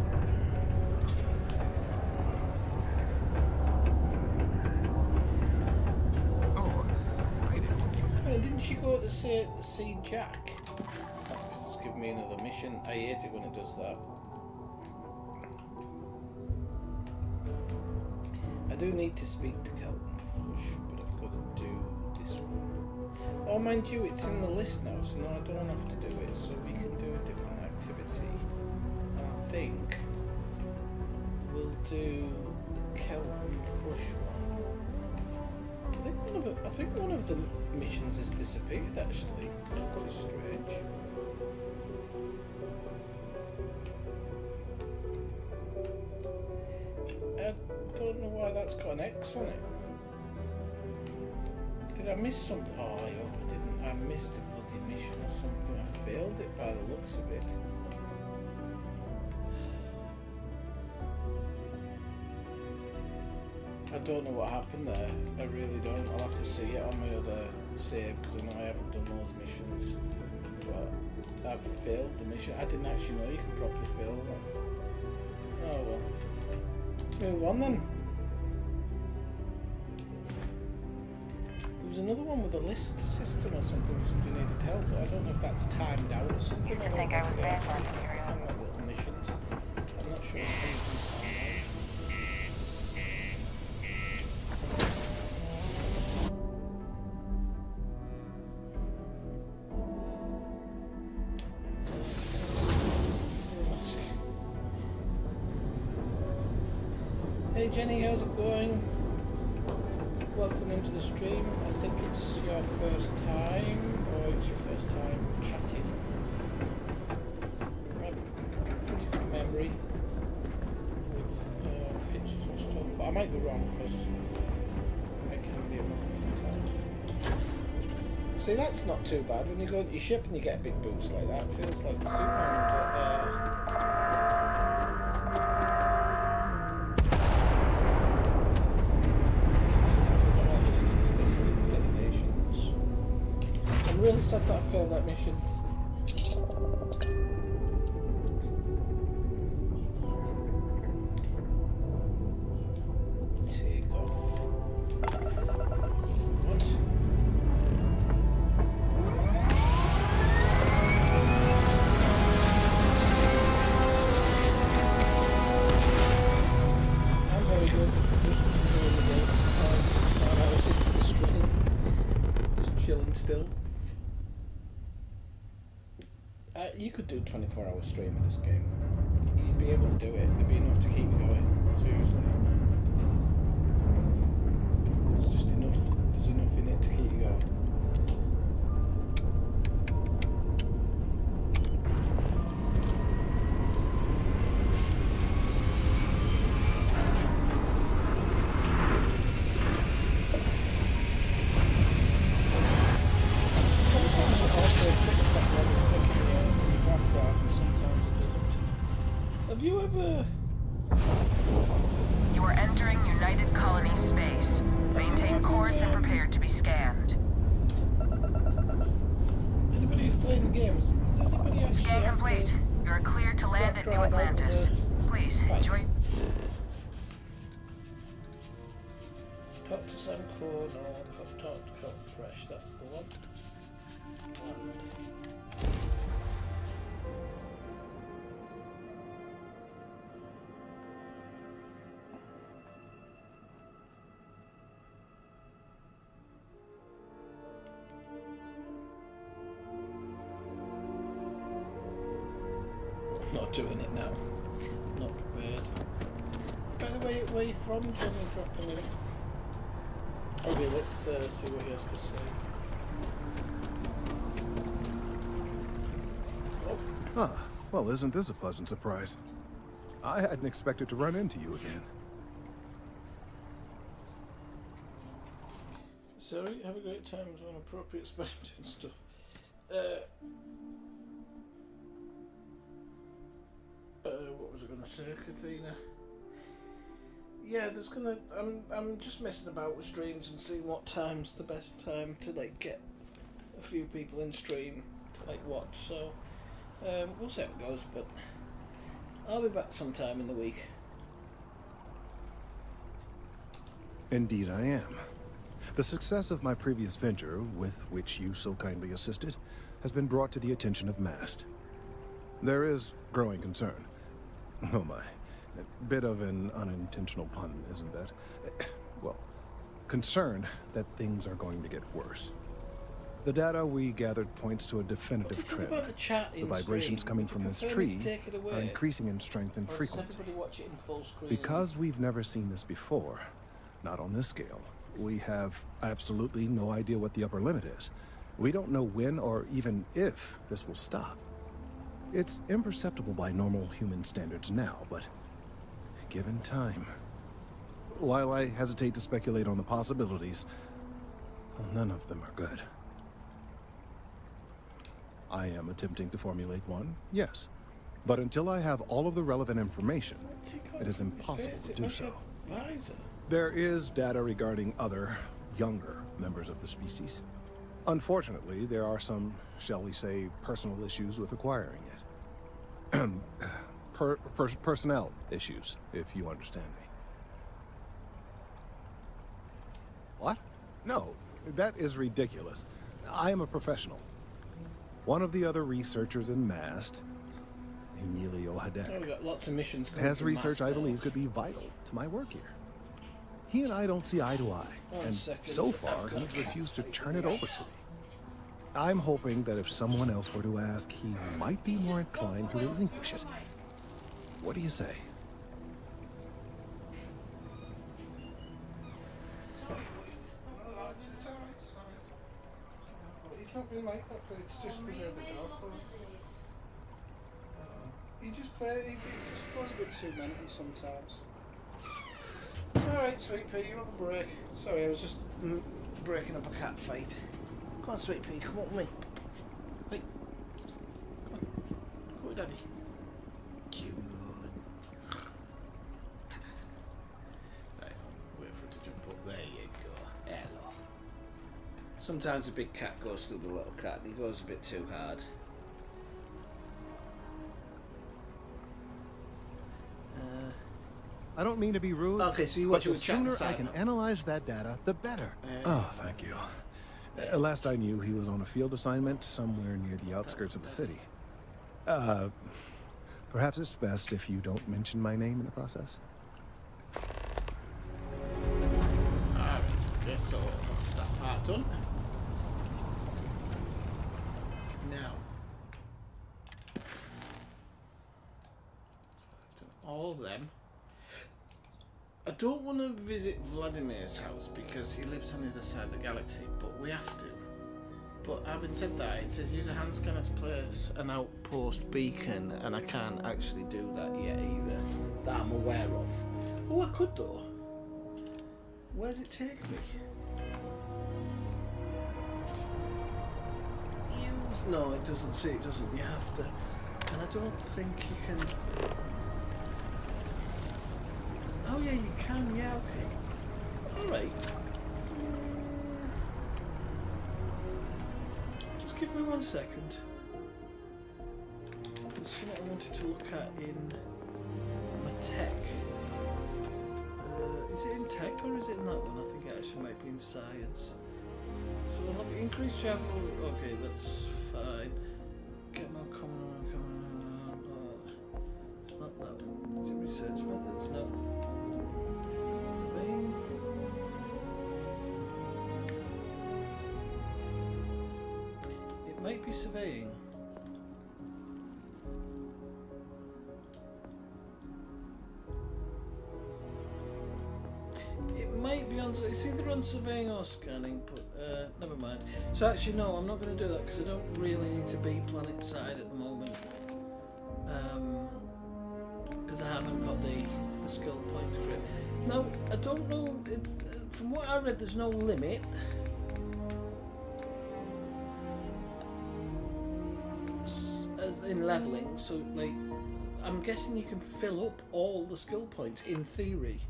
Oh, didn't she go to see Jack? That's because it's giving me another mission. I hate it when it does that. I do need to speak to Kelton Flush, but I've got to do this one. Oh, mind you, it's in the list now, so no, I don't have to do it, so we can do a different activity. And I think we'll do the Kelton Flush one. I think one of the missions has disappeared, actually. Which is strange. I don't know why that's got an X on it. Did I miss something? Oh, I hope I didn't. I missed a bloody mission or something. I failed it by the looks of it. I don't know what happened there. I really don't. I'll have to see it on my other save because I know I haven't done those missions. But I've failed the mission. I didn't actually know you can properly fail one. Oh well. Move on then. There was another one with a list system or something where somebody needed help, but I don't know if that's timed out or something. Used to think I was bad for material. Kind of like little missions. I'm not sure if anything's timed out. Jenny, how's it going? Welcome into the stream. I think it's your first time, or it's your first time chatting. I have a pretty good memory with pictures and stuff, but I might be wrong because I can be wrong sometimes. See, that's not too bad. When you go into your ship and you get a big boost like that, it feels like the Superman, but I'm really sad that I failed that mission. Take off. What? I'm very good. Just enjoying the game. 5 hours into the stream. Just chilling still. You could do 24-hour stream of this game. You'd be able to do it. There'd be enough to keep you going. Seriously. It's just enough. There's enough in it to keep you going. Sometimes it also picks that level quicker in the graph drive, and sometimes it doesn't. Have you ever... You are entering United Colony space. Maintain course and prepare to be scanned. Anybody who's playing the games, has anybody actually Scan had complete. You are cleared to land at New drive out of Atlantis. the Please enjoy. Talk to Sam Core, no, talk to Captain Fresh, that's the one. Not doing it now. Not prepared. By the way, where are you from? Jenny, drop a minute. Okay, let's see what he has to say. Huh. Well, isn't this a pleasant surprise? I hadn't expected to run into you again. Sorry, have a great time on appropriate spelling and stuff. What was I going to say, Kathina? Yeah, there's gonna. I'm just messing about with streams and seeing what time's the best time to like get a few people in stream to like watch. So we'll see how it goes, but I'll be back sometime in the week. Indeed I am. The success of my previous venture, with which you so kindly assisted, has been brought to the attention of MAST. There is growing concern. Oh my. A bit of an unintentional pun, isn't that? Well, concern that things are going to get worse. The data we gathered points to a definitive trend. The vibrations coming from this tree are increasing in strength and frequency. Because we've never seen this before, not on this scale, we have absolutely no idea what the upper limit is. We don't know when or even if this will stop. It's imperceptible by normal human standards now, but given time. While I hesitate to speculate on the possibilities, well, none of them are good. I am attempting to formulate one, yes. But until I have all of the relevant information, it is impossible to do so. There is data regarding other, younger members of the species. Unfortunately, there are some, shall we say, personal issues with acquiring it. Personnel issues, if you understand me. What? No, that is ridiculous. I am a professional. One of the other researchers in MAST, Emilio Hadek, we've got lots of missions coming has from research MAST I believe could be vital to my work here. He and I don't see eye to eye, and so far he's refused to turn it over to me. I'm hoping that if someone else were to ask, he might be more inclined to relinquish it. What do you say? not really like that, but it's just because of the dog. He just goes a bit too mental sometimes. Alright, Sweet Pea, you have a break. Sorry, I was just breaking up a cat fight. Come on, Sweet Pea, come on with me. Wait. Come on. Go with Daddy. Cute. Right, wait for it to jump up. There you go. Hello. Sometimes a big cat goes through the little cat and he goes a bit too hard. I don't mean to be rude. Okay, so you but want the to chat sooner inside I can now. analyze that data, the better. Oh, thank you. Last I knew, he was on a field assignment somewhere near the outskirts of the city. Perhaps it's best if you don't mention my name in the process. Alright, okay, so that's that part done. Now. All of them. I don't want to visit Vladimir's house because he lives on the other side of the galaxy, but we have to. But having said that, it says use a hand scanner to place an outpost beacon, and I can't actually do that yet either, that I'm aware of. Oh, I could though. Where does it take me? Use... No, it doesn't say it doesn't. You have to. And I don't think you can... Oh yeah, you can, yeah, okay. Alright. Just give me 1 second. There's something I wanted to look at in my tech. Is it in tech or is it in that one? I think it actually might be in science. So look, increase travel, okay, that's fine. Get more common, it's not that one. Is it research methods? No. Surveying. It might be surveying. It might be on, it's either on surveying or scanning, but never mind. So actually no, I'm not going to do that because I don't really need to be planet side at the moment. Because I haven't got the skill points for it. Now, I don't know, from what I read there's no limit. In leveling, so like, I'm guessing you can fill up all the skill points in theory.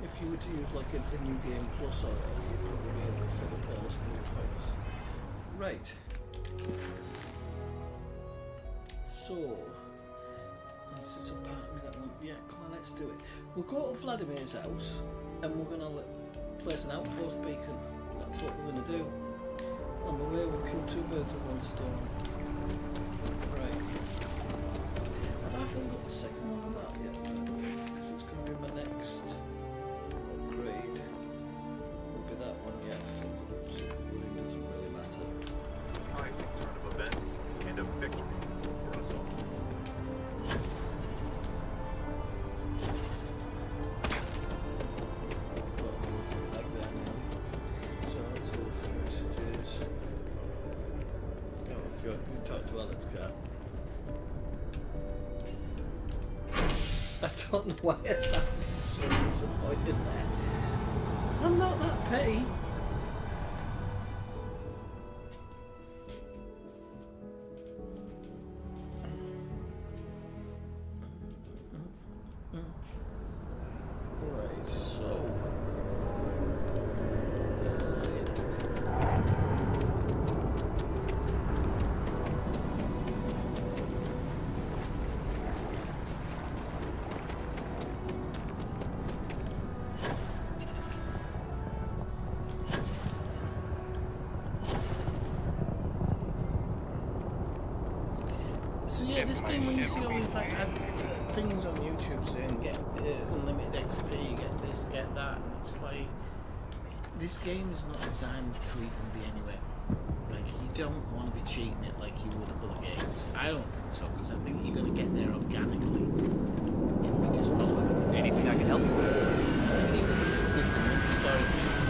If you were to use like a new game plus or whatever, you'd probably be able to fill up all the skill points. Right. So, this is a part of me that won't. Yeah, come on, let's do it. We'll go to Vladimir's house and we're gonna place an outpost beacon. That's what we're gonna do. On the way, we'll kill two birds with one stone. Right. Have I filled up the second one of that yet? Because it's gonna be my next upgrade. Will be that one, yeah, filled it up too. It doesn't really matter. Surprising turn of events and a victory for us all. Like that now. So that's all the messages. Oh, you talked to Alex, car. I don't know why I sounded so disappointed there. I'm not that petty. Right, so... So yeah, this game, when you see all these like things on YouTube saying get unlimited XP, get this, get that, and it's like, this game is not designed to even be anywhere. Like, you don't want to be cheating it like you would other games. I don't think so, because I think you're going to get there organically if you just follow everything. Anything I can help you with? I think even if you just did the story missions,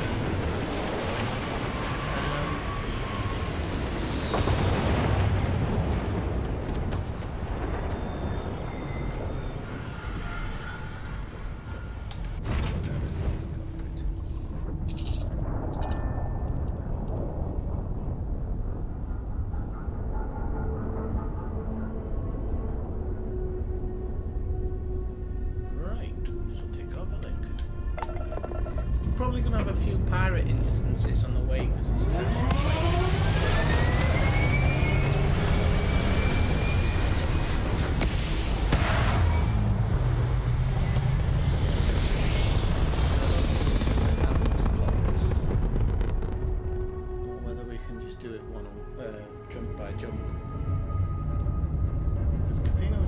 instances on the way because this is actually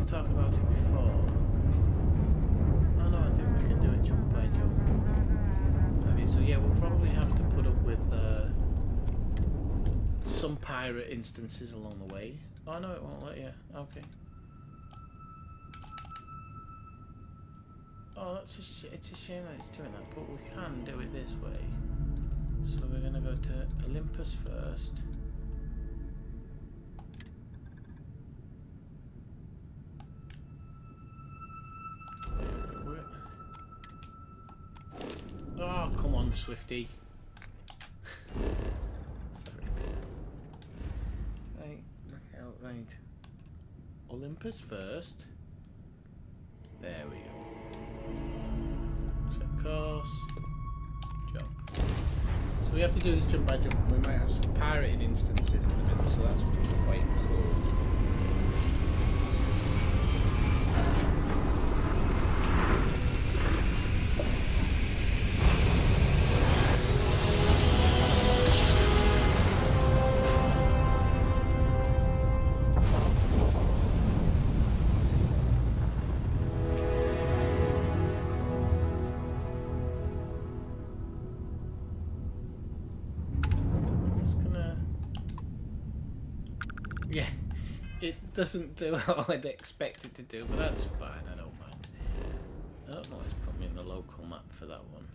talk about it before. Oh no, I think we can do it jump by jump. Okay, so yeah, we'll probably have to put up with some pirate instances along the way. Oh no, it won't let you. Okay. Oh, it's a shame that it's doing that, but we can do it this way. So we're gonna go to Olympus first. Oh, come on, Swifty. Sorry. Right, look out, right. Olympus first. There we go. Set course. Jump. So we have to do this jump by jump. We might have some pirating instances in the middle, so that's quite cool. Yeah, it doesn't do what I'd expect it to do, but that's fine, I don't mind. I don't know why it's put me in the local map for that one.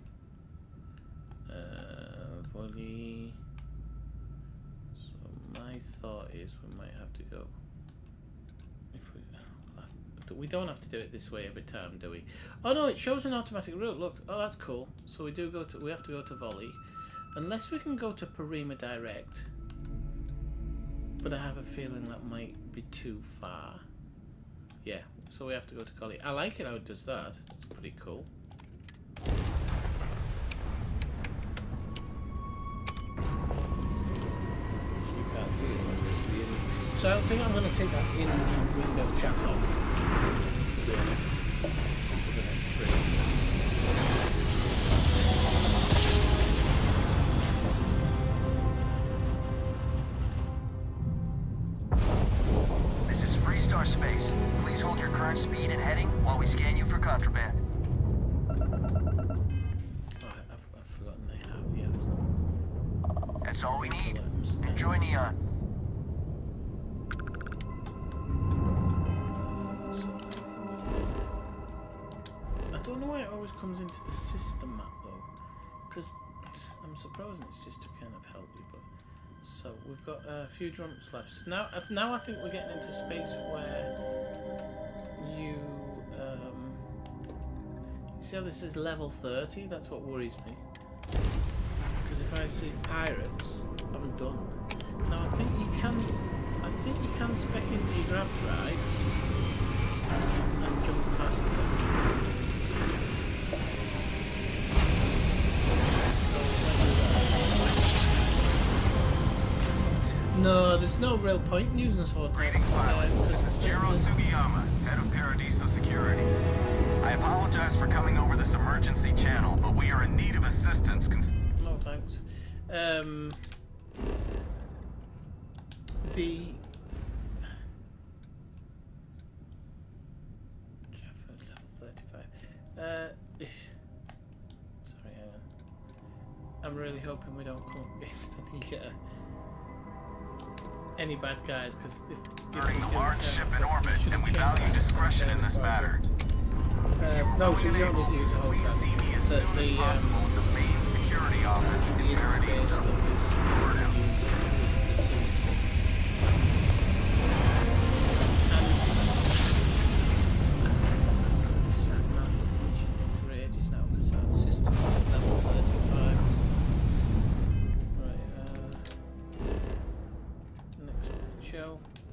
Volley. So my thought is we might have to go... We don't have to do it this way every time, do we? Oh no, it shows an automatic route, look. Oh, that's cool. So we have to go to Volley. Unless we can go to Parima direct. But I have a feeling that might be too far. Yeah, so we have to go to Collie. I like it how it does that. It's pretty cool. You can't see as much as the in. So I think I'm going to take that in-window chat off. To be honest. For the next stream. Space. Please hold your current speed and heading while we scan you for contraband. Oh, I've forgotten they have. You have to... That's all we need. Enjoy Neon. I don't know why it always comes into the system map though, because I'm supposing it's just to kind of help you, but... So we've got a few jumps left. Now I think we're getting into space where you see how this is level 30? That's what worries me. Because if I see pirates, I'm done. Now I think you can spec in your grab drive and jump faster. No, there's no real point in using this Hortus. Greetings, pilot. This is Jiro Sugiyama, head of Paradiso Security. I apologize for coming over this emergency channel, but we are in need of assistance. No, thanks. Level 35. Sorry, I'm really hoping we don't come up against any bad guys, because if during the large ship in orbit, and we value discretion in this matter. No, so you don't need to use a whole task. The main security office the in-space stuff is using with the 2 sticks. And that's going to be sat now for ages now, because that system is at level 35.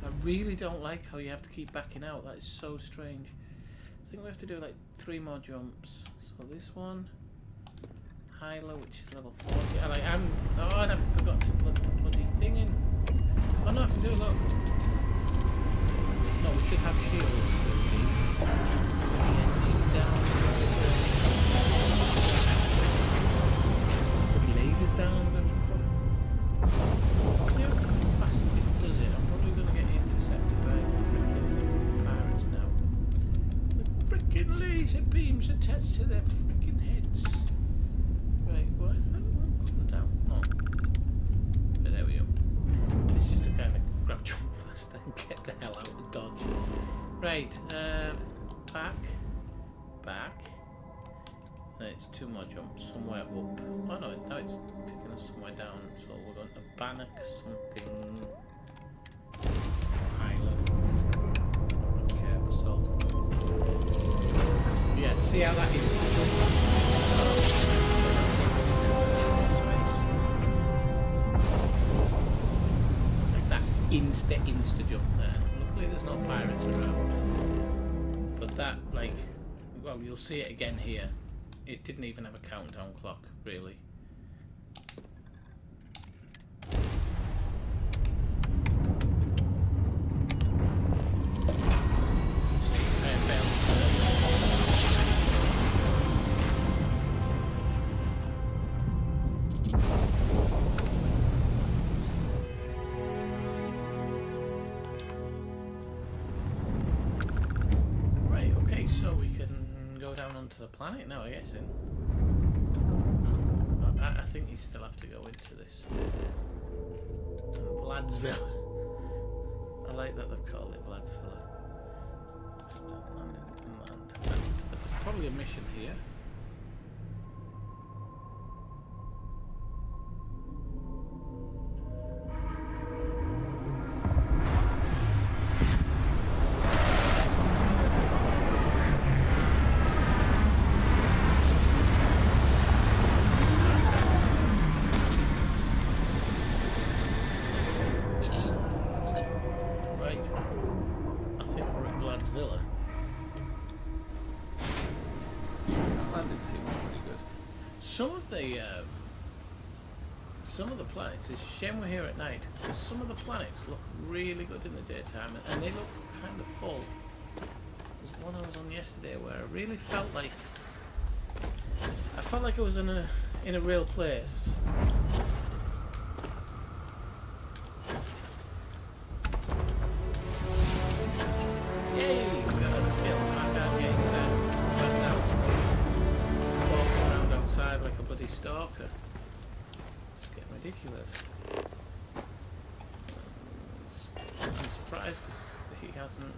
I really don't like how you have to keep backing out. That is so strange. I think we have to do like 3 more jumps. So this one, Hyla, which is level 40. I'm Oh, and I forgot to plug the bloody thing in. Oh no, I can do it, look. No, we should have shields. Put lasers down on the veteran plug. Let's see how fast it does it. I'm probably going to get intercepted by freaking pirates now. With freaking laser beams attached to their freaking heads. Right, what is that one coming down? Oh. But there we go. It's just to kind of grab jump fast and get the hell out of dodge. Right, back. And it's 2 more jumps somewhere up. Oh no, now it's taking us somewhere down. So we're going to Bannock something island. I don't care myself. Yeah, see how that is the jump. Space. Like that insta jump there. Luckily there's no pirates around. But that, like, well, you'll see it again here. It didn't even have a countdown clock, really. Right, okay, so we can go down onto the planet now, I guess. I think you still have to go into this. Vladsville. I like that they've called it Vladsville. Start landing and land. But there's probably a mission here. Some of the planets, it's a shame we're here at night, because some of the planets look really good in the daytime, and they look kind of full. There's one I was on yesterday where I really felt like I was in a real place. Yay! We got a skill. I can't get inside that house. Walking around outside like a bloody stalker. Ridiculous. I'm surprised because he hasn't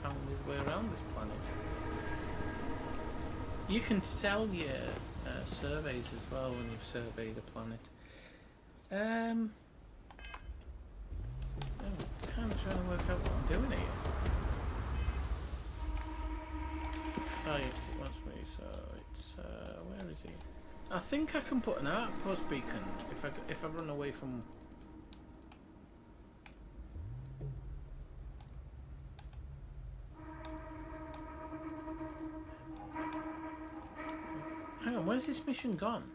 found his way around this planet. You can tell your surveys as well when you've surveyed a planet. I'm kind of trying to work out what I'm doing here. Oh yeah, because it wants me, so it's where is he? I think I can put an outpost beacon if I run away from. Hang on, where's this mission gone?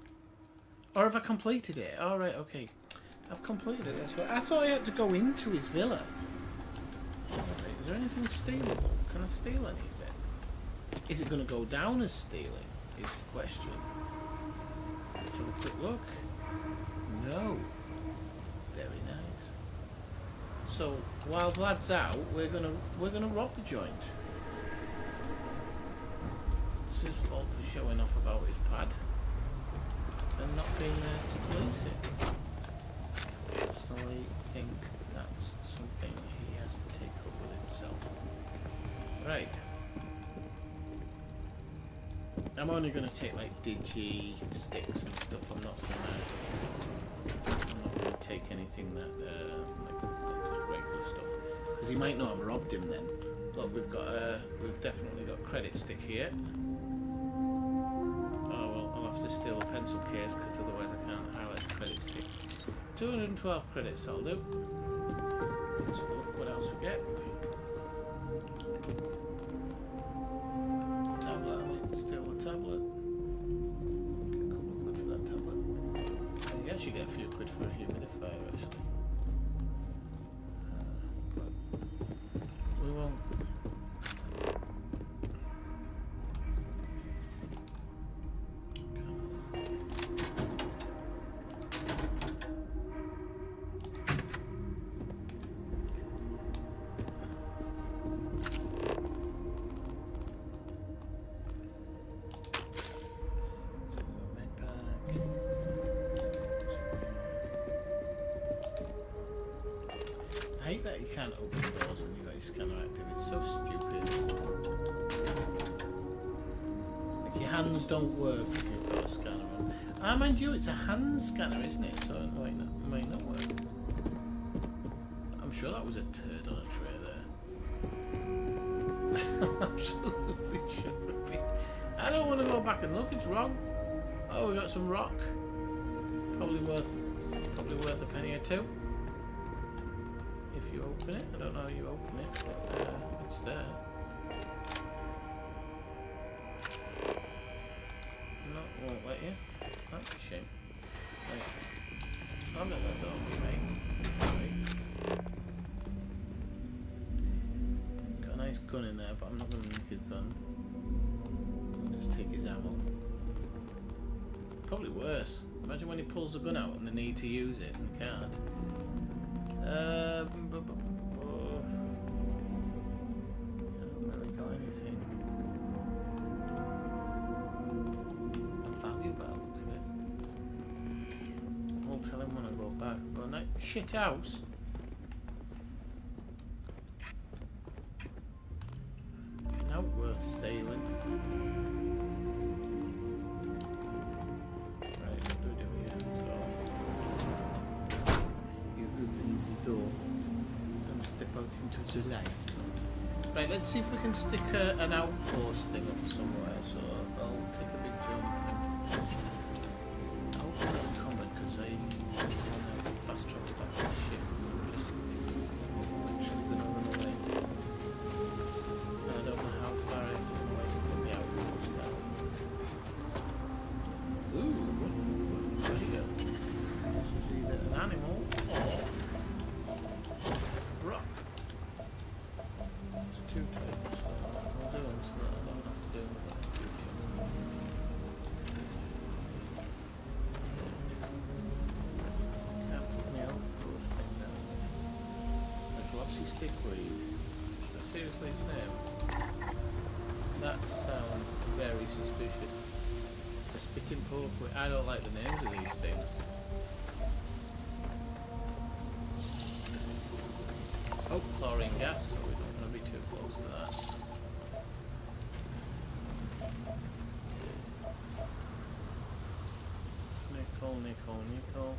Or have I completed it? All right, okay, I've completed it. That's right. I thought I had to go into his villa. Right, is there anything stealable? Can I steal anything? Is it going to go down as stealing? Is the question. Let's have a quick look. No. Very nice. So while Vlad's out, we're gonna rob the joint. It's his fault for showing off about his pad and not being there to police it. Personally, think that's something he has to take up with himself. Right. I'm only going to take like digi sticks and stuff. I'm not going to take anything that like just regular stuff, because he might not have robbed him then. Look, we've definitely got credit stick here. Oh well, I'll have to steal a pencil case because otherwise I can't highlight the credit stick. 212 credits, I'll do. Let's have a look what else we get. Tablet, I mean, steal the tablet. Get a couple of quid for that tablet. actually get a few quid for a humidifier, actually. But we won't. I hate that you can't open doors when you've got your scanner active. It's so stupid. Like your hands don't work if you've got a scanner on. Ah, mind you, it's a hand scanner, isn't it? So it might not work. I'm sure that was a turd on a tray there. I'm absolutely sure of it. I don't want to go back and look. It's wrong. Oh, we got some rock. Probably worth a penny or two. If you open it, I don't know how you open it, but it's there. No, it won't let you. That's a shame. Right. I'll get that door for you, mate. Right. Got a nice gun in there, but I'm not going to nick his gun. I'll just take his ammo. Probably worse. Imagine when he pulls the gun out and they need to use it and they can't. I haven't really got anything of value by the look of it. I'll tell him when I go back. But no, shit house. Not worth stealing. Right, what do we do here? You open the door and step out into the light. Right, let's see if we can stick an outpost thing up somewhere. So I'll take a big jump. I hope that'll come because I want to fast travel back to the ship. I'm just actually going to run away. I don't know how far I can run away to put the outpost down. Ooh, there you go. This is either an animal or rock. It's two types, so I'll do them so that I don't have to do them in the future. Can't put my outpost thing down. A glossy stickweed. Seriously, its name? That sounds very suspicious. A spitting pork. I don't like the names of these things. Oh, chlorine gas, so we don't want to be too close to that. Nickel.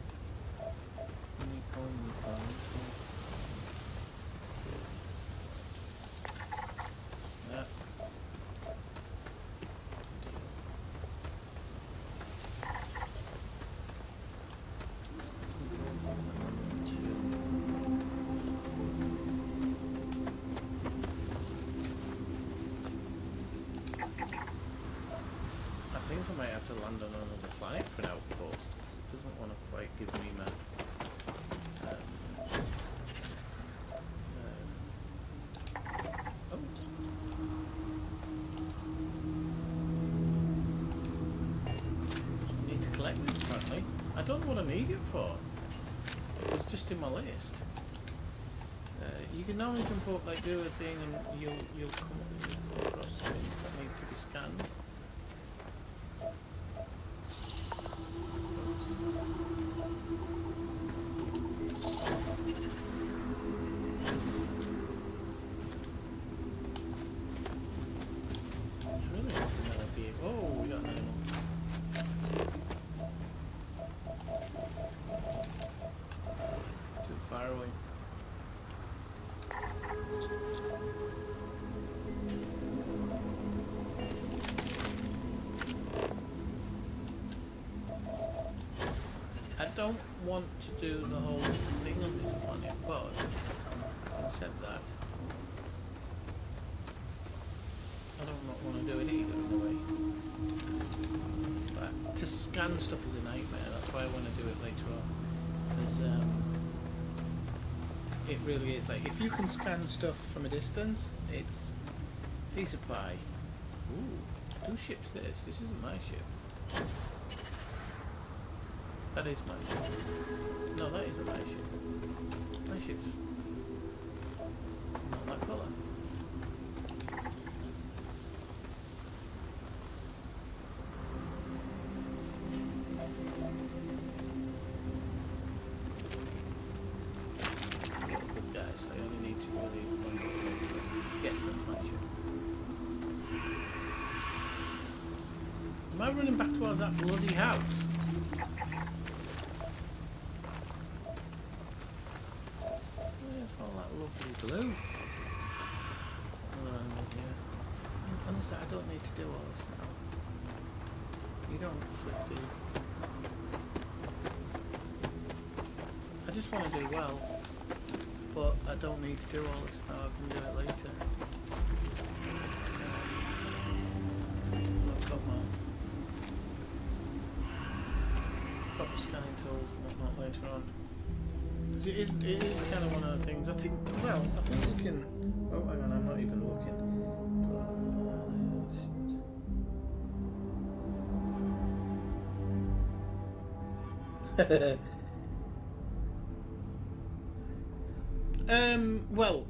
That. I think I might have to land on another planet for an outpost. It doesn't want to quite give me my oh. Need to collect this apparently. I don't know what I need it for. It was just in my list. You can normally jump up, like do a thing, and you'll come across things that need to be scanned. It's really nothing that I'd be. Oh, we got an animal. Too far away. I don't want to do the whole thing on this planet, but having said that, I don't want to do it either in a way. But to scan stuff is a nightmare, that's why I want to do it later on. It really is. Like, if you can scan stuff from a distance, it's a piece of pie. Ooh, whose ship's this? This isn't my ship. That is my ship. No, that isn't my ship. My ship's not that colour. Good guys, I only need to really... Yes, that's my ship. Am I running back towards that bloody house? Where's all that lovely glue? Honestly, I don't need to do all this now. You don't, Swifty. I just want to do well, but I don't need to do all this now. I can do it later. Look, come on. Proper scanning tools and whatnot later on. It is kind of one of the things. I think, well, I think we can... Oh, hang on, I'm not even looking. Well,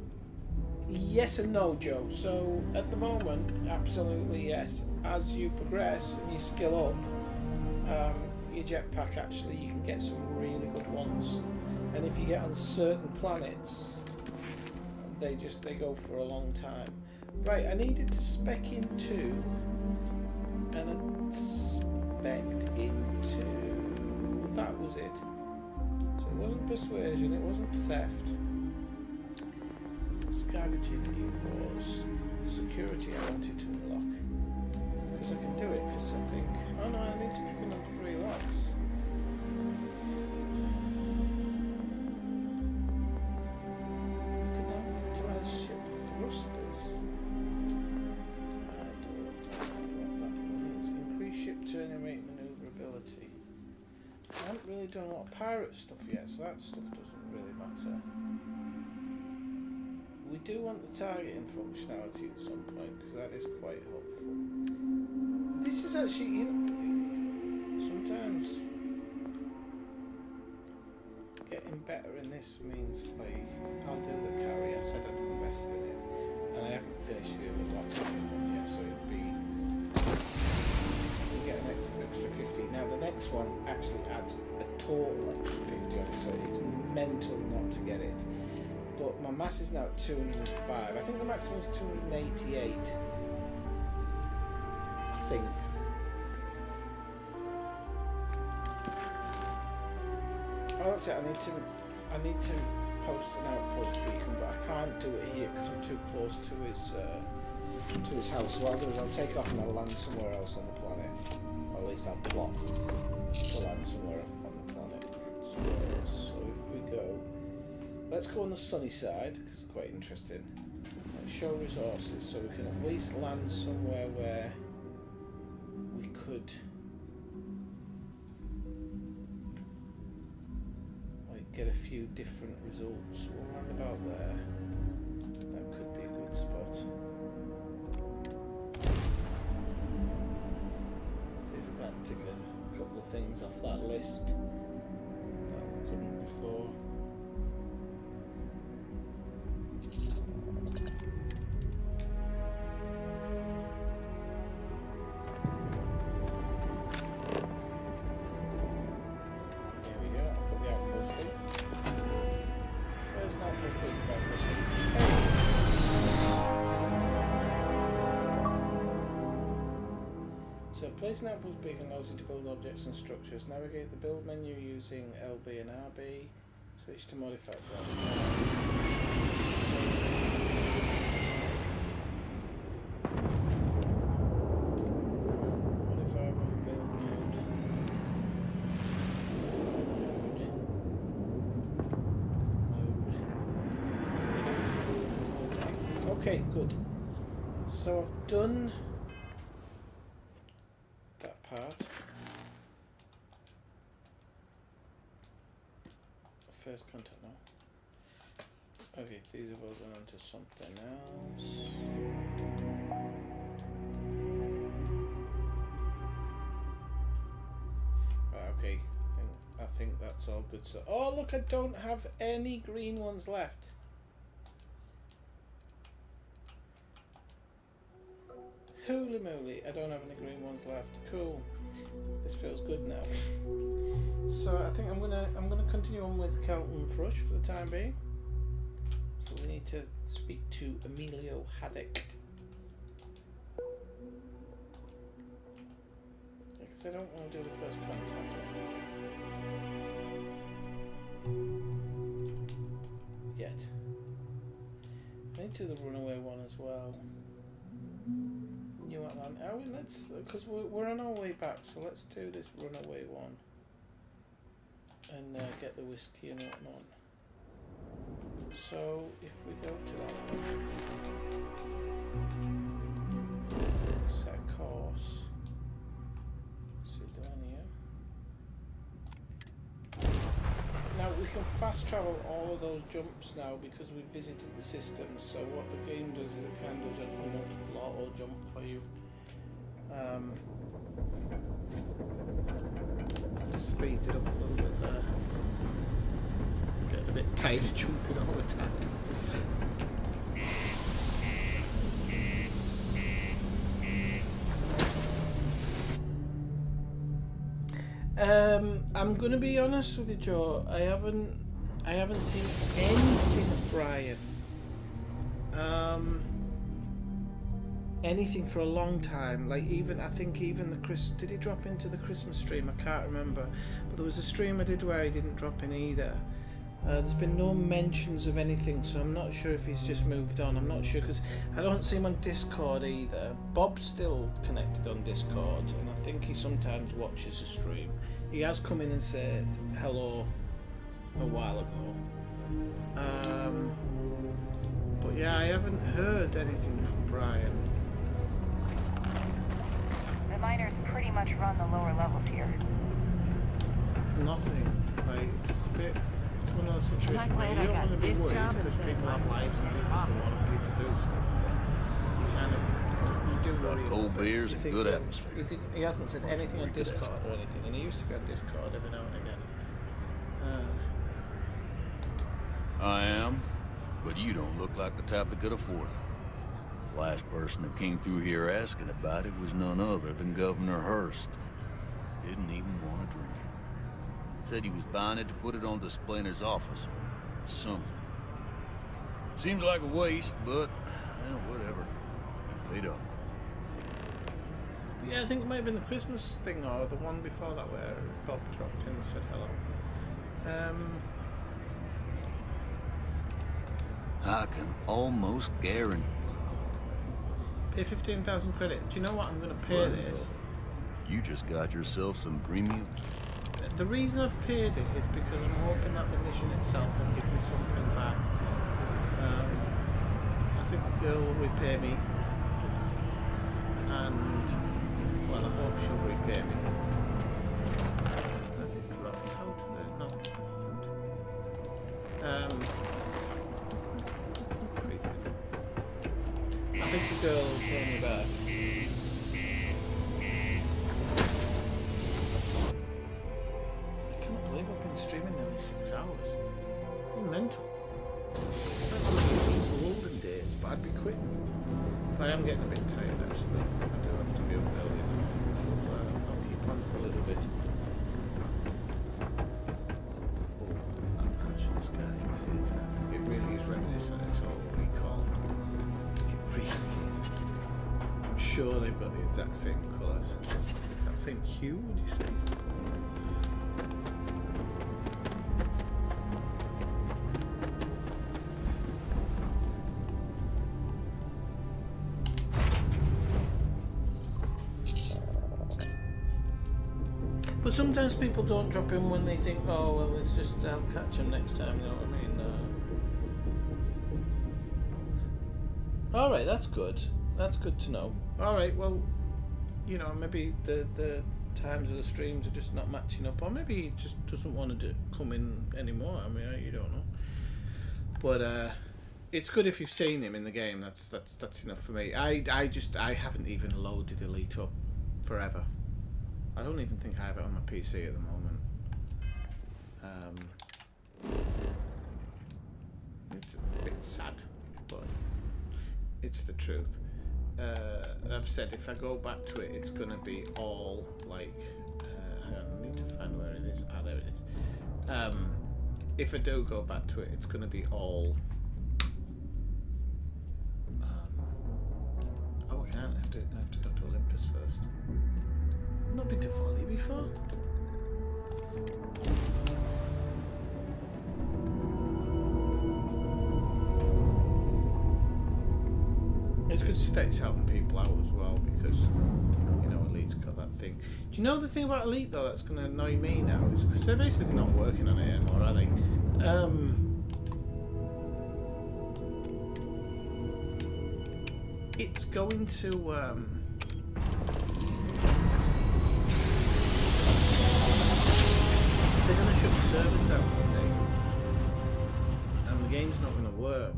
yes and no, Joe. So, at the moment, absolutely yes. As you progress and you skill up, your jetpack actually, you can get some really good ones. And if you get on certain planets, they go for a long time. Right, I needed to spec into, and I spec'd into, that was it. So it wasn't persuasion, it wasn't theft, it wasn't scavenging, it was security I wanted to unlock. Because I can do it, because I think, oh no, I need to pick another 3 locks. Done a lot of pirate stuff yet, so that stuff doesn't really matter. We do want the targeting functionality at some point, because that is quite helpful. This is actually, you know, sometimes getting better in this means, like, I'll do the carry. I said I'd invest in it, and I haven't finished the other one yet, so it'd be... get an extra 50. Now the next one actually adds a total extra 50 on it, so it's mental not to get it. But my mass is now at 205. I think the maximum is 288. I think. Oh, that's it. I need to post an outpost beacon, but I can't do it here because I'm too close to his house. So what I'll do is I'll take off and I'll land somewhere else on the planet. Or at least I'll plot to land somewhere on the planet. So if we go... Let's go on the sunny side, because it's quite interesting. Let's show resources, so we can at least land somewhere where we could... like, get a few different results. We'll land about there. That could be a good spot. Tick a couple of things off that list that we couldn't before. Here we go, I'll put the outpost in. Where's an outpost beacon by pressing? So place an outpost beacon allows you to build objects and structures. Navigate the build menu using LB and RB. Switch to modified blah blah blah. So modify mode, build mode. Modify mode. Okay, good. So I've done part. First contact now. Okay, these have all gone on to something else. Right, okay. I think that's all good. So, oh look, I don't have any green ones left. Holy moly, I don't have any green ones left. Cool. This feels good now. So I think I'm gonna continue on with Kelton Thrush for the time being. So we need to speak to Emilio Haddock. Because I don't want to do the first contact yet. I need to do the runaway one as well. New Atlanta. Oh, let's, because we're on our way back, so let's do this runaway one and get the whiskey and whatnot. So if we go to that one, set course. Now we can fast travel all of those jumps now because we've visited the system. So what the game does is it kind of does a multiple auto jump for you. Just speeds it up a little bit there. Getting a bit tired of jumping all the time. I'm gonna be honest with you, Joe. I haven't seen anything of Brian. Anything for a long time. Like I think even the did he drop into the Christmas stream? I can't remember. But there was a stream I did where he didn't drop in either. There's been no mentions of anything, so I'm not sure if he's just moved on. I'm not sure because I don't see him on Discord either. Bob's still connected on Discord, and I think he sometimes watches the stream. He has come in and said hello a while ago. But yeah, I haven't heard anything from Brian. The miners pretty much run the lower levels here. Nothing. Like, it's a bit... It's one of those situations where you don't want to be worried because people have lives and people go on and people do stuff. You kind of... You do worry. Cold beers and good atmosphere. He hasn't said anything on Discord or anything, and he used to go on Discord every now and again. I am, but you don't look like the type that could afford it. Last person that came through here asking about it was none other than Governor Hurst. Didn't even want to drink it. Said he was buying it to put it on display in his office or something. Seems like a waste, but whatever. He paid up. Yeah, I think it might have been the Christmas thing or the one before that where Bob dropped in and said hello. I can almost guarantee. Pay 15,000 credit. Do you know what? I'm going to pay this. You just got yourself some premium. The reason I've paid it is because I'm hoping that the mission itself will give me something back. I think the girl will repay me. And, well, I hope she'll repay me. Has it dropped out of it? No, it hasn't. It's not creepy. I think the girl will pay me back. Streaming nearly 6 hours. It's mental. That's like the olden days, but I'd be quitting. But I am getting a bit tired actually. I do have to be up early. I'll keep on for a little bit. Oh, that mansion sky. It really is reminiscent of Total Recall. It really is. I'm sure they've got the exact same colours. Exact same hue, would you say? But sometimes people don't drop in when they think, oh, well, it's just, I'll catch them next time, you know what I mean? Alright, that's good. That's good to know. Alright, well, you know, maybe the times of the streams are just not matching up, or maybe he just doesn't want to come in anymore. I mean, you don't know. But, it's good if you've seen him in the game. That's enough for me. I haven't even loaded Elite up forever. I don't even think I have it on my PC at the moment. It's a bit sad, but it's the truth. I've said if I go back to it, it's gonna be all like. I need to find where it is. Ah, there it is. If I do go back to it, it's gonna be all. Oh, I can't. I have to go to Olympus first. I've not been to Folly before. It's good to start helping people out as well because, you know, Elite's got that thing. Do you know the thing about Elite though that's going to annoy me now is because they're basically not working on it anymore, are they? It's going to they're going to shut the servers down one day, and the game's not going to work.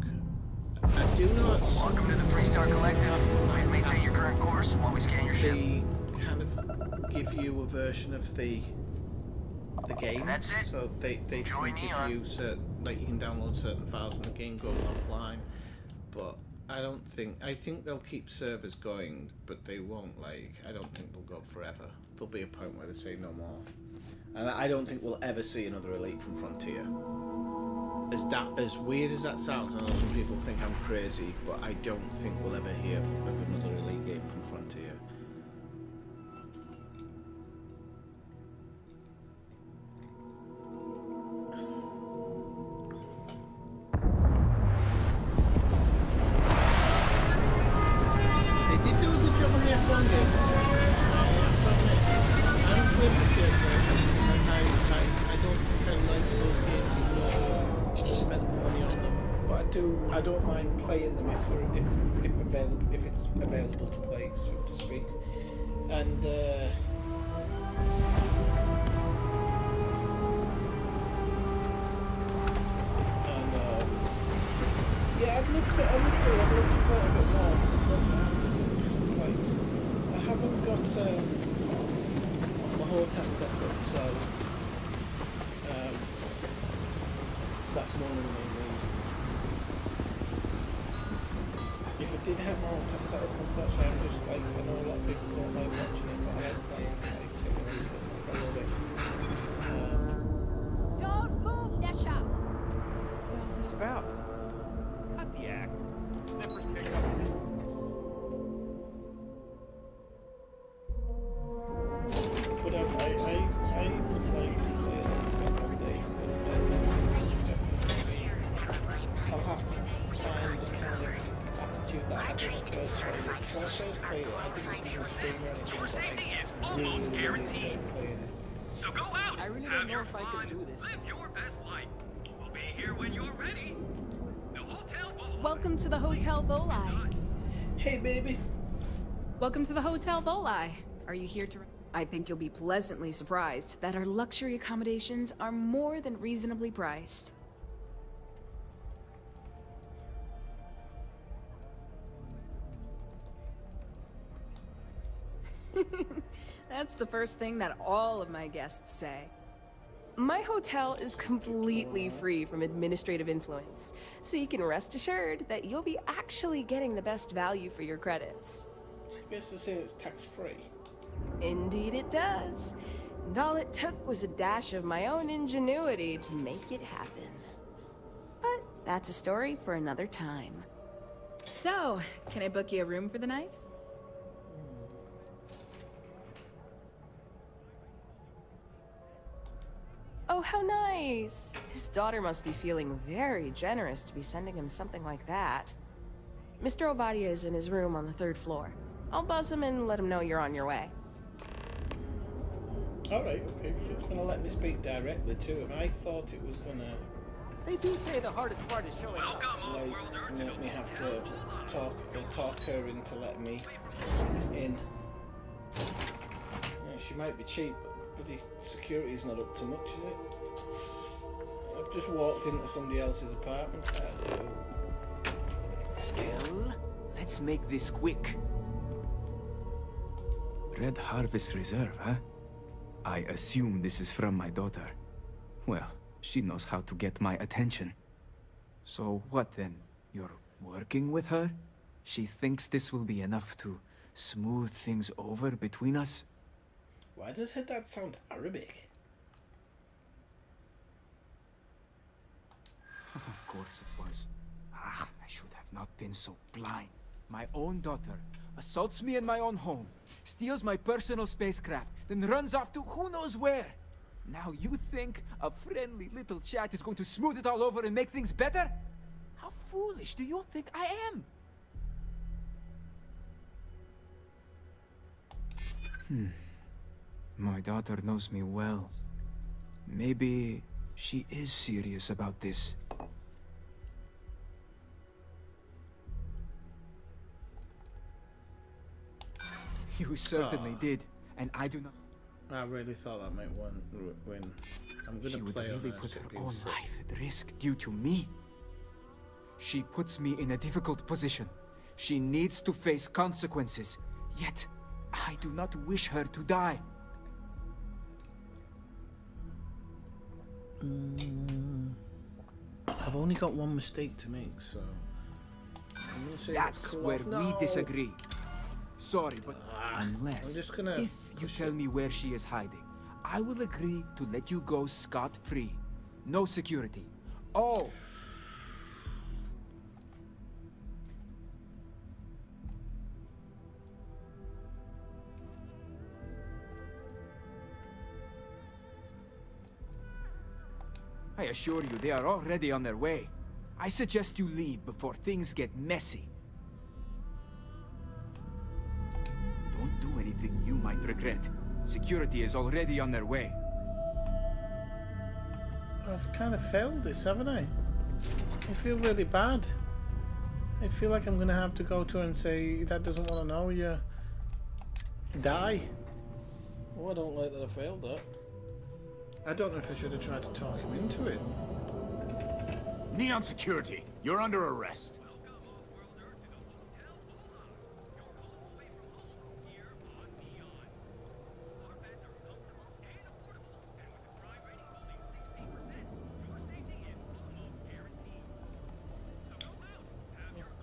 I do know that some Welcome to the 3-Star Collective. Please maintain your current course while we scan your ship. They kind of give you a version of the game. That's it. So they can give you certain, like you can download certain files and the game goes offline. But I think they'll keep servers going, but they won't, like, I don't think they'll go forever. There'll be a point where they say no more. And I don't think we'll ever see another Elite from Frontier. As weird as that sounds, I know some people think I'm crazy, but I don't think we'll ever hear of another Elite game from Frontier. They did do a good job on the F1 game. I haven't played the CS version because I don't think I like those games enough to spend money on them. But I don't mind playing them if it's available to play, so to speak. And yeah, I'd love to play a bit more because I haven't got the Christmas lights. I haven't got my hotel set up, so that's one of the main reasons. If I did have my hotel set up, unfortunately, I'm just like, I know a lot of people don't like watching it, but I like playing like simulators, like I love it. Don't move, Nesha! What the hell's this about? Cut the act. Snippers pick up. But I would like to play it one day. Definitely. I'll have to find the kind of attitude that I had when I first played it. When I first played it, I didn't even stream or anything, but I really enjoyed playing it. So go out. I really don't know if I could do this. Live your best life. We'll be here when you're ready. The Hotel Volai. Welcome to the Hotel Volai. Hey, baby. Welcome to the Hotel Volai. Are you here to... I think you'll be pleasantly surprised that our luxury accommodations are more than reasonably priced. That's the first thing that all of my guests say. My hotel is completely free from administrative influence, so you can rest assured that you'll be actually getting the best value for your credits. I guess to say it's tax-free. Indeed it does. And all it took was a dash of my own ingenuity to make it happen. But that's a story for another time. So, can I book you a room for the night? Oh, how nice! His daughter must be feeling very generous to be sending him something like that. Mr. Ovadia is in his room on the 3rd floor. I'll buzz him and let him know you're on your way. Alright, okay, so it's going to let me speak directly to him. I thought it was going to... They do say the hardest part is showing up. Like, let me have to talk her into letting me in. Yeah, she might be cheap, but the security's not up to much, is it? I've just walked into somebody else's apartment. Hello. Well, let's make this quick. Red Harvest Reserve, huh? I assume this is from my daughter. Well, she knows how to get my attention. So what then? You're working with her? She thinks this will be enough to smooth things over between us? Why does her dad sound Arabic? Of course it was. Ah, I should have not been so blind. My own daughter assaults me in my own home, steals my personal spacecraft, then runs off to who knows where. Now you think a friendly little chat is going to smooth it all over and make things better? How foolish do you think I am? My daughter knows me well. Maybe she is serious about this. You certainly did, and I do not. I really thought that might win. I'm gonna She would play really on put her her own life at risk due to me. She puts me in a difficult position. She needs to face consequences. Yet, I do not wish her to die. I've only got one mistake to make, so I'm gonna say That's where we disagree. Sorry, but unless, I'm just gonna if you tell me where she is hiding, I will agree to let you go scot-free. No security. Oh! I assure you, they are already on their way. I suggest you leave before things get messy. Don't do anything you might regret. Security is already on their way. I've kind of failed this, haven't I? I feel really bad. I feel like I'm gonna have to go to her and say, Dad doesn't want to know you. Die. Oh, I don't like that I failed that. I don't know if I should have tried to talk him into it. Neon Security, you're under arrest.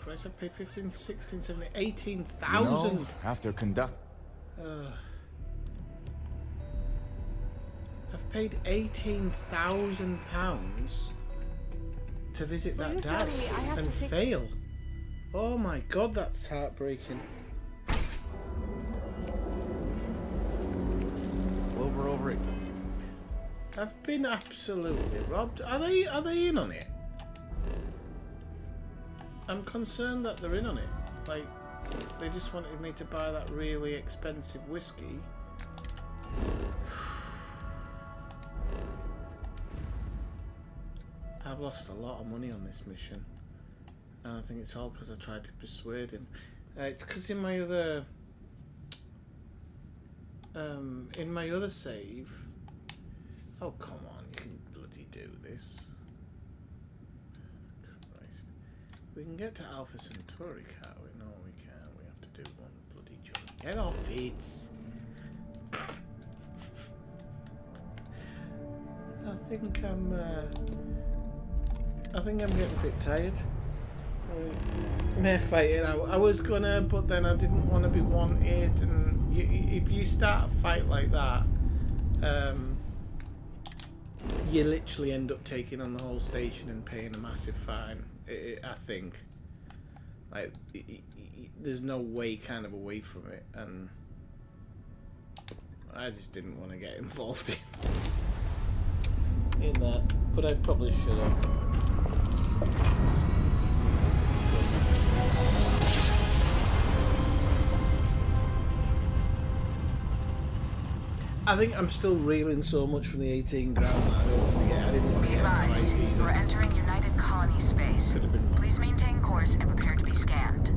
Christ, I paid 15, 16, 17, 18,000. No, after conduct. I've paid £18,000 to visit that dad and fail. Oh my god, that's heartbreaking. Clover over it. I've been absolutely robbed. Are they in on it? I'm concerned that they're in on it. Like, they just wanted me to buy that really expensive whiskey. I've lost a lot of money on this mission, and I think it's all because I tried to persuade him. It's because in my other save. Oh come on, you can bloody do this. Christ. We can get to Alpha Centauri, can't we? No, we can't. We have to do one bloody jump. Get off it! I think I'm getting a bit tired. May fight it out. I was gonna, but then I didn't want to be wanted. And if you start a fight like that, you literally end up taking on the whole station and paying a massive fine. I think. Like, there's no way kind of away from it, and I just didn't want to get involved in that. But I probably should have. I think I'm still reeling so much from the 18 grand that I didn't want to get a fight either. You are entering United Colony space. Could have been. Please maintain course and prepare to be scanned.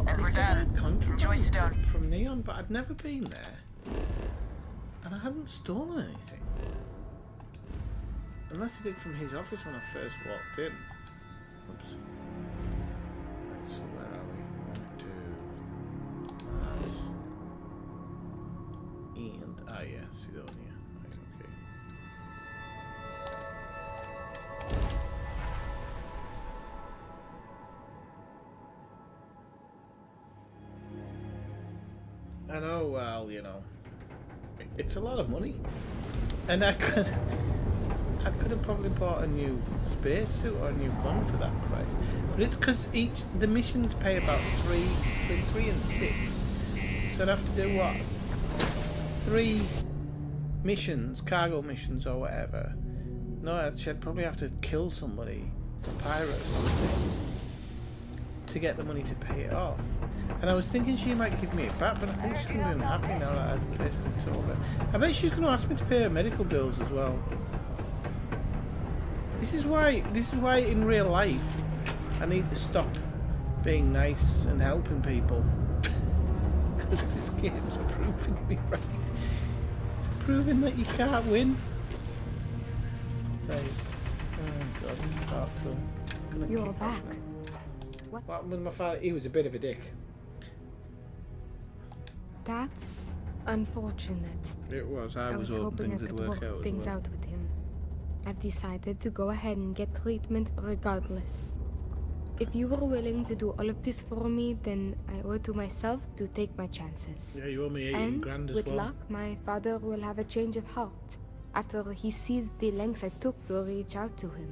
And we're done. Enjoy Stone. From Neon, but I'd never been there. And I hadn't stolen anything. Unless he did from his office when I first walked in. Oops. Right, so where are we? 1, 2, Mars. And, yeah, Sidonia. Right, okay. I know, well, you know, it's a lot of money. And I could have probably bought a new spacesuit or a new gun for that price. But it's because the missions pay about between 3 and 6. So I'd have to do what? 3 missions, cargo missions or whatever. No, actually I'd probably have to kill somebody, a pirate or something, to get the money to pay it off. And I was thinking she might give me it back, but I think she's going to be unhappy now that I've basically told her. I bet she's going to ask me to pay her medical bills as well. This is why in real life I need to stop being nice and helping people. Because this game's proving me right. It's proving that you can't win. Right. Oh god, part 2. You're back. What happened with my father? He was a bit of a dick. That's unfortunate. It was. I was hoping I could work things out with him. I've decided to go ahead and get treatment regardless. If you were willing to do all of this for me, then I owe it to myself to take my chances. Yeah, you owe me 18 grand as well. With luck, my father will have a change of heart after he sees the lengths I took to reach out to him.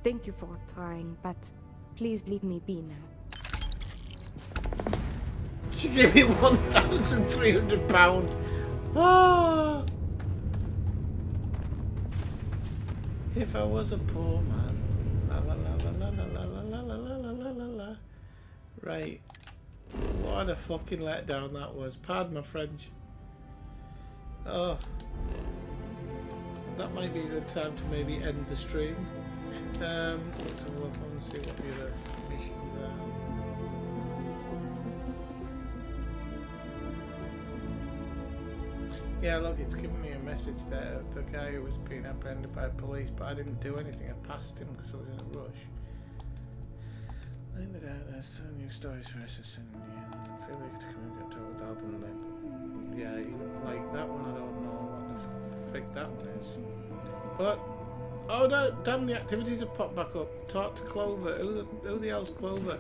Thank you for trying, but please leave me be now. She gave me £1,300. Ah! If I was a poor man. La la la la la la la la la la la la la. Right. What a fucking letdown that was. Pardon my French. Oh. That might be a good time to maybe end the stream. Let's have a look and see what the other missions are. Yeah, look, it's giving me a message there. The guy who was being apprehended by police, but I didn't do anything. I passed him because I was in a rush. I think that there's some new stories for us and I feel like to communicate to with album that, yeah, even like that one, I don't know what the frick that one is. But oh no, damn, the activities have popped back up. Talk to Clover. Who the hell's Clover?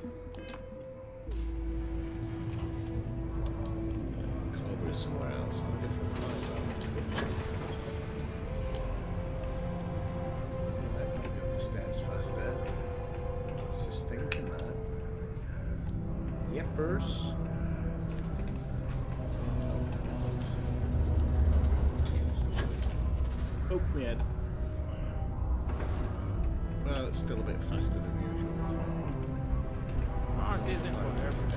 Clover is somewhere else on a different planet. They're probably on the stairs faster. I was just thinking that. Yepers. Oh, my head. Well, it's still a bit faster than usual. Mars isn't on their stage.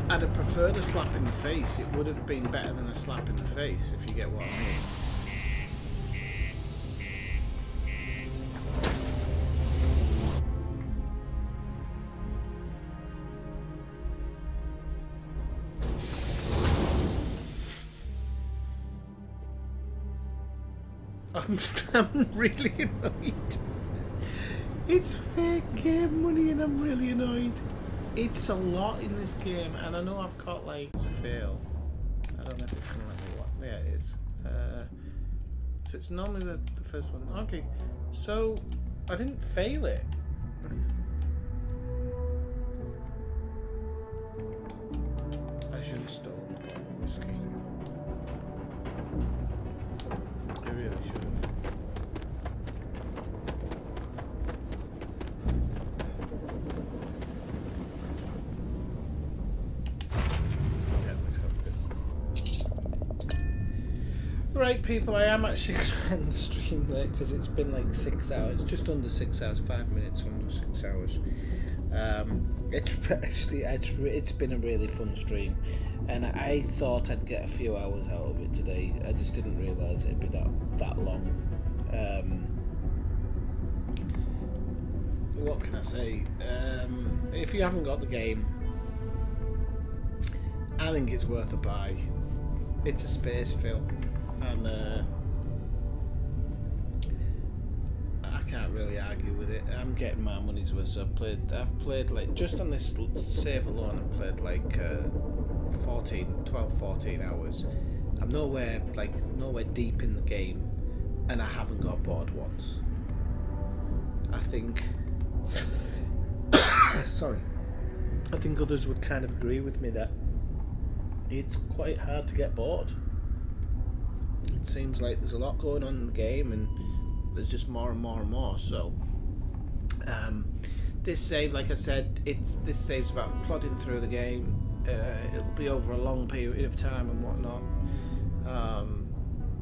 I'd have preferred a slap in the face. It would have been better than a slap in the face, if you get what I mean. I'm really annoyed. It's fake game money and I'm really annoyed. It's a lot in this game and I know I've got like a fail. I don't know if it's gonna let me what. Yeah, it is. So it's normally the first one. Okay, so I didn't fail it. I should have stolen a bottle of whiskey. I really should have. Right, people, I am actually going to end the stream there because it's been like 6 hours, just under 6 hours, 5 minutes under 6 hours. It's been a really fun stream, and I thought I'd get a few hours out of it today. I just didn't realise it'd be that long. what can I say? If you haven't got the game, I think it's worth a buy. It's a space film, and I can't really argue with it. I'm getting my money's worth. So I've played like, just on this save alone, I've played like 12-14 hours. I'm nowhere deep in the game, and I haven't got bored once. I think sorry, I think others would kind of agree with me that it's quite hard to get bored. It seems like there's a lot going on in the game, and there's just more and more and more. So this save, like I said, this save's about plodding through the game. It'll be over a long period of time and whatnot.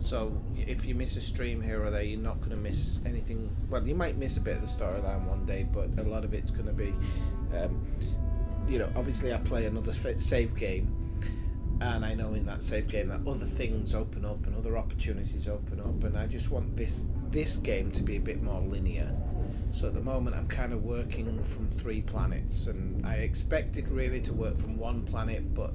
So if you miss a stream here or there, you're not going to miss anything. Well, you might miss a bit of the storyline one day, but a lot of it's going to be, obviously I play another save game, and I know in that save game that other things open up and other opportunities open up, and I just want this game to be a bit more linear. So at the moment I'm kind of working from 3 planets, and I expected really to work from 1 planet, but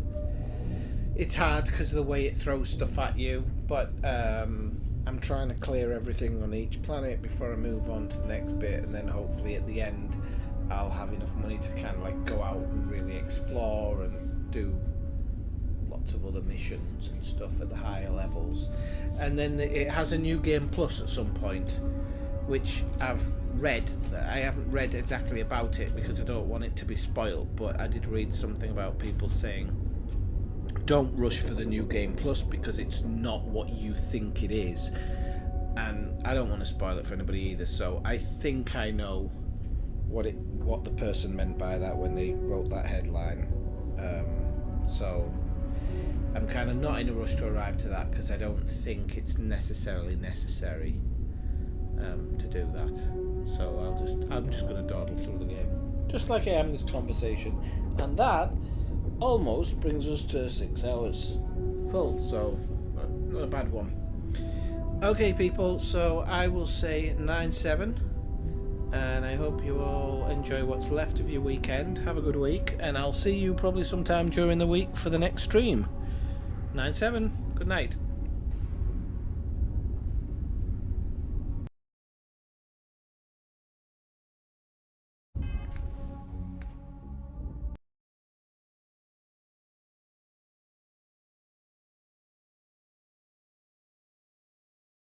it's hard because of the way it throws stuff at you. But I'm trying to clear everything on each planet before I move on to the next bit, and then hopefully at the end I'll have enough money to kind of like go out and really explore and do lots of other missions and stuff at the higher levels. And then it has a new game plus at some point, which I've read. I haven't read exactly about it because I don't want it to be spoiled, but I did read something about people saying don't rush for the new game plus because it's not what you think it is, and I don't want to spoil it for anybody either. So I think I know what the person meant by that when they wrote that headline. So I'm kind of not in a rush to arrive to that because I don't think it's necessarily necessary to do that. So I'm just going to dawdle through the game, just like I am this conversation, and that almost brings us to 6 hours full. So not a bad one. Okay, people. So I will say 9-7, and I hope you all enjoy what's left of your weekend. Have a good week, and I'll see you probably sometime during the week for the next stream. 9-7. Good night.